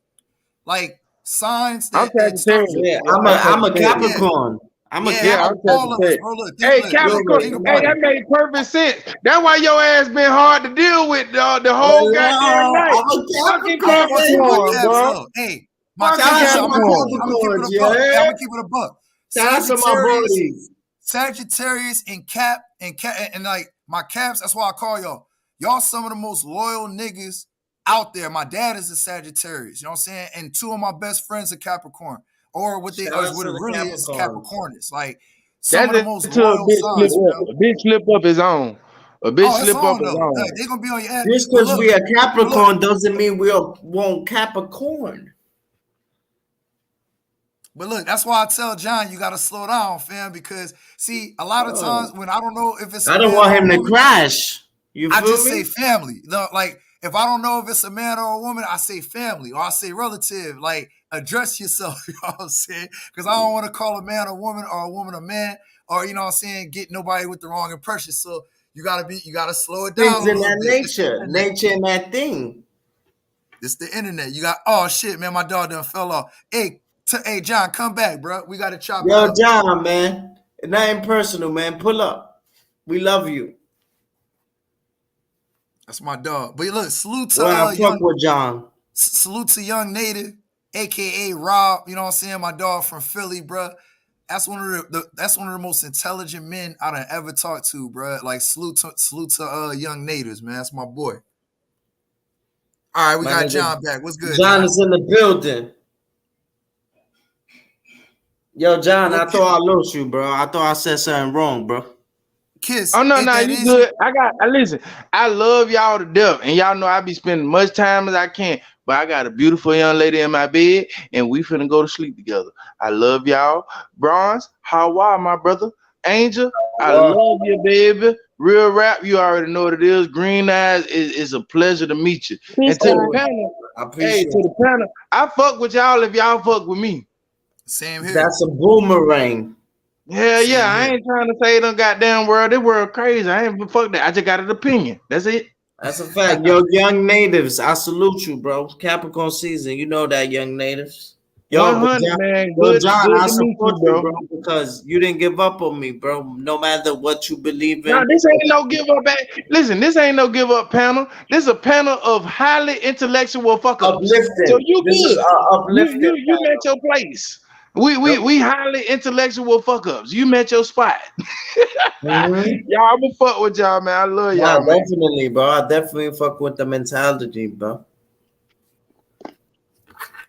N: like signs
J: I'm
N: that start with
J: Sagittarius.
K: Yeah,
J: I'm
K: I'm a
J: Sagittarius.
N: yeah.
K: Capricorn. I'm a
N: Yeah,
J: Yeah,
K: Capricorn.
J: I'm
N: all of us,
J: Sagittarius.
N: bro. Look,
J: Hey,
K: You're
N: think
J: Capricorn.
N: about
J: Hey,
N: it.
J: that made perfect sense. That's why your ass been hard to deal with the whole goddamn
K: Hello,
J: night.
K: I'm a
J: Fucking
N: I fuck with my
K: Capricorn.
J: Capricorn,
N: caps
J: bro.
N: though. Hey, my
J: Fucking
K: Shout
N: caps.
K: out to
N: I'm
K: my
N: gonna
J: Capricorn.
N: keep it
K: Capricorns,
N: a buck. Hey, I'm
K: yeah?
N: gonna keep it a buck.
K: Shout out to my
N: Sagittarius,
K: buddies.
N: Sagittarius, and like my caps. That's why I call y'all. Y'all some of the most loyal niggas out there. My dad is a Sagittarius. You know what I'm saying? And two of my best friends are Capricorn, or what
K: Shout out
N: it
K: to the
N: really is
K: Capricorns.
N: Capricornus. Like some
J: That's
N: of the most
J: until a
N: loyal
J: bitch slip
N: signs,
J: up.
N: man.
J: A bitch slip up his own. A bitch
N: Oh, it's
J: slip up
N: on
J: his
N: though.
J: own.
N: Like, they gonna be on your ass.
K: Just
N: But
K: because
N: look,
K: we are
N: but look.
K: Capricorn doesn't mean we won't Capricorn.
N: But look, that's why I tell John you gotta slow down, fam. Because see, a lot of times when I don't know if it's a
K: I don't
N: man
K: want
N: or a
K: him to
N: woman,
K: crash. You
N: I
K: feel
N: just
K: me?
N: say family. Like if I don't know if it's a man or a woman, I say family or I say relative. Like address yourself, you know what I'm saying? Because I don't want to call a man a woman or a woman a man, or you know what I'm saying, get nobody with the wrong impression. So you gotta slow it down
K: Things
N: a
K: in
N: little
K: that
N: bit.
K: nature in that thing.
N: It's the internet. You got oh shit, man, my dog done fell off. Hey, hey John, come back, bro. We gotta chop it
K: Yo,
N: up.
K: John, man. It ain't personal, man. Pull up. We love you.
N: That's my dog. But look, salute to
K: Well, I fuck
N: young
K: with John.
N: salute to Young Native, aka Rob. You know what I'm saying? My dog from Philly, bro. That's one of the most intelligent men I done ever talked to, bro. Like salute to Young Natives, man. That's my boy. All right, we
K: My
N: got
K: nigga,
N: John back. What's good,
K: John
N: John?
K: is in the building. Yo, John,
N: Yo,
K: I thought I lost you, bro. I thought I said something wrong, bro.
N: Kiss,
L: Oh no,
N: ain't
L: no,
N: that
L: you
N: easy?
L: good. Listen, I love y'all to death, and y'all know I be spending much time as I can. But I got a beautiful young lady in my bed, and we finna go to sleep together. I love y'all. Bronze, how are my brother? Angel, I love you, baby. Real rap, you already know what it is. Green Eyes is a pleasure to meet you.
I: Peace,
L: And to the
I: God.
L: panel,
K: I
L: hey,
K: appreciate
L: to the
K: it.
L: panel, I fuck with y'all if y'all fuck with me.
N: Same here.
K: That's a boomerang.
L: Hell
N: Same
L: yeah, I
N: here.
L: ain't trying to say them goddamn world. This world crazy. I ain't fuck that. I just got an opinion. That's it.
K: That's a fact. Yo, Young Natives, I salute you, bro. Capricorn season, you know that, Young Natives. Yo, but
L: 100,
K: John,
L: man.
K: yo,
L: Good,
K: John,
L: good
K: I
L: to meet
K: support
L: you,
K: you,
L: bro.
K: bro, because you didn't give up on me, bro. No matter what you believe
L: No,
K: in.
L: this ain't no give up. Listen, this ain't no give up panel. This is a panel of highly intellectual fuck ups. So
K: Uplifting.
L: you
K: This is
L: good.
K: uplifting.
L: You met your place. We highly intellectual fuck ups. You met your spot.
K: Mm-hmm.
L: Y'all, I'ma fuck with y'all, man. I love
K: Nah,
L: y'all, man.
K: definitely, bro. I definitely fuck with the mentality, bro.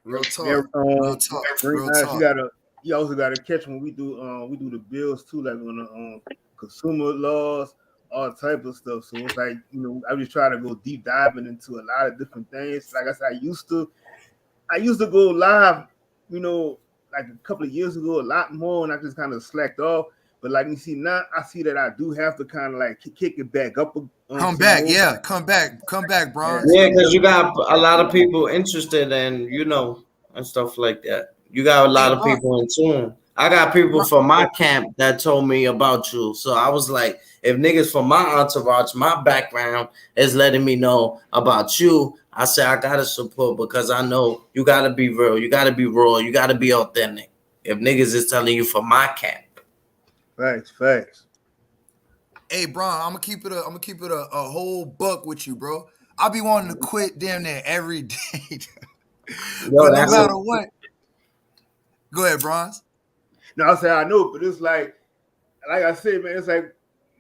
N: Real
A: Yeah,
N: talk. Real talk.
A: Green
N: Real
A: Eyes,
N: talk.
A: you also gotta catch when we do the bills too, like on the consumer laws, all type of stuff. So it's like, I just try to go deep diving into a lot of different things. Like I said, I used to go live, like a couple of years ago, a lot more, and I just kind of slacked off. But like you see now, I see that I do have to kind of like kick it back up
N: Come
A: some
N: back,
A: more.
N: yeah. Come back,
A: And,
N: Bronze.
K: Yeah, because you got a lot of people interested in, and stuff like that. You got a
N: Hey,
K: lot of people in tune. I got people from my camp that told me about you. So I was like, if niggas from my entourage, my background is letting me know about you, I say I gotta support because I know you gotta be real, you gotta be raw, you gotta be authentic. If niggas is telling you from my camp.
A: facts.
N: Hey, Bron, I'm gonna keep it a whole buck with you, bro. I be wanting to quit damn near every day.
K: Yo,
N: But no
K: that's a
N: matter what, go ahead, Bronze.
A: No, I say I know, but it's like I said, man, it's like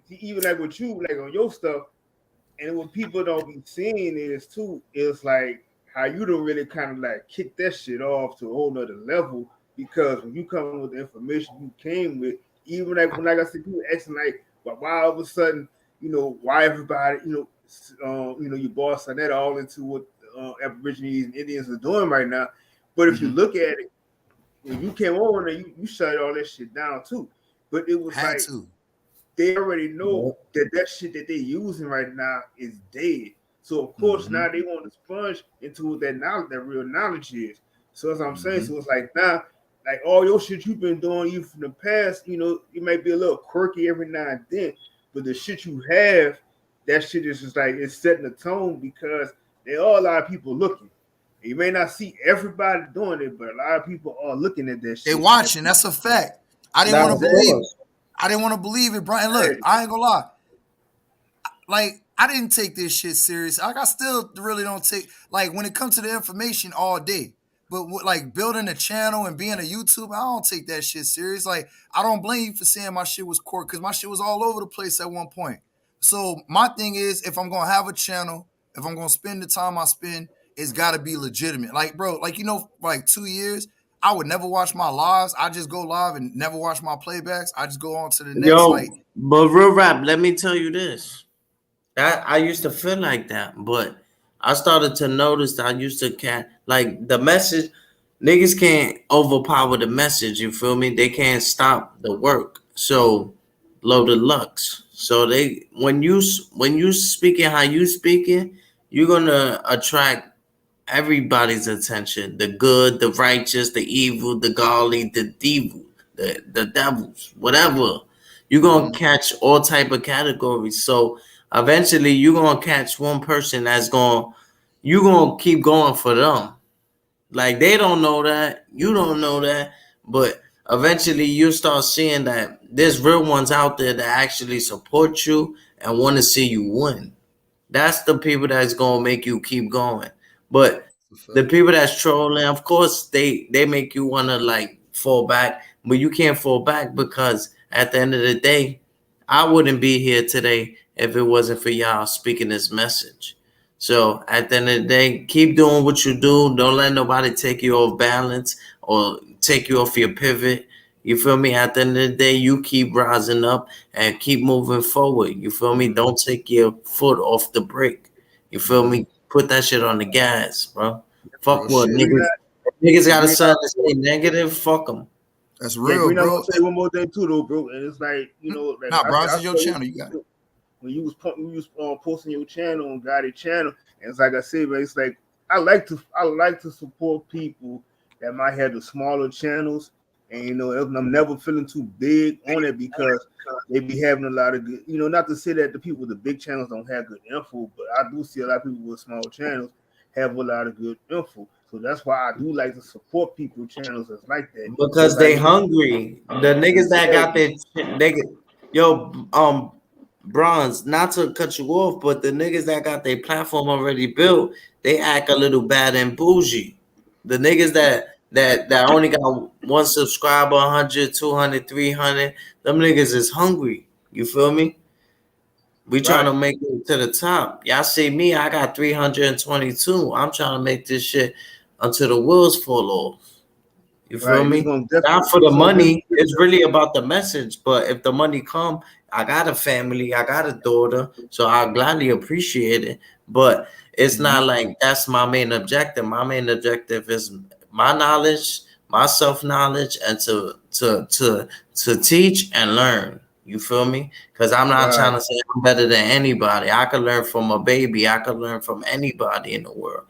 A: even like with you, like on your stuff, and what people don't be seeing is like how you don't really kind of like kick that shit off to a whole nother level, because when you come with the information you came with, even like I said, people asking like, why all of a sudden, why everybody, your boss and that all into what Aborigines and Indians are doing right now. But if you look at it, when you came over there, you shut all that shit down too. But it was
N: Had
A: like
N: to.
A: they already know that shit that they're using right now is dead. So of course now they want to sponge into what that knowledge, that real knowledge is. So as I'm saying, so it's like now, like all your shit you've been doing even from the past, it might be a little quirky every now and then, but the shit you have, that shit is just like it's setting the tone, because there are a lot of people looking. You may not see everybody doing it, but a lot of people are looking at that
N: They
A: shit.
N: watching. That's a fact. I didn't
K: Now,
N: want
K: of
N: to believe.
K: course.
N: I didn't want to believe it, Brian. Look, I ain't gonna lie. Like I didn't take this shit serious. Like I still really don't take like when it comes to the information all day. But like building a channel and being a YouTuber, I don't take that shit serious. Like I don't blame you for saying my shit was court because my shit was all over the place at one point. So my thing is, if I'm gonna have a channel, if I'm gonna spend the time I spend, it's gotta be legitimate. Like bro, like like 2 years, I would never watch my lives. I just go live and never watch my playbacks. I just go on to the next.
K: Yo,
N: Like
K: but real rap, let me tell you this. I used to feel like that, but I started to notice that I used to can't like the message. Niggas can't overpower the message. You feel me? They can't stop the work. So, loaded lux. So they when you speaking how you speaking,
H: you're gonna attract everybody's attention. The good, the righteous, the evil, the godly, the devil, the devils, whatever. You're gonna catch all type of categories. So eventually you're gonna catch one person that's gonna you're gonna keep going for them. Like they don't know that, you don't know that, but eventually you start seeing that there's real ones out there that actually support you and want to see you win. That's the people that's gonna make you keep going. But the people that's trolling, of course, they make you wanna like fall back, but you can't fall back because at the end of the day, I wouldn't be here today if it wasn't for y'all speaking this message. So at the end of the day, keep doing what you do. Don't let nobody take you off balance or take you off your pivot. You feel me? At the end of the day, you keep rising up and keep moving forward. You feel me? Don't take your foot off the brake. You feel me? Put that shit on the gas, bro. Fuck what niggas. Niggas got a son to say negative. Fuck them.
N: That's real,
A: Green, I'm
N: bro.
A: gonna say one more thing too, though, bro. And it's like, you know, like
N: Nah, bro,
A: I
N: this is your
A: saw
N: channel. You got it.
A: when you was posting your channel on Guided Channel, and it's like I said, man, it's like I like to support people that might have the smaller channels, and you know, I'm never feeling too big on it because they be having a lot of good, you know, not to say that the people with the big channels don't have good info, but I do see a lot of people with small channels have a lot of good info. So that's why I do like to support people channels that's like that.
H: Because they hungry. The niggas that got their Bronze, not to cut you off, but the niggas that got their platform already built, they act a little bad and bougie. The niggas that only got one subscriber, 100, 200, 300, them niggas is hungry. You feel me? We trying to make it to the top. Y'all see me, I got 322. I'm trying to make this shit until the wheels fall off. You feel me? Not for the money. It's really about the message. But if the money come, I got a family, I got a daughter, so I gladly appreciate it. But it's not like that's my main objective. My main objective is my knowledge, my self-knowledge, and to teach and learn. You feel me? Because I'm not trying to say I'm better than anybody. I could learn from a baby. I could learn from anybody in the world,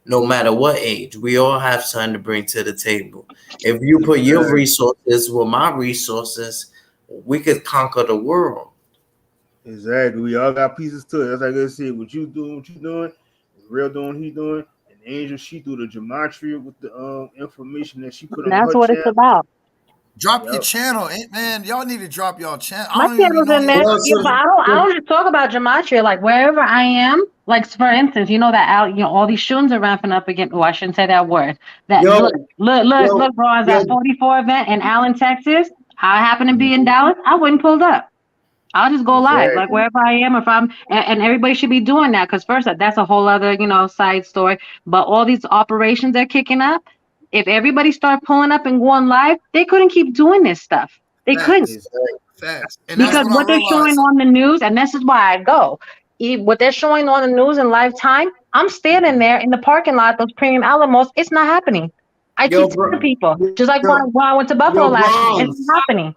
H: no matter what age. We all have something to bring to the table. If you put your resources with my resources, we could conquer the world.
A: Exactly. We all got pieces to it. That's like I said, what you doing, Real doing, he doing, and Angel, she do the gematria with the information that she put on
I: That's
A: her
I: what
A: channel.
I: it's about.
N: Drop your channel, man. Y'all need to drop y'all channel.
I: My channel's in there, but I don't just talk about gematria. Like wherever I am, like for instance, you know that all these shootings are ramping up again. Oh, I shouldn't say that word. Look, Bronze, that 44 event in Allen, Texas. I happen to be in Dallas. I wouldn't pulled up. I'll just go live, like wherever I am. If I'm, and everybody should be doing that because first, that's a whole other, side story. But all these operations they're kicking up. If everybody start pulling up and going live, they couldn't keep doing this stuff. They couldn't.
N: Facts. And
I: because what they're showing on the news, and this is why I go. What they're showing on the news in live time, I'm standing there in the parking lot, those premium Alamos. It's not happening. I keep telling people, just like when I went to Buffalo last year, it's not happening.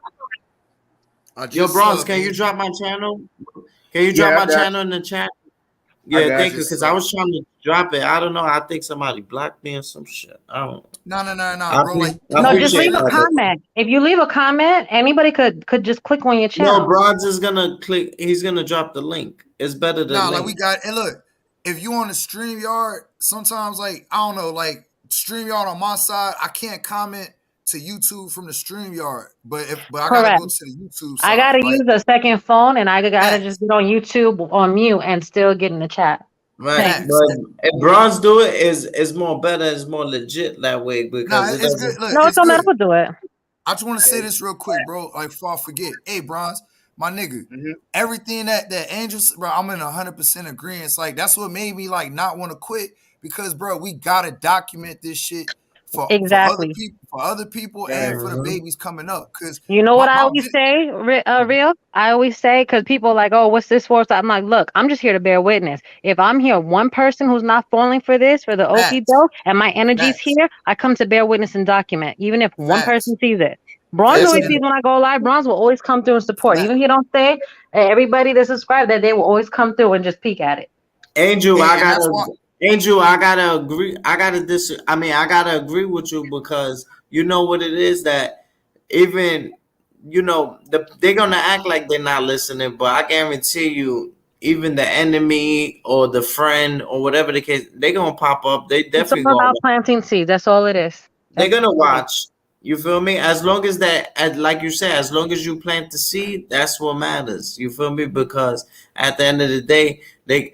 H: Bronze, can you drop my channel? Can you drop my channel in the chat? Yeah, thank you. Because I was trying to drop it. I don't know. I think somebody blocked me or some shit. I don't.
N: No, bro.
I: No, just leave a comment. If you leave a comment, anybody could just click on your channel.
H: No, Bronze is gonna click. He's gonna drop the link. It's better than
N: like we got. And look, if you on the StreamYard, sometimes I don't know, like StreamYard on my side, I can't comment to YouTube from the StreamYard, but I gotta go to the YouTube side.
I: I gotta use a second phone, and I gotta just get on YouTube on mute and still get in the chat.
H: Right, but if Bronze do it, is more better, it's more legit that way because
N: it's good. Look,
I: it's no matter what do it.
N: I just want to say this real quick, bro. Like before I forget, hey Bronze, my nigga, everything that Angels, bro, I'm in 100% agreement. It's like that's what made me like not want to quit because, bro, we gotta document this shit. For other people and for the babies coming up. Because
I: you know what I always say, Real? I always say, because people are like, oh, what's this for? So I'm like, look, I'm just here to bear witness. If I'm here, one person who's not falling for this, for the okie doke, and my energy's here, I come to bear witness and document, even if one person sees it. Bronze always sees when I go live. Bronze will always come through and support. Even if you don't say, everybody that subscribed, that they will always come through and just peek at it.
K: Angel,
N: and that's why.
K: I gotta agree. I gotta agree with you because you know what it is that even they're gonna act like they're not listening, but I guarantee you, even the enemy or the friend or whatever the case, they're gonna pop up. They
I: It's
K: definitely
I: all
K: gonna.
I: about planting seeds. That's all it is.
K: They're
I: That's
K: gonna
I: right.
K: watch. You feel me? As long as like you said, as long as you plant the seed, that's what matters. You feel me? Because at the end of the day,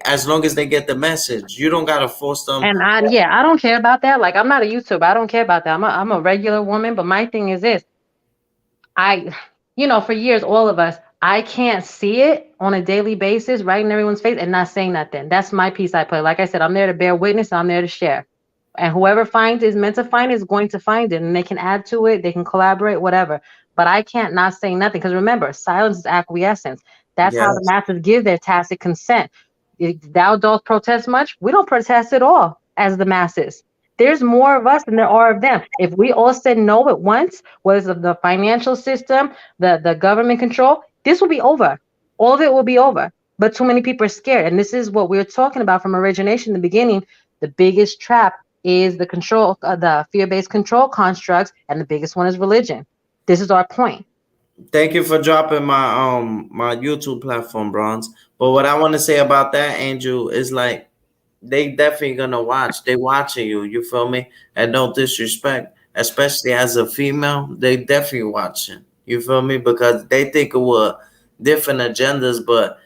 K: as long as they get the message, you don't gotta force them.
I: And I don't care about that. Like, I'm not a YouTuber. I don't care about that. I'm a regular woman. But my thing is this: for years, all of us, I can't see it on a daily basis, right in everyone's face, and not saying nothing. That's my piece I play. Like I said, I'm there to bear witness. I'm there to share. And whoever finds is meant to find is going to find it, and they can add to it. They can collaborate, whatever. But I can't not say nothing because remember, silence is acquiescence. That's how the
K: Yes.
I: masses give their tacit consent. If thou dost protest much, we don't protest at all as the masses. There's more of us than there are of them. If we all said no at once, whether it's the financial system, the government control, this will be over. All of it will be over. But too many people are scared. And this is what we were talking about from origination in the beginning. The biggest trap is the control, the fear-based control constructs, and the biggest one is religion. This is our point.
K: Thank you for dropping my YouTube platform, Bronze. But what I want to say about that, Angel, is like they definitely gonna watch. They watching you. You feel me? And no disrespect, especially as a female, they definitely watching. You feel me? Because they think it were different agendas, but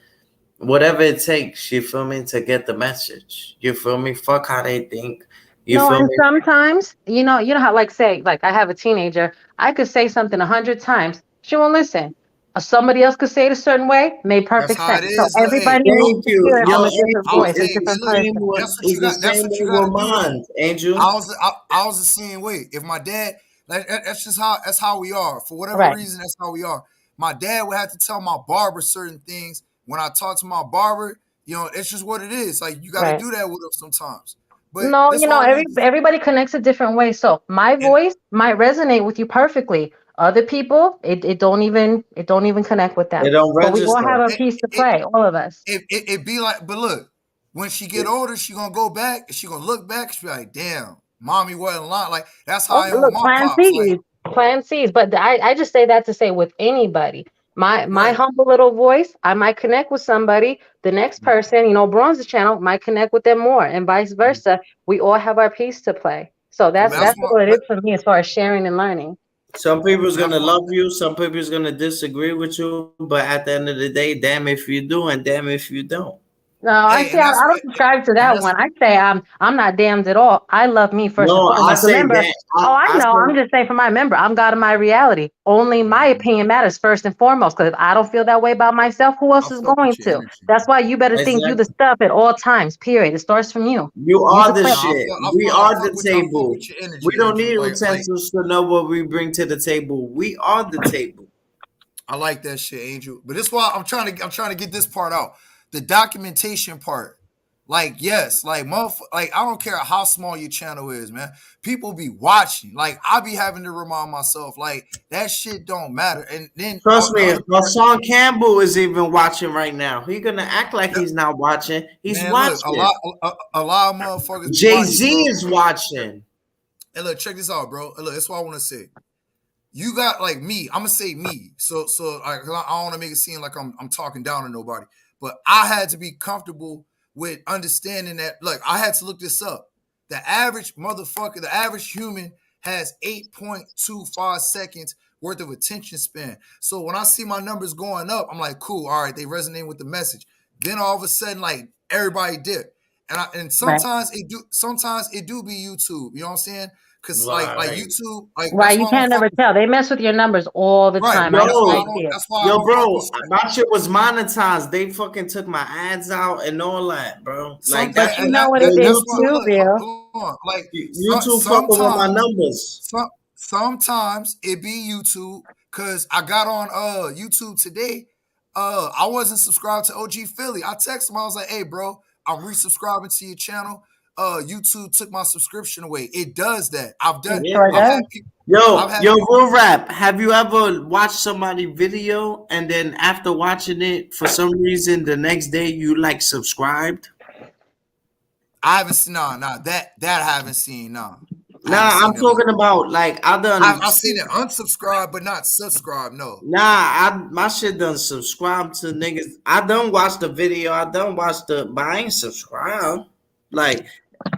K: whatever it takes, you feel me, to get the message. You feel me? Fuck how they think. You
I: No,
K: feel
I: and
K: me?
I: sometimes, you know how, like, say, like, I have a teenager. I could say something 100 times. She won't listen. Somebody else could say it a certain way, made
N: That's
I: perfect
N: how
I: sense.
N: it
I: So
N: is. Look, hey,
I: everybody needs
K: Thank
I: to
K: you.
I: hear it
K: Yo,
I: from a different
K: Angel,
I: voice, a
K: it's
N: hey,
K: the
I: different
N: look,
K: same
I: person.
K: with
N: that's what
K: it's
N: you
K: the
N: got. That's
K: same
N: what
K: way
N: you got to
K: with
N: do, though.
K: mine, Angel.
N: I was the same way. If my dad, that's how we are. For whatever
I: Right,
N: reason, that's how we are. My dad would have to tell my barber certain things when I talk to my barber. It's just what it is. Like you got to
I: right.
N: do that with them sometimes. But
I: No,
N: that's why I wanted to.
I: everybody connects a different way. So my
N: And
I: voice might resonate with you perfectly. Other people, it don't even connect with
K: It
I: them.
K: don't
I: But we all have
K: register.
I: a
N: it,
I: piece to
N: it,
I: play, all of us.
N: it be like, but look, when she get older, she gonna go back and she gonna look back. She be like, damn, mommy wasn't lying. Like that's how
I: Oh,
N: I am with
I: look,
N: my pops. Like,
I: plant seeds. But I just say that to say with anybody. My
N: right.
I: humble little voice, I might connect with somebody. The next person, Bronze's channel might connect with them more, and vice versa. We all have our piece to play. So
N: That's
I: that's
N: why.
I: what it is for me as far as sharing and learning.
K: Some people's
N: That's
K: gonna
N: why.
K: love you, some people's gonna disagree with you, but at the end of the day, damn if you do and damn if you don't.
I: No, I
N: Hey,
I: say
N: and that's
I: I
N: what.
I: don't subscribe to
N: And
I: that
N: that's
I: one. I say I'm not damned at all. I love me first and
K: No, I
I: foremost.
K: say
I: Remember,
K: that
I: oh, I
K: I
I: know. I'm
K: say
I: just saying for my member, I'm God of my reality. Only my opinion matters first and foremost. Because if I don't feel that way about myself, who
N: I
I: else is
N: fuck
I: going
N: with your
I: to?
N: energy.
I: That's why you better think you the
K: exactly.
I: stuff at all times. Period. It starts from you.
K: You
I: You
K: are
I: the
K: the
I: plant.
N: No,
K: shit. We are the
N: I fuck
K: table.
N: with your
K: We
N: energy,
K: don't
N: Angel.
K: need
N: Like
K: utensils to know what we bring to the table. We are the table.
N: I like that shit, Angel. But that's why I'm trying to get this part out. The documentation part. Like, yes, like like I don't care how small your channel is, man. People be watching. Like I be having to remind myself, like, that shit don't matter. And then
K: Trust
N: the
K: me,
N: other part,
K: Hassan Campbell is even watching right now. He gonna act like he's not watching. He's
N: man, look,
K: watching.
N: a lot of motherfuckers be watching,
K: Jay-Z
N: bro.
K: is watching.
N: And look, check this out, bro. And look, that's what I want to say. You got like me. I'm gonna say me. I don't want to make it seem like I'm talking down to nobody, but I had to be comfortable with understanding that. Look, I had to look this up. The average motherfucker, the average human has 8.25 seconds worth of attention span. So when I see my numbers going up, I'm like, cool, all right, they resonate with the message. Then all of a sudden, like everybody dip. And
I: Right.
N: sometimes it do be YouTube. You know what I'm saying? Cause like
K: Right.
N: YouTube, like
I: Right.
N: that's
I: You
N: why I don't
I: can't
N: fuck
I: never
N: with
I: tell. They mess with your numbers all the
N: right.
I: time.
K: Yo,
I: I see it.
N: That's why I
K: yo,
N: don't fuck
K: bro,
N: with
K: my shit was monetized. They fucking took my ads out and all that, bro.
N: some
K: Like
I: But
K: that's
I: you
N: and
I: know what
K: yo,
I: it did
N: that's what
K: YouTube,
I: too,
N: look,
I: Bill?
N: hold on. Like
K: YouTube fucking with my numbers.
N: sometimes it be YouTube because I got on YouTube today. I wasn't subscribed to OG Philly. I texted him, I was like, hey bro, I'm resubscribing to your channel. YouTube took my subscription away. It does that.
I: It
K: Yeah.
I: sure
N: I've
I: does.
N: had people I've
K: Yo,
N: had
K: yo, real rap. Have you ever watched somebody video and then after watching it, for some reason, the next day you like subscribed?
N: I haven't seen that I haven't seen I haven't
K: Nah,
N: seen
K: I'm
N: that one.
K: talking about like I done.
N: I've seen it unsubscribe, but not subscribe. No,
K: Nah, my shit done subscribe to niggas. I done watch the video. I done watch but I ain't subscribe. Like,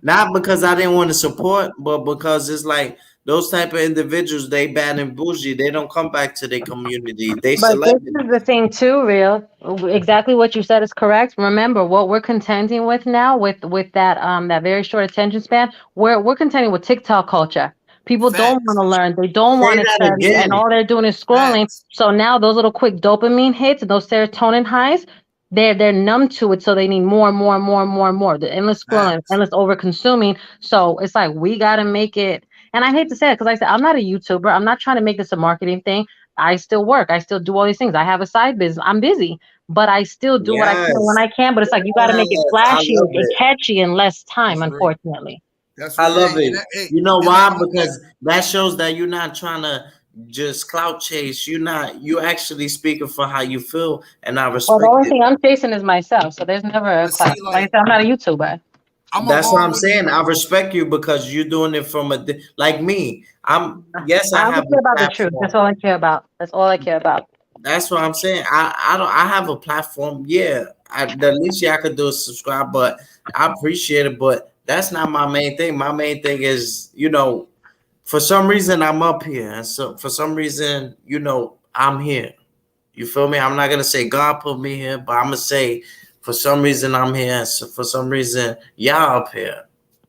K: not because I didn't want to support, but because it's like those type of individuals, they bad and bougie. They don't come back to their community. They
I: But this
K: celebrity.
I: is the thing too, real. Exactly what you said is correct. Remember what we're contending with now with that very short attention span. We're contending with TikTok culture. People don't want
N: facts,
I: to learn. They don't
K: Say
I: want to
K: that
I: study, and
K: again.
I: all they're doing is scrolling.
N: facts.
I: So now those little quick dopamine hits and those serotonin highs, they're numb to it. So they need more and more and more and more and more. The endless scrolling,
N: Facts.
I: endless over consuming. So it's like we gotta make it. And I hate to say it because like I said I'm not a YouTuber. I'm not trying to make this a marketing thing. I still work. I still do all these things. I have a side business. I'm busy, but I still do what I can when
K: Yes,
I: I can. But it's like you got to make it
K: yes. I
I: flashy
K: love
I: and
K: it.
I: catchy in less time,
N: That's real.
I: unfortunately.
N: That's
K: I
N: real.
K: love
N: Hey,
K: it.
N: hey,
K: You know
N: and look,
K: why?
N: I'm
K: Because that shows that you're not trying to just clout chase. You actually speaking for how you feel, and I
I: Well, the
K: respect
I: only
K: it.
I: thing I'm chasing is myself. So there's never a
N: but see,
I: class. Like I said, I'm not a YouTuber.
N: I'm
K: That's what
N: along
K: I'm
N: with you.
K: saying. I respect you because you're doing it from like me. Yes, I
I: I only
K: have
I: care
K: a
I: about the truth. That's
K: platform.
I: all I care about. That's all I care about.
K: That's what I'm saying. I have a platform. Yeah, the least y'all could do is subscribe, but I appreciate it. But that's not my main thing. My main thing is, for some reason I'm up here, and so for some reason, I'm here. You feel me? I'm not gonna say God put me here, but I'm gonna say for some reason I'm here. And so for some reason y'all up here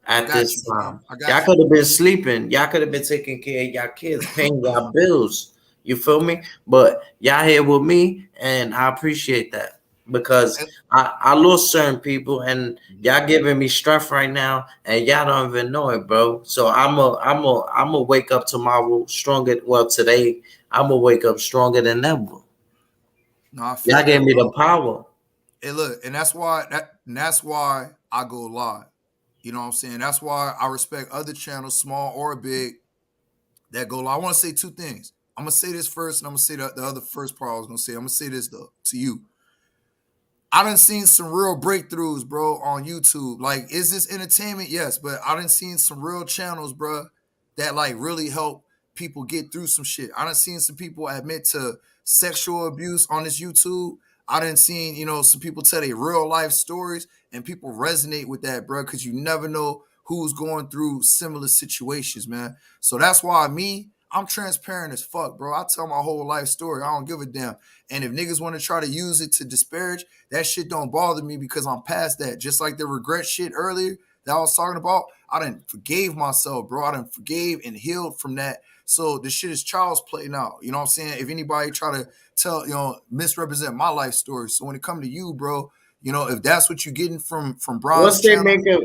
N: I
K: at
N: got
K: this
N: you, King.
K: time.
N: I
K: Y'all
N: got you.
K: could have been sleeping. Y'all could have been taking care of y'all kids, paying y'all bills. You feel me? But y'all here with me, and I appreciate that because
N: And-
K: I lost certain people, and
N: Mhm.
K: y'all giving me strength right now, and y'all don't even know it, bro. So I'm a wake up tomorrow stronger. Well, today I'm gonna wake up stronger than ever.
N: No, I
K: Y'all
N: feel
K: gave
N: that,
K: me
N: bro.
K: the power.
N: Hey, look, and that's why I go live. You know what I'm saying? That's why I respect other channels, small or big, that go live. I want to say two things. I'm gonna say this first, and I'm gonna say the other first part I was gonna say. I'm gonna say this though to you. I done seen some real breakthroughs, bro, on YouTube. Like, is this entertainment? Yes, but I done seen some real channels, bro, that like really help people get through some shit. I done seen some people admit to sexual abuse on this YouTube. I done seen, some people tell their real life stories and people resonate with that, bro, because you never know who's going through similar situations, man. So that's why I'm transparent as fuck, bro. I tell my whole life story. I don't give a damn. And if niggas want to try to use it to disparage, that shit don't bother me because I'm past that. Just like the regret shit earlier that I was talking about, I done forgave myself, bro. I done forgave and healed from that. So the shit is child's play now. You know what I'm saying? If anybody try to tell, misrepresent my life story. So when it come to you, bro, if that's what you're getting from Bron's
K: Once they
N: channel,
K: make a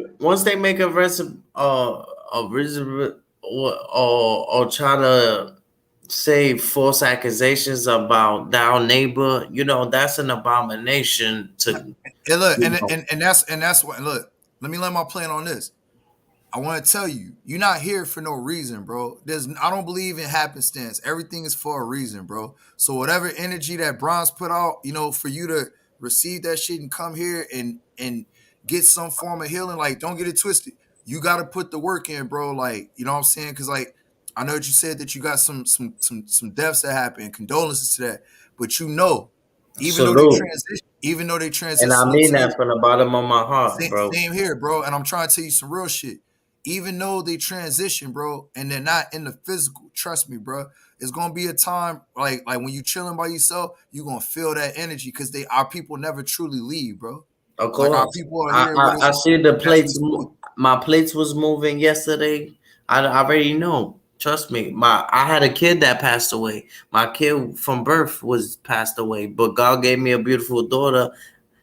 K: or try to say false accusations about thou neighbor, that's an abomination to
N: and look,
K: you
N: and
K: know.
N: and, and that's what look, let me lay my plan on this. I want to tell you, you're not here for no reason, bro. I don't believe in happenstance. Everything is for a reason, bro. So whatever energy that Bronze put out, for you to receive that shit and come here and get some form of healing, like don't get it twisted. You got to put the work in, bro. Like, you know what I'm saying? Because like I know that you said that you got some deaths that happened. Condolences to that, but
K: Salute.
N: even though they transition,
K: And I
N: salute
K: mean
N: to you.
K: that from the bottom of my heart,
N: Same,
K: bro.
N: same here, bro. And I'm trying to tell you some real shit. Even though they transition, bro, and they're not in the physical, trust me, bro. It's gonna be a time like when you chilling by yourself, you're gonna feel that energy because our people never truly leave, bro.
K: Of
N: Like our
K: course.
N: people are
K: I,
N: here with
K: I,
N: us
K: I see the
N: as we
K: plates.
N: speak.
K: My plates was moving yesterday. I already know. Trust me. I had a kid that passed away. My kid from birth was passed away, but God gave me a beautiful daughter.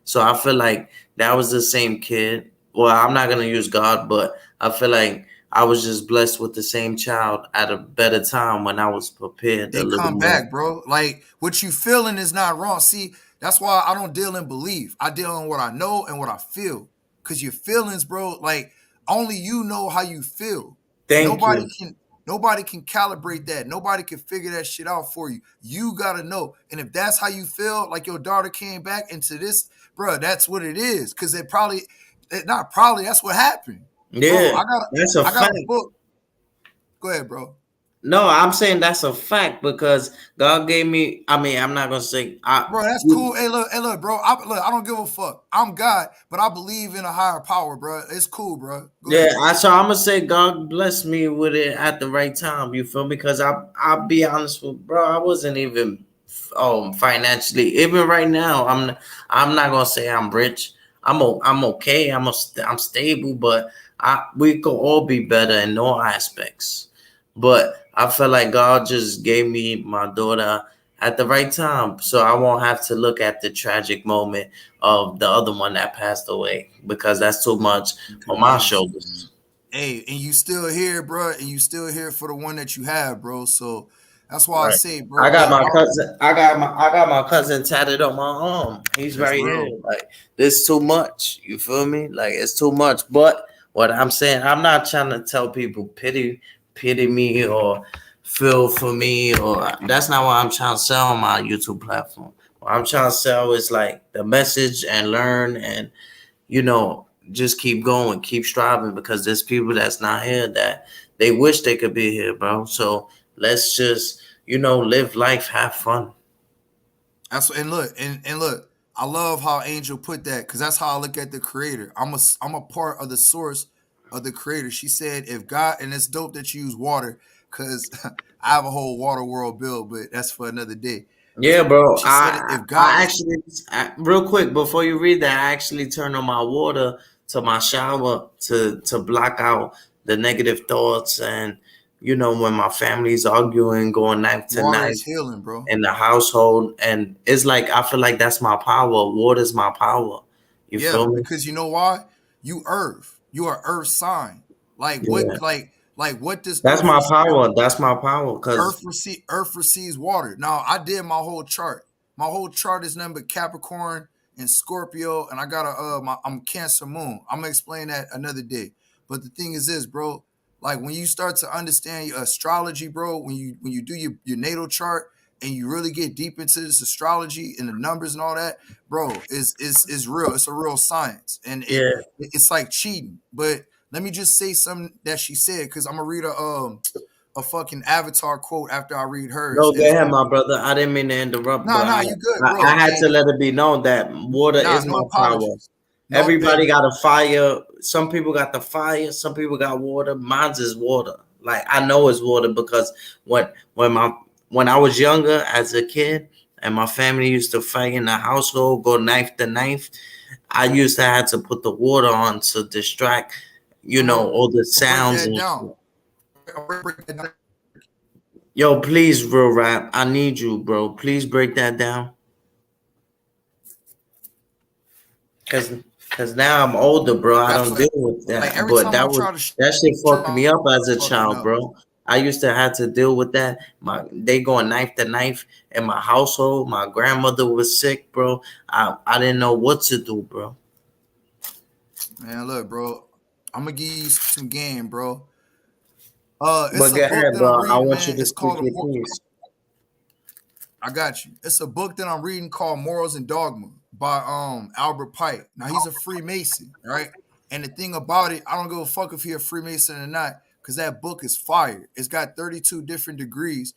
K: So I feel like that was the same kid. Well, I'm not gonna use God, but I feel like I was just blessed with the same child at a better time when I was prepared a
N: They
K: little
N: come
K: more.
N: back, bro. Like what you feeling is not wrong. See, that's why I don't deal in belief. I deal in what I know and what I feel. Cause your feelings, bro, like only you know how you feel.
K: Thank
N: Nobody
K: you.
N: can nobody can calibrate that. Nobody can figure that shit out for you. You gotta know. And if that's how you feel, like your daughter came back into this, bro, that's what it is. Cause Not probably. That's what happened, bro.
K: Yeah, that's a
N: I got
K: fact.
N: a book. Go ahead, bro.
K: No, I'm saying that's a fact because God gave me. I mean, I'm not gonna say.
N: Bro, that's cool. Hey, look, bro. I don't give a fuck. I'm God, but I believe in a higher power, bro. It's cool, bro. Go
K: Yeah,
N: ahead.
K: so I'm gonna say God blessed me with it at the right time. You feel me? Because I'll be honest with bro, I wasn't even financially. Even right now, I'm not gonna say I'm rich. I'm okay. I'm stable, but we could all be better in all aspects. But I feel like God just gave me my daughter at the right time, so I won't have to look at the tragic moment of the other one that passed away because that's too much on my
N: Because
K: shoulders.
N: hey, and you still here, bro, and you still here for the one that you have, bro. So that's why I
K: Right.
N: say, bro.
K: I got
N: Look,
K: my cousin. I got my cousin tatted on my arm. He's
N: that's
K: right here.
N: real.
K: Like this too much. You feel me? Like it's too much. But what I'm saying, I'm not trying to tell people pity me or feel for me or that's not what I'm trying to sell on my YouTube platform. What I'm trying to sell is like the message and learn and just keep going, keep striving because there's people that's not here that they wish they could be here, bro. So let's just, live life, have fun.
N: That's and look. I love how Angel put that because that's how I look at the creator. I'm a part of the source of the creator. She said, if God, and it's dope that you use water because I have a whole water world bill, but that's for another day.
K: Yeah, bro.
N: She said,
K: I
N: if God
K: I
N: is
K: actually real quick before you read that, I actually turn on my water to my shower to block out the negative thoughts and when my family's arguing, going knife to
N: water is
K: knife
N: healing, bro.
K: in the household, and it's like I feel like that's my power. Water's my power. You
N: Yeah,
K: feel me?
N: because you know why? You Earth. You are Earth sign. Like
K: Yeah.
N: what? Like what does
K: That's
N: Earth
K: my
N: receive?
K: power. That's my power. Cause
N: Earth receives water. Now I did my whole chart. My whole chart is nothing but Capricorn and Scorpio, and I got I'm Cancer Moon. I'm gonna explain that another day. But the thing is this, bro. Like when you start to understand your astrology, bro, when you do your natal chart and you really get deep into this astrology and the numbers and all that, bro, is real. It's a real science, and
K: yeah.
N: it's like cheating. But let me just say something that she said because I'm gonna read a fucking Avatar quote after I read hers,
K: No,
N: and
K: go
N: it's
K: ahead,
N: gonna
K: my
N: be
K: brother. I didn't mean to interrupt,
N: nah,
K: but
N: nah, you good,
K: I
N: bro.
K: had to
N: And
K: let it be known that water
N: nah,
K: is
N: no
K: my power.
N: apologies. No,
K: Everybody got a fire. Some people got the fire. Some people got water. Mine's is water. Like I know it's water because when when my when I was younger as a kid and my family used to fight in the household, go knife to knife, I used to have to put the water on to distract,
N: I'm gonna
K: all the
N: break
K: sounds
N: that
K: and
N: down.
K: shit. Yo, please, real rap. I need you, bro. Please break that down. Cause now I'm older, bro. I
N: That's
K: don't
N: what,
K: deal with
N: like
K: that.
N: every
K: But
N: time I try to
K: that shit fucked me up as a
N: fucking
K: child,
N: up.
K: bro. I used to have to deal with that. They going knife to knife in my household. My grandmother was sick, bro. I didn't know what to do, bro.
N: Man, look, bro, I'm gonna give you some game, bro.
K: But
N: It's a
K: go
N: book
K: ahead,
N: that I'm
K: bro. I
N: reading,
K: want you
N: man.
K: to
N: It's
K: speak
N: called
K: your piece.
N: I got you. It's a book that I'm reading called Morals and Dogma by Albert Pike. Now he's a Freemason, right? And the thing about it, I don't give a fuck if you're a Freemason or not, because that book is fire. It's got 32 different degrees,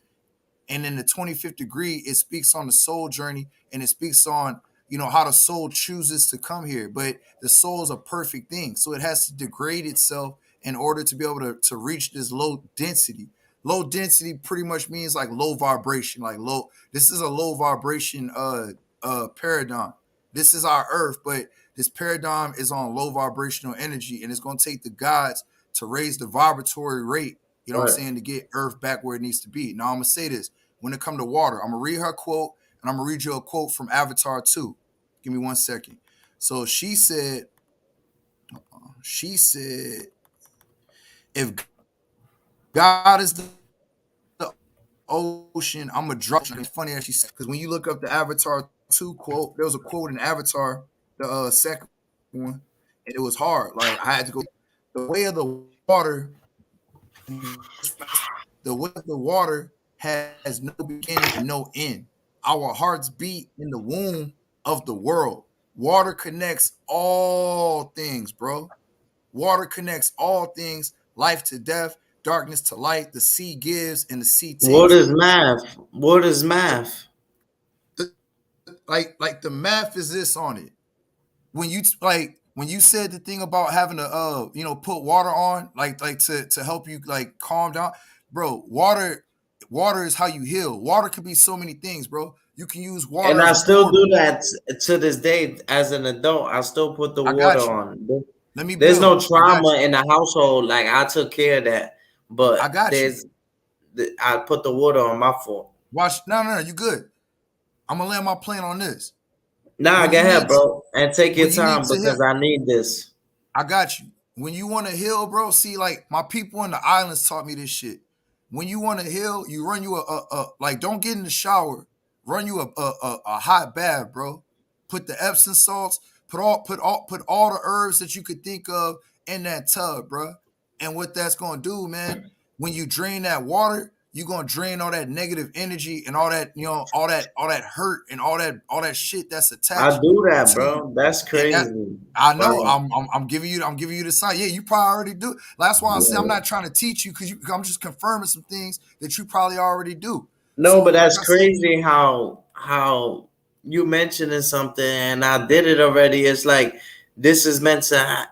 N: and in the 25th degree it speaks on the soul journey, and it speaks on how the soul chooses to come here, but the soul is a perfect thing, so it has to degrade itself in order to be able to reach this low density pretty much means like low vibration, like low. This is a low vibration paradigm. This is our earth, but this paradigm is on low vibrational energy, and it's going to take the gods to raise the vibratory rate,
K: All right.
N: to get earth back where it needs to be. Now I'm gonna say this: when it come to water, I'm gonna read her quote, and I'm gonna read you a quote from Avatar 2. Give me 1 second. So she said, if God is the ocean, I'm gonna drop. It's funny as she said, because when you look up the Avatar 2 quote, there was a quote in Avatar, the second one, and it was hard. Like I had to go the way of the water, the way of the water has no beginning and no end. Our hearts beat in the womb of the world. Water connects all things, bro. Water connects all things, life to death, darkness to light. The sea gives and the sea
K: What
N: takes.
K: is math? What is math?
N: Like the math is this on it. When you said the thing about having to put water on like to help you like calm down, bro. Water is how you heal. Water could be so many things, bro. You can use water
K: And
N: as
K: I
N: a
K: still do
N: portal.
K: that to this day as an adult. I still put the
N: I
K: water
N: got you.
K: on.
N: Let me
K: There's no
N: build. I got
K: trauma
N: you.
K: in the household. Like I took care of that,
N: I
K: but
N: got you.
K: I put the water on my fault.
N: Watch. No. You good. I'm gonna land my plane on this.
K: Nah,
N: When
K: go
N: you
K: ahead,
N: need
K: bro, and take your
N: when you need
K: time
N: to heal,
K: because I need this.
N: I got you. When you want to heal, bro, see, like my people in the islands taught me this shit. When you want to heal, you run you like don't get in the shower, run you a hot bath, bro. Put the Epsom salts, put all the herbs that you could think of in that tub, bro. And what that's gonna do, man, when you drain that water, you're gonna drain all that negative energy and all that, all that hurt and all that shit that's
K: I
N: attached
K: do that,
N: to you.
K: bro. That's
N: And that
K: crazy.
N: I know
K: Right.
N: I'm giving you the sign. Yeah, you probably already do. That's why I say I'm
K: Yeah.
N: not trying to teach you because I'm just confirming some things that you probably already do.
K: No,
N: So
K: but
N: like
K: that's
N: I said,
K: crazy how you mentioning something and I did it already. It's like this is meant to.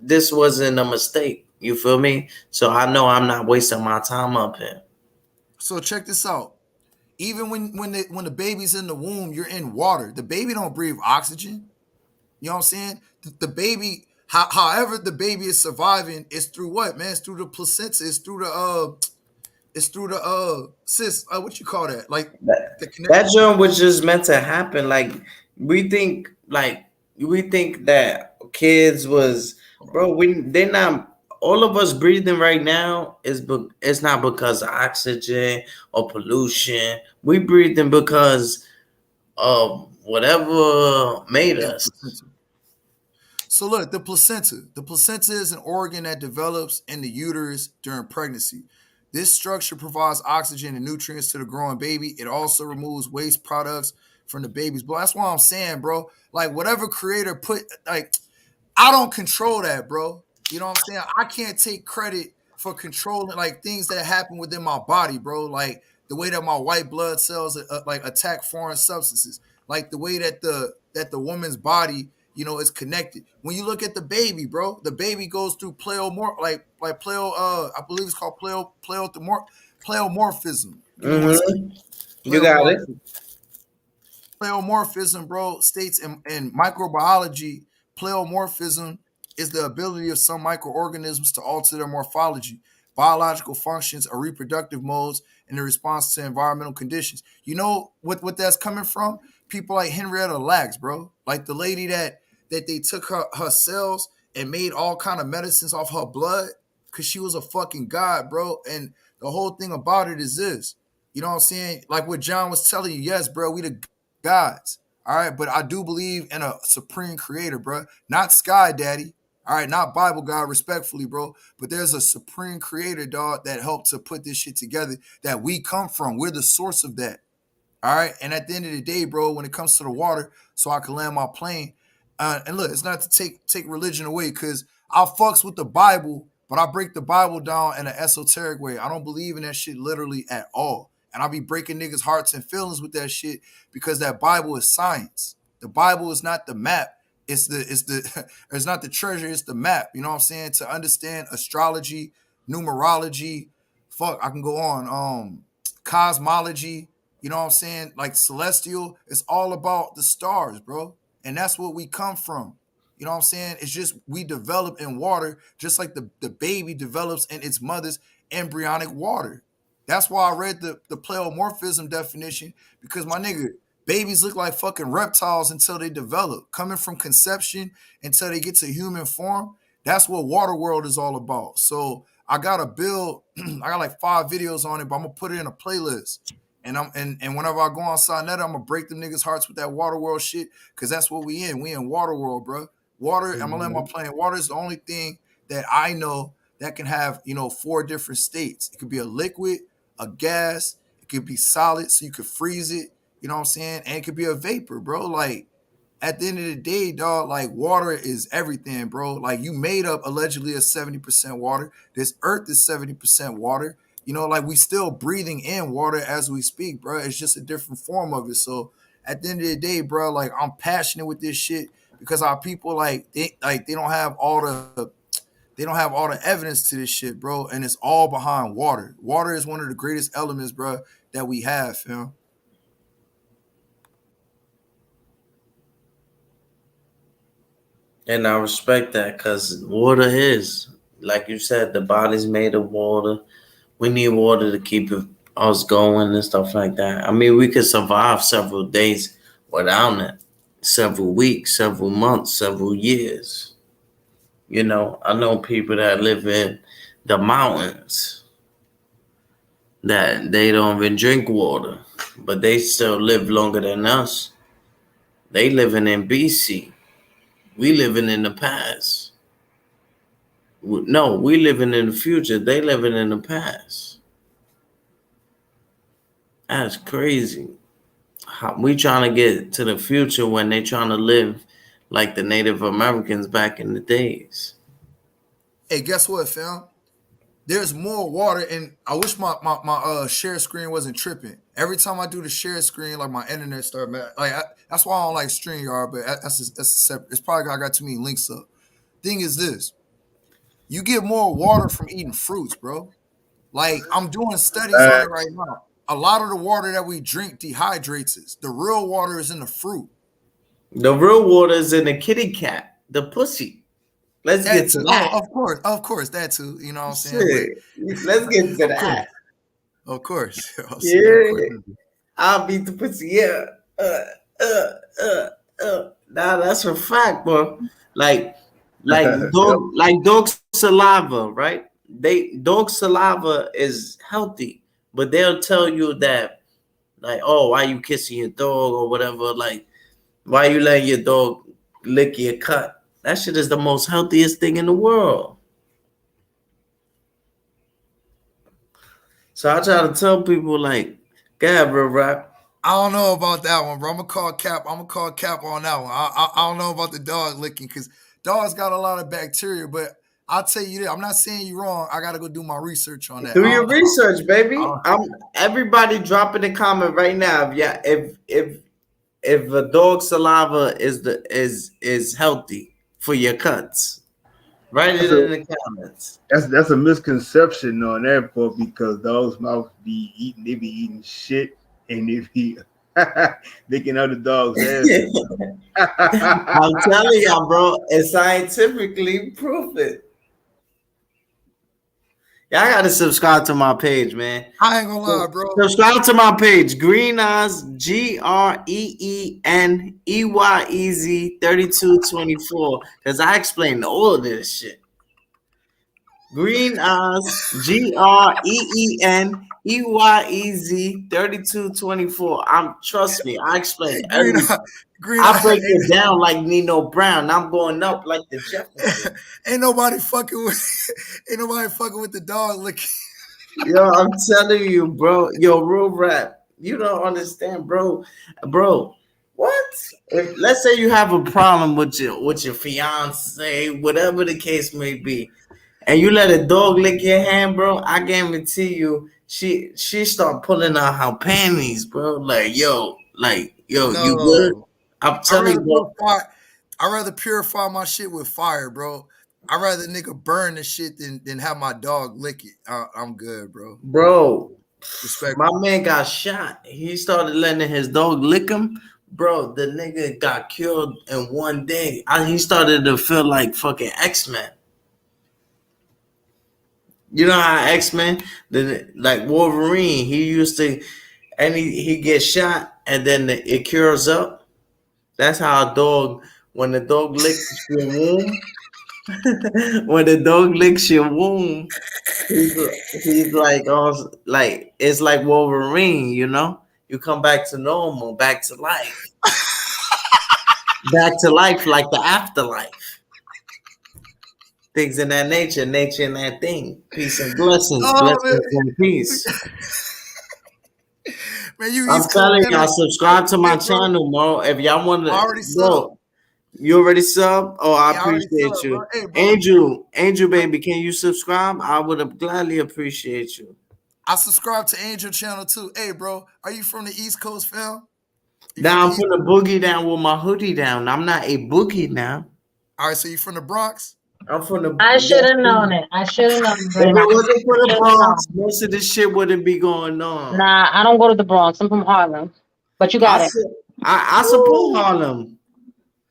K: This wasn't a mistake. You feel me? So I know I'm not wasting my time up here.
N: so check this out. Even when the baby's in the womb, you're in water. The baby don't breathe oxygen. You know what I'm saying? The baby, however the baby is surviving, is through what, man? It's through the placenta. It's through the cis. What you call that? Like
K: That
N: the connect.
K: that joint was just meant to happen. We think that kids was bro. They're not. All of us breathing right now it's not because of oxygen or pollution. We breathing because of whatever made
N: Yeah,
K: us.
N: placenta. So look, the placenta. The placenta is an organ that develops in the uterus during pregnancy. This structure provides oxygen and nutrients to the growing baby. It also removes waste products from the baby's blood. That's why I'm saying, bro. Like whatever creator put, like I don't control that, bro. You know what I'm saying? I can't take credit for controlling like things that happen within my body, bro. Like the way that my white blood cells like attack foreign substances, like the way that the woman's body, is connected. When you look at the baby, bro, the baby goes through I believe it's called pleomorphism. Give me one second.
K: You got it.
N: Pleomorphism. Pleomorphism, bro, states in microbiology, pleomorphism is the ability of some microorganisms to alter their morphology, biological functions, or reproductive modes in response to environmental conditions. You know what that's coming from? People like Henrietta Lacks, bro. Like the lady that they took her cells and made all kind of medicines off her blood because she was a fucking god, bro. And the whole thing about it is this. You know what I'm saying? Like what John was telling you, yes, bro, we the gods. All right, but I do believe in a supreme creator, bro. Not Sky Daddy. All right, not Bible God, respectfully, bro. But there's a supreme creator, dog, that helped to put this shit together that we come from. We're the source of that. All right. And at the end of the day, bro, when it comes to the water, so I can land my plane. And look, it's not to take religion away because I fucks with the Bible, but I break the Bible down in an esoteric way. I don't believe in that shit literally at all. And I be breaking niggas' hearts and feelings with that shit because that Bible is science. The Bible is not the map. It's it's not the treasure, it's the map. You know what I'm saying? To understand astrology, numerology, fuck, I can go on. Cosmology, you know what I'm saying? Like celestial, it's all about the stars, bro. And that's what we come from. You know what I'm saying? It's just we develop in water, just like the baby develops in its mother's embryonic water. That's why I read the pleomorphism definition, because my nigga, babies look like fucking reptiles until they develop. Coming from conception until they get to human form, that's what water world is all about. So I got a build, I got like 5 videos on it, but I'm gonna put it in a playlist. And whenever I go on Sonetta, I'm gonna break them niggas' hearts with that water world shit, cause that's what we in. We in water world, bro. Water, I'm gonna land my plane. Water is the only thing that I know that can have, 4 different states. It could be a liquid, a gas, it could be solid, so you could freeze it, you know what I'm saying? And it could be a vapor, bro. Like, at the end of the day, dog, like water is everything, bro. Like you made up allegedly a 70% water. This earth is 70% water. You know, like we still breathing in water as we speak, bro. It's just a different form of it. So at the end of the day, bro, like I'm passionate with this shit because our people they don't have all the evidence to this shit, bro. And it's all behind water. Water is one of the greatest elements, bro, that we have, fam.
H: And I respect that because water is, like you said, the body's made of water. We need water to keep us going and stuff like that. I mean, we could survive several days without it, several weeks, several months, several years. You know, I know people that live in the mountains that they don't even drink water, but they still live longer than us. They living in BC. We living in the past. No, we living in the future. They living in the past. That's crazy. We trying to get to the future when they trying to live like the Native Americans back in the days.
N: Hey, guess what, fam? There's more water, and I wish my share screen wasn't tripping. Every time I do the share screen, like my internet start that's why I don't like StreamYard, but that's a separate. It's probably I got too many links up. Thing is this: you get more water from eating fruits, bro. Like I'm doing studies on it right now. A lot of the water that we drink dehydrates us. The real water is in the fruit.
H: The real water is in the kitty cat, the pussy. Let's get to that.
N: Oh, of course, that too. You know what I'm saying?
H: But let's get to that.
N: Of course.
H: Yeah. I'll beat the pussy. Yeah. Nah, that's a fact, bro. Like dog saliva, right? Dog saliva is healthy, but they'll tell you that, like, oh, why you kissing your dog or whatever? Like, why you letting your dog lick your cut? That shit is the most healthiest thing in the world. So I try to tell people, like, God, bro, right?
N: I don't know about that one, bro. I'm gonna call Cap on that one. I don't know about the dog licking because dogs got a lot of bacteria, but I'll tell you this. I'm not saying you wrong. I gotta go do my research on that.
H: Do your research, baby. Everybody drop in a comment right now. Yeah, if a dog saliva is healthy for your cuts. Write it in the comments.
A: That's a misconception on that part because dogs' mouths be eating shit and they be licking other dogs' ass.
H: I'm telling y'all, bro, it's scientifically proven. Y'all gotta subscribe to my page, man.
N: I ain't gonna lie, bro.
H: Subscribe to my page, Greeneyes, GREENEYEZ 3224, because I explained all of this shit. Greeneyes, GREENEYEZ 3224. Trust me, I explain everything. I break it down like Nino Brown. I'm going up like the Jefferson.
N: Ain't nobody fucking with the dog licking.
H: Yo, I'm telling you, bro. Yo, real rap. You don't understand, bro. Bro, what? Let's say you have a problem with your fiance, whatever the case may be, and you let a dog lick your hand, bro. I guarantee you, she start pulling out her panties, bro. Like, yo, no. You good? I'm telling you, bro.
N: I'd rather purify my shit with fire, bro. I'd rather nigga burn the shit than have my dog lick it. I'm good, bro.
H: Bro, my man got shot. He started letting his dog lick him. Bro, the nigga got killed in one day. He started to feel like fucking X-Men. You know how X-Men, like Wolverine, he used to, and he gets shot and then it cures up. That's how a dog, when the dog licks your womb, when the dog licks your womb, he's like, oh, like it's like Wolverine, you know? You come back to normal, back to life. Back to life like the afterlife. Things in that nature in that thing. Peace and blessings. Blessings and peace.
N: Man, you
K: I'm
N: East Coast,
K: telling
N: man.
K: y'all, subscribe to my
N: Hey, bro,
K: channel, bro. If y'all want
N: I
K: to,
N: already sub.
K: bro, you already sub? Oh, I
N: Yeah, I already
K: appreciate
N: sub, bro.
K: you.
N: Hey, bro,
K: Angel baby, can you subscribe? I would have gladly appreciate you.
N: I subscribe to Angel channel too. Hey, bro, are you from the East Coast, fam? You from
K: Now
N: the
K: I'm
N: East?
K: putting a boogie down with my hoodie down. I'm not a boogie now.
N: All right, so you from the Bronx?
K: I'm from the
I: I should
K: yes.
I: have known it. I should have known.
K: If it
I: Green. I
K: wasn't for the
I: should have
K: Bronx,
I: known.
K: most of this shit wouldn't be going on.
I: Nah, I don't go to the Bronx. I'm from Harlem. But you
K: I
I: got it.
K: su- I support Harlem.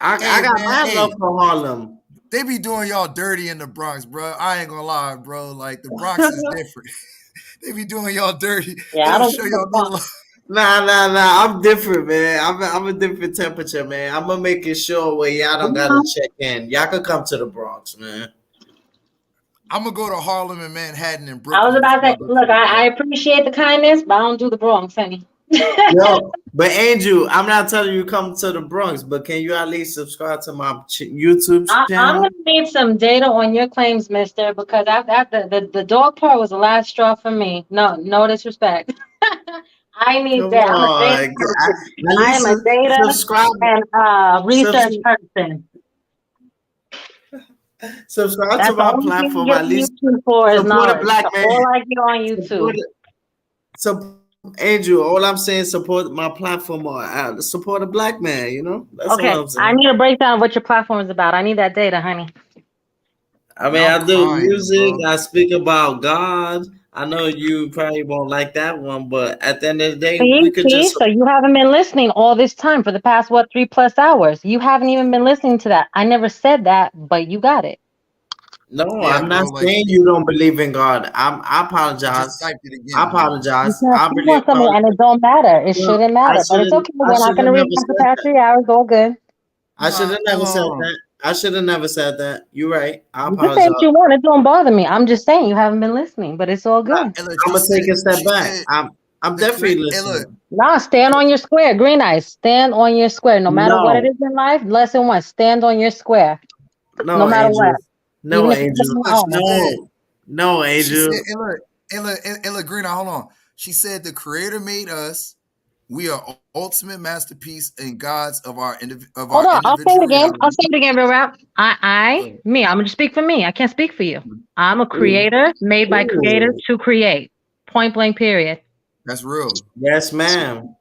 K: I
N: Hey,
K: got
N: man,
K: mad
N: hey,
K: love for Harlem.
N: they be doing y'all dirty in the Bronx, bro. I ain't gonna lie, bro. Like the Bronx is different. They be doing y'all dirty.
I: Yeah,
N: They
I: I
N: don't
I: don't go
N: show
I: to the
N: y'all no
I: Bronx.
N: love.
K: Nah. I'm different, man. I'm a different temperature, man. I'm gonna make it sure where y'all don't gotta check in. Y'all can come to the Bronx, man.
N: I'm gonna go to Harlem and Manhattan and
I: I was
N: Brooklyn
I: about to
N: before I
I: say,
N: go to
I: look,
N: the
I: I
N: Bronx.
I: appreciate the kindness, but I don't do the Bronx, honey.
K: Yo, but Angel, I'm not telling you come to the Bronx, but can you at least subscribe to my YouTube
I: I'm
K: channel?
I: gonna need some data on your claims, mister, because after the dog part was the last straw for me. No disrespect. I need
K: Come
I: that. I'm a data
K: on,
I: person.
K: at
I: I
K: least
I: am a data
K: subscribe.
I: and research
K: Subs-
I: person.
K: subscribe to
I: That's the
K: my
I: only thing you
K: platform.
I: get
K: At
I: to
K: least
I: YouTube for is
K: support a
I: knowledge.
K: black
I: That's
K: man.
I: all I get on
K: Support,
I: YouTube.
K: support Angel. All I'm saying, support my platform or support a black man. You know, that's all
I: Okay,
K: I'm
I: I
K: saying.
I: need a breakdown of what your platform is about. I need that data, honey.
K: I mean,
N: Man, I'm
K: I do
N: crying,
K: music.
N: bro.
K: I speak about God. I know you probably won't like that one, but at the end of the day, we could just.
I: So you haven't been listening all this time for the past, what, 3+ hours? You haven't even been listening to that. I never said that, but you got it.
K: No,
N: Yeah,
K: I'm not
N: bro. Like
K: saying you don't believe in God. I
N: I just
K: apologize.
N: typed it
K: I
N: again. Hold on.
I: You
K: apologize.
I: can't
K: I
I: speak
K: believe
I: on something
K: God.
I: and it don't matter. It
K: No,
I: shouldn't
K: I
I: matter, but it's
K: shouldn't.
I: okay.
K: I
I: We're not
K: should
I: going
K: have
I: to
K: never
I: recap the
K: said
I: past
K: that.
I: 3 hours. All good.
K: I should
N: Nah,
K: have never said that. I should have never said that. You're right. I
I: You can say
K: apologize.
I: what you want. It don't bother me. I'm just saying you haven't been listening, but it's all good.
N: hey, look,
K: I'm gonna take a step
N: she
K: back.
N: said
K: I'm
N: the create.
K: definitely
N: Hey, look,
K: listening.
I: Nah, stand on your square. Green eyes. Stand on your square. No matter what it
K: No,
I: is in life, lesson one, stand on your square. No
K: no,
I: matter what.
K: Angel. No,
I: Even if you're
K: Angel.
I: on your
N: look,
I: own.
K: No,
N: she said,
K: Angel.
N: hey, look, Green. Hold on. She said the Creator made us. We are ultimate masterpiece and gods of
I: Hold
N: our
I: on, I'll say it again. I'll
N: individuality.
I: say it again, real rap. Me. I'm gonna just speak for me. I can't speak for you. I'm a
K: Ooh,
I: creator made by creators
K: ooh.
I: to create. Point blank. Period.
N: That's real.
K: Yes, ma'am.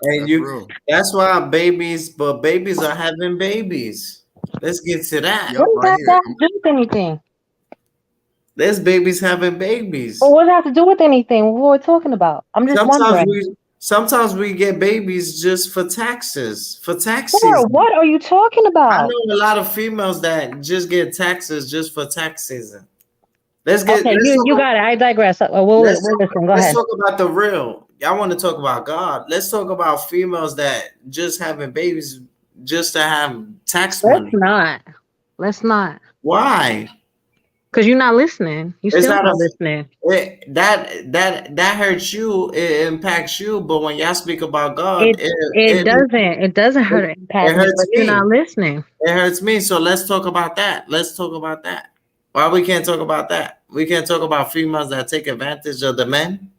K: And
N: That's
K: you.
N: real.
K: That's why babies are having babies. Let's get to that.
N: Yep,
I: What does
N: right
I: that
N: here.
I: have to do with anything?
K: There's babies having
I: Or
K: babies.
I: what does that have to do with anything? What we're talking about? I'm just
K: Sometimes
I: wondering.
K: we get babies just for taxes, for tax
I: Sir,
K: season.
I: what are you talking
K: I
I: about?
K: know a lot of females that just get taxes just for tax season.
I: Okay, you got it. I digress. We'll listen. Go
K: Let's
I: ahead.
K: talk about the real. Y'all want to talk about God. Let's talk about females that just having babies just to have tax
I: Let's
K: money.
I: not. Let's not.
K: Why?
I: Because you're not listening. You
K: It's
I: still
K: not
I: not
K: a
I: listening.
K: that hurts you. It impacts you. But when y'all speak about God,
I: It it doesn't hurt or
K: it
I: impact me,
K: hurts
I: but you're
K: me.
I: not listening.
K: It hurts me. So let's talk about that. Let's talk about that. Why we can't talk about that? We can't talk about females that take advantage of the men.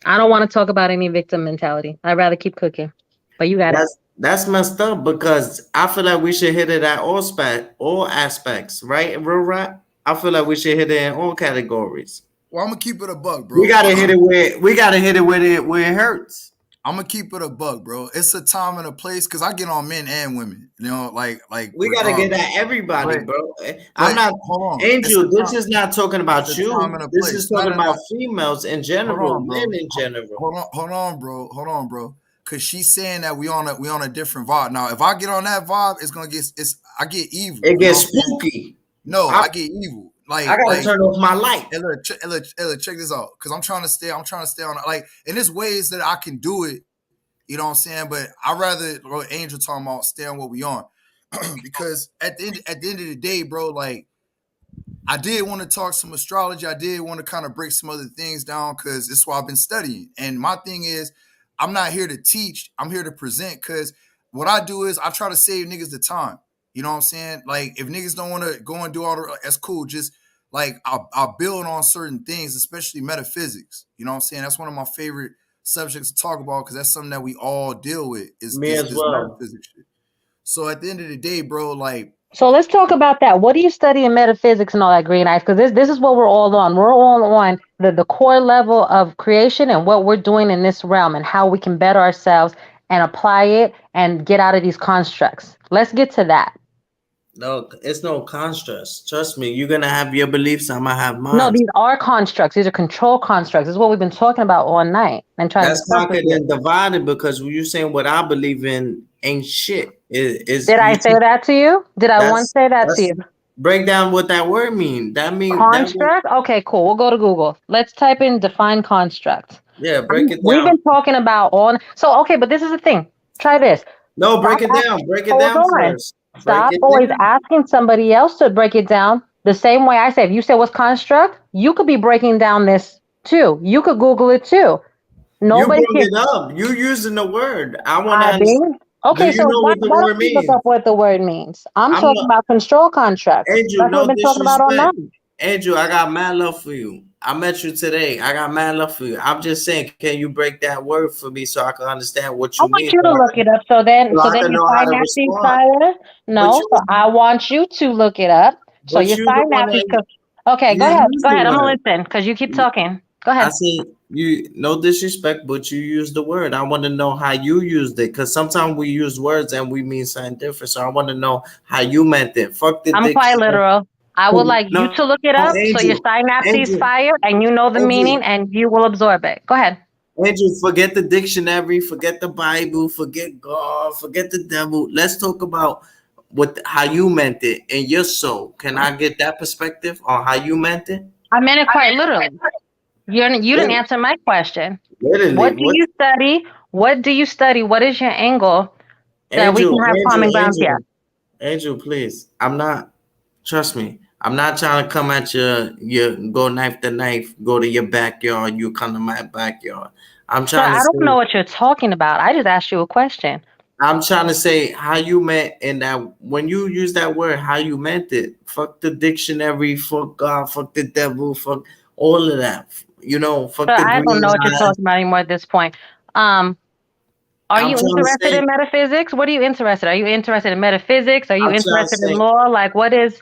I: I don't want to talk about any victim mentality. I'd rather keep cooking. But you got it.
K: That's messed up because I feel like we should hit it at all aspects, right? Real rap. I feel like we should hit it in all categories.
N: Well, I'm gonna keep it a buck,
K: We
N: bro.
K: gotta hit it where it hurts.
N: I'm gonna keep it a buck, bro. It's a time and a place because I get on men and women, like
K: We gotta get
N: regardless.
K: at everybody,
N: But
K: bro. I'm
N: but
K: not
N: hold on,
K: Angel. This is not talking
N: it's
K: about
N: a time
K: you.
N: and a
K: This
N: place.
K: is
N: No,
K: talking
N: no, no.
K: about females in
N: Hold
K: general,
N: on,
K: men
N: bro.
K: in general.
N: Hold on, bro. Cause she's saying that we on a different vibe. Now, if I get on that vibe, I get evil.
K: It
N: You know
K: gets
N: what I'm saying?
K: spooky.
N: No,
K: I,
N: I get evil.
K: I gotta turn off my light.
N: Hey, look, check this out. Cause I'm trying to stay on like, and there's ways that I can do it. You know what I'm saying? But I rather what Angel talking about stay on what we on. Because at the end of the day, bro, like I did want to talk some astrology. I did want to kind of break some other things down because it's what I've been studying. And my thing is, I'm not here to teach. I'm here to present because what I do is I try to save niggas the time. You know what I'm saying? Like if niggas don't want to go and do all the, that's cool. Just like I'll build on certain things, especially metaphysics. You know what I'm saying? That's one of my favorite subjects to talk about because that's something that we all deal with is
H: Me as well.
N: metaphysics shit. So at the end of the day, bro, like
I: So let's talk about that. What do you study in metaphysics and all that, Green Eyes? Because this is what we're all on. We're all on the core level of creation and what we're doing in this realm and how we can better ourselves and apply it and get out of these constructs. Let's get to that.
H: No, it's no constructs. Trust me, you're gonna have your beliefs. I'm gonna have
I: No,
H: mine.
I: these are constructs. These are control constructs. This is what we've been talking about all night and trying
H: That's
I: to discuss with
H: conquered
I: you.
H: and divided because you saying what I believe in ain't shit.
I: Did I say that to you? Did I once say that to you?
H: Break down what that word mean. That mean
I: Construct? Okay, cool. We'll go to Google. Let's type in define construct.
H: Yeah, break it down.
I: We've been talking about all. So, okay, but this is the thing. Try this.
H: No, break it down. Break it down first.
I: Stop always asking somebody else to break it down the same way I say. If you say what's construct, you could be breaking down this too. You could Google it too. Nobody
H: you brought it up. You using the word. I want to
I: understand. Okay, so why don't you look up what the word means? I'm talking about control contracts.
H: Andrew,
I: That's what we've been talking about all night.
H: Andrew, I got mad love for you. I met you today. I got mad love for you. I'm just saying, can you break that word for me so I can understand what you mean?
I: I want you to look it up so then your synapses fire. No, so I want you to look it up so your synapses could. Okay, go ahead. Go ahead. I'm gonna listen because you keep talking. Go ahead.
H: I see you. No disrespect, but you use the word. I want to know how you used it because sometimes we use words and we mean something different. So I want to know how you meant it. Fuck the.
I: I'm quite literal. I would like you to look it up so your synapses fire and you know the meaning and you will absorb it. Go ahead.
H: Andrew, forget the dictionary, forget the Bible, forget God, forget the devil. Let's talk about how you meant it in your soul. Can I get that perspective on how you meant it?
I: I meant it quite literally. You didn't answer my question.
H: Literally,
I: what do you study? What do you study? What is your angle that we can have common ground here?
H: Angel, please. I'm not. Trust me. I'm not trying to come at you go knife to knife, go to your backyard, you come to my backyard. I'm trying to
I: I don't know what you're talking about. I just asked you a question.
H: I'm trying to say how you meant in that when you use that word, how you meant it. Fuck the dictionary, fuck God, fuck the devil, fuck all of that. You know, fuck the
I: I don't know what you're talking about anymore at this point. Are you interested in metaphysics? What are you interested? Are you interested in metaphysics? Are you interested in law? Like, what is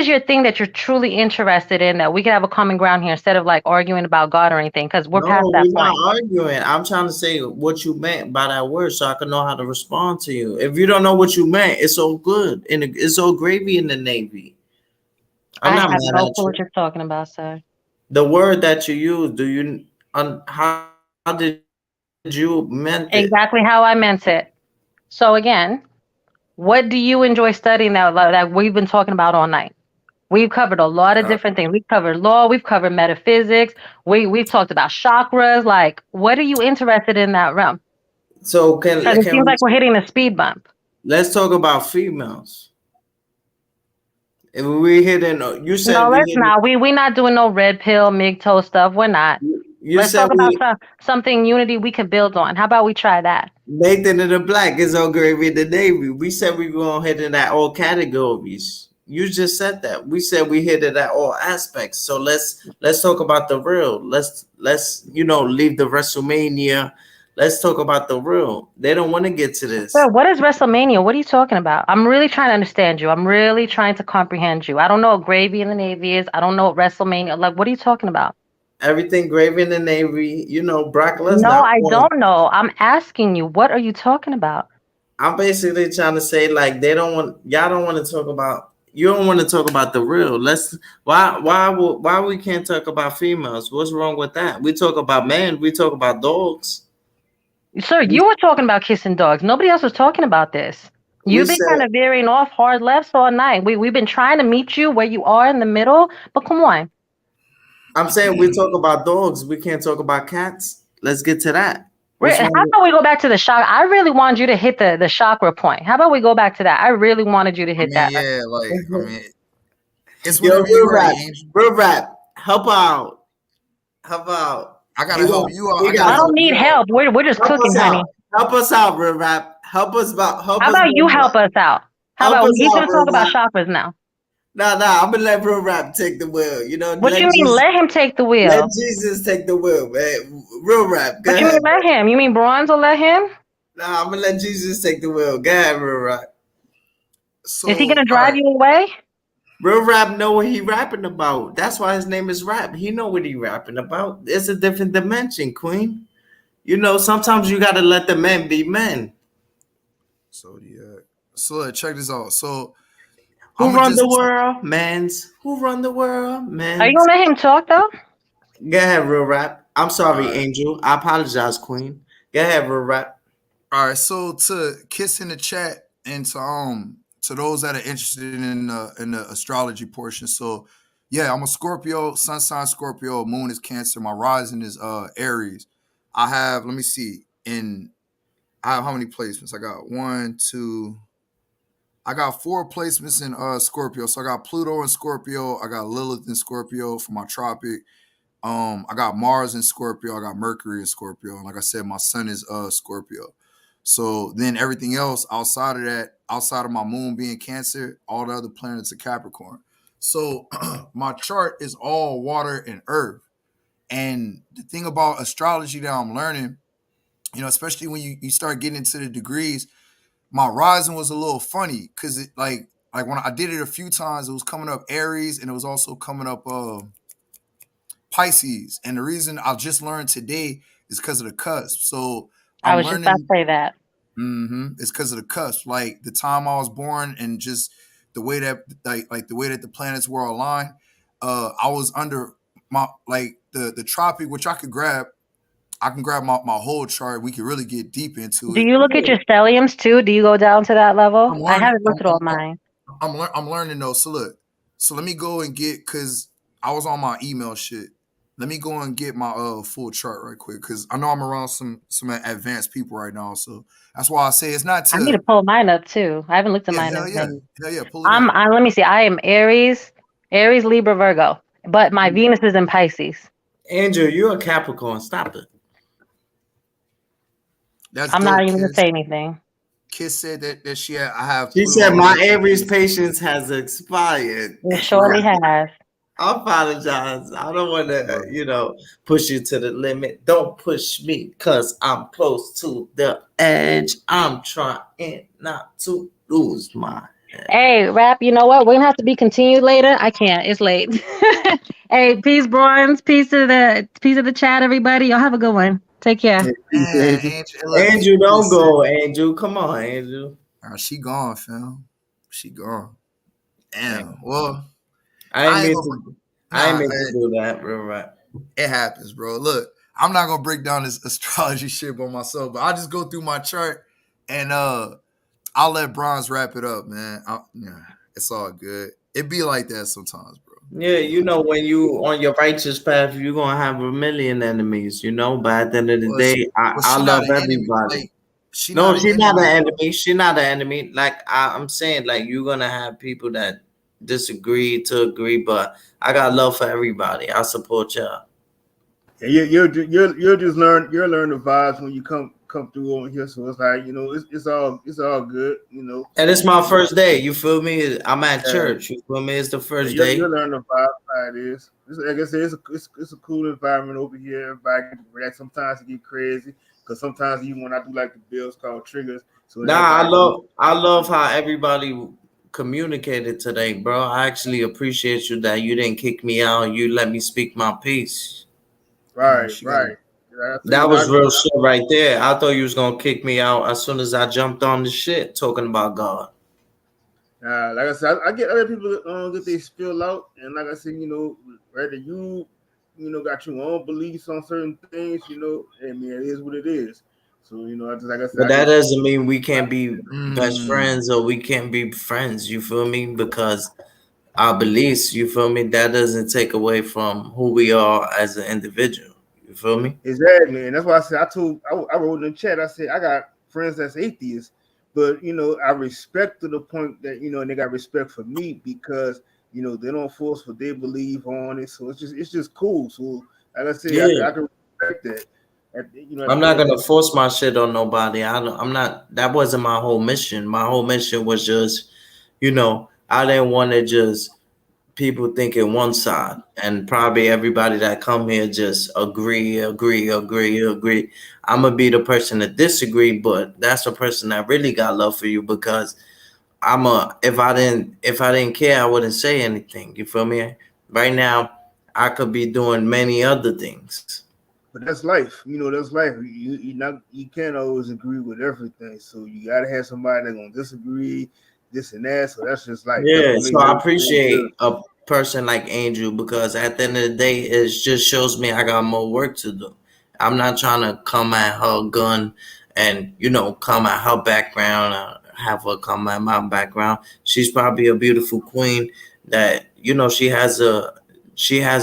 I: your thing that you're truly interested in that we can have a common ground here instead of like arguing about God or anything? Because we're past that point.
H: Not arguing. I'm trying to say what you meant by that word so I can know how to respond to you. If you don't know what you meant, it's all good. It's all gravy in the Navy.
I: I have no clue what you're talking about, sir.
H: The word that you use, how did you meant it?
I: Exactly how I meant it. So again, what do you enjoy studying that we've been talking about all night? We've covered a lot of different things. We've covered law, we've covered metaphysics, we've talked about chakras. Like, what are you interested in that realm?
H: So
I: it seems like we're hitting a speed bump.
H: Let's talk about females. If we hitting, you said
I: no, let's not. We're not doing no red pill, MGTOW stuff. We're not. Let's talk about something unity we can build on. How about we try that?
H: Nathan and the Black is all gravy in the Navy. We said we were gonna hit it at all categories. You just said that. We said we hit it at all aspects. So let's talk about the real. Let's leave the WrestleMania. Let's talk about the real. They don't want to get to this.
I: Sir, what is WrestleMania? What are you talking about? I'm really trying to understand you. I'm really trying to comprehend you. I don't know what gravy in the Navy is. I don't know what WrestleMania. Like, what are you talking about?
H: Everything gravy in the Navy. Brock Lesnar.
I: No, I don't know. I'm asking you. What are you talking about?
H: I'm basically trying to say like y'all don't want to talk about. You don't want to talk about the real. Why we can't talk about females? What's wrong with that? We talk about men. We talk about dogs.
I: Sir, you were talking about kissing dogs. Nobody else was talking about this. You've been kind of veering off hard lefts all night. We've been trying to meet you where you are in the middle, but come on.
H: I'm saying we talk about dogs. We can't talk about cats. Let's get to that.
I: How about we go back to the chakra? I really wanted you to hit the chakra point. How about we go back to that? I really wanted you to hit that.
N: Yeah, it's
H: real rap. Help out.
N: I gotta help you out.
I: I don't need help. We're just cooking, honey.
H: Help us out, real rap. Help us out.
I: How about you help us out? How about we need to talk about chakras now?
K: Nah, I'm gonna let Real Rap take the wheel. You know,
I: What you mean? Let him take the
K: let
I: wheel.
K: Jesus take the wheel, man. Real Rap, go
I: What you mean?
K: ahead.
I: Let him? You mean Bronze will let him?
K: Nah, I'm gonna let Jesus take the wheel. Go ahead, Real Rap.
N: So
I: Is he gonna
N: all
I: drive
N: right.
I: you away?
K: Real Rap know what he rapping about. That's why his name is Rap. He know what he rapping about. It's a different dimension, Queen. You know, sometimes you gotta let the men be men.
N: So check this out. So I'm
K: Who
N: gonna
K: run the
N: just
K: world? Mans. Who run the world?
I: Are you
K: Mans.
I: gonna let him talk though?
K: Go ahead, Real Rap. I'm
N: all
K: sorry,
N: right.
K: Angel. I apologize, Queen. Go ahead, Real Rap.
N: All right. So to Kiss in the chat and to those that are interested in the astrology portion. So yeah, I'm a Scorpio, sun sign Scorpio, moon is Cancer, my rising is Aries. I have, let me see, I have how many placements? I got one, two. I got 4 placements in Scorpio. So I got Pluto in Scorpio. I got Lilith in Scorpio for my tropic. I got Mars in Scorpio. I got Mercury in Scorpio. And like I said, my sun is Scorpio. So then everything else outside of that, outside of my moon being Cancer, all the other planets are Capricorn. So my chart is all water and earth. And the thing about astrology that I'm learning, especially when you start getting into the degrees, my rising was a little funny because it like when I did it a few times, it was coming up Aries and it was also coming up Pisces. And the reason I just learned today is because of the cusp. So
I: I
N: I'm
I: was just about to
N: learning.
I: say that.
N: It's because of the cusp, like the time I was born and just the way that like the way that the planets were aligned. I was under my like the tropic, which I could grab. I can grab my whole chart. We could really get deep into
I: Do
N: it.
I: you look at your stelliums too? Do you go down to that level?
N: I'm
I: I
N: learning.
I: haven't looked at all mine.
N: I'm learning though. So look, so let me go and get because I was on my email shit. Let me go and get my full chart right quick because I know I'm around some advanced people right now. So that's why I say it's not
I: I need to
N: to
I: pull mine up too. I haven't looked at
N: yeah
I: mine in a minute.
N: hell yeah pull it up.
I: Let me see. I am Aries, Libra, Virgo, but my Venus is in Pisces.
K: Angel, you're a Capricorn. Stop it.
N: That's
I: I'm not
N: dope.
I: even gonna say anything.
N: Kiss said that she had, I have
K: She
N: Pluto
K: said my
N: retrograde.
K: Aries patience has expired.
I: It surely has.
K: I apologize. I don't want to, push you to the limit. Don't push me because I'm close to the edge. I'm trying not to lose my head.
I: Hey, Rap, you know what? We're gonna have to be continued later. I can't. It's late. Hey, peace, Bronze. Peace to the chat, everybody. Y'all have a good one. Take care.
N: Man,
K: Andrew, don't go, Andrew. Come on, Andrew.
N: She gone, fam. She gone. Damn. Well,
K: I ain't
N: Nah,
K: meant to do that, real right.
N: It happens, bro. Look, I'm not gonna break down this astrology shit by myself, but I'll just go through my chart and I'll let Bronze wrap it up, man. It's all good. It be like that sometimes, bro.
K: Yeah, when you on your righteous path, you're gonna have a million enemies, but at the end of the day, I love everybody. She's not an enemy. She's not an enemy. Like I'm saying, like you're gonna have people that disagree to agree, but I got love for everybody. I support y'all.
A: Yeah, you'll just learn the vibes when you come through on here. So it's like it's all good.
K: And it's my first day. You feel me? I'm at church. You feel me? It's the first day.
A: You'll learn the vibes how it is. Like I said, it's a cool environment over here. Everybody can relax. Sometimes it get crazy because sometimes even when I do like the bills called triggers. So
K: I love how everybody communicated today, bro. I actually appreciate you that you didn't kick me out. You let me speak my piece.
A: Right.
K: That was real shit right there. I thought you was gonna kick me out as soon as I jumped on the shit talking about God.
A: Like I said, I get other people get their spill out, and like I said, whether you got your own beliefs on certain things, I mean, it is what it is. So like I said,
K: But that doesn't mean we can't be best friends or we can't be friends. You feel me? Because our beliefs, you feel me? That doesn't take away from who we are as an individual. You feel me?
A: Exactly, and that's why I said I wrote in the chat. I said I got friends that's atheists, but I respect to the point that and they got respect for me because they don't force what they believe on it. So it's just cool. So like I said, I can respect that.
K: I'm not gonna force my shit on nobody. I'm not. That wasn't my whole mission. My whole mission was just, I didn't want to just
H: people thinking one side, and probably everybody that come here just agree. I'm gonna be the person that disagree, but that's the person that really got love for you, because if I didn't care, I wouldn't say anything. You feel me? Right now, I could be doing many other things.
A: But that's life. That's life. You can't always agree with everything. So you gotta have somebody that's gonna disagree, this and that. So that's just life. That's
H: Yeah,
A: what
H: so
A: makes
H: I
A: everything good.
H: appreciate a person like Angel, because at the end of the day, it just shows me I got more work to do. I'm not trying to come at her gun and, come at her background or have her come at my background. She's probably a beautiful queen that, she has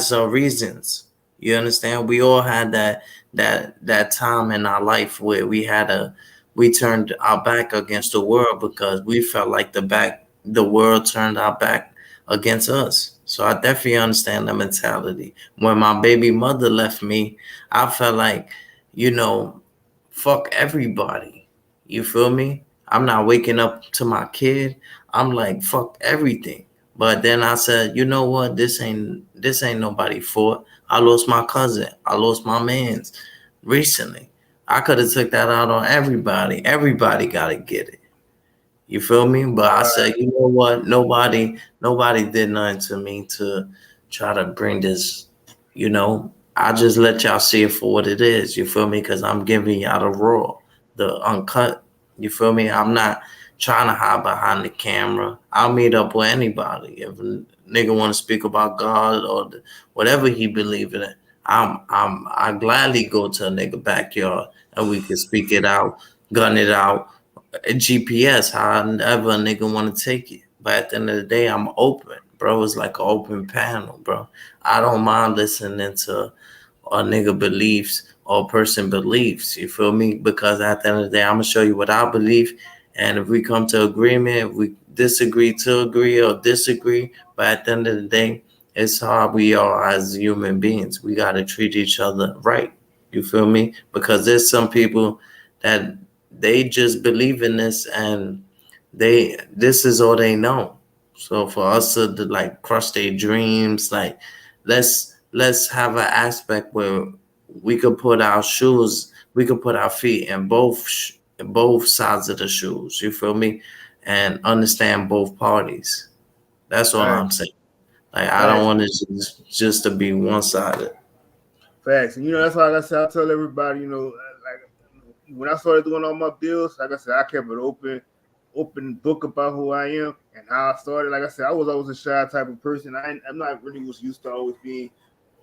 H: her reasons. You understand? We all had that time in our life where we turned our back against the world because we felt like the world turned our back against us. So I definitely understand the mentality. When my baby mother left me, I felt like, you know, fuck everybody. You feel me? I'm not waking up to my kid. I'm like, fuck everything. But then I said, you know what? This ain't nobody fault. I lost my cousin. I lost my man's recently. I could have took that out on everybody. Everybody gotta get it. You feel me? But I said, you know what? Nobody did nothing to me to try to bring this. I just let y'all see it for what it is. You feel me? Because I'm giving y'all the raw, the uncut. You feel me? I'm not trying to hide behind the camera. I'll meet up with anybody. If a nigga want to speak about God or whatever he believe in, I gladly go to a nigga backyard and we can speak it out, gun it out, GPS, however a nigga want to take it. But at the end of the day, I'm open, bro. It's like an open panel, bro. I don't mind listening to a nigga beliefs or a person beliefs. You feel me? Because at the end of the day, I'm gonna show you what I believe, and if we come to agreement, if we disagree to agree or disagree, but at the end of the day, it's how we are as human beings. We gotta treat each other right. You feel me? Because there's some people that they just believe in this and this is all they know. So for us to like crush their dreams, like let's have an aspect where we could put our feet in both sides of the shoes. You feel me? And understand both parties. That's all
A: Right.
H: I'm saying. Like I don't
A: Facts.
H: want it just to be one sided.
A: Facts. And that's why, like I said, I tell everybody, like when I started doing all my bills, like I said, I kept it open book about who I am and how I started. Like I said, I was always a shy type of person. I'm not really was used to always being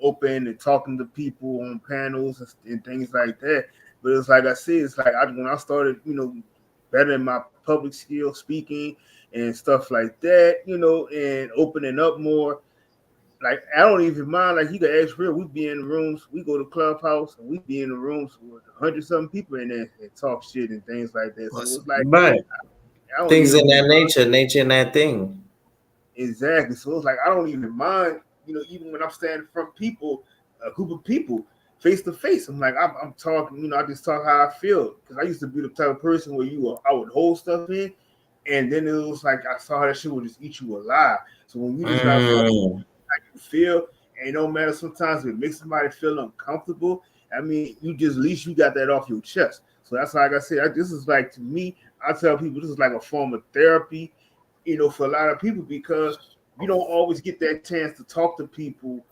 A: open and talking to people on panels and things like that. But it's like I said, it's like when I started, bettering my public skills, speaking and stuff like that, and opening up more. Like I don't even mind. Like you can ask real. We be in the rooms. We go to Clubhouse and we be in the rooms with 100 something people in there and talk shit and things like that. So it's like
H: Right.
A: I don't
H: Things in
A: even
H: that nature in that thing.
A: exactly. So it's like I don't even mind. Even when I'm standing from people, a group of people, face to face. I'm like I'm talking. I just talk how I feel because I used to be the type of person where I would hold stuff in, and then it was like I saw that shit would just eat you alive. So when you just gotta start
H: Mm.
A: how you feel, and it don't matter sometimes if it makes somebody feel uncomfortable. I mean, you just at least you got that off your chest. So that's like I said, this is like to me, I tell people this is like a form of therapy, for a lot of people because you don't always get that chance to talk to people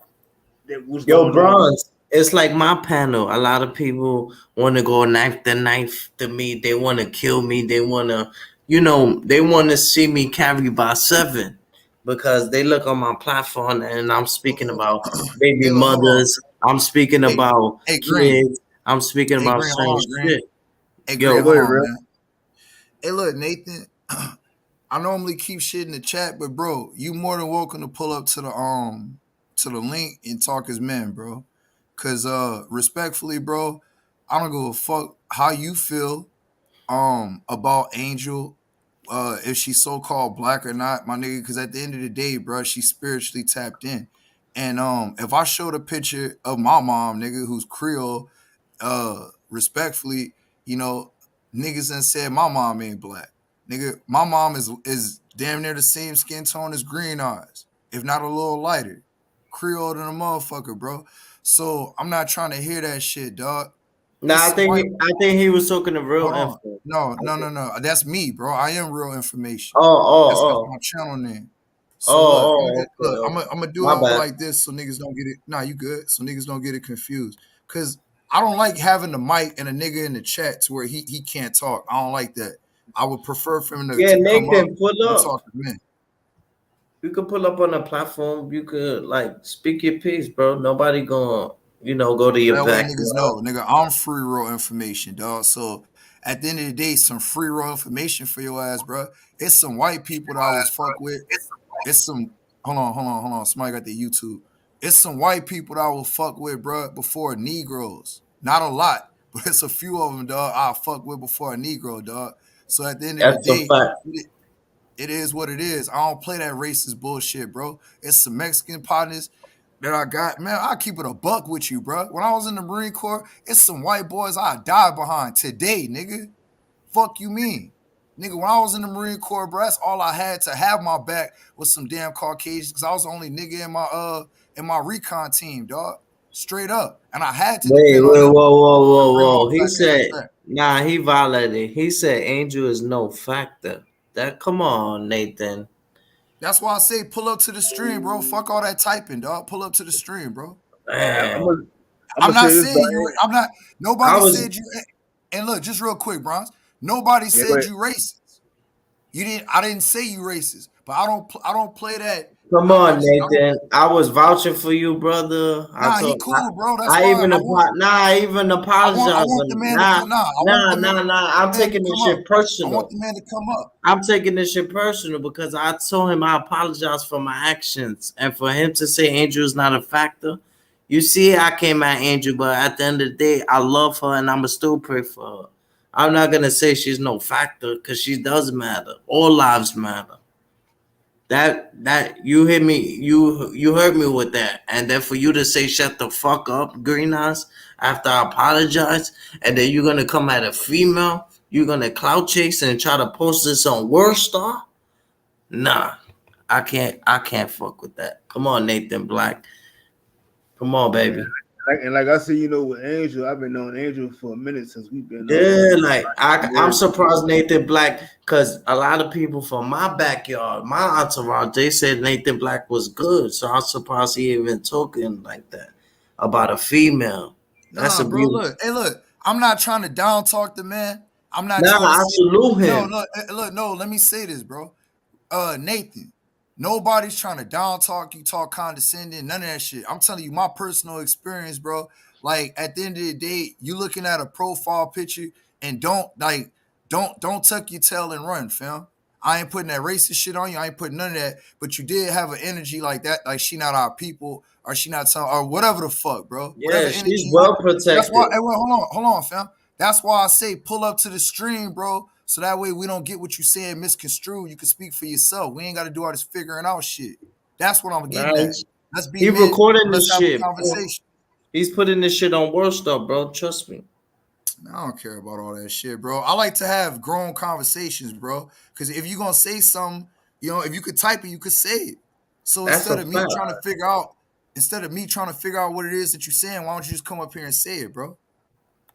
A: that was
H: Yo,
A: going on.
H: bronze. It's like my panel. A lot of people want to go knife to me. They want to kill me. They want to, they want to see me carried by seven because they look on my platform and I'm speaking about baby
N: Hey, look, hold on.
H: mothers. I'm speaking
N: Hey,
H: about
N: hey, Green.
H: kids. I'm speaking
N: Hey,
H: about
N: Green,
H: certain
N: hold on, Green.
H: shit.
N: Hey,
A: Yeah,
N: Green,
H: Yo,
A: go
N: hold
A: ahead,
N: on,
A: bro.
N: man. Hey, look, Nathan. I normally keep shit in the chat, but bro, you more than welcome to pull up to the link and talk as men, bro. Cause respectfully, bro, I don't give a fuck how you feel about Angel, if she's so called black or not, my nigga. Cause at the end of the day, bro, she's spiritually tapped in. And if I showed a picture of my mom, nigga, who's Creole, respectfully, you know, niggas and said my mom ain't black. Nigga, my mom is damn near the same skin tone as Green Eyes. if not a little lighter. Creole than a motherfucker, bro. So I'm not trying to hear that shit, dog. It's
K: Nah,
N: some white.
K: I think he was talking the real
N: Hold on.
K: info.
N: No. That's me, bro. I am real information. That's
K: Oh,
N: my channel name.
K: oh,
N: So look,
K: oh, okay,
N: I'm
K: okay.
N: gonna do
K: My
N: it
K: bad.
N: like this so niggas don't get it. Nah, you good. So niggas don't get it confused. Cause I don't like having the mic and a nigga in the chat to where he can't talk. I don't like that. I would prefer for him
K: Yeah,
N: to come up
K: Nathan, pull
N: and
K: up.
N: talk to men.
K: You could pull up on a platform. You could like speak your piece, bro. Nobody gonna, go to your
N: That way niggas
K: backyard.
N: know, nigga, I'm free roll information, dog. So at the end of the day, some free roll information for your ass, bro. It's some white people that I was fuck with. It's some hold on. Somebody got the YouTube. It's some white people that I will fuck with, bro, before Negroes. Not a lot, but it's a few of them, dog. I'll fuck with before a Negro, dog. So at the end of the
K: That's a
N: day,
K: fact.
N: it is what it is. I don't play that racist bullshit, bro. It's some Mexican partners that I got. Man, I keep it a buck with you, bro. When I was in the Marine Corps, it's some white boys I died behind today, nigga. Fuck you mean? Nigga, when I was in the Marine Corps, bro, that's all I had to have my back was some damn Caucasians because I was the only nigga in my recon team, dog. Straight up. And I had to
K: Wait,
N: depend on
K: whoa,
N: them to bring my
K: whoa. He
N: black ass
K: said,
N: back.
K: nah, he violated. He said Angel is no factor. That come on, Nathan.
N: That's why I say pull up to the stream, bro. Fuck all that typing, dog. Pull up to the stream, bro.
A: I'm
K: Man,
A: gonna, I'm
N: I'm
A: gonna
N: not
A: say this,
N: saying
A: but
N: you. I'm not.
K: I
N: Nobody
K: was
N: said you. And look, just real quick, Bronze. Nobody
A: yeah, go
N: said
A: ahead.
N: you racist. You didn't. I didn't say you racist, but I don't. I don't play that.
K: come
N: I
K: on,
N: just. I don't.
K: Nathan. I was vouching for you, brother.
N: Nah, he cool, bro. That's why I want.
K: I even
N: I
K: apologize
N: want the
K: on
N: man to
K: nah,
N: come. Nah, I want the man.
K: I'm
N: The man to
K: taking this
N: come up.
K: shit
N: I want
K: personal.
N: the man to come up.
K: I'm taking this shit personal because I told him I apologize for my actions. And for him to say Angel is not a factor, you see, I came at Angel, but at the end of the day, I love her and I'ma still pray for her. I'm not gonna say she's no factor because she does matter. All lives matter. That you hit me, you heard me with that. And then for you to say shut the fuck up, Green Eyes, after I apologize, and then you're gonna come at a female, you're gonna clout chase and try to post this on World Star? Nah, I can't fuck with that. Come on, Nathan Black. Come on, baby.
A: Like I said, with Angel, I've been knowing Angel for a minute since we've been
K: Yeah, like I'm
A: yeah.
K: surprised Nathan Black, because a lot of people from my backyard, my entourage, they said Nathan Black was good. So I'm surprised he even talking like that about a female. That's
N: Nah,
K: a
N: bro.
K: beautiful.
N: Look, hey, look. I'm not trying to down talk the man. I'm not
K: Nah,
N: trying to
K: I
N: say.
K: salute
N: No,
K: him.
N: look, look. No, let me say this, bro. Nathan, nobody's trying to down talk you, talk condescending, none of that shit. I'm telling you my personal experience, bro. Like at the end of the day, you looking at a profile picture and don't tuck your tail and run, fam. I ain't putting that racist shit on you. I ain't putting none of that. But you did have an energy like that, like she not our people, or she not some, or whatever the fuck, bro. Whatever
K: Yeah,
N: energy
K: she's
N: you want.
K: well
N: That's why.
K: protected.
N: Hey, wait, hold on, fam. That's why I say pull up to the stream, bro. So that way we don't get what you saying misconstrued. You can speak for yourself. We ain't got to do all this figuring out shit. That's what I'm getting at.
K: Nice.
N: Let's be
K: He
N: men.
K: recording
N: Let's
K: this
N: have a
K: shit, bro.
N: conversation.
K: He's putting this shit on World Star, bro. Trust me.
N: I don't care about all that shit, bro. I like to have grown conversations, bro. Because if you're gonna say something, if you could type it, you could say it. So
K: That's
N: instead
K: a
N: of me
K: fact.
N: trying to figure out what it is that you're saying, why don't you just come up here and say it, bro?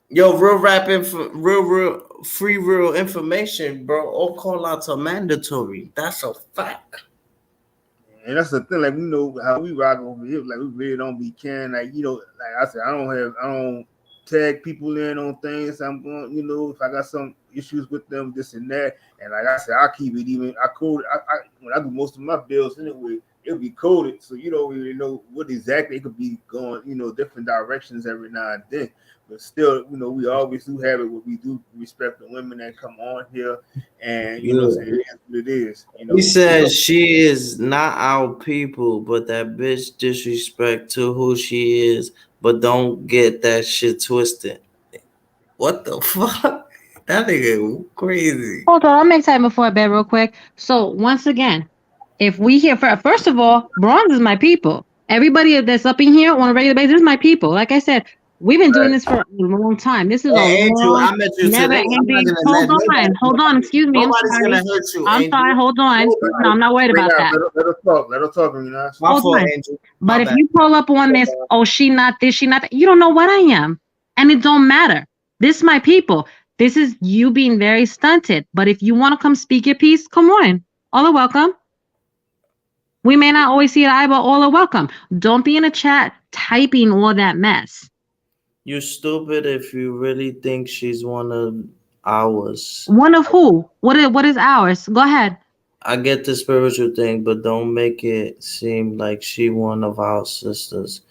K: Yo, real rap info, real free real information, bro. All call outs are mandatory. That's a fact.
A: And that's the thing, like how we rock over here, like we really don't be caring. Like, like I said, I don't tag people in on things. I'm going, if I got some issues with them, this and that. And like I said, I keep it even. I code. When I do most of my bills anyway, it'll be coded, so you don't really know what exactly it could be going. Different directions every now and then. But still, we always do have it where we do respect the women that come on here, and so it is what it is.
K: He says she is not our people, but that bitch disrespect to who she is. But don't get that shit twisted. What the fuck? That nigga crazy.
I: Hold on, I'll make time before bed real quick. So once again, if we hear first of all, Bronze is my people. Everybody that's up in here on a regular basis is my people. Like I said, We've been doing this for a long time. This is a
K: Hey, Angel,
I: long,
K: I met you
I: never
K: today. I'm not
I: ending.
K: gonna
I: Hold
K: let nobody.
I: hold on. Excuse me. I'm
K: Nobody's
I: sorry.
K: gonna hurt you,
I: I'm
K: Angel.
I: sorry. Hold on.
K: Nobody.
I: No, I'm not worried about
A: Green eyes,
I: that.
A: let her talk. Let her talk, Green eyes.
K: My
I: Hold
K: fault,
I: on.
K: Angel.
I: But
K: My
I: if
K: bad.
I: you pull up on this, oh, she not this, she not that, you don't know what I am. And it don't matter. This my people. This is you being very stunted. But if you want to come speak your piece, come on. All are welcome. We may not always see an eye, but all are welcome. Don't be in a chat typing all that mess.
K: You're stupid if you really think she's one of ours.
I: One of who? What is ours? Go ahead.
K: I get the spiritual thing, but don't make it seem like she one of our sisters.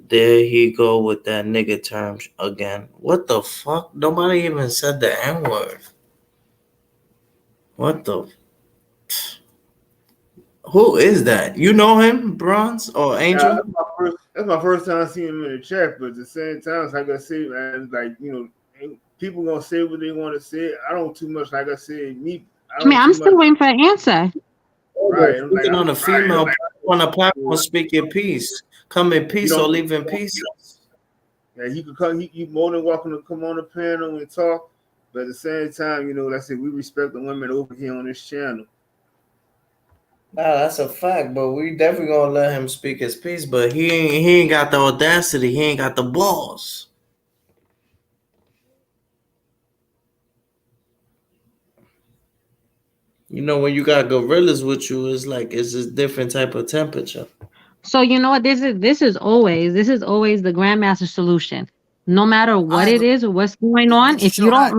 K: There he go with that nigga term again. What the fuck? Nobody even said the N-word. What the? Who is that? You know him, Bronze or Angel?
A: That's my first time seeing him in the chat, but at the same time, it's like I say, man, like, you know, people gonna say what they want to say. I don't too much, like I said,
I: I mean, I'm still waiting for an answer.
A: Right. I'm
K: Speaking on a female on a platform, speak your peace. Come in peace or leave in peace.
A: Yeah, he could come. You more than welcome to come on the panel and talk. But at the same time, you know, like I said, we respect the women over here on this channel.
K: Nah, that's a fact, but we definitely gonna let him speak his piece. But he ain't got the audacity. He ain't got the balls. You know, when you got gorillas with you, it's like it's a different type of temperature.
I: So you know what? This is always the grandmaster solution. No matter what it is or what's going on, if you don't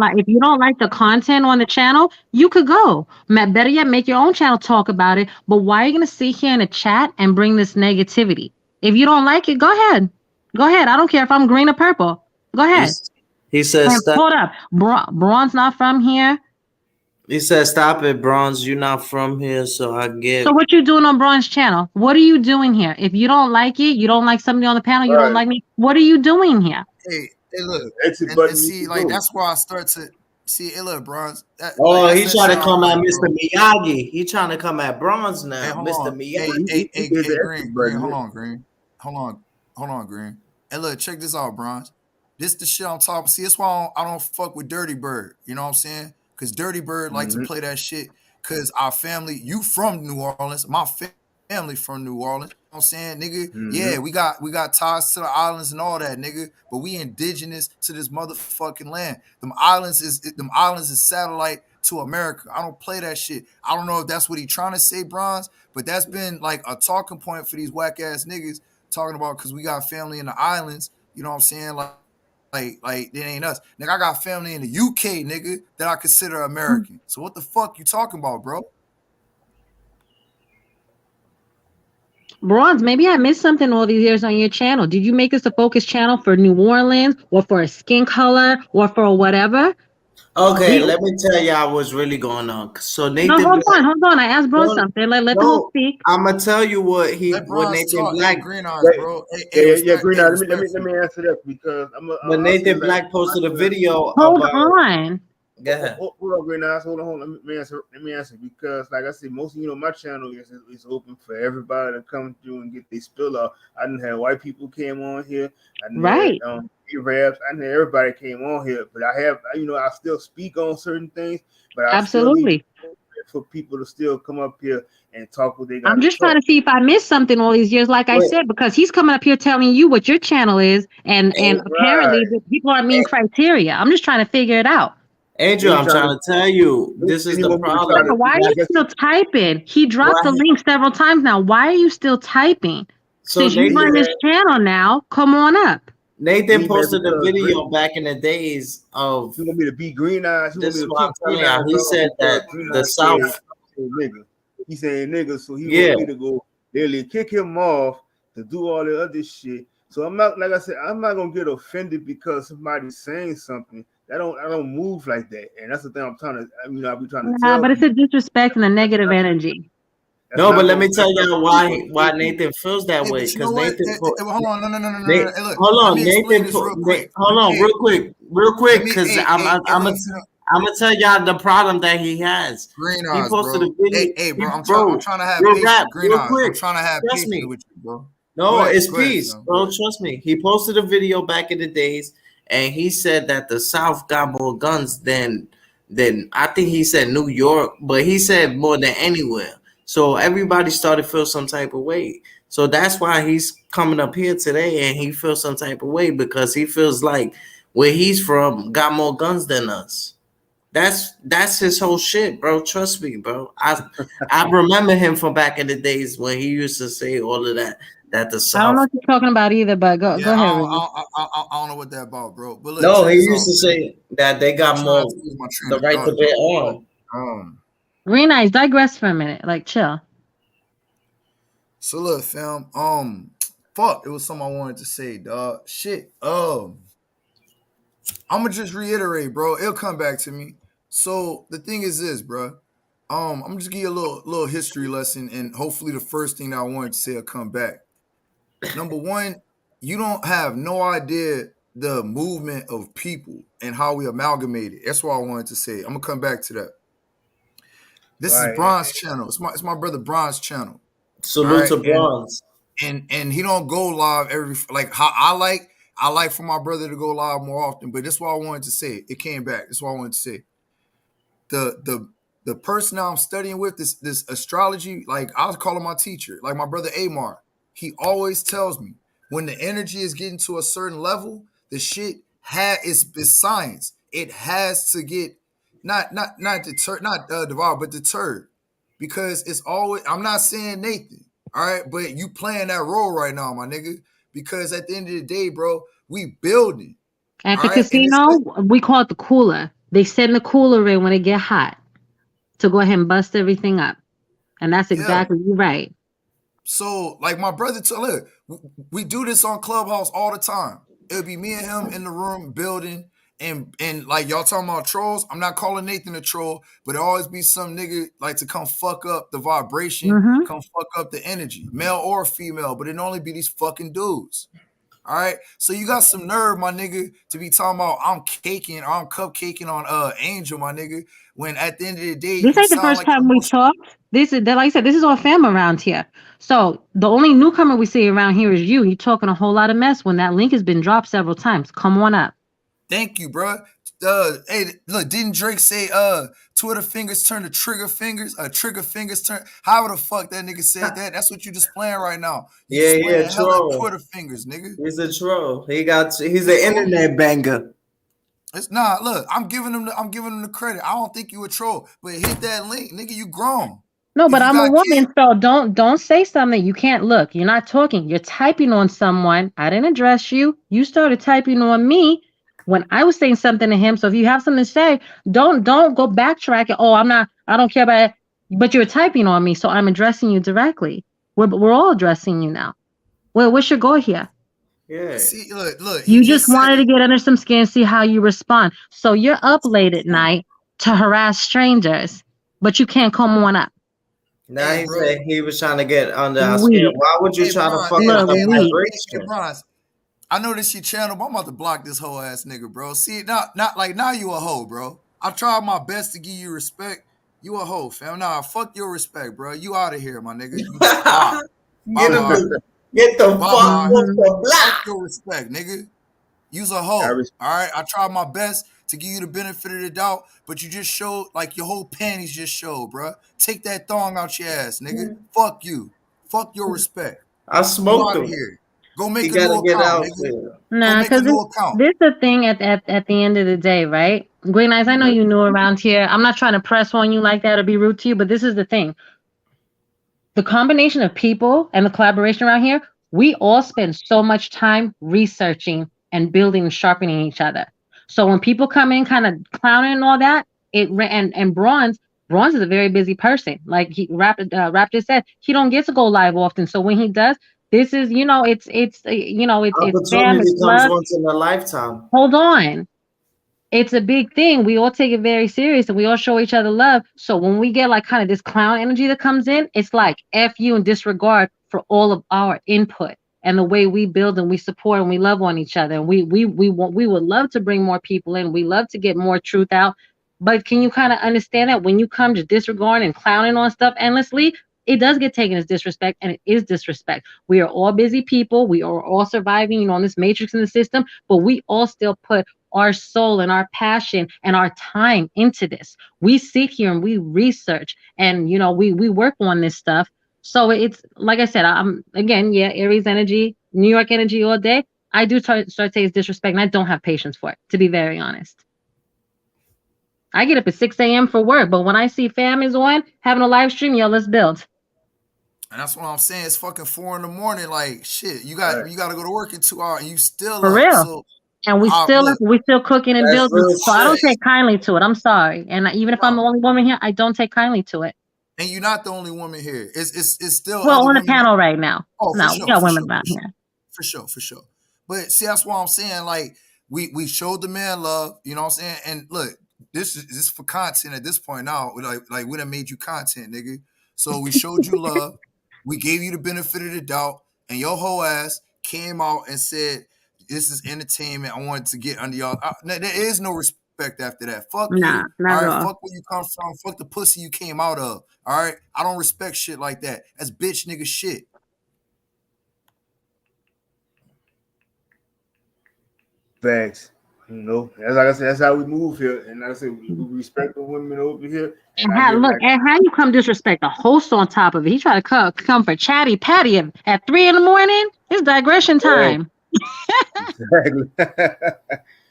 I: like the content on the channel, you could go. Better yet, make your own channel, talk about it. But why are you gonna sit here in a chat and bring this negativity? If you don't like it, go ahead. Go ahead. I don't care if I'm green or purple. Go ahead.
K: He says,
I: hold up. Braun's not from here.
K: He said, "Stop it, Bronze. You're not from here, so I get."
I: So what you doing on Braun's channel? What are you doing here? If you don't like it, you don't like somebody on the panel, you don't like me. What are you doing here?
N: Hey, look, and see, like that's why I start to see. Hey, look, Bronze.
K: He's trying to come at Mr. Miyagi. He trying to come at Bronze now,
N: hey,
K: Mr. Miyagi.
N: Hey, Green, hold on, Green. Hey, look, check this out, Bronze. This the shit I'm talking. See, that's why I don't fuck with Dirty Bird. You know what I'm saying? Because Dirty Bird like to play that shit. Because our family, you from New Orleans, my family from New Orleans. You know what I'm saying, nigga? Yeah, we got ties to the islands and all that, nigga. But we indigenous to this motherfucking land. Them islands is satellite to America. I don't play that shit. I don't know if that's what he trying to say, Bronze, but that's been like a talking point for these whack ass niggas talking about because we got family in the islands. You know what I'm saying? Like it ain't us. Nigga, I got family in the UK, nigga, that I consider American. So what the fuck you talking about, bro?
I: Bronze, maybe I missed something all these years on your channel. Did you make this a focus channel for New Orleans or for a skin color or for whatever?
K: Okay, let me tell y'all what's really going on. So Nathan,
I: hold on. I asked Bronze something. Let the whole speak.
K: I'm gonna tell you what Nathan Black.
N: Hey, Green Eyes, bro.
A: Green Eyes. Let me answer that because
K: when Nathan Black posted a video
I: Hold on.
K: Go ahead.
A: Hold on, Green Eyes. Hold on. Let me answer because, like I said, most of my channel is open for everybody to come through and get their spill out. I didn't have white people came on here. I didn't have raps. I didn't have everybody came on here, but I have I still speak on certain things. But I
I: absolutely
A: still need for people to still come up here and talk what they got.
I: I'm just trying to see if I missed something all these years, like I said, because he's coming up here telling you what your channel is, and apparently the people aren't meeting criteria. I'm just trying to figure it out.
K: Angel, I'm trying to tell you, this is the problem.
I: Why are you still typing? He dropped the link several times now. Why are you still typing? Since you run this channel now, come on up.
K: Nathan posted a video back in the days of.
A: You want me to be Green Eyes?
K: This is what I'm telling you. He said that the South.
A: Nigga. He saying nigga, so he want me to go literally kick him off to do all the other shit. So I'm not, like I said, I'm not gonna get offended because somebody's saying something. I don't move like that, and that's the thing I'm trying to. I'll be trying to tell.
I: But it's a disrespect and a negative energy.
K: No, but let me tell y'all why Nathan feels that way. Because Nathan,
N: hold on, no.
K: Hold on, Nathan. Hold on, real quick, because I'm gonna tell y'all the problem that he has.
N: Green
K: Eyes, he posted a video.
N: Hey, bro, I'm trying to have patience. Green Eyes, I'm trying to have patience with you, bro.
K: No, it's
N: Go ahead,
K: peace,
N: son. Go
K: bro.
N: ahead.
K: Trust me. He posted a video back in the days, and he said that the South got more guns than I think he said New York, but he said more than anywhere. So everybody started to feel some type of way. So that's why he's coming up here today, and he feels some type of way because he feels like where he's from got more guns than us. That's his whole shit, bro. Trust me, bro. I remember him from back in the days when he used to say all of that. That the
I: I don't know
K: South.
I: what you're talking about either, but go
N: Yeah,
I: ahead, Ricky.
N: I don't know what that about, bro. But look,
K: No,
N: check
K: he
N: this
K: used
N: out,
K: to
N: man.
K: say that they
N: I'm
K: got
N: trying
K: more
N: to lose my train
K: the
N: of
K: right to
N: thought,
K: bear
N: though.
K: arm.
I: Green Eyes, digress for a minute. Like, chill.
N: So look, fam. Fuck, it was something I wanted to say, dog. Shit. I'm gonna just reiterate, bro. It'll come back to me. So the thing is this, bro. I'm gonna just give you a little history lesson, and hopefully the first thing that I wanted to say will come back. Number one, you don't have no idea the movement of people and how we amalgamated. That's what I wanted to say. I'm gonna come back to that. This is
A: Right.
N: Bron's channel. It's my brother Bron's channel. All
K: Salute
N: right,
K: to Bronze.
N: and he don't go live every like how I like for my brother to go live more often. But this is what I wanted to say. It came back. This is what I wanted to say. The person I'm studying with this astrology, like I was calling my teacher, like my brother Amar. He always tells me when the energy is getting to a certain level, the shit is science. It has to get not deterred, not devoured, but deterred, because it's always. I'm not saying Nathan, all right, but you playing that role right now, my nigga. Because at the end of the day, bro, we building,
I: At
N: all
I: the
N: right, and it's
I: casino, we call it the cooler. They send the cooler in when it get hot to go ahead and bust everything up. And that's
N: yeah.
I: exactly right.
N: So, like my brother, look, we do this on Clubhouse all the time. It'll be me and him in the room building, and like y'all talking about trolls. I'm not calling Nathan a troll, but it always be some nigga like to come fuck up the vibration,
I: Mm-hmm.
N: come fuck up the energy, male or female. But it only be these fucking dudes. All right, so you got some nerve, my nigga, to be talking about I'm caking or I'm cupcaking on Angel, my nigga. When at the end of the day,
I: This
N: you
I: ain't the
N: sound
I: first
N: like the
I: time we
N: most.
I: talked. This is, like I said, this is our fam around here. So the only newcomer we see around here is you. You're talking a whole lot of mess when that link has been dropped several times. Come on up.
N: Thank you, bro. Hey, look, didn't Drake say Twitter fingers turn to trigger fingers? Trigger fingers turn. However the fuck that nigga said that. That's what you just playing right now. You just
K: Yeah,
N: playing hella
K: troll.
N: Twitter fingers, nigga.
K: He's a troll. He's an internet banger.
N: It's nah. Look, I'm giving him the credit. I don't think you a troll, but hit that link, nigga. You grown.
I: No,
N: If
I: but
N: you
I: I'm a
N: got kids,
I: woman, so don't say something you can't look. You're not talking. You're typing on someone. I didn't address you. You started typing on me when I was saying something to him. So if you have something to say, don't go backtracking. Oh, I don't care about it. But you're typing on me, so I'm addressing you directly. We're all addressing you now. Well, what's your goal here?
K: Yeah.
N: see, look. He
I: You just
N: just said
I: wanted to
N: it.
I: get under some skin, see how you respond. So you're up late at night to harass strangers, but you can't come on up.
K: Now
N: Hey,
K: he
N: bro.
K: said he was trying to get under our skin.
I: We
K: Why would you
N: Hey,
K: try to
N: Bron.
K: fuck
N: Hey,
K: up
I: look,
K: the
N: hey,
I: we.
N: hey,
K: vibration?
N: Bron. I know this your channel, but I'm about to block this whole ass nigga, bro. See, not like now you a hoe, bro. I tried my best to give you respect. You a hoe, fam. Nah, fuck your respect, bro. You out of here, my nigga. You bye. Bye
K: Get him
N: bye.
K: to get the
N: Bye
K: fuck off
N: bye.
I: Mhm.
K: the
N: Fuck
K: block.
N: your respect, nigga. You's a
A: I
N: hoe.
A: res-
N: All right. I tried my best to give you the benefit of the doubt, but you just showed like your whole panties just showed, bro. Take that thong out your ass, nigga. Fuck you. Fuck your respect.
K: I
N: You
K: smoked
N: out of
K: him.
N: here. Go
K: He
N: make a new
K: gotta get
N: account,
K: out
N: nigga.
K: there.
N: Go
I: Nah,
N: make a
I: because
N: new account.
I: this the thing at the end of the day, right? Green Eyes, I know you new around here. I'm not trying to press on you like that or be rude to you, but this is the thing. The combination of people and the collaboration around here, we all spend so much time researching and building and sharpening each other. So when people come in kind of clowning and all that, and Bronze is a very busy person. Like Rap just said, he don't get to go live often. So when he does, this is it's fam,
K: Opportunity
I: it's
K: comes
I: love.
K: once in a lifetime.
I: Hold on, it's a big thing. We all take it very serious and we all show each other love. So when we get like kind of this clown energy that comes in, it's like F you and disregard for all of our input and the way we build and we support and we love on each other. And we would love to bring more people in. We love to get more truth out. But can you kind of understand that when you come to disregard and clowning on stuff endlessly, it does get taken as disrespect, and it is disrespect. We are all busy people. We are all surviving, on this matrix in the system, but we all still put our soul and our passion and our time into this. We sit here and we research, and we work on this stuff. So it's like I said, I'm again, Aries energy, New York energy all day. I do start to say it's disrespect, and I don't have patience for it, to be very honest. I get up at 6 a.m. for work, but when I see fam is on having a live stream, let's build.
N: And that's what I'm saying. It's fucking 4 a.m. Like shit. You got to go to work in 2 hours, and you still
I: For
N: up.
I: real.
N: So
I: And we still cooking and
K: That's
I: building.
K: real
I: So I don't
K: shit.
I: take kindly to it. I'm sorry. And even if I'm the only woman here, I don't take kindly to it.
N: And you're not the only woman here. It's still
I: Well,
N: other
I: on the
N: women.
I: panel right now.
N: Oh,
I: No, we got women around here.
N: For sure. But see, that's why I'm saying, like, we showed the man love, you know what I'm saying? And look, this is for content at this point now. Like we done made you content, nigga. So we showed you love. We gave you the benefit of the doubt, and your whole ass came out and said, this is entertainment. I wanted to get under y'all. There is no respect after that. Fuck
I: Nah,
N: you.
I: not
N: All
I: at
N: right,
I: all.
N: fuck where you come from. Fuck the pussy you came out of. All right, I don't respect shit like that. That's bitch nigga shit.
A: Facts. As like I said, that's how we move here. And like I said, we respect the women over here.
I: And how you come disrespect the host on top of it? He tried to come for chatty patty at 3 a.m. It's digression time.
A: Exactly.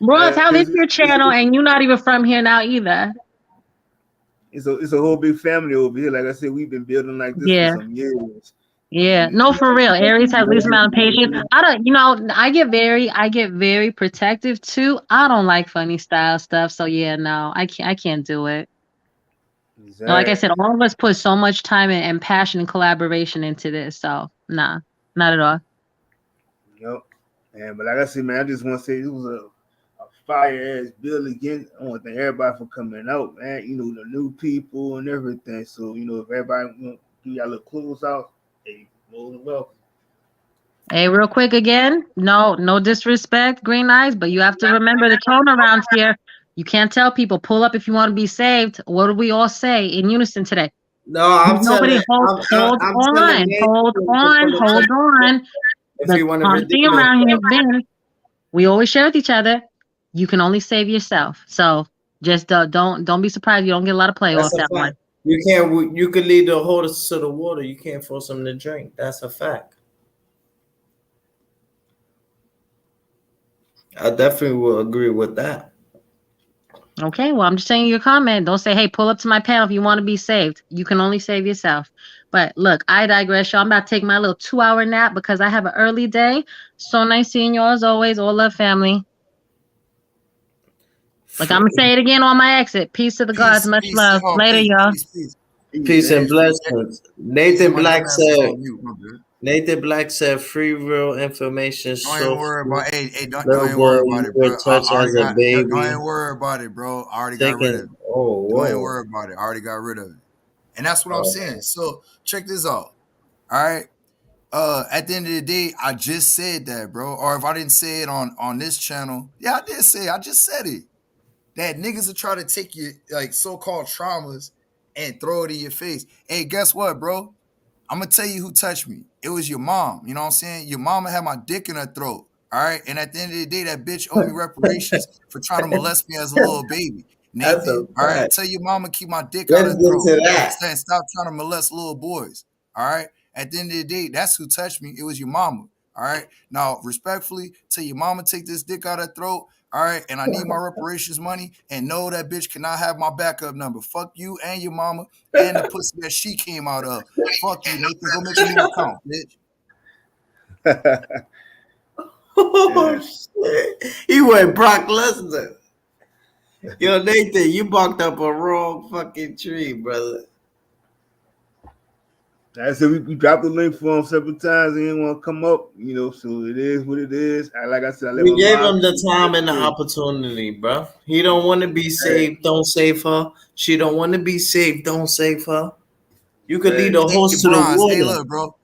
I: Bro, how this your channel and you're not even from here now either.
A: It's a whole big family over here. Like I said, we've been building like this for some years.
I: Yeah, no, for real. Aries has least amount of patience. I get very protective too. I don't like funny style stuff. So no, I can't do it. Exactly. Like I said, all of us put so much time and passion and collaboration into this. So nah, not at all.
A: Yep. But like I said, man, I just want to say it was a fire ass build again. I want to thank everybody for coming out, man. The new people and everything. So, if everybody do y'all little close out, hey, more than welcome.
I: Hey, real quick again, no disrespect, Green Eyes, but you have to remember the tone around here. You can't tell people pull up if you want to be saved. What do we all say in unison today?
K: No, I'm
I: Nobody hold on.
K: If you want to
I: redeem around here, Ben, we always share with each other. You can only save yourself. So just don't be surprised you don't get a lot of play off that one.
K: You can lead the horse to the water. You can't force them to drink. That's a fact. I definitely will agree with that.
I: Okay, well, I'm just saying your comment. Don't say, hey, pull up to my panel if you want to be saved. You can only save yourself. But look, I digress, y'all. I'm about to take my little 2-hour nap because I have an early day. So nice seeing y'all as always. All love, family. Like I'm going to say it again on my exit. Peace to the gods. Much love. Later, y'all.
K: Peace and blessings. Nathan Black said free real information.
N: Don't even worry about it. Don't even worry about it, bro. Don't even worry about it, bro. I already got rid of it. Don't even worry about it. I already got rid of it. And that's what I'm saying. So check this out. All right. At the end of the day, I just said that, bro. Or if I didn't say it on this channel, I did say it. I just said it. That niggas will try to take your like so-called traumas and throw it in your face. Hey, guess what, bro? I'm gonna tell you who touched me. It was your mom. You know what I'm saying? Your mama had my dick in her throat. All right. And at the end of the day, that bitch owed me reparations for trying to molest me as a little baby. Nathan, all right, tell your mama keep my dick out of her throat. And stop trying to molest little boys. All right. At the end of the day, that's who touched me. It was your mama. All right. Now, respectfully, tell your mama take this dick out of her throat. All right. And I need my reparations money. And no, that bitch cannot have my backup number. Fuck you and your mama and the pussy that she came out of. Fuck you, Nathan. Go make a new account, bitch.
K: Oh, shit. He went Brock Lesnar. Yo, Nathan, you barked up a wrong fucking tree, brother.
A: I said we dropped the link for him several times. He didn't want to come up, so it is what it is. Like I said,
K: we gave him the time and the opportunity, bro. He don't want to be saved. Don't save her. She don't want to be saved. Don't save her. You could lead the horse to the water.
N: Hey, look, bro.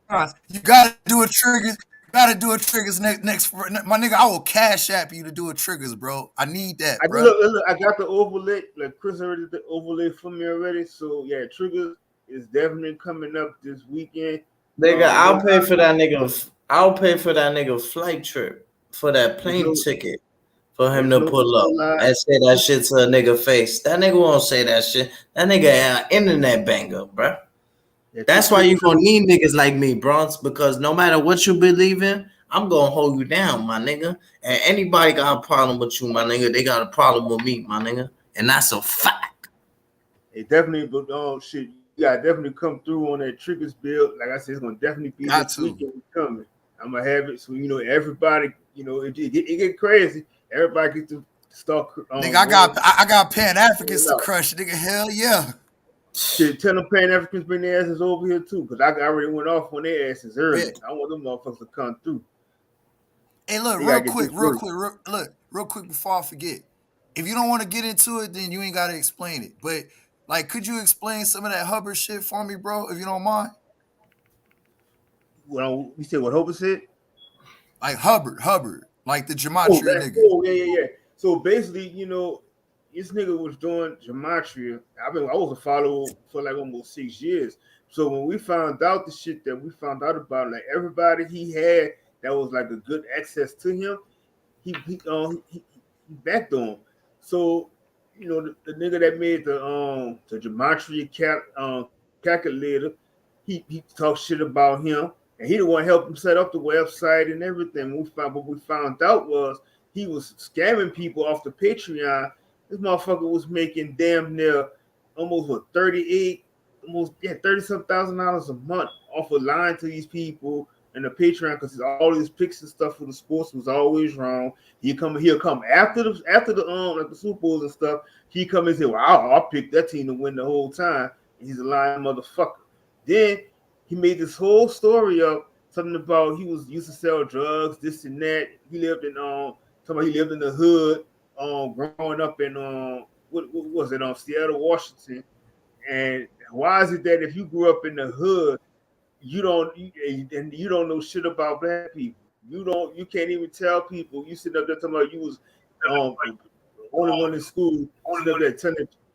N: You gotta do a triggers. Next. My nigga, I will cash app you to do a triggers, bro. I need that, bro.
A: Look, I got the overlay. Like Chris already did the overlay for me already. So yeah, triggers. is definitely coming up this weekend.
K: Nigga, I'll
A: There's
K: pay for that nigga. I'll pay for that nigga flight trip for that plane
A: no,
K: ticket for him
A: there's
K: to
A: no,
K: pull up
A: lie.
K: and say that shit to a nigga face. That nigga won't say that shit. That nigga an internet banger, bruh.
A: Yeah,
K: That's why you gonna need niggas like me, Bronx, because no matter what you believe in, I'm gonna hold you down, my nigga. And anybody got a problem with you, my nigga, they got a problem with me, my nigga. And that's a fact.
A: It definitely, but shit, you gotta definitely come through on that triggers build. Like I said, it's gonna definitely be
N: Got
A: this
N: to.
A: weekend coming. I'm gonna have it, so everybody, it get crazy. Everybody get to start.
N: Nigga, I got Pan-Africans to crush, nigga. Hell yeah.
A: Shit, tell them Pan-Africans bring their asses over here too, because I already went off on their asses early.
N: Bet.
A: I want them motherfuckers to come through.
N: Hey, look, real quick before I forget. If you don't want to get into it, then you ain't gotta explain it. But like, could you explain some of that Hubbard shit for me, bro, if you don't mind?
A: Well, we said what Hope said?
N: Like Hubbard, like the gematria nigga.
A: Yeah. So basically, this nigga was doing gematria. I was a follower for like almost 6 years. So when we found out the shit that we found out about, like everybody he had that was like a good access to him, he backed on him. So the nigga that made the gematria calculator, he talked shit about him, and he the one helped him set up the website and everything. What we found out was he was scamming people off the Patreon. This motherfucker was making damn near almost $30,000 a month off of lying to these people and the Patreon, because all these picks and stuff for the sports was always wrong. He'll come after the like the Super Bowls and stuff. He come and say, "Well, I'll pick that team to win the whole time." And he's a lying motherfucker. Then he made this whole story up, something about he used to sell drugs, this and that. He lived in he lived in the hood, growing up in what was it, Seattle, Washington. And why is it that if you grew up in the hood, you don't know shit about black people? You can't even tell people. You sit up there talking about you was only one in school, sitting up there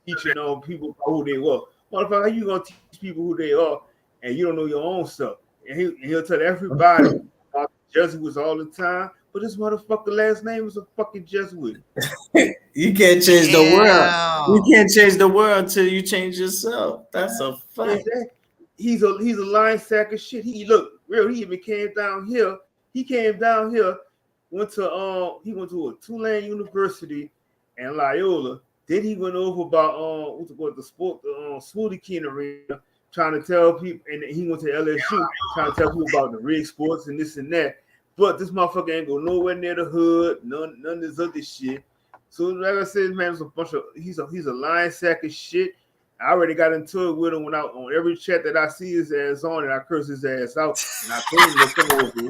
A: teaching people who they were. Motherfucker, how you gonna teach people who they are and you don't know your own stuff? And he'll tell everybody about Jesuits all the time, but this motherfucker last name is a fucking Jesuit.
K: You can't change the world. You can't change the world until you change yourself. That's a fact.
A: He's a lying sack of shit. He even came down here. He came down here, went to a Tulane University and Loyola. Then he went over about the Smoothie King Arena, trying to tell people, and he went to LSU trying to tell people about the rig sports and this and that. But this motherfucker ain't go nowhere near the hood, none of this other shit. So like I said, man, he's a lying sack of shit. I already got into it with him on every chat that I see his ass on, and I curse his ass out, and I told him to come over here.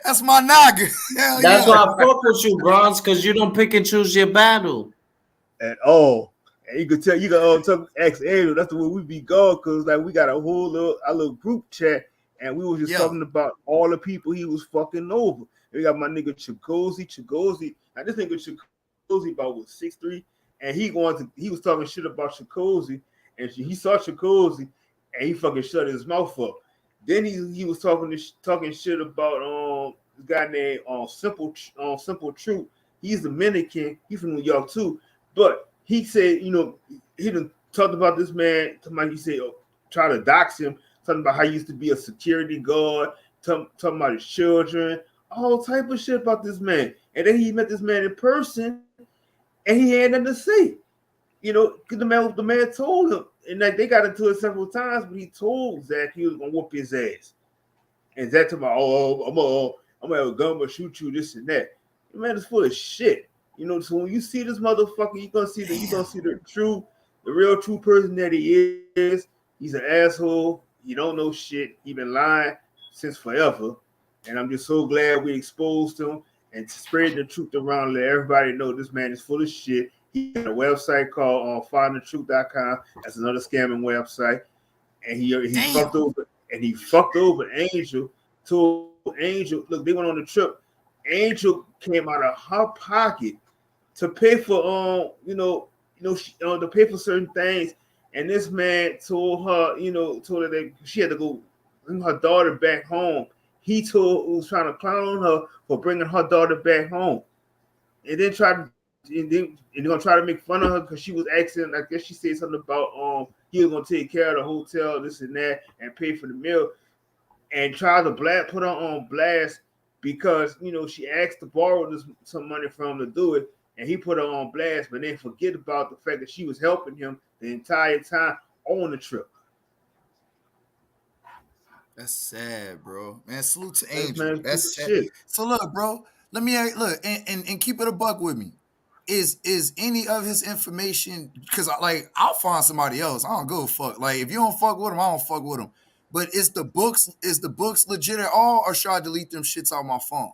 N: That's my nigga.
K: That's why I fuck with you, Bronx, because you don't pick and choose your battle
A: at all. And you can tell, you can ask Andrew. That's the way we be going, because like we got a whole little group chat, and we was just talking about all the people he was fucking over. And we got my nigga Chigozi. Now this nigga Chigozi about 6'3". And he was talking shit about Chigozi, and he saw Chigozi, and he fucking shut his mouth up. Then he was talking shit about this guy named Simple Truth. He's Dominican. He's from New York too. But he said, he done talked about this man. He said, try to dox him, talking about how he used to be a security guard, talking about his children, all type of shit about this man. And then he met this man in person, and he had nothing to say, because the man told him, and like they got into it several times, but he told Zach he was gonna whoop his ass. And Zach told him, I'm gonna have a gun, but shoot you, this and that. The man is full of shit. So when you see this motherfucker, you're gonna see the real true person that he is. He's an asshole. He don't know shit. He been lying since forever. And I'm just so glad we exposed him and spread the truth around, let everybody know this man is full of shit. He got a website called findthetruth.com. That's another scamming website. And he fucked over Angel. Told Angel, look, they went on the trip. Angel came out of her pocket to pay for to pay for certain things. And this man told her, told her that she had to go bring her daughter back home. He was trying to clown her for bringing her daughter back home, and then they're gonna try to make fun of her because she was asking. I guess she said something about he was gonna take care of the hotel, this and that, and pay for the meal, and try to put her on blast because she asked to borrow some money from him to do it, and he put her on blast, but then forget about the fact that she was helping him the entire time on the trip.
N: That's sad, bro. Man, salute to
A: This
N: Angel.
A: man's piece
N: That's
A: of
N: sad.
A: shit.
N: So look, bro. Let me look and keep it a buck with me. Is any of his information, because I'll find somebody else. I don't go fuck. Like if you don't fuck with him, I don't fuck with him. But is the books legit at all, or should I delete them shits out my phone?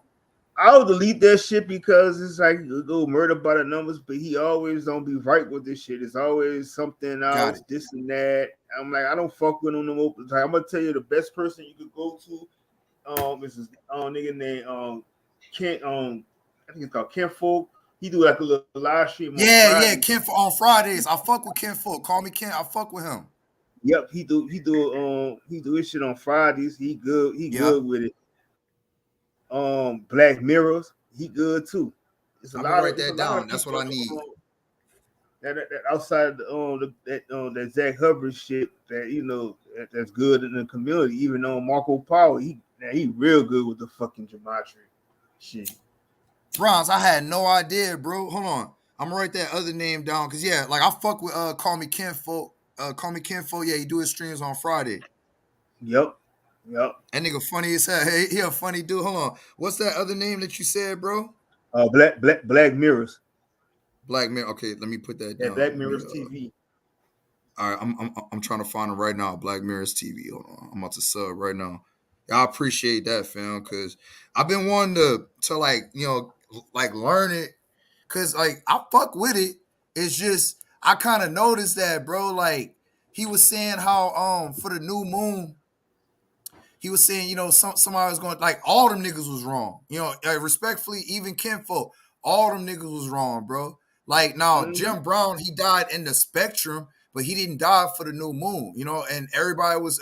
A: I'll delete that shit because it's like you go murder by the numbers, but he always don't be right with this shit. It's always something
N: Got
A: else,
N: it.
A: this and that. I'm like, I don't fuck with him no more. Like, I'm gonna tell you the best person you could go to, is this nigga named Ken, I think it's called Ken Folk. He do like a little live stream on
N: Yeah,
A: Friday.
N: Ken on Fridays. I fuck with Ken Folk. Call me Ken. I fuck with him.
A: Yep, he do his shit on Fridays. He good
N: Yep.
A: with it. Black Mirrors, he good too. It's a
N: I'm gonna
A: lot
N: write
A: of
N: that down. That's
A: people
N: what I need.
A: that outside that Zach Hubbard shit that's good in the community. Even though Marco Polo, he real good with the fucking gematria shit.
N: Bronze, I had no idea, bro. Hold on. I'm gonna write that other name down. Cause yeah, like I fuck with Call Me Kenfolk. Call Me Kenfolk, yeah, he do his streams on Friday.
A: Yep.
N: That nigga funny as hell. Hey, he a funny dude. Hold on. What's that other name that you said, bro?
A: Black Mirrors.
N: Black Mirror. Okay, let me put that
A: Yeah,
N: down.
A: Black Mirrors TV.
N: All right, I'm trying to find it right now. Black Mirrors TV. Hold on. I'm about to sub right now. I appreciate that, fam, because I've been wanting to like learn it. Cause like I fuck with it. It's just I kind of noticed that, bro. Like he was saying how for the new moon, he was saying, somebody was going like all them niggas was wrong. Respectfully, even kinfolk, all them niggas was wrong, bro. Like now, Jim Brown, he died in the spectrum, but he didn't die for the new moon, and everybody was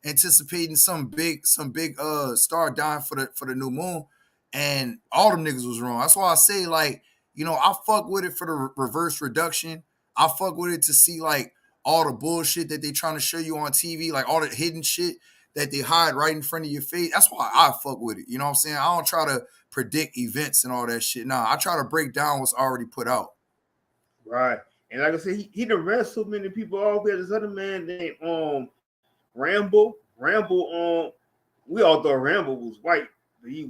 N: anticipating some big star dying for the new moon, and all them niggas was wrong. That's why I say, like, I fuck with it for the reverse reduction. I fuck with it to see like all the bullshit that they trying to show you on TV, like all the hidden shit that they hide right in front of your face. That's why I fuck with it. You know what I'm saying? I don't try to predict events and all that shit. Nah, I try to break down what's already put out.
A: Right. And like I said, he done read so many people off. We had this other man named Rambo. We all thought Rambo was white, but he's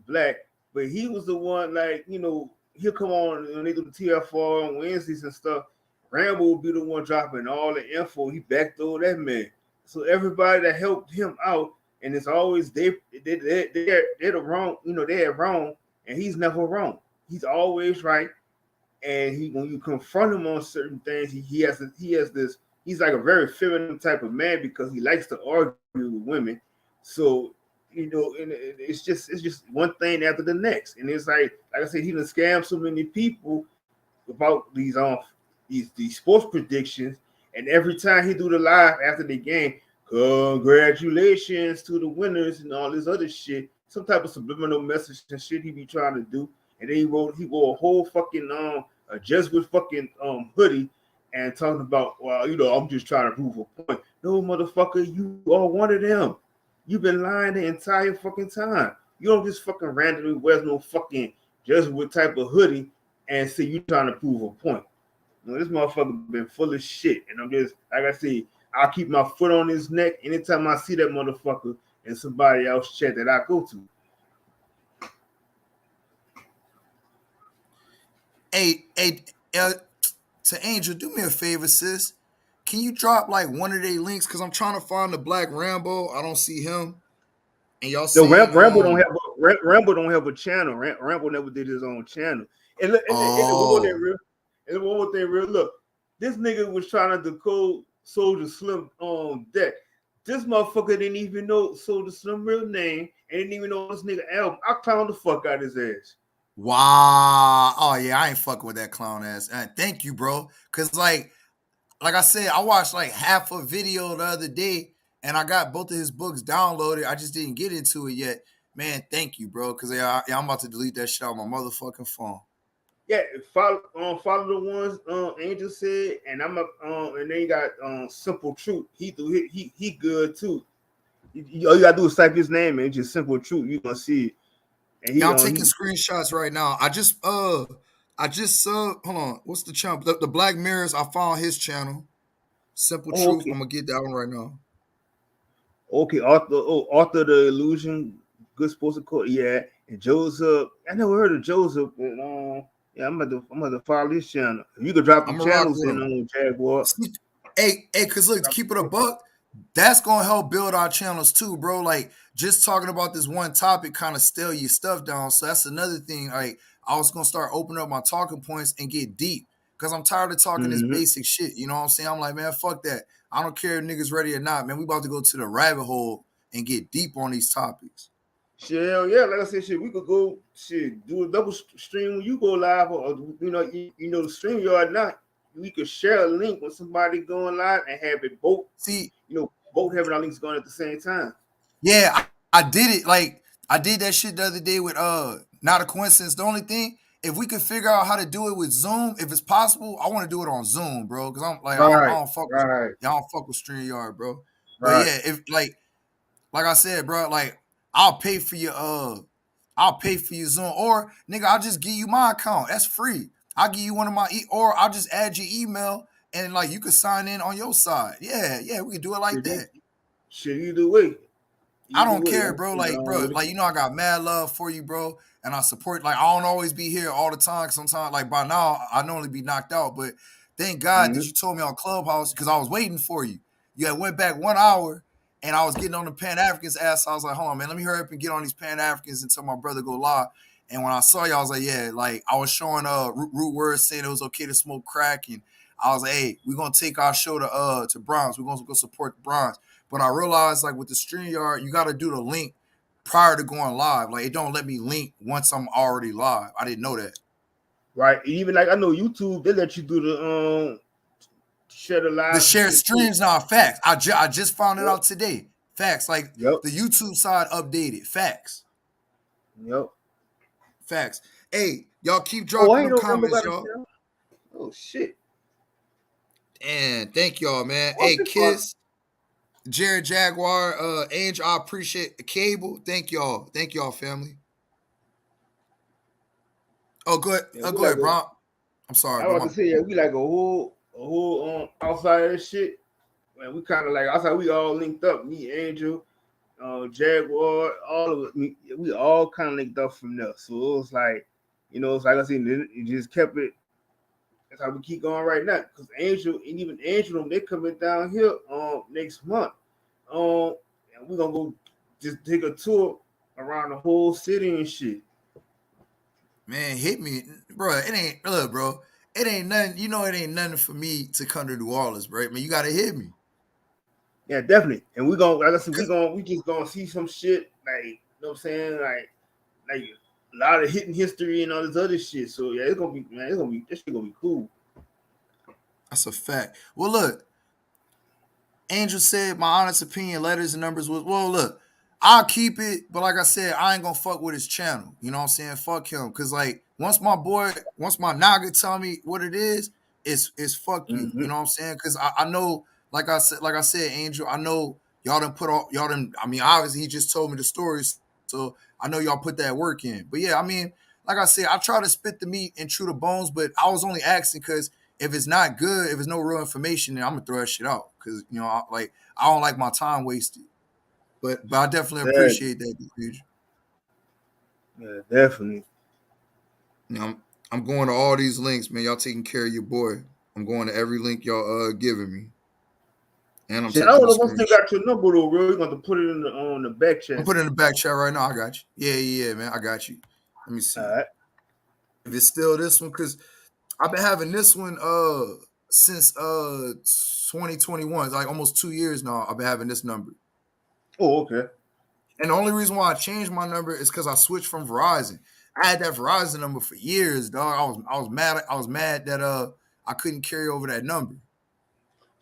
A: black. But he was the one, like, he'll come on when they do the TFR on Wednesdays and stuff. Rambo will be the one dropping all the info. He backdoored that man. So everybody that helped him out, and it's always they're the wrong, they're wrong, and he's never wrong. He's always right. And when you confront him on certain things, he has this. He's like a very feminine type of man because he likes to argue with women. So and it's just one thing after the next, and it's like I said, he done scammed so many people about these sports predictions. And every time he do the live after the game, congratulations to the winners and all this other shit, some type of subliminal message and shit he be trying to do. And then he wore a whole fucking a Jesuit fucking hoodie and talking about, well, I'm just trying to prove a point. No, motherfucker, you are one of them. You've been lying the entire fucking time. You don't just fucking randomly wear no fucking Jesuit type of hoodie and say you trying to prove a point. This motherfucker been full of shit, and I'm just, like I said, I'll keep my foot on his neck anytime I see that motherfucker in somebody else chat that I go to.
N: Hey, to Angel, do me a favor, sis. Can you drop like one of their links? Cause I'm trying to find the Black Rambo. I don't see him. And y'all saying
A: Rambo don't have a channel. Rambo never did his own channel. And one more thing, real look. This nigga was trying to decode Soldier Slim on deck. This motherfucker didn't even know Soldier Slim real name and didn't even know this nigga album. I clowned the fuck out his ass.
N: Wow. Oh yeah, I ain't fucking with that clown ass. Thank you, bro. Cause like like I said, I watched like half a video the other day, and I got both of his books downloaded. I just didn't get into it yet. Man, thank you, bro. Because I'm about to delete that shit on my motherfucking phone.
A: Yeah, follow the ones Angel said, and I'm up and then you got Simple Truth. He good too. All you gotta do is type his name and just Simple Truth. You gonna see it. And
N: Yeah, I'm taking screenshots right now. I just hold on. What's the channel? The Black Mirrors. I found his channel. Simple Truth.
A: okay.
N: I'm gonna get that one right now.
A: Okay, Arthur the Illusion, good sports court. Yeah, and Joseph. I never heard of Joseph, but yeah, I'm about to follow this channel. You could drop the
N: I'm gonna rock
A: channels
N: with
A: in
N: him.
A: on Jaguar.
N: Hey, cause look, to keep it a buck, that's gonna help build our channels too, bro. Like just talking about this one topic kind of stale your stuff down. So that's another thing. Like I was gonna start opening up my talking points and get deep. Cause I'm tired of talking this basic shit. You know what I'm saying? I'm like, man, fuck that. I don't care if niggas ready or not, man. We about to go to the rabbit hole and get deep on these topics.
A: Shit, hell yeah, like I said, shit, we could go do a double stream when you go live, or you know the stream yard not. We could share a link with somebody going live and have it both.
N: See,
A: both having our links going at the same time.
N: Yeah, I did it. Like I did that shit the other day with not a coincidence. The only thing, if we could figure out how to do it with Zoom, if it's possible, I want to do it on Zoom, bro. Because I'm like, I don't fuck with StreamYard, bro. But yeah, if like I said, bro, like I'll pay for your Zoom, or nigga, I'll just give you my account. That's free. I'll give you one of my or I'll just add your email and like you can sign in on your side. Yeah, we can do it like that.
A: Shit, either way.
N: I don't care, bro. Like, you know, I got mad love for you, bro. And I support, like, I don't always be here all the time. Sometimes, like, by now, I normally be knocked out. But thank God that you told me on Clubhouse because I was waiting for you. You had went back 1 hour and I was getting on the Pan-Africans ass. So I was like, hold on, man, let me hurry up and get on these Pan-Africans until my brother go live. And when I saw you, I was like, yeah, like, I was showing root words saying it was okay to smoke crack. And I was like, hey, we're going to take our show to Bronze. We're going to go support the Bronze. But I realized, like, with the StreamYard, you got to do the link prior to going live. Like, it don't let me link once I'm already live. I didn't know that.
A: Right. Even, like, I know YouTube, they let you do the share the live.
N: The shared streams now, facts. I just found it out today. Facts. Like, the YouTube side updated. Facts.
A: Yep.
N: Facts. Hey, y'all keep dropping them comments, y'all.
A: Oh, shit.
N: And thank y'all, man. Hey, Kiss. Jared Jaguar, Angel, I appreciate the cable. Thank y'all, family. Oh, good. Go ahead, bro. I'm sorry.
A: I was about to say, we like a whole outside of this shit. Man, we kind of like outside. We all linked up. Me, Angel, Jaguar, all of it. We all kind of linked up from there. So it was like, it's like I said, it just kept it. That's how we keep going right now. Because Angel, and even Angel, they coming down here next month. And we're gonna go just take a tour around the whole city and shit.
N: Man, hit me, bro. It ain't bro. It ain't nothing. It ain't nothing for me to come to New Orleans, bro. Man, you gotta hit me.
A: Yeah, definitely. And we're gonna, like I said, we just gonna see some shit, like, you know what I'm saying, like a lot of hidden history and all this other shit. So yeah, this shit gonna be cool.
N: That's a fact. Well, look. Angel said my honest opinion, letters and numbers was, well, look, I'll keep it, but like I said, I ain't gonna fuck with his channel. You know what I'm saying? Fuck him. Cause like once my Naga tell me what it is, it's fuck you. You know what I'm saying? Cause I know, like I said, Angel, I know y'all done I mean, obviously he just told me the stories, so I know y'all put that work in. But yeah, I mean, like I said, I try to spit the meat and chew the bones, but I was only asking because if it's not good, if it's no real information, then I'm gonna throw that shit out. Cause I don't like my time wasted. But I definitely appreciate that, dude.
A: Yeah, definitely.
N: I'm going to all these links, man. Y'all taking care of your boy. I'm going to every link y'all giving me. And I'm
A: I don't know if I got your number though, bro. You're gonna put it on the back chat.
N: I'm putting it in the back chat right now. I got you. Yeah, man. I got you. Let me see.
A: All right.
N: If it's still this one, because I've been having this one since 2021. It's like almost 2 years now. I've been having this number.
A: Oh, okay.
N: And the only reason why I changed my number is because I switched from Verizon. I had that Verizon number for years, dog. I was mad. I was mad that I couldn't carry over that number.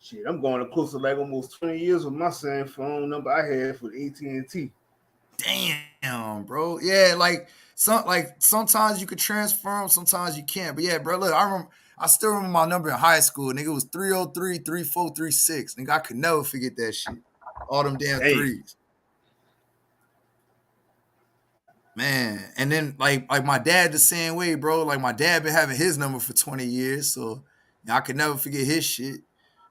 A: Shit, I'm going close to like almost 20 years with my same phone number I had for AT&T.
N: Damn, bro. Yeah, like sometimes you could transfer them, sometimes you can't. But yeah, bro, look, I still remember my number in high school. Nigga, it was 303-3436. Nigga, I could never forget that shit. All them damn
A: Damn.
N: threes. Man. And then like my dad the same way, bro. Like my dad been having his number for 20 years. So I could never forget his shit.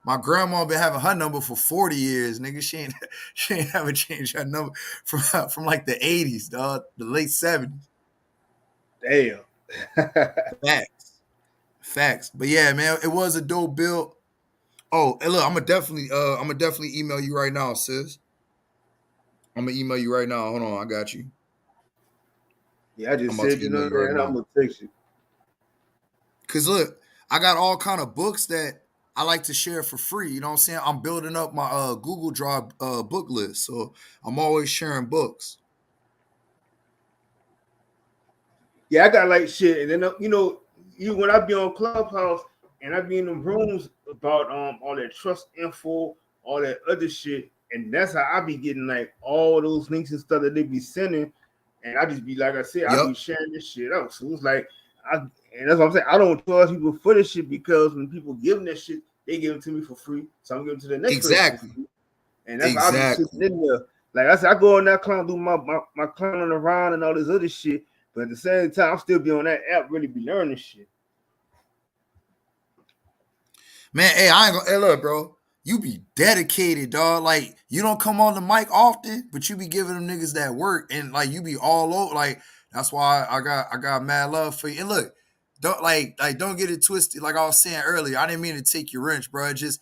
N: My grandma been having her number for 40 years, nigga. She ain't ever changed her number from like the 80s, dog, the late 70s.
A: Damn.
N: Facts. But yeah, man, it was a dope build. Oh, and look, I'm gonna definitely email you right now, sis. I'm gonna email you right now. Hold on, I got you.
A: Yeah, I just
N: I'm about
A: said
N: to
A: you
N: email
A: know
N: you right
A: that. I'm
N: now.
A: gonna text you.
N: Cause look, I got all kind of books that I like to share for free. You know what I'm saying? I'm building up my Google Drive book list, so I'm always sharing books.
A: Yeah, I got like shit, and then you when I be on Clubhouse and I be in the rooms about all that trust info, all that other shit, and that's how I be getting like all those links and stuff that they be sending, and I just be like I said, I
N: Yep.
A: be sharing this shit out. So it's like and that's what I'm saying. I don't trust people for this shit because when people give them that shit, they give it to me for free, so I'm giving it to the next person for free, and that's why I be sitting in there. Like I said, I go on that clown, do my clowning around and all this other shit. But at the same time, I'm still be on that app, really be learning shit.
N: Man, hey, I ain't gonna. Hey, look, bro, you be dedicated, dog. Like you don't come on the mic often, but you be giving them niggas that work, and like you be all over. Like that's why I got mad love for you. And look, don't get it twisted. Like I was saying earlier, I didn't mean to take your wrench, bro. It just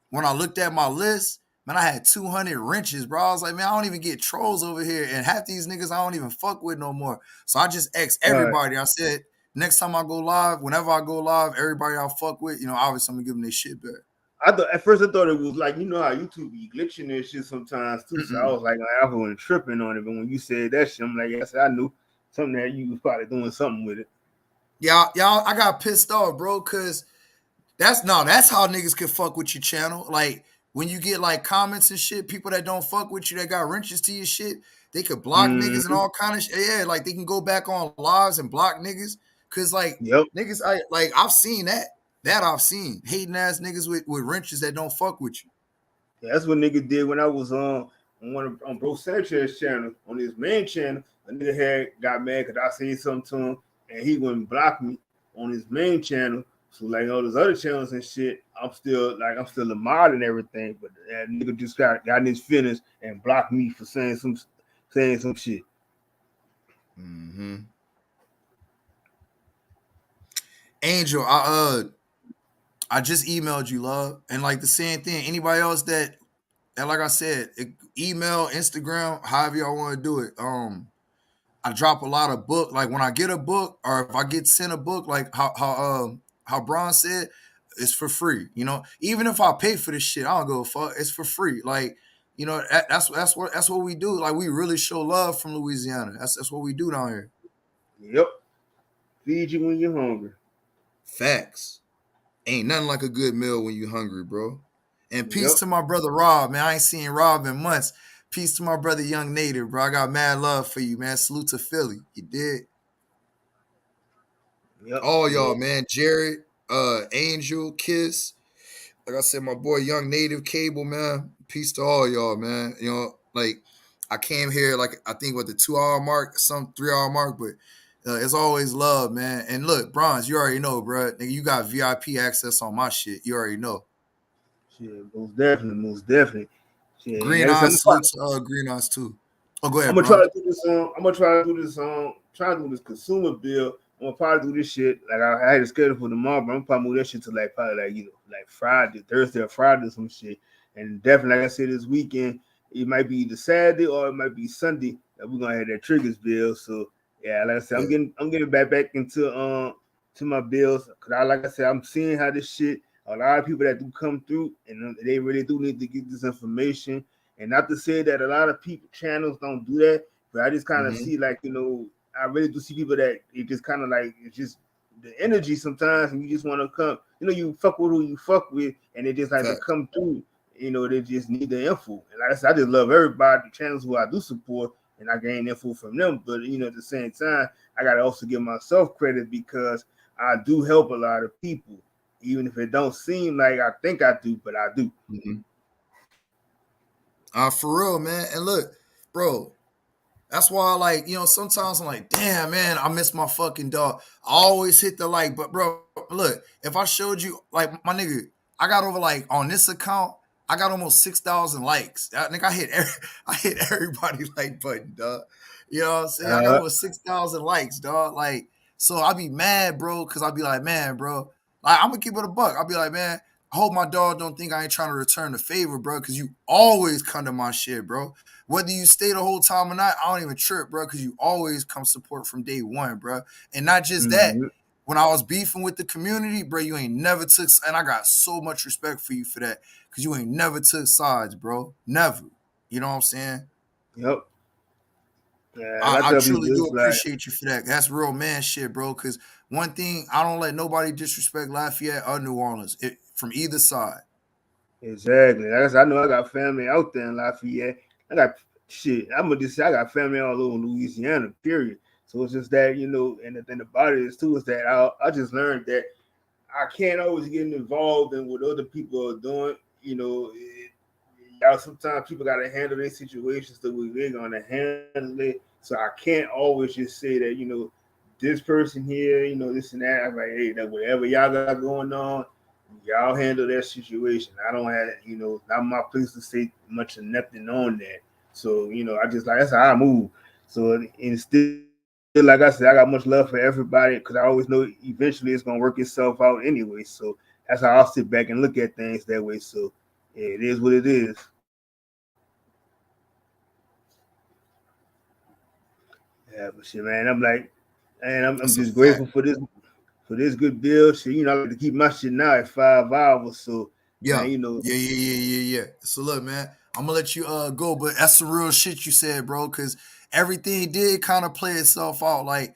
N: when I looked at my list, man, I had 200 wrenches, bro. I was like, man, I don't even get trolls over here, and half these niggas I don't even fuck with no more. So I just asked everybody. I said, next time I go live, whenever I go live, everybody I fuck with, obviously I'm gonna give them their shit back.
A: At first I thought it was like how YouTube be glitching and shit sometimes too. So I was like, I wasn't tripping on it. But when you said that shit, I'm like, yes, I knew something that you was probably doing something with it.
N: Y'all, I got pissed off, bro, because that's how niggas can fuck with your channel. Like when you get like comments and shit, people that don't fuck with you that got wrenches to your shit, they could block niggas and all kind of shit. Yeah, like they can go back on lives and block niggas. Cause like niggas, I've seen that. That I've seen. Hating ass niggas with wrenches that don't fuck with you.
A: Yeah, that's what nigga did when I was on Bro Sanchez's channel, on his main channel. A nigga had got mad because I said something to him and he wouldn't block me on his main channel. So like all those other channels and shit, I'm still a mod and everything, but that nigga just got in his feelings and blocked me for saying some shit.
N: Mm-hmm. Angel, I just emailed you, love, and like the same thing. Anybody else that like I said, email, Instagram, however y'all want to do it. I drop a lot of book. Like when I get a book, or if I get sent a book, like how Bron said, it's for free. Even if I pay for this shit, I don't give a fuck. It's for free. Like that's what we do. Like we really show love from Louisiana. That's what we do down here.
A: Yep. Feed you when you're hungry.
N: Facts. Ain't nothing like a good meal when you're hungry, bro. And peace to my brother Rob, man. I ain't seen Rob in months. Peace to my brother Young Native, bro. I got mad love for you, man. Salute to Philly. You did.
A: Yep.
N: All y'all, man. Jared, Angel, Kiss. Like I said, my boy Young Native Cable, man. Peace to all y'all, man. Like I came here like I think what the 2-hour mark, some 3-hour mark, but it's always love, man. And look, Bronze, you already know, bro. Nigga, you got VIP access on my shit. You already know.
A: Shit, most definitely. Shit,
N: Green Eyes, salute to Green Eyes too. Oh, go ahead,
A: I'm gonna
N: bro.
A: try to do this. I'm gonna try to do this consumer bill. I'm gonna probably do this shit. Like I had it scheduled for tomorrow, but I'm gonna probably move that shit to like Friday, Thursday or Friday or some shit. And definitely, like I said, this weekend it might be either Saturday or it might be Sunday that we're gonna have that triggers bill. So yeah, like I said, I'm getting back into to my bills because like I said, I'm seeing how this shit. A lot of people that do come through and they really do need to get this information. And not to say that a lot of people channels don't do that, but I just kind of see I really do see people that it just kind of like it's just the energy sometimes, and you just want to come. You know, you fuck with who you fuck with, and they just like to come through. You know, they just need the info. And like I said, I just love everybody, the channels who I do support, and I gain info from them. But you know, at the same time, I gotta also give myself credit because I do help a lot of people, even if it don't seem like I think I do, but I do.
N: For real, man. And look, bro, that's why, like, you know, sometimes I'm like, damn, man, I miss my fucking dog. I always hit the like, but bro, look, if I showed you, like, my nigga, I got over like on this account, I got almost 6,000 likes. I think I hit everybody like button, dog. You know what I'm saying? I got over 6,000 likes, dog. Like, so I be mad, bro, because I be like, man, bro, like, I'm gonna keep it a buck. I'll be like, man, I hope my dog don't think I ain't trying to return the favor, bro, because you always come to my shit, bro. Whether you stay the whole time or not, I don't even trip, bro, because you always come support from day one, bro. And not just that, when I was beefing with the community, bro, you ain't never took, and I got so much respect for you for that, because you ain't never took sides, bro. Never. You know what I'm saying?
A: Yep. Yeah,
N: I truly do appreciate you for that. That's real man shit, bro, because one thing, I don't let nobody disrespect Lafayette or New Orleans from either side.
A: Exactly. Like I said, I know I got family out there in Lafayette. I got shit. I'm gonna just say I got family all over Louisiana. Period. So it's just that, you know, and the thing about it is too is that I just learned that I can't always get involved in what other people are doing. You know, sometimes people got to handle their situations the way they're gonna handle it. So I can't always just say that, you know, this person here, you know, this and that. I'm like, hey, that whatever y'all got going on, y'all handle that situation. I don't have, you know, not my place to say much of nothing on that. So, you know, I just like that's how I move. So and still, like I said, I got much love for everybody because I always know eventually it's gonna work itself out anyway. So that's how I'll sit back and look at things that way. So yeah, it is what it is. Yeah, but shit, man, I'm like, and I'm just grateful for this good bill. Shit, you know, I like to keep my shit now at 5 hours. So
N: Yeah.
A: man, you know,
N: Yeah. So look, man, I'm gonna let you go, but that's some real shit you said, bro, because everything did kind of play itself out. Like,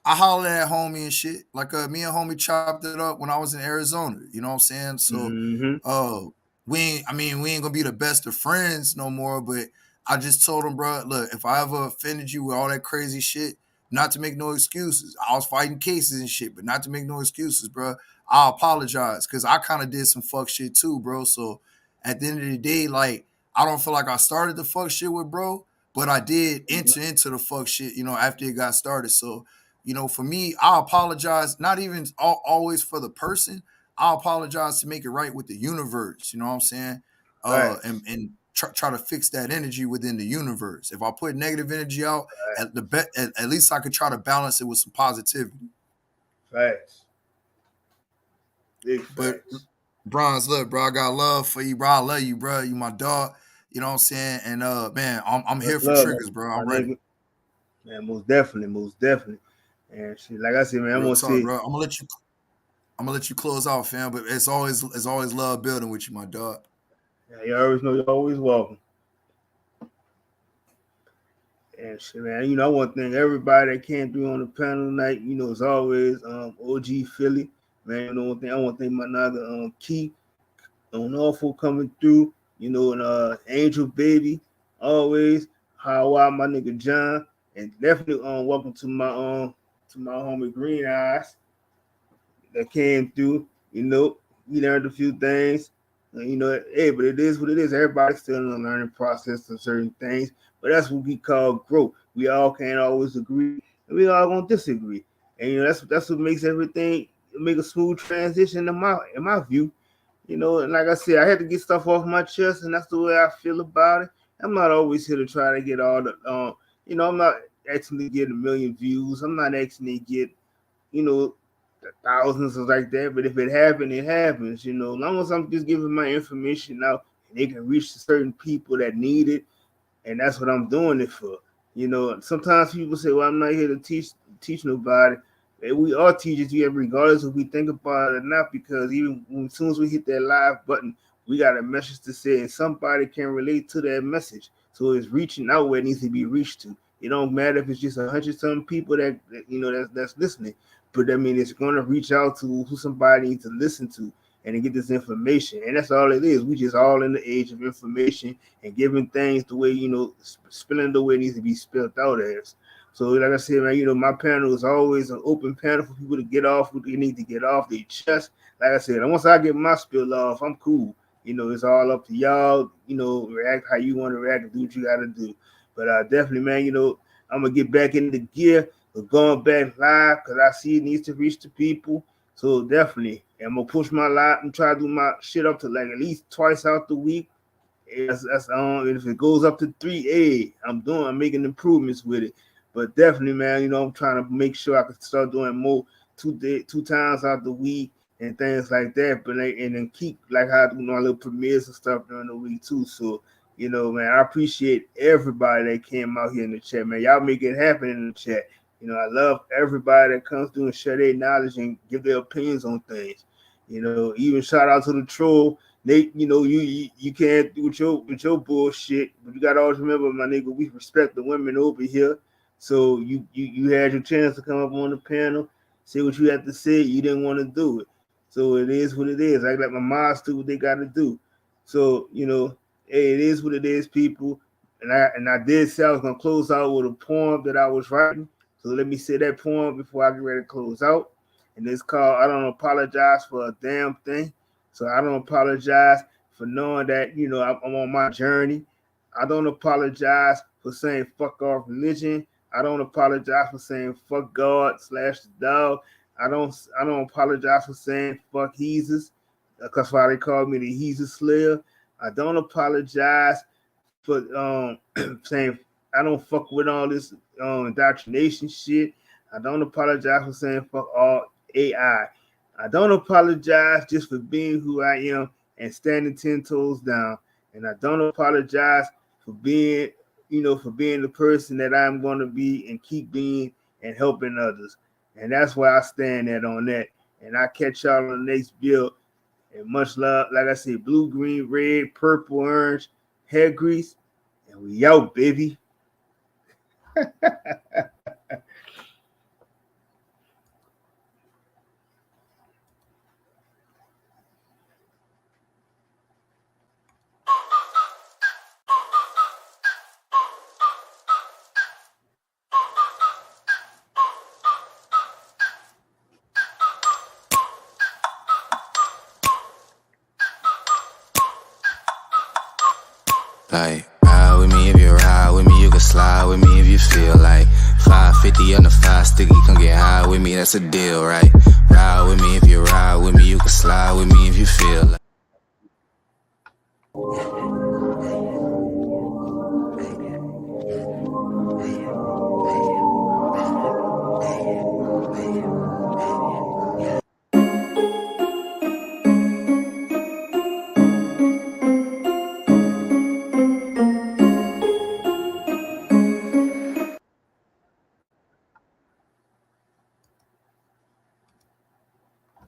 N: I hollered at homie and shit. Like, me and homie chopped it up when I was in Arizona. You know what I'm saying? So we ain't gonna be the best of friends no more, but I just told him, bro, look, if I ever offended you with all that crazy shit, not to make no excuses. I was fighting cases and shit, but not to make no excuses, bro. I apologize because I kind of did some fuck shit too, bro. So at the end of the day, like, I don't feel like I started the fuck shit with bro, but I did enter into the fuck shit, you know, after it got started. So, you know, for me, I apologize, not even always for the person. I apologize to make it right with the universe. You know what I'm saying? And try to fix that energy within the universe. If I put negative energy out, at least I could try to balance it with some positivity.
A: Facts. Big
N: But
A: facts.
N: Bronze, look, bro, I got love for you, bro. I love you, bro. You my dog. You know what I'm saying? And man, I'm here for triggers, bro. I'm ready.
A: Man, most definitely. And shit, like I said, man, I'm
N: Real
A: gonna
N: talk,
A: say,
N: bro. I'm gonna let you close out, fam. But it's always love building with you, my dog.
A: yeah, you always know you're always welcome. And shit, man, you know, I want to thank everybody that came through on the panel tonight. You know, as always, OG Philly, man. You know, one thing I want to thank my nigga Key on awful coming through. You know, and Angel Baby, always. How are my nigga John, and definitely welcome to my homie Green Eyes that came through. You know, we learned a few things. You know, hey, but it is what it is. Everybody's still in the learning process of certain things, but that's what we call growth. We all can't always agree, and we all gonna disagree. And you know, that's what makes everything make a smooth transition in my view. You know, and like I said, I had to get stuff off my chest, and that's the way I feel about it. I'm not always here to try to get all the, you know, I'm not actually getting a million views. I'm not actually get, you know, thousands of like that. But if it happens, it happens. You know, as long as I'm just giving my information out, and it can reach certain people that need it, and that's what I'm doing it for. You know, sometimes people say, "Well, I'm not here to teach nobody." And we are teachers here, regardless if we think about it or not, because even as soon as we hit that live button, we got a message to say, and somebody can relate to that message. So it's reaching out where it needs to be reached to. It don't matter if it's just 100-something people that that's listening, but I mean it's gonna reach out to who somebody needs to listen to and to get this information, and that's all it is. We just all in the age of information and giving things the way spilling the way it needs to be spilled out as. So, like I said, man, my panel is always an open panel for people to get off what they need to get off their chest. Like I said, once I get my spill off, I'm cool. It's all up to y'all. React how you want to react and do what you got to do. But definitely, man, I'm gonna get back into gear. We're going back live because I see it needs to reach the people. So definitely, I'm gonna push my live and try to do my shit up to like at least twice out the week. That's if it goes up to 3, I'm making improvements with it. But definitely, man, I'm trying to make sure I can start doing more 2 times out the week and things like that. But and then keep like how I do my little premieres and stuff during the week too. So man, I appreciate everybody that came out here in the chat, man. Y'all make it happen in the chat. I love everybody that comes through and share their knowledge and give their opinions on things. Even shout out to the troll. Nate, you can't do with your bullshit, but you gotta always remember, my nigga, we respect the women over here. So you had your chance to come up on the panel, say what you had to say. You didn't want to do it. So it is what it is. I let my moms do what they got to do. So, hey, it is what it is, people. And I did say I was going to close out with a poem that I was writing. So let me say that poem before I get ready to close out. And it's called I Don't Apologize for a Damn Thing. So I don't apologize for knowing that, I'm on my journey. I don't apologize for saying fuck off religion. I don't apologize for saying fuck God / the dog. I don't apologize for saying fuck Jesus. That's why they call me the Jesus Slayer. I don't apologize for saying I don't fuck with all this indoctrination shit. I don't apologize for saying fuck all AI. I don't apologize just for being who I am and standing 10 toes down. And I don't apologize for being, for being the person that I'm going to be and keep being and helping others. And that's why I stand on that. And I catch y'all on the next build. And much love. Like I said, blue, green, red, purple, orange, hair grease. And we out, baby.
C: Like, ride with me if you ride with me, you can slide with me if you feel like 550 on the 5 sticky, come get high with me, that's a deal, right? Ride with me if you ride with me, you can slide with me if you feel like